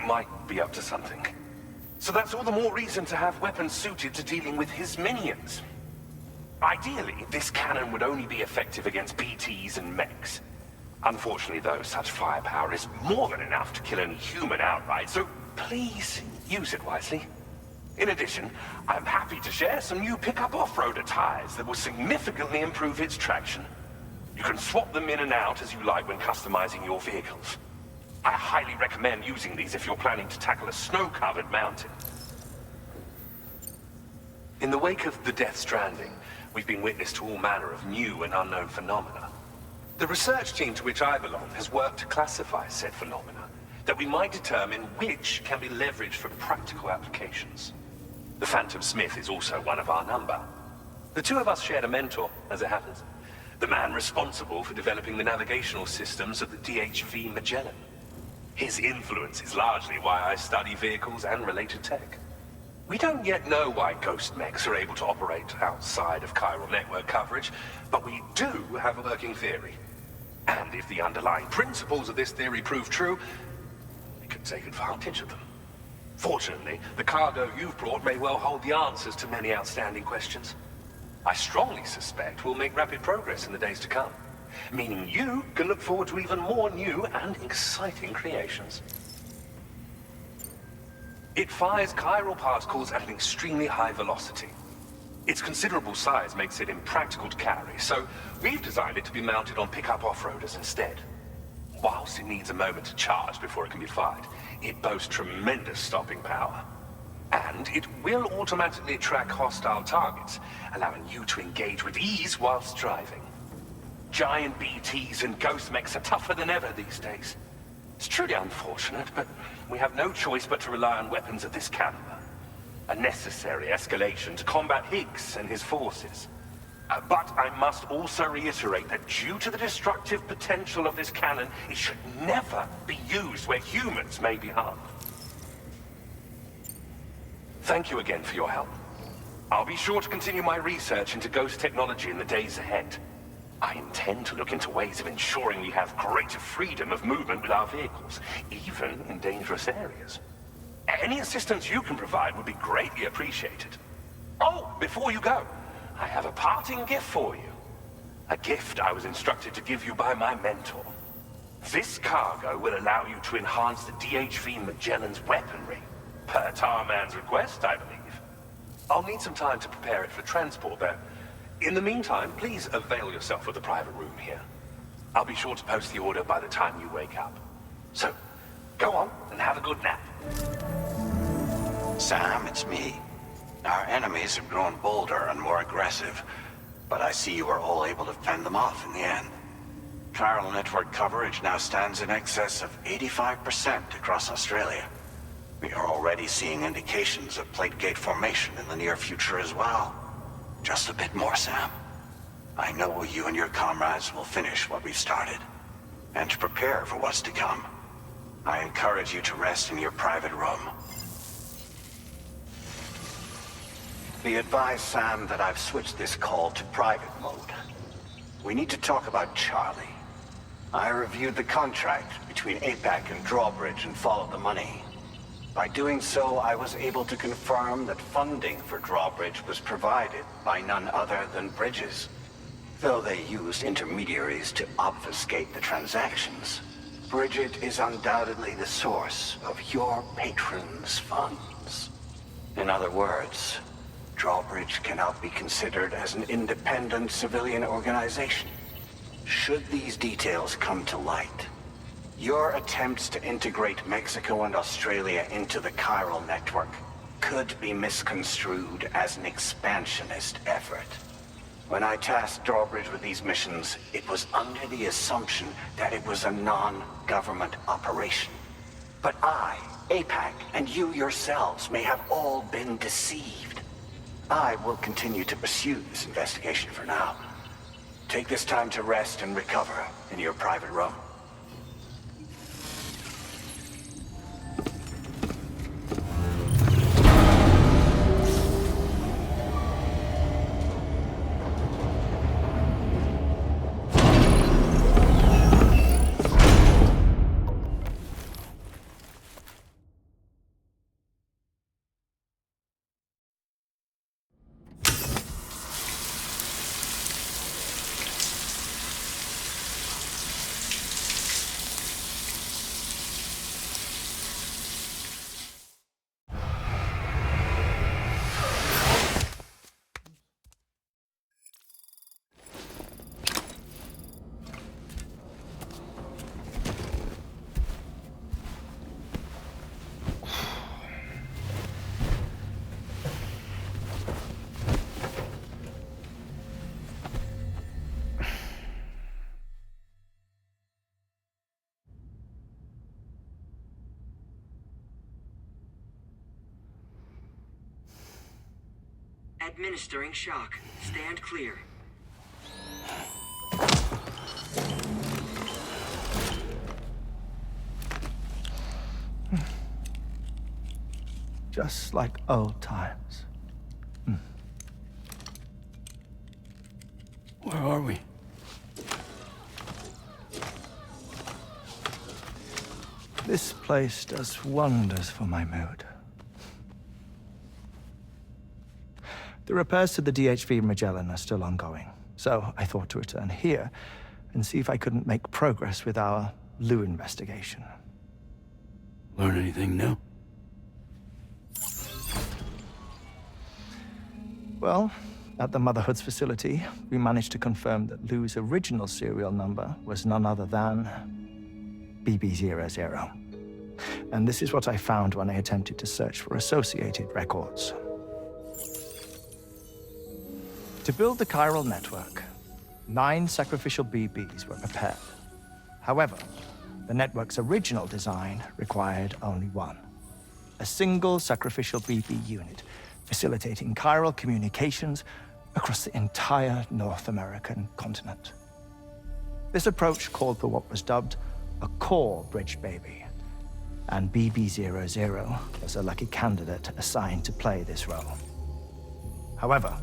might be up to something. So that's all the more reason to have weapons suited to dealing with his minions. Ideally, this cannon would only be effective against BTs and mechs. Unfortunately, though, such firepower is more than enough to kill any human outright, so please use it wisely. In addition, I'm happy to share some new pickup off-roader tires that will significantly improve its traction. You can swap them in and out as you like when customizing your vehicles. I highly recommend using these if you're planning to tackle a snow-covered mountain. In the wake of the death Stranding, we've been witness to all manner of new and unknown phenomena. The research team to which I belong has worked to classify said phenomena, that we might determine which can be leveraged for practical applications. The Phantom Smith is also one of our number. The two of us shared a mentor, as it happens. The man responsible for developing the navigational systems of the DHV Magellan. His influence is largely why I study vehicles and related tech. We don't yet know why ghost mechs are able to operate outside of chiral network coverage, but we do have a working theory. And if the underlying principles of this theory prove true, we could take advantage of them. Fortunately, the cargo you've brought may well hold the answers to many outstanding questions. I strongly suspect we'll make rapid progress in the days to come, meaning you can look forward to even more new and exciting creations. It fires chiral particles at an extremely high velocity. Its considerable size makes it impractical to carry, so we've designed it to be mounted on pickup off-roaders instead. Whilst it needs a moment to charge before it can be fired, it boasts tremendous stopping power. And it will automatically track hostile targets, allowing you to engage with ease whilst driving. Giant BTs and ghost mechs are tougher than ever these days. It's truly unfortunate, but we have no choice but to rely on weapons of this caliber. A necessary escalation to combat Higgs and his forces. But I must also reiterate that due to the destructive potential of this cannon, it should never be used where humans may be harmed. Thank you again for your help. I'll be sure to continue my research into ghost technology in the days ahead. I intend to look into ways of ensuring we have greater freedom of movement with our vehicles, even in dangerous areas. Any assistance you can provide would be greatly appreciated. Oh, before you go, I have a parting gift for you. A gift I was instructed to give you by my mentor. This cargo will allow you to enhance the DHV Magellan's weaponry, per Tarman's request, I believe. I'll need some time to prepare it for transport, though. In the meantime, please avail yourself of the private room here. I'll be sure to post the order by the time you wake up. So, go on and have a good nap. Sam, it's me. Our enemies have grown bolder and more aggressive, but I see you were all able to fend them off in the end. Chiral network coverage now stands in excess of 85% across Australia. We are already seeing indications of plate gate formation in the near future as well. Just a bit more, Sam. I know you and your comrades will finish what we've started, and to prepare for what's to come. I encourage you to rest in your private room. Be advised, Sam, that I've switched this call to private mode. We need to talk about Charlie. I reviewed the contract between APAC and Drawbridge and followed the money. By doing so, I was able to confirm that funding for Drawbridge was provided by none other than Bridges. Though they used intermediaries to obfuscate the transactions, Bridget is undoubtedly the source of your patron's funds. In other words, Drawbridge cannot be considered as an independent civilian organization. Should these details come to light, your attempts to integrate Mexico and Australia into the chiral network could be misconstrued as an expansionist effort. When I tasked Drawbridge with these missions, it was under the assumption that it was a non-government operation. But I, APAC, and you yourselves may have all been deceived. I will continue to pursue this investigation for now. Take this time to rest and recover in your private room. Administering shock. Stand clear. Just like old times. Where are we? This place does wonders for my mood. The repairs to the DHV Magellan are still ongoing, so I thought to return here and see if I couldn't make progress with our Lou investigation. Learn anything new? Well, at the Motherhood's facility, we managed to confirm that Lou's original serial number was none other than BB00. And this is what I found when I attempted to search for associated records. To build the chiral network, 9 sacrificial BBs were prepared. However, the network's original design required only 1. A single sacrificial BB unit, facilitating chiral communications across the entire North American continent. This approach called for what was dubbed a core bridge baby, and BB00 was a lucky candidate assigned to play this role. However,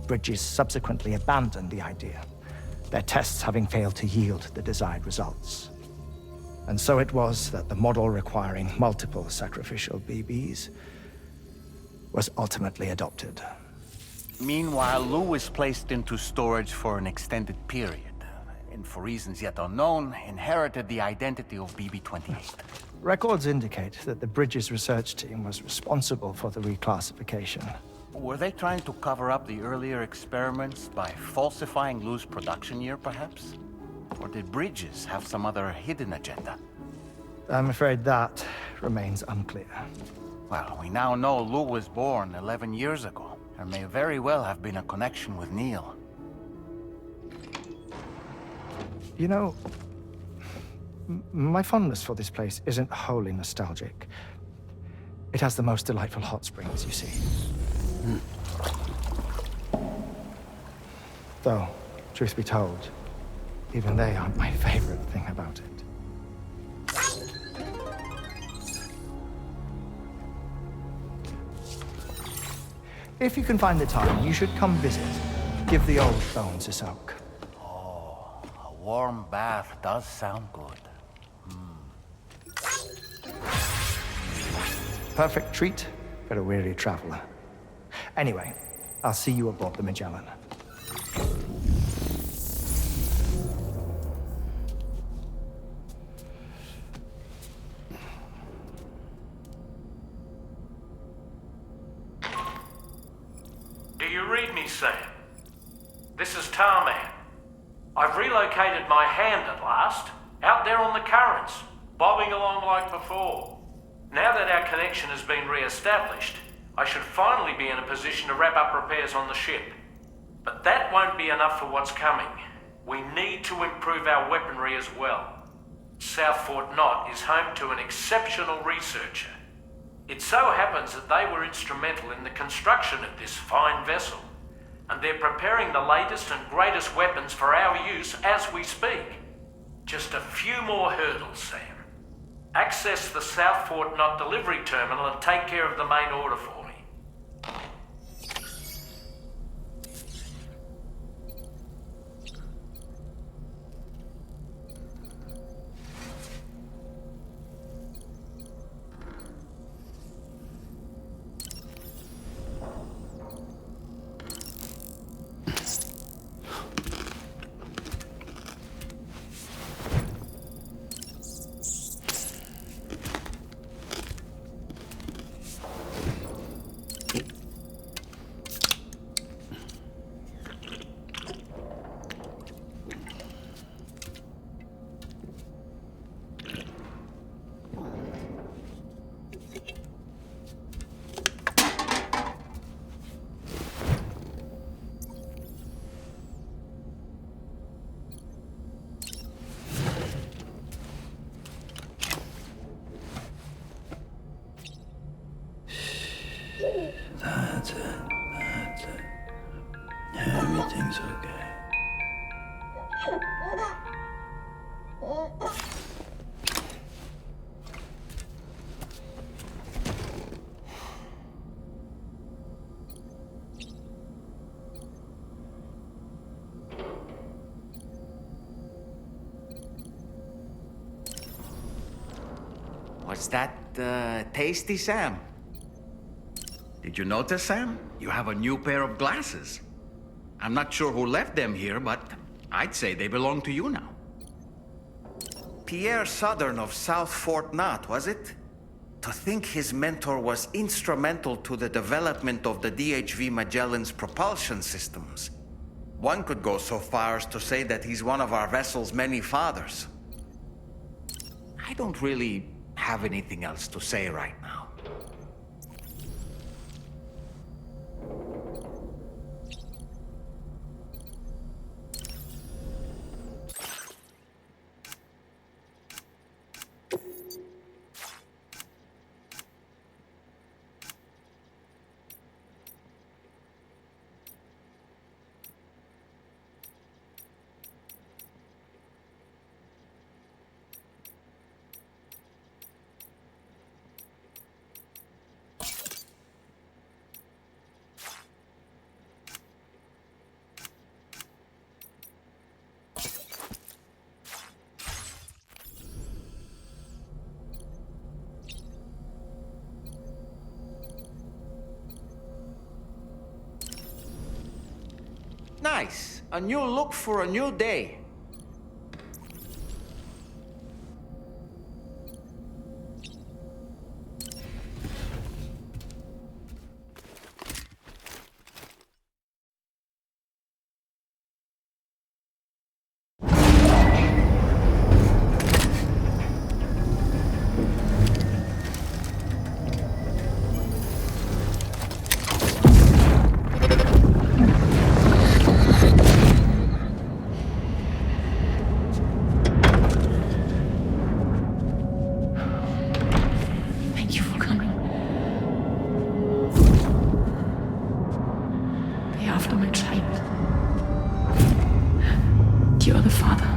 Bridges subsequently abandoned the idea, their tests having failed to yield the desired results. And so it was that the model requiring multiple sacrificial BBs was ultimately adopted. Meanwhile, Lou was placed into storage for an extended period, and for reasons yet unknown, inherited the identity of BB-28. Records indicate that the Bridges research team was responsible for the reclassification. Were they trying to cover up the earlier experiments by falsifying Lou's production year, perhaps? Or did Bridges have some other hidden agenda? I'm afraid that remains unclear. Well, we now know Lou was born 11 years ago. There may very well have been a connection with Neil. You know, my fondness for this place isn't wholly nostalgic. It has the most delightful hot springs, you see. Though, truth be told, even they aren't my favorite thing about it. If you can find the time, you should come visit. Give the old bones a soak. Oh, a warm bath does sound good. Perfect treat for a weary traveler. Anyway, I'll see you aboard the Magellan. read me, Sam? This is Tarman. I've relocated my hand at last, out there on the currents, bobbing along like before. Now that our connection has been re-established, I should finally be in a position to wrap up repairs on the ship. But that won't be enough for what's coming. We need to improve our weaponry as well. South Fort Knott is home to an exceptional researcher. It so happens that they were instrumental in the construction of this fine vessel, and they're preparing the latest and greatest weapons for our use as we speak. Just a few more hurdles, Sam. Access the South Fort Knott delivery terminal and take care of the main order for me. That's it. That's it. Everything's okay. What's that, tasty, Sam? Did you notice, Sam? You have a new pair of glasses. I'm not sure who left them here, but I'd say they belong to you now. Pierre Southern of South Fort Knott, was it? To think his mentor was instrumental to the development of the DHV Magellan's propulsion systems. One could go so far as to say that he's one of our vessel's many fathers. I don't really have anything else to say right now. Nice. A new look for a new day. You're the father.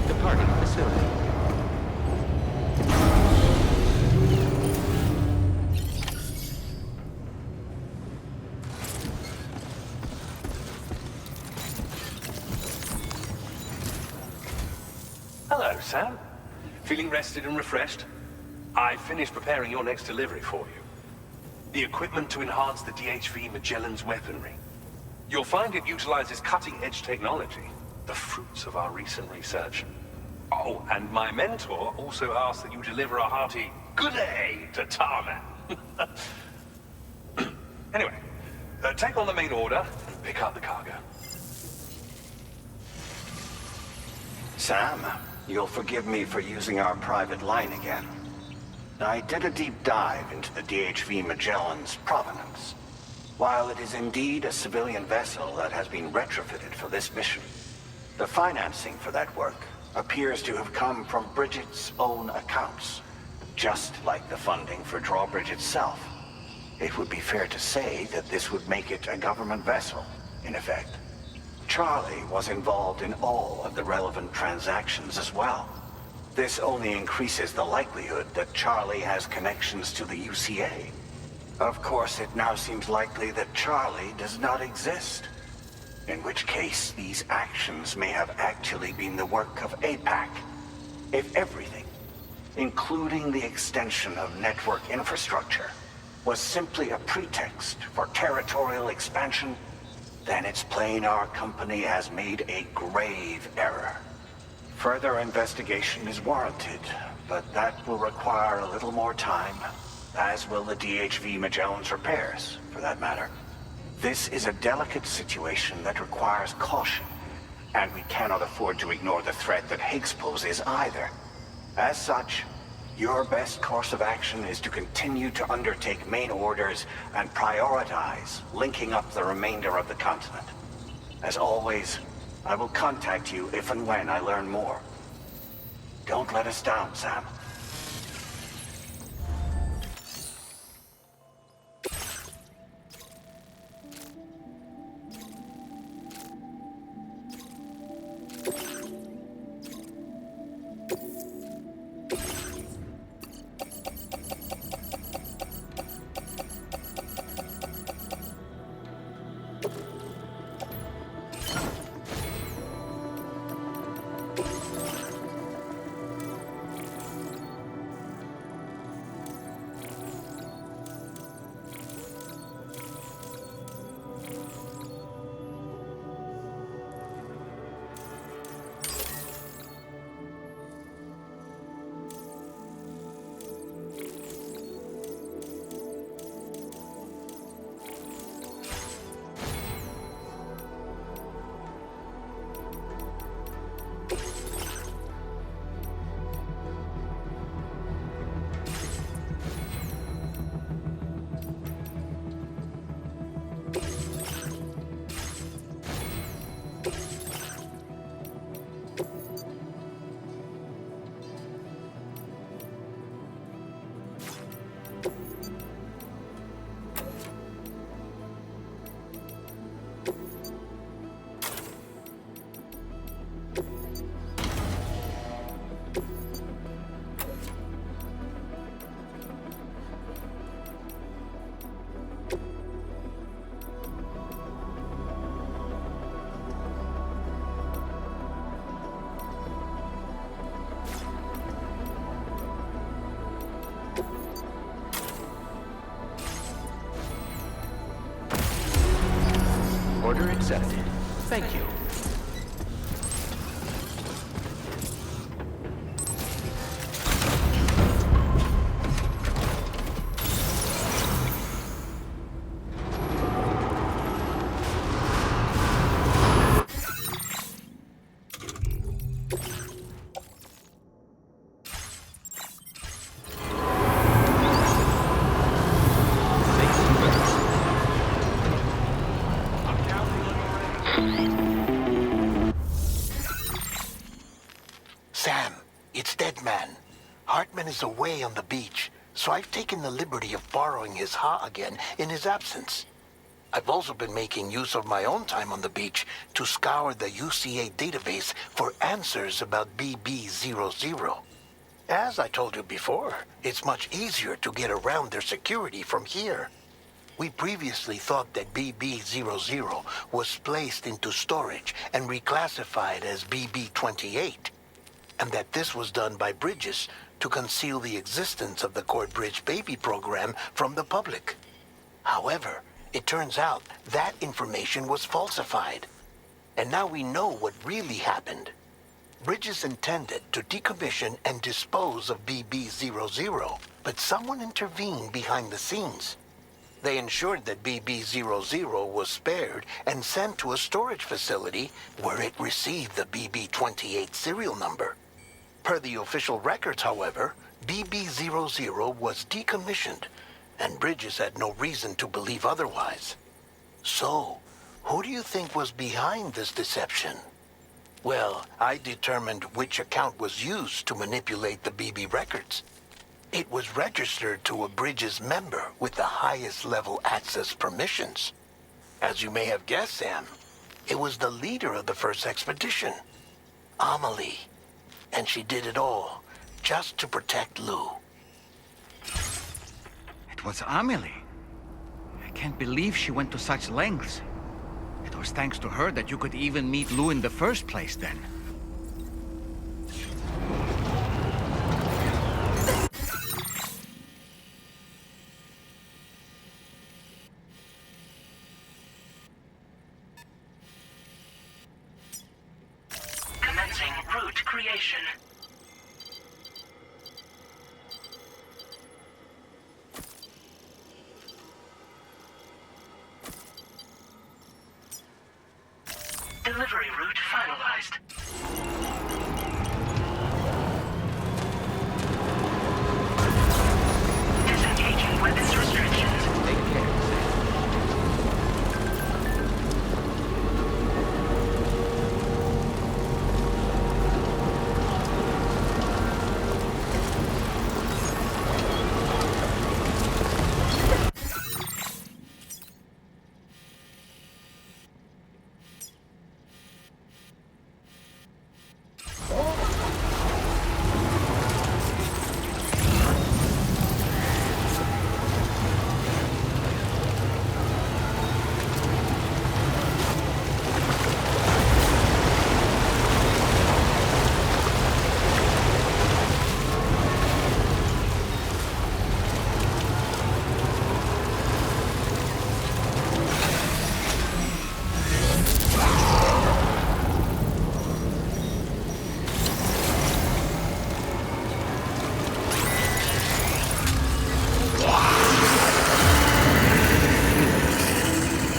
Departing facility. Hello, Sam. Feeling rested and refreshed? I finished preparing your next delivery for you. The equipment to enhance the DHV Magellan's weaponry. You'll find it utilizes cutting-edge technology, the fruits of our recent research. Oh, and my mentor also asked that you deliver a hearty good day to Tarman. Anyway, take on the main order and pick up the cargo. Sam, you'll forgive me for using our private line again. I did a deep dive into the DHV Magellan's provenance. While it is indeed a civilian vessel that has been retrofitted for this mission, the financing for that work appears to have come from Bridget's own accounts, just like the funding for Drawbridge itself. It would be fair to say that this would make it a government vessel, in effect. Charlie was involved in all of the relevant transactions as well. This only increases the likelihood that Charlie has connections to the UCA. Of course, it now seems likely that Charlie does not exist. In which case, these actions may have actually been the work of APAC. If everything, including the extension of network infrastructure, was simply a pretext for territorial expansion, then it's plain our company has made a grave error. Further investigation is warranted, but that will require a little more time, as will the DHV Magellan's repairs, for that matter. This is a delicate situation that requires caution, and we cannot afford to ignore the threat that Higgs poses either. As such, your best course of action is to continue to undertake main orders and prioritize linking up the remainder of the continent. As always, I will contact you if and when I learn more. Don't let us down, Sam. Order accepted. Thank you. Sam, it's Deadman. Hartman is away on the beach, so I've taken the liberty of borrowing his Ha again in his absence. I've also been making use of my own time on the beach to scour the UCA database for answers about BB00. As I told you before, it's much easier to get around their security from here. We previously thought that BB00 was placed into storage and reclassified as BB28. and that this was done by Bridges to conceal the existence of the Court Bridge Baby program from the public. However, it turns out that information was falsified. And now we know what really happened. Bridges intended to decommission and dispose of BB-00, but someone intervened behind the scenes. They ensured that BB-00 was spared and sent to a storage facility where it received the BB-28 serial number. Per the official records, however, BB-00 was decommissioned, and Bridges had no reason to believe otherwise. So, who do you think was behind this deception? Well, I determined which account was used to manipulate the BB records. It was registered to a Bridges member with the highest level access permissions. As you may have guessed, Sam, it was the leader of the first expedition, Amelie. And she did it all just to protect Lou. It was Amelie. I can't believe she went to such lengths. It was thanks to her that you could even meet Lou in the first place, then. Commencing route creation. Delivery route finalized. Disengaging weapons restrictions. Take care,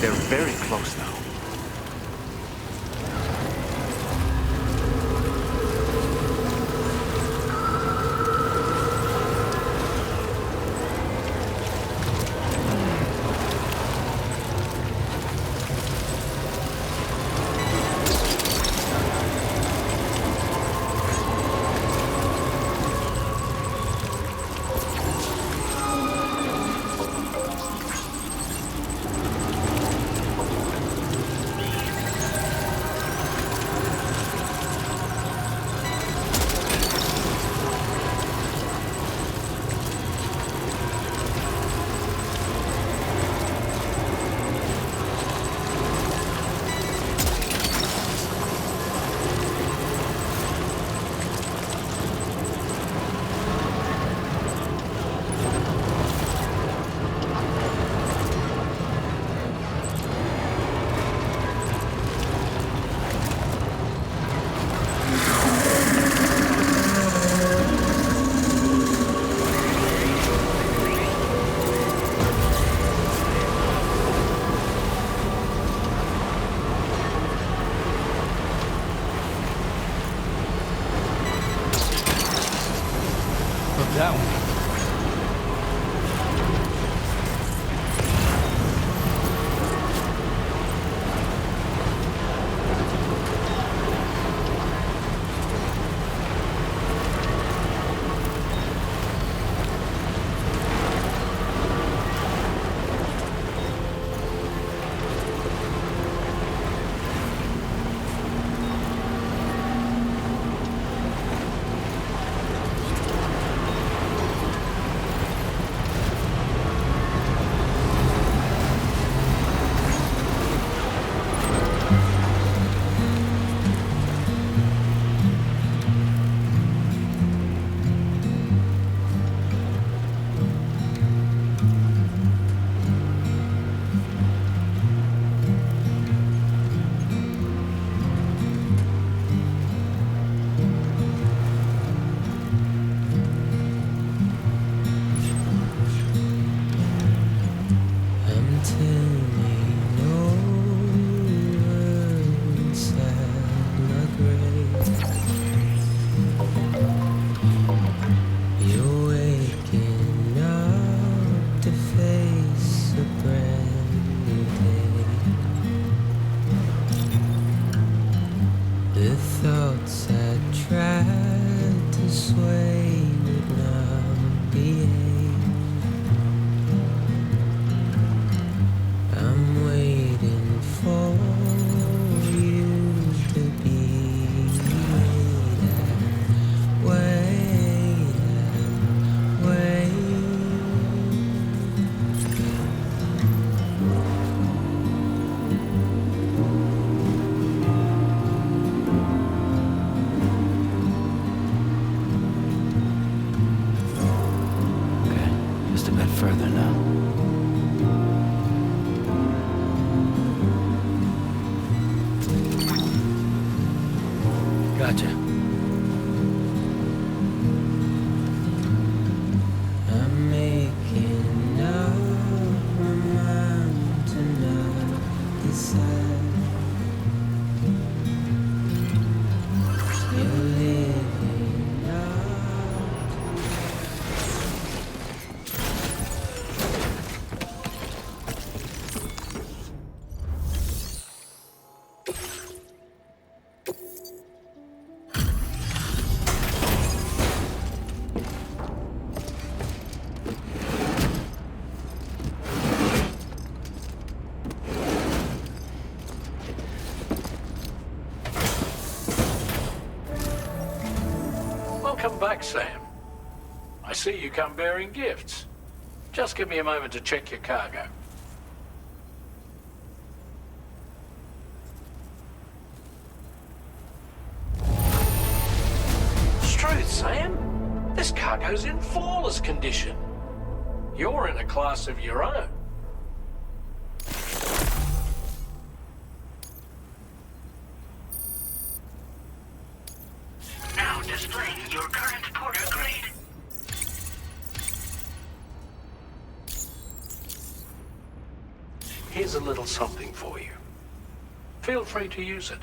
They're very close now. turning over inside my grave. You're waking up to face a brand new day. The thoughts I tried to sway would not behave. I'm waiting for you to be Just a bit further now. Gotcha. I'm making up my mind to not decide. You're living Welcome back, Sam. I see you come bearing gifts. Just give me a moment to check your cargo. Truth, Sam. This cargo's in flawless condition. You're in a class of your own. Now displaying your current porter grade. Here's a little something for you. Feel free to use it.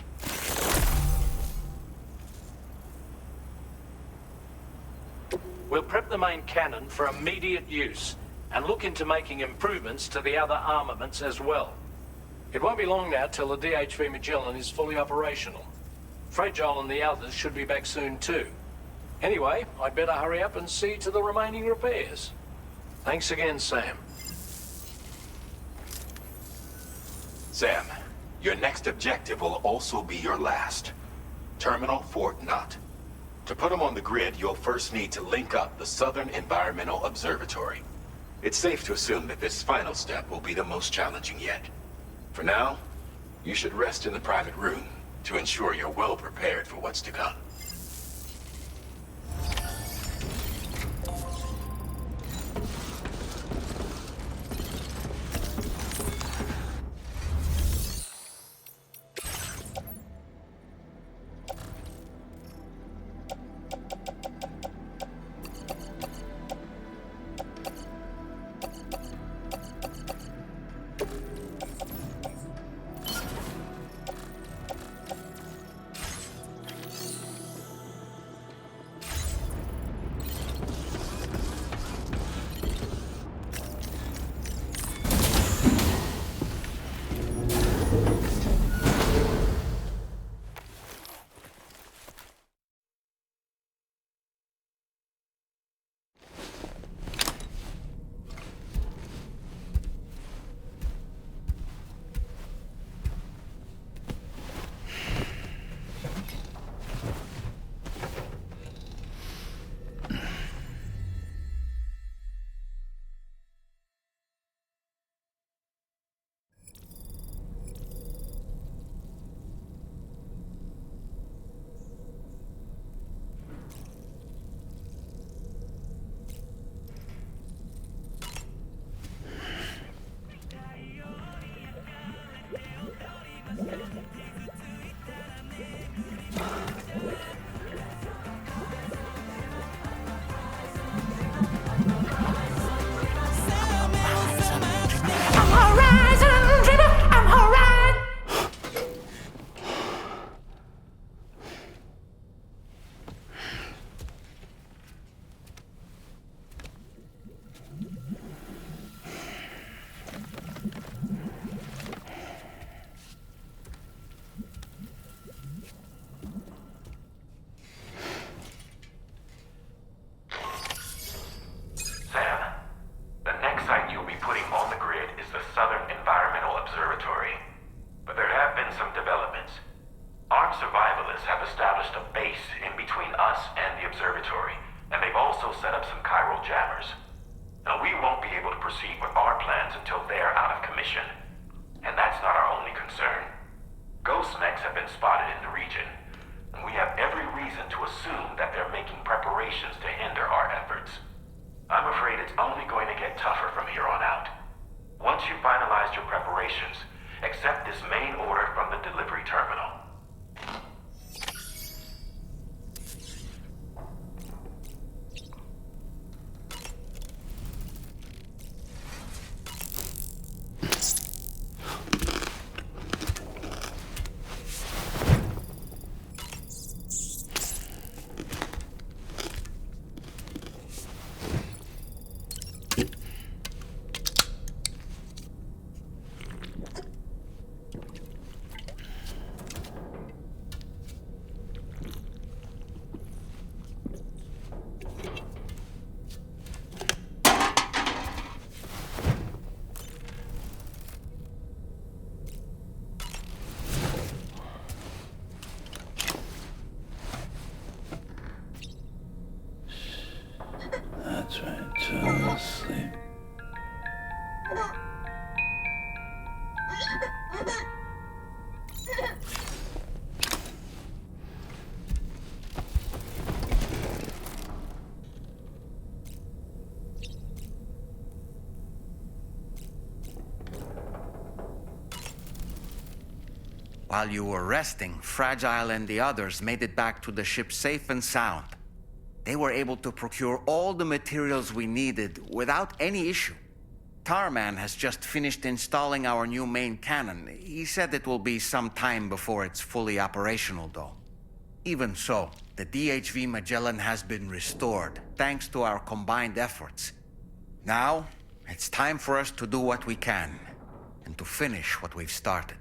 We'll prep the main cannon for immediate use and look into making improvements to the other armaments as well. It won't be long now till the DHV Magellan is fully operational. Fragile and the others should be back soon too. Anyway, I'd better hurry up and see to the remaining repairs. Thanks again, Sam. Sam, your next objective will also be your last. Terminal Fort Knott. To put them on the grid, you'll first need to link up the Southern Environmental Observatory. It's safe to assume that this final step will be the most challenging yet. For now, you should rest in the private room to ensure you're well prepared for what's to come. While you were resting, Fragile and the others made it back to the ship safe and sound. They were able to procure all the materials we needed without any issue. Tarman has just finished installing our new main cannon. He said it will be some time before it's fully operational, though. Even so, the DHV Magellan has been restored, thanks to our combined efforts. Now, it's time for us to do what we can, and to finish what we've started.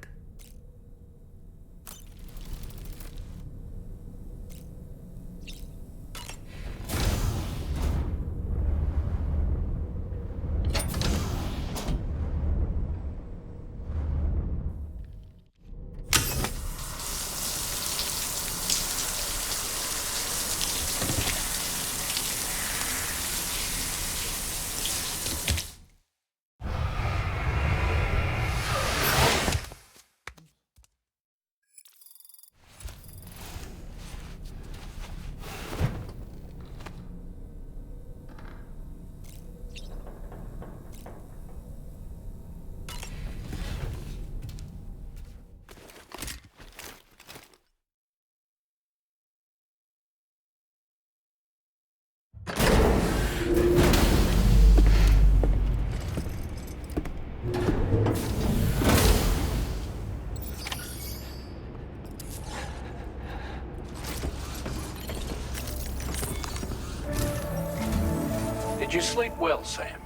Did you sleep well, Sam?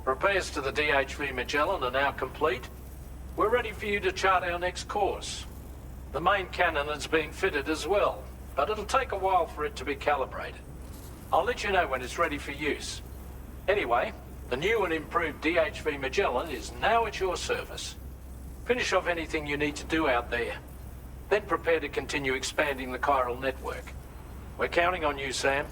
Repairs to the DHV Magellan are now complete. We're ready for you to chart our next course. The main cannon is being fitted as well, but it'll take a while for it to be calibrated. I'll let you know when it's ready for use. Anyway, the new and improved DHV Magellan is now at your service. Finish off anything you need to do out there. Then prepare to continue expanding the chiral network. We're counting on you, Sam.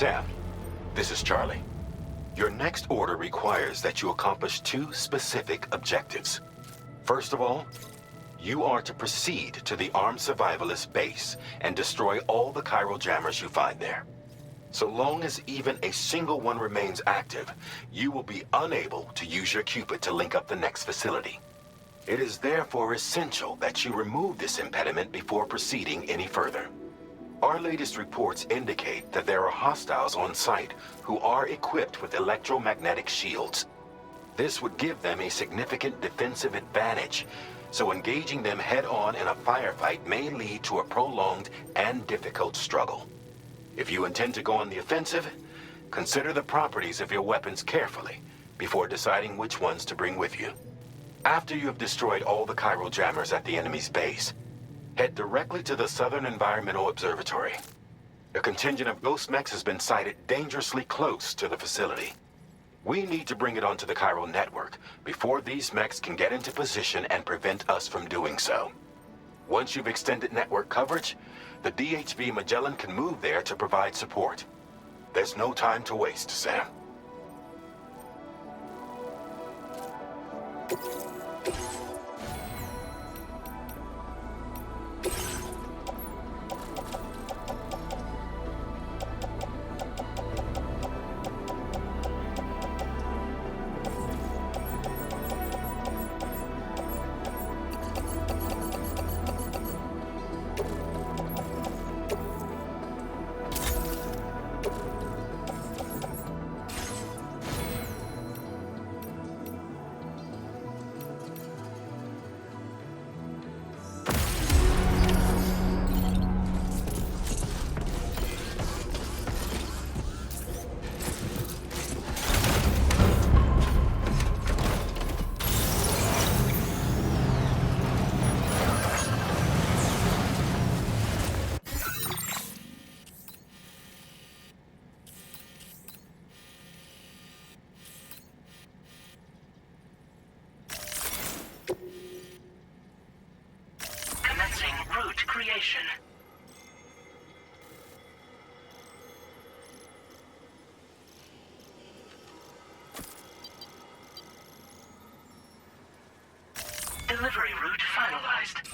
Sam, this is Charlie. Your next order requires that you accomplish two specific objectives. First of all, you are to proceed to the armed survivalist base and destroy all the chiral jammers you find there. So long as even a single one remains active, you will be unable to use your Cupid to link up the next facility. It is therefore essential that you remove this impediment before proceeding any further. Our latest reports indicate that there are hostiles on site who are equipped with electromagnetic shields. This would give them a significant defensive advantage, so engaging them head-on in a firefight may lead to a prolonged and difficult struggle. If you intend to go on the offensive, consider the properties of your weapons carefully before deciding which ones to bring with you. After you have destroyed all the chiral jammers at the enemy's base, head directly to the Southern Environmental Observatory. A contingent of ghost mechs has been sighted dangerously close to the facility. We need to bring it onto the chiral network before these mechs can get into position and prevent us from doing so. Once you've extended network coverage, the DHV Magellan can move there to provide support. There's no time to waste, Sam. Delivery route finalized.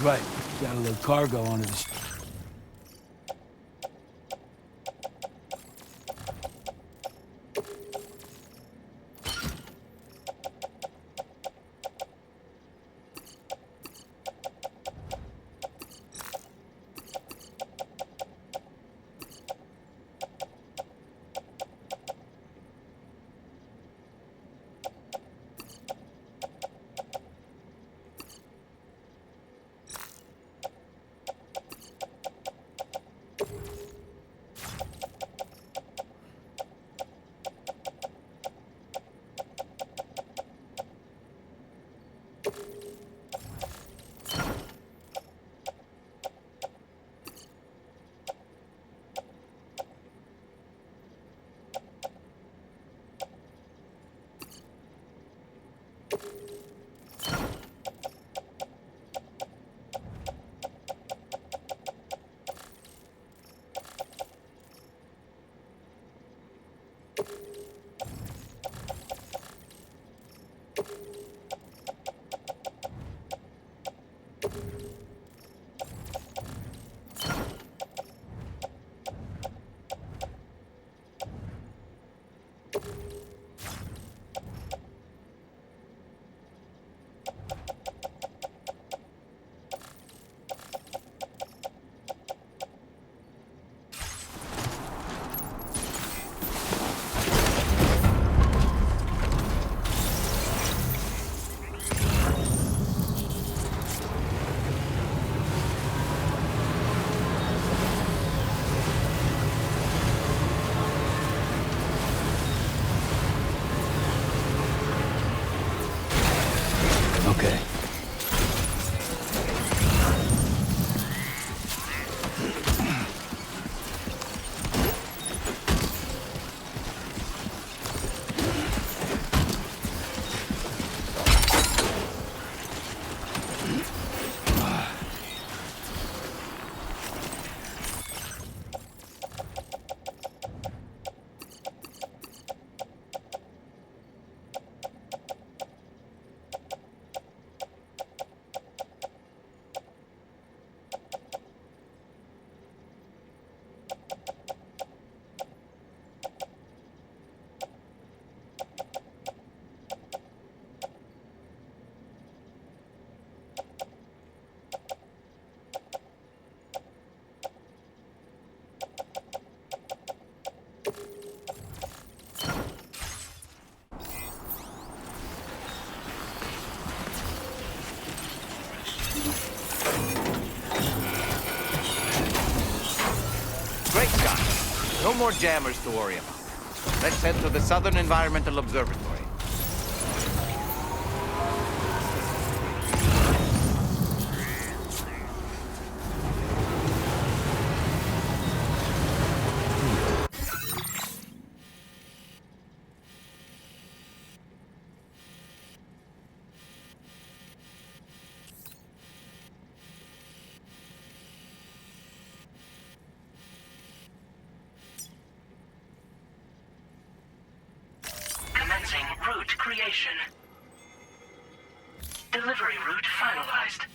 Right. Gotta load cargo onto the... Okay. Great Scott. No more jammers to worry about. Let's head to the Southern Environmental Observatory. Commencing route creation. Delivery route finalized.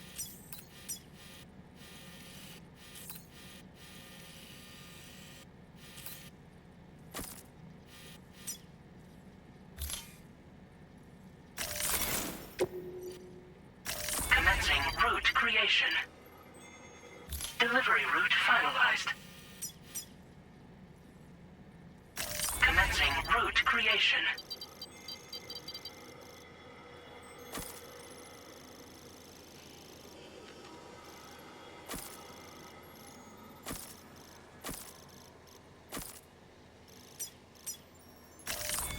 Commencing route creation. Delivery route finalized. Commencing route creation.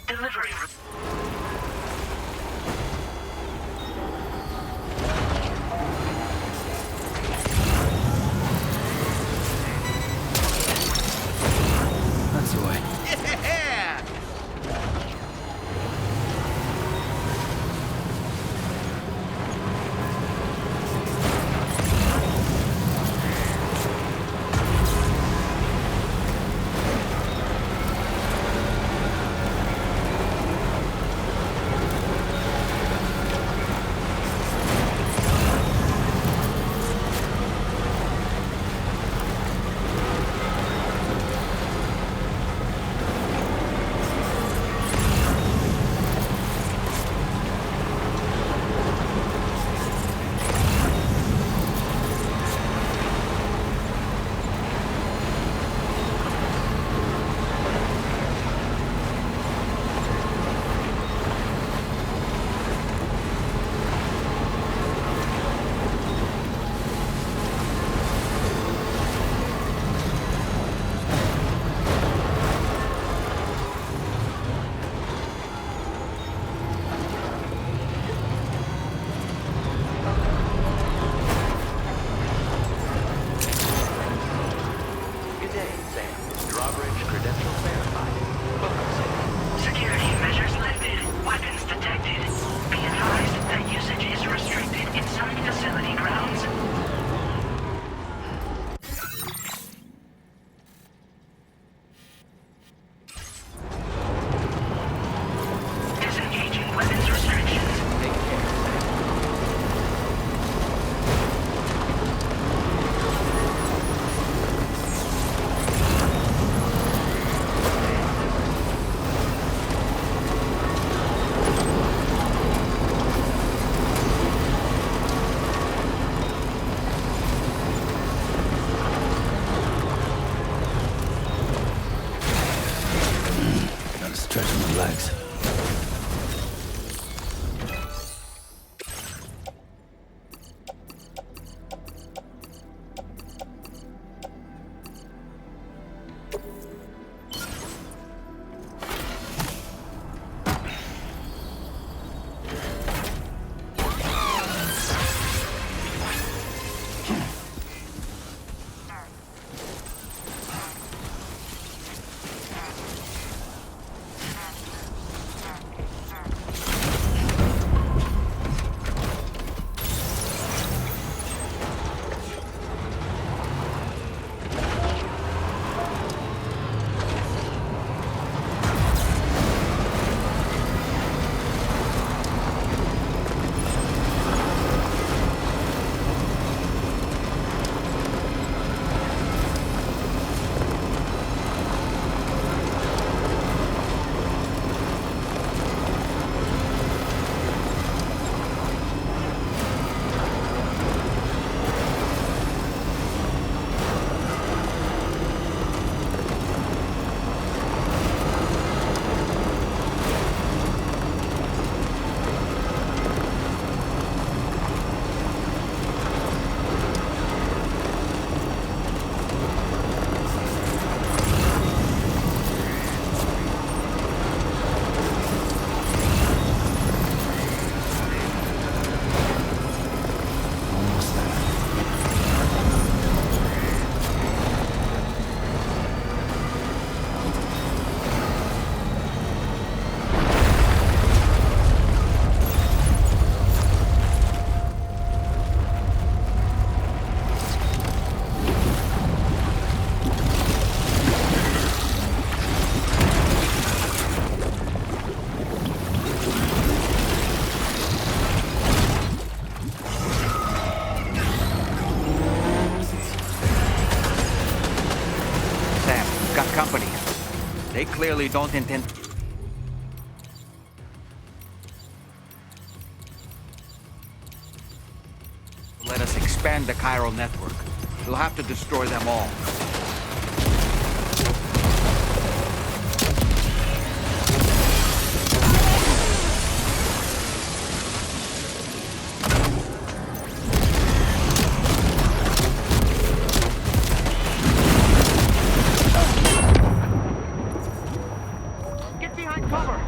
Delivery route. That's the way. Yeah! Sam. Drawbridge credentials verified. Welcome, Sam. Security measures lifted. Weapons detected. Be advised that usage is restricted inside facility grounds. Disengaging weapons restrictions. Take care, Sam. Gotta stretch my legs. Got company. They clearly don't intend... Let us expand the chiral network. We'll have to destroy them all. Get behind cover!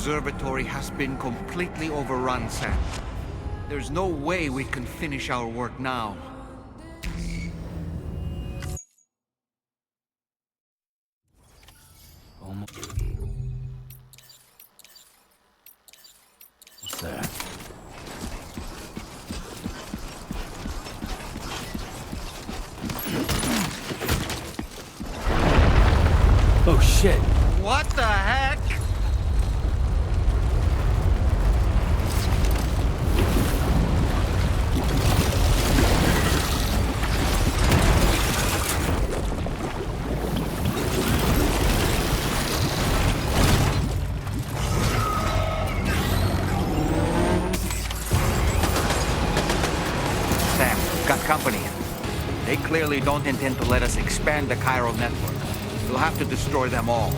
observatory has been completely overrun, Sam. There's no way we can finish our work now. What's that? Oh shit! What the heck? Sam, got company. They clearly don't intend to let us expand the chiral network. We'll have to destroy them all.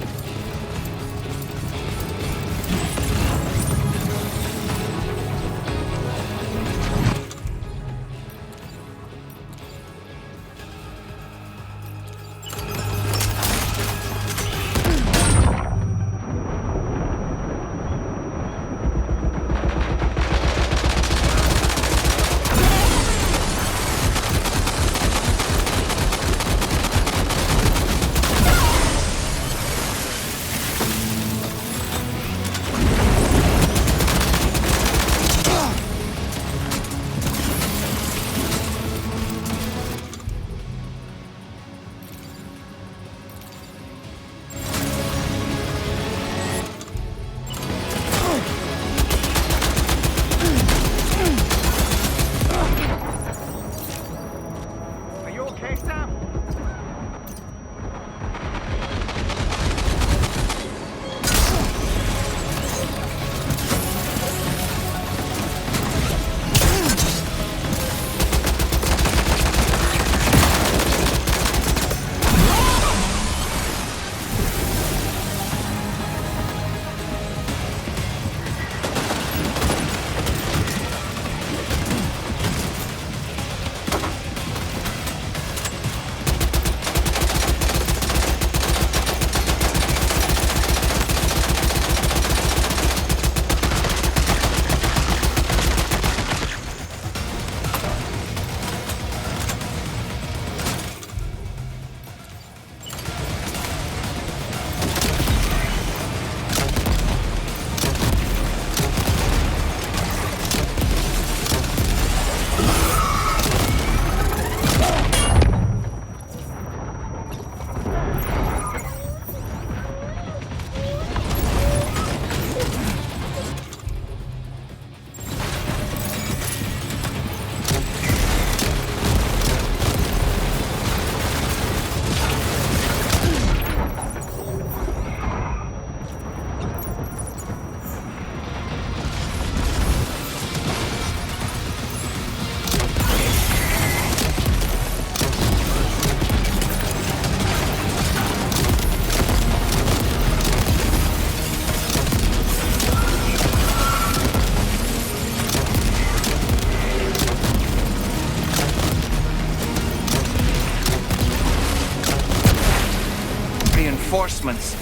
Reinforcements.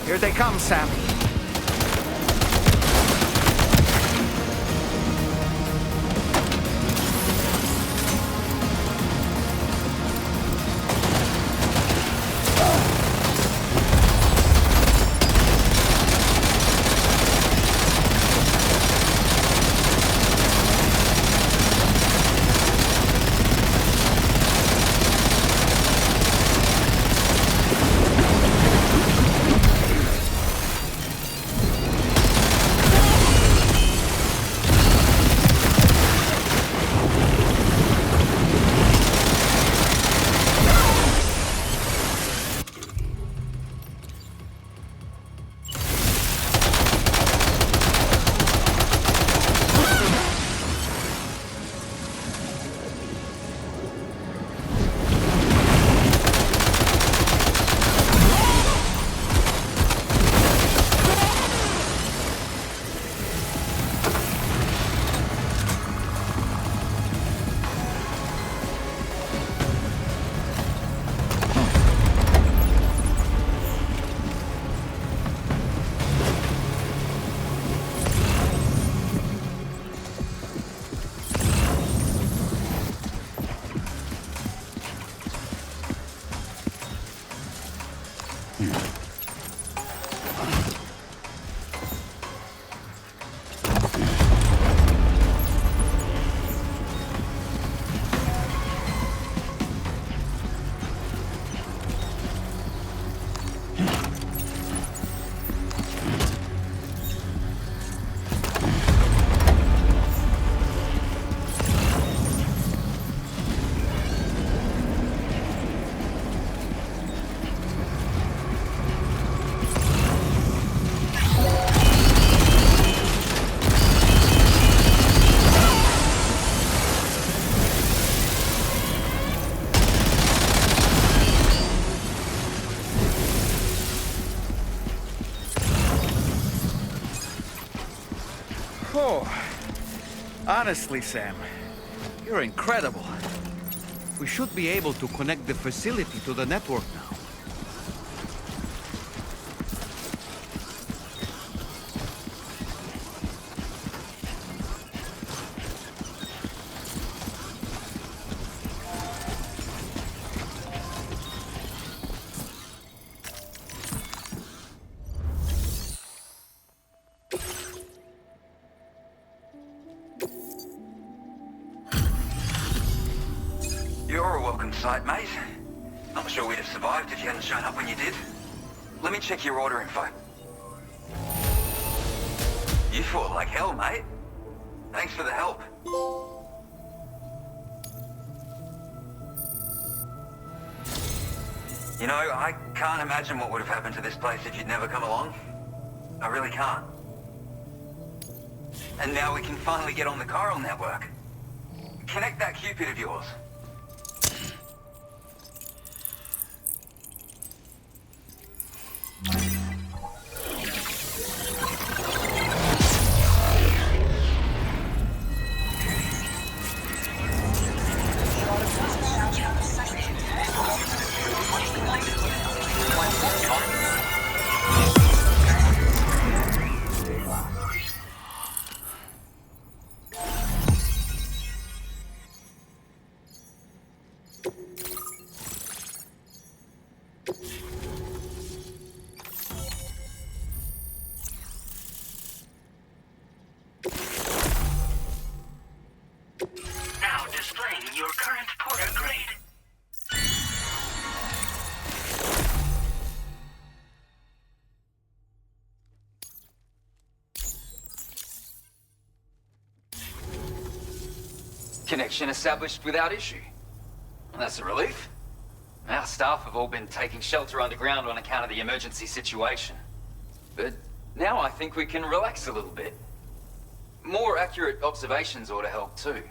Here they come, Sam. Cool. Honestly, Sam, you're incredible. We should be able to connect the facility to the network now. You're a welcome sight, mate. Not sure we'd have survived if you hadn't shown up when you did. Let me check your order info. You fought like hell, mate. Thanks for the help. You know, I can't imagine what would have happened to this place if you'd never come along. I really can't. And now we can finally get on the chiral network. Connect that Cupid of yours. Now displaying your current porter grade. Connection established without issue. Well, that's a relief. Our staff have all been taking shelter underground on account of the emergency situation. But now I think we can relax a little bit. More accurate observations ought to help too.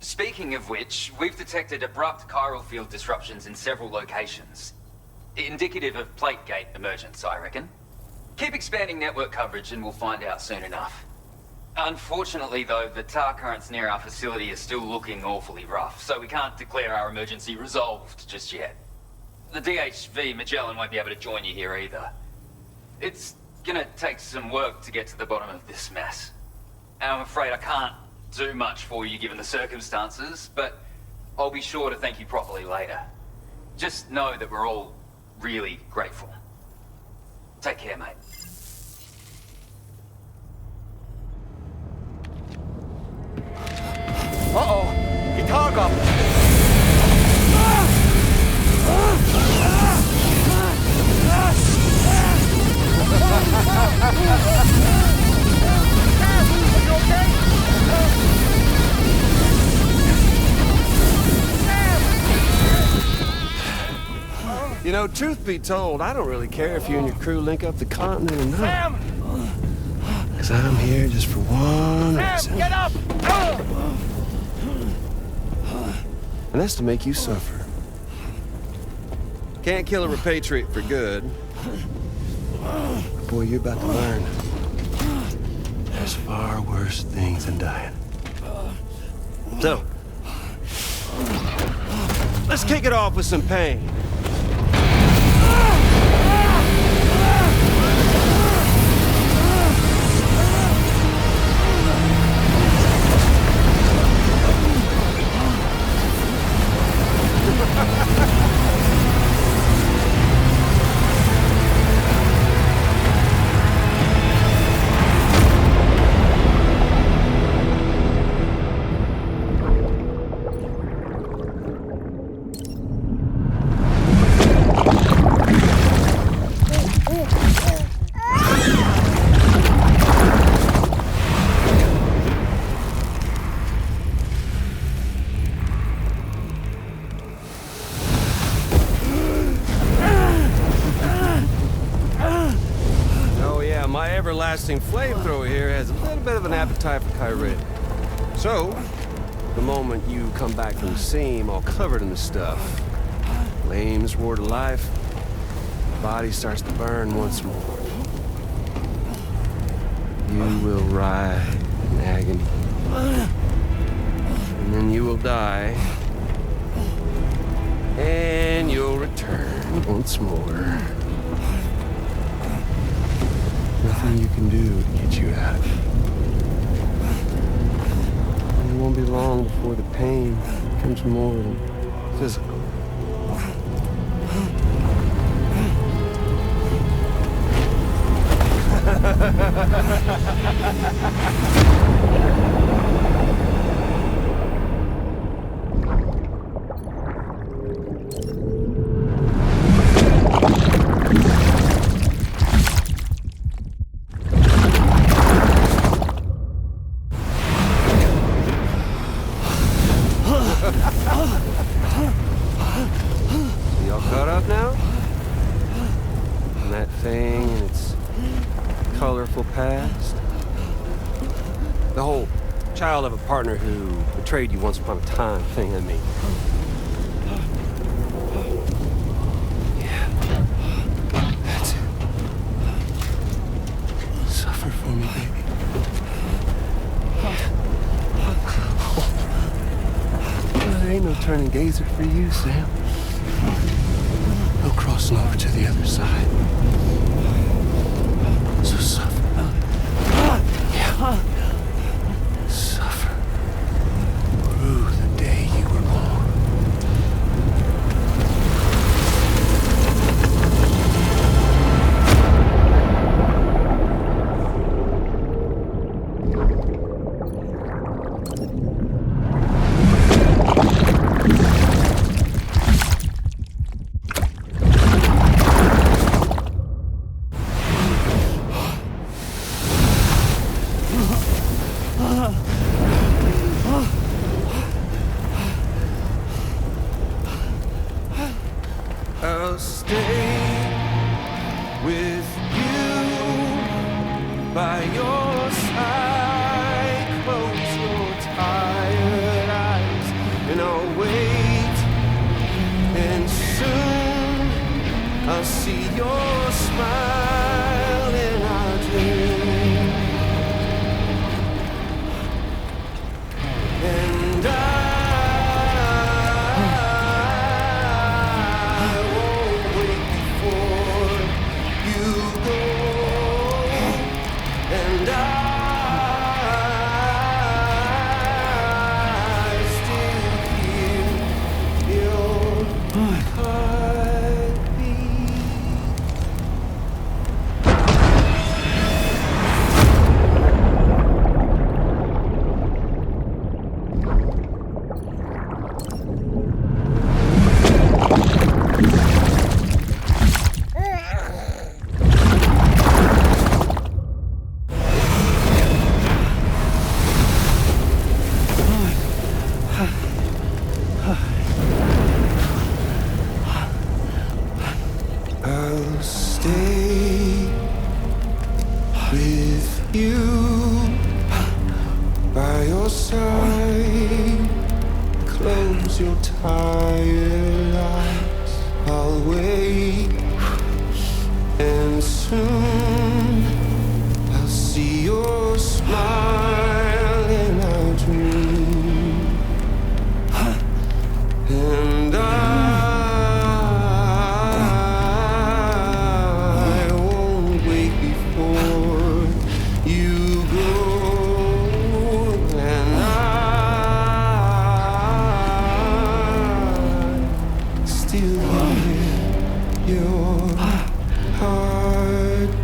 Speaking of which, we've detected abrupt chiral field disruptions in several locations. Indicative of plate gate emergence, I reckon. Keep expanding network coverage and we'll find out soon enough. Unfortunately, though, the tar currents near our facility are still looking awfully rough, so we can't declare our emergency resolved just yet. The DHV Magellan won't be able to join you here either. It's gonna take some work to get to the bottom of this mess. And I'm afraid I can't do much for you given the circumstances, but I'll be sure to thank you properly later. Just know that we're all really grateful. Take care, mate. Uh-oh! Guitar goblin! You know, truth be told, I don't really care if you and your crew link up the continent or not. Sam! Because I'm here just for one reason. Sam, get up! And that's to make you suffer. Can't kill a repatriate for good. But boy, you're about to learn. There's far worse things than dying. So, let's kick it off with some pain. Everlasting flamethrower here has a little bit of an appetite for Kyrit. So, the moment you come back from the seam all covered in the stuff, flames roar to life, the body starts to burn once more. You will ride agony. And then you will die. And you'll return once more. Nothing you can do to get you out of it. And it won't be long before the pain becomes more than physical. So y'all caught up now? And that thing and its colorful past? The whole child of a partner who betrayed you once upon a time thing, I mean. Yeah. That's it. Suffer for me, baby. There ain't no turning gazer for you, Sam. No crossing over to the other side. So suffer. Yeah. Suffer. Through the day you were born. I'll stay with you by your side. Close your tired eyes and I'll wait. And soon I'll see your smile in our dream. And I'll stay with you by your side. Close your tired eyes. I'll wait, and soon I'll see your smile in our dream. And I won't wait before you go. And I still hear your heartbeat.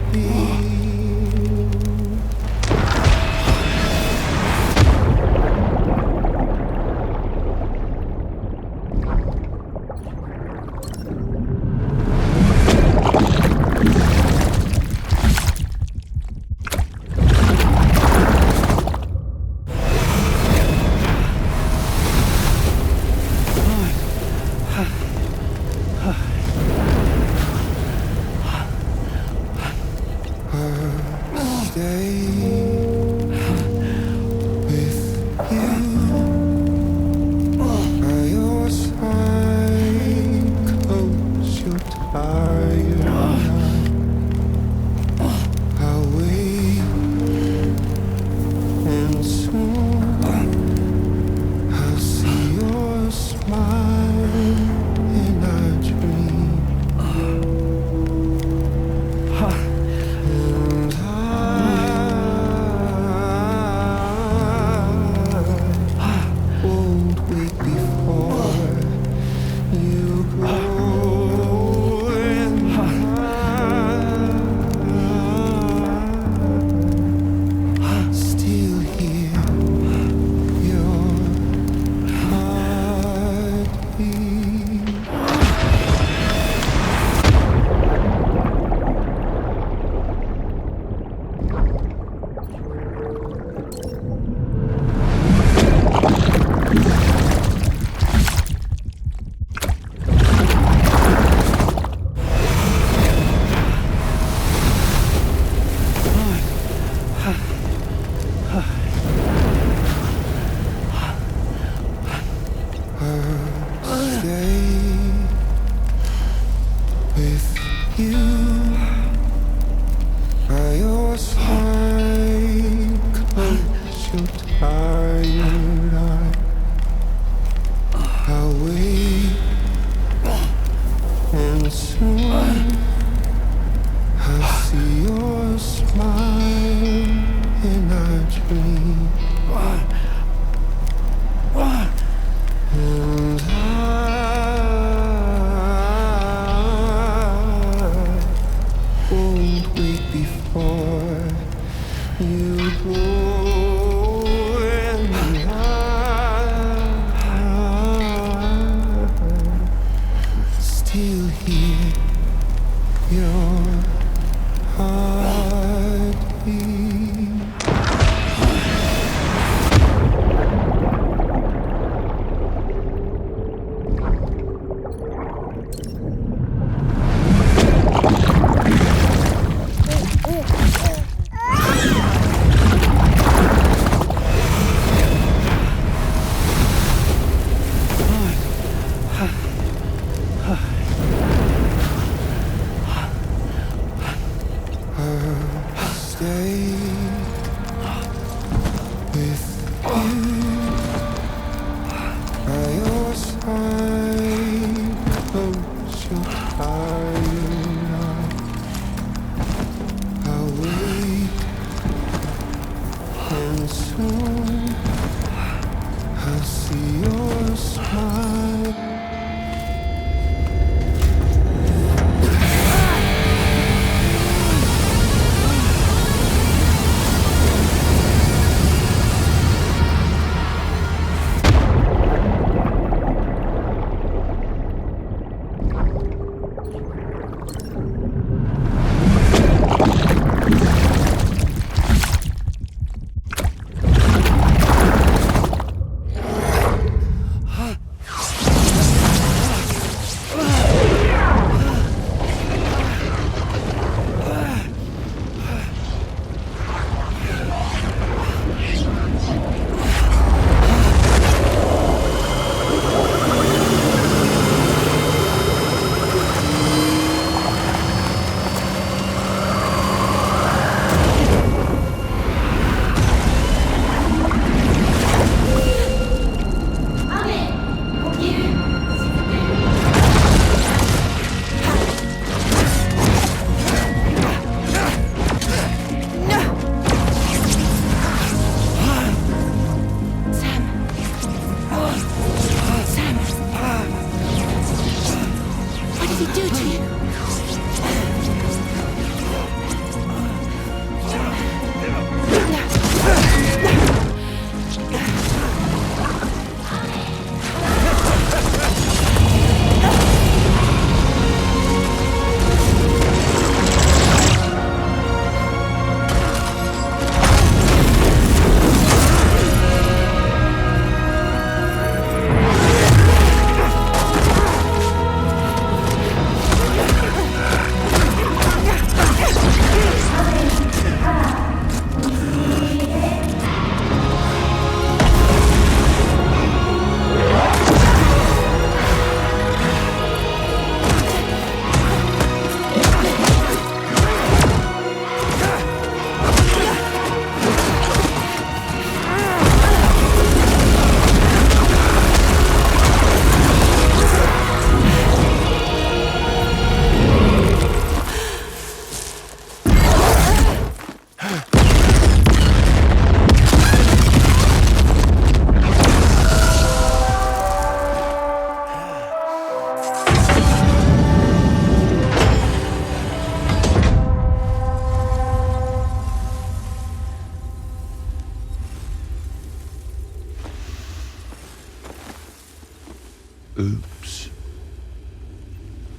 Oops.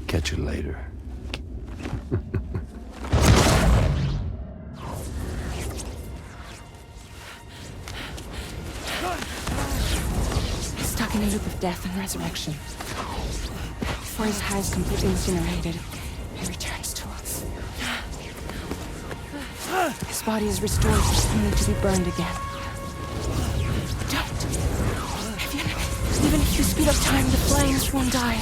Catch you later. He's stuck in a loop of death and resurrection. Before his high is completely incinerated, he returns to us. His body is restored, only to be burned again. Don't. Even if you speed up time, the flames won't die.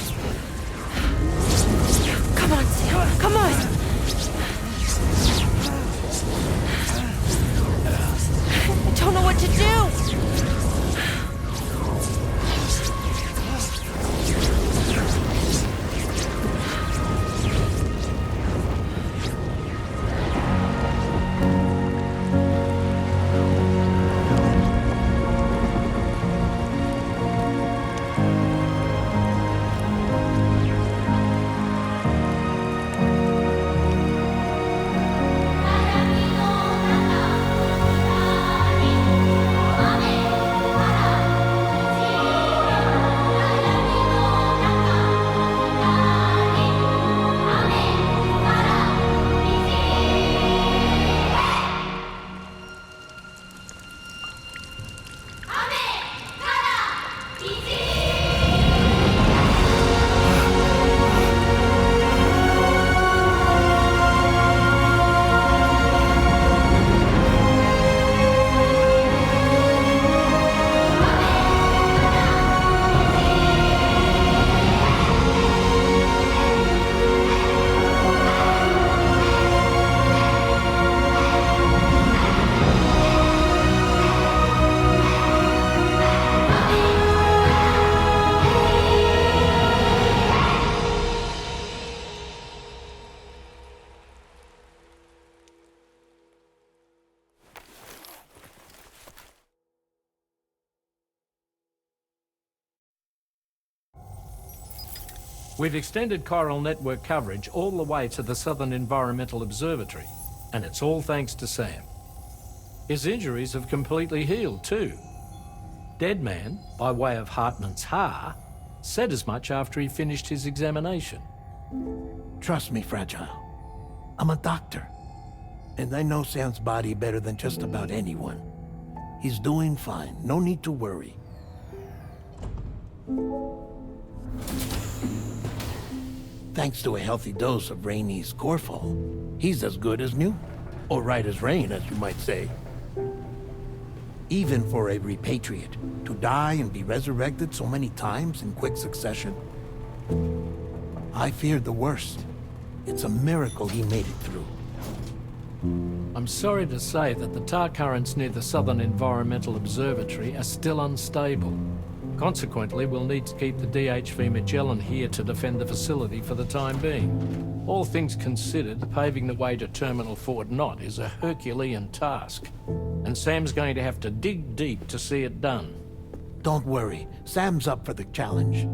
Come on, Sam. Come on. I don't know what to do. We've extended chiral network coverage all the way to the Southern Environmental Observatory, and it's all thanks to Sam. His injuries have completely healed too. Deadman, by way of Hartman's Ha, said as much after he finished his examination. Trust me, Fragile. I'm a doctor, and I know Sam's body better than just about anyone. He's doing fine. No need to worry. Thanks to a healthy dose of Rainey's Corfol, he's as good as new. Or right as rain, as you might say. Even for a repatriate, to die and be resurrected so many times in quick succession. I feared the worst. It's a miracle he made it through. I'm sorry to say that the tar currents near the Southern Environmental Observatory are still unstable. Consequently, we'll need to keep the DHV Magellan here to defend the facility for the time being. All things considered, paving the way to Terminal Fort Knott is a Herculean task, and Sam's going to have to dig deep to see it done. Don't worry, Sam's up for the challenge.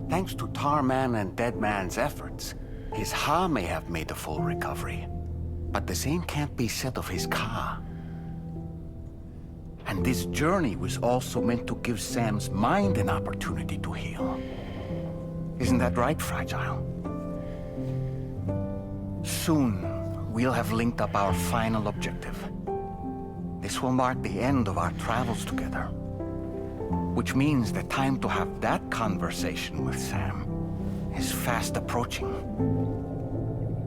Thanks to Tarman and Deadman's efforts, his Ha may have made a full recovery. But the same can't be said of his Ka. And this journey was also meant to give Sam's mind an opportunity to heal. Isn't that right, Fragile? Soon, we'll have linked up our final objective. This will mark the end of our travels together. Which means the time to have that conversation with Sam is fast approaching.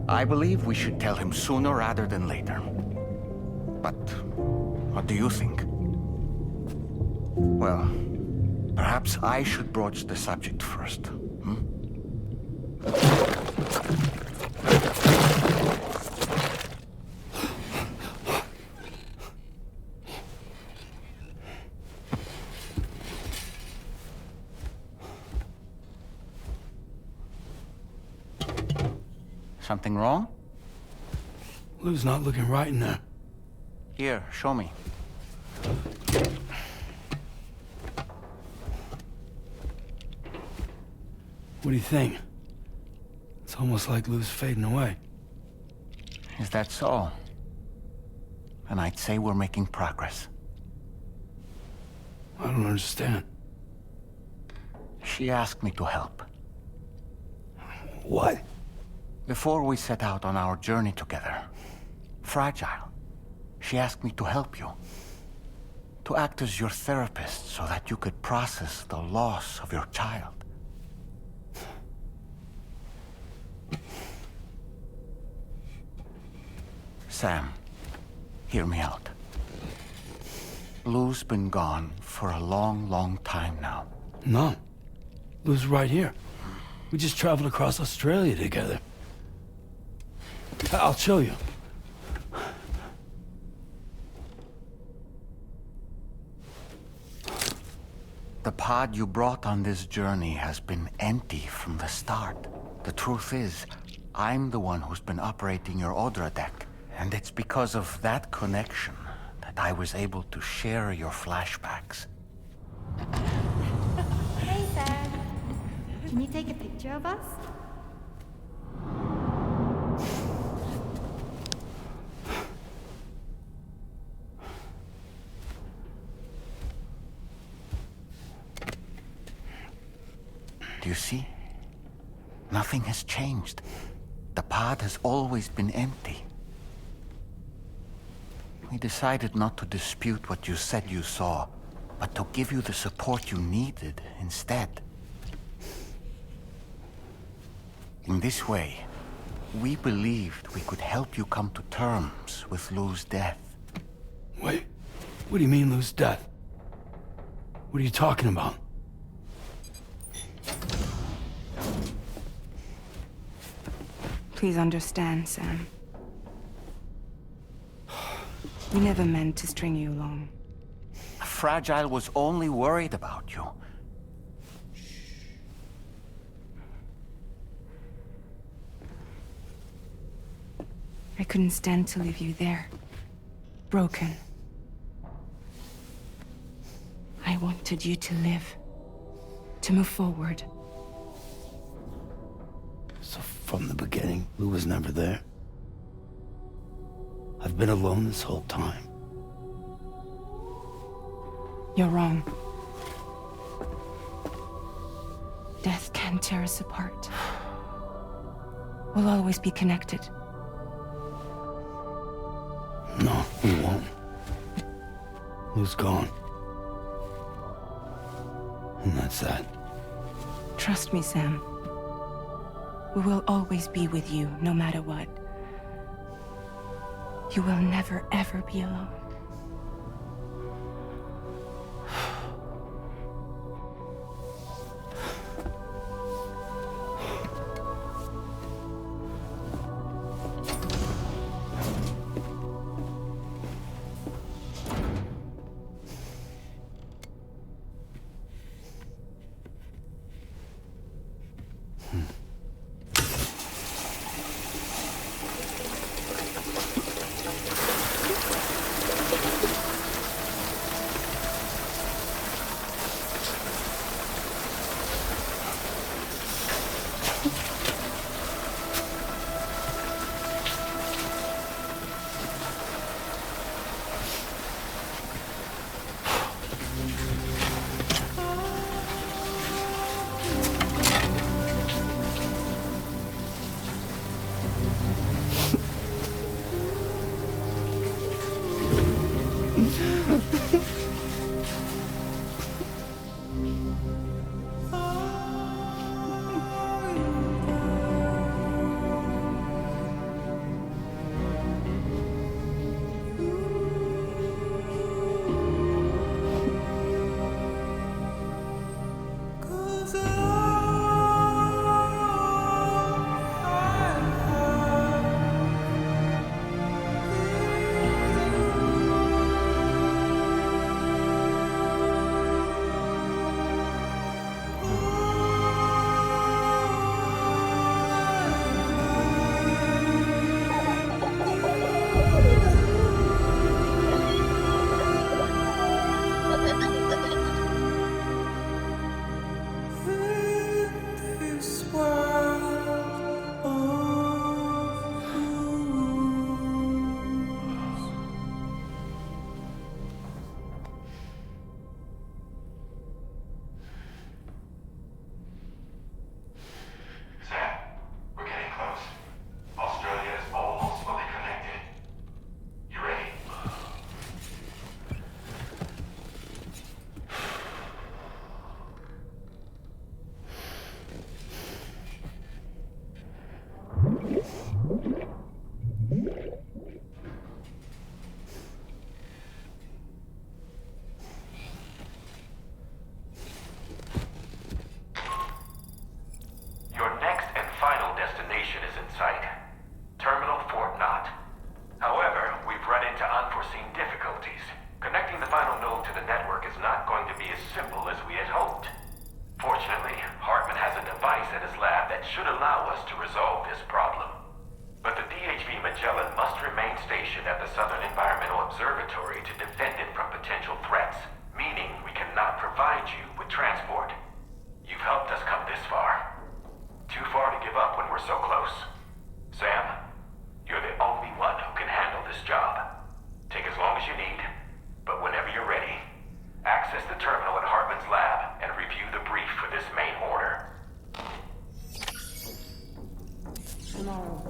I believe we should tell him sooner rather than later. But what do you think? Well, perhaps I should broach the subject first, Something wrong? Lou's not looking right in there. Here, show me. What do you think? It's almost like Lou's fading away. Is that so? And I'd say we're making progress. I don't understand. She asked me to help. What? Before we set out on our journey together, Fragile, she asked me to help you. To act as your therapist so that you could process the loss of your child. Sam, Hear me out. Lou's been gone for a long, long time now. No. Lou's right here. We just traveled across Australia together. I'll show you. The pod you brought on this journey has been empty from the start. The truth is, I'm the one who's been operating your Odra deck. And it's because of that connection that I was able to share your flashbacks. Hey, Sam. Can you take a picture of us? Do you see? Nothing has changed. The pod has always been empty. We decided not to dispute what you said you saw, but to give you the support you needed instead. In this way, we believed we could help you come to terms with Lou's death. Wait, what do you mean Lou's death? What are you talking about? Please understand, Sam. We never meant to string you along. Fragile was only worried about you. I couldn't stand to leave you there. Broken. I wanted you to live. To move forward. So from the beginning, Lou was never there? I've been alone this whole time. You're wrong. Death can tear us apart. We'll always be connected. No, we won't. Lou's gone. And that's that. Trust me, Sam. We will always be with you, no matter what. You will never, ever be alone.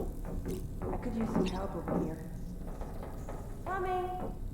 I could use some help over here. Coming!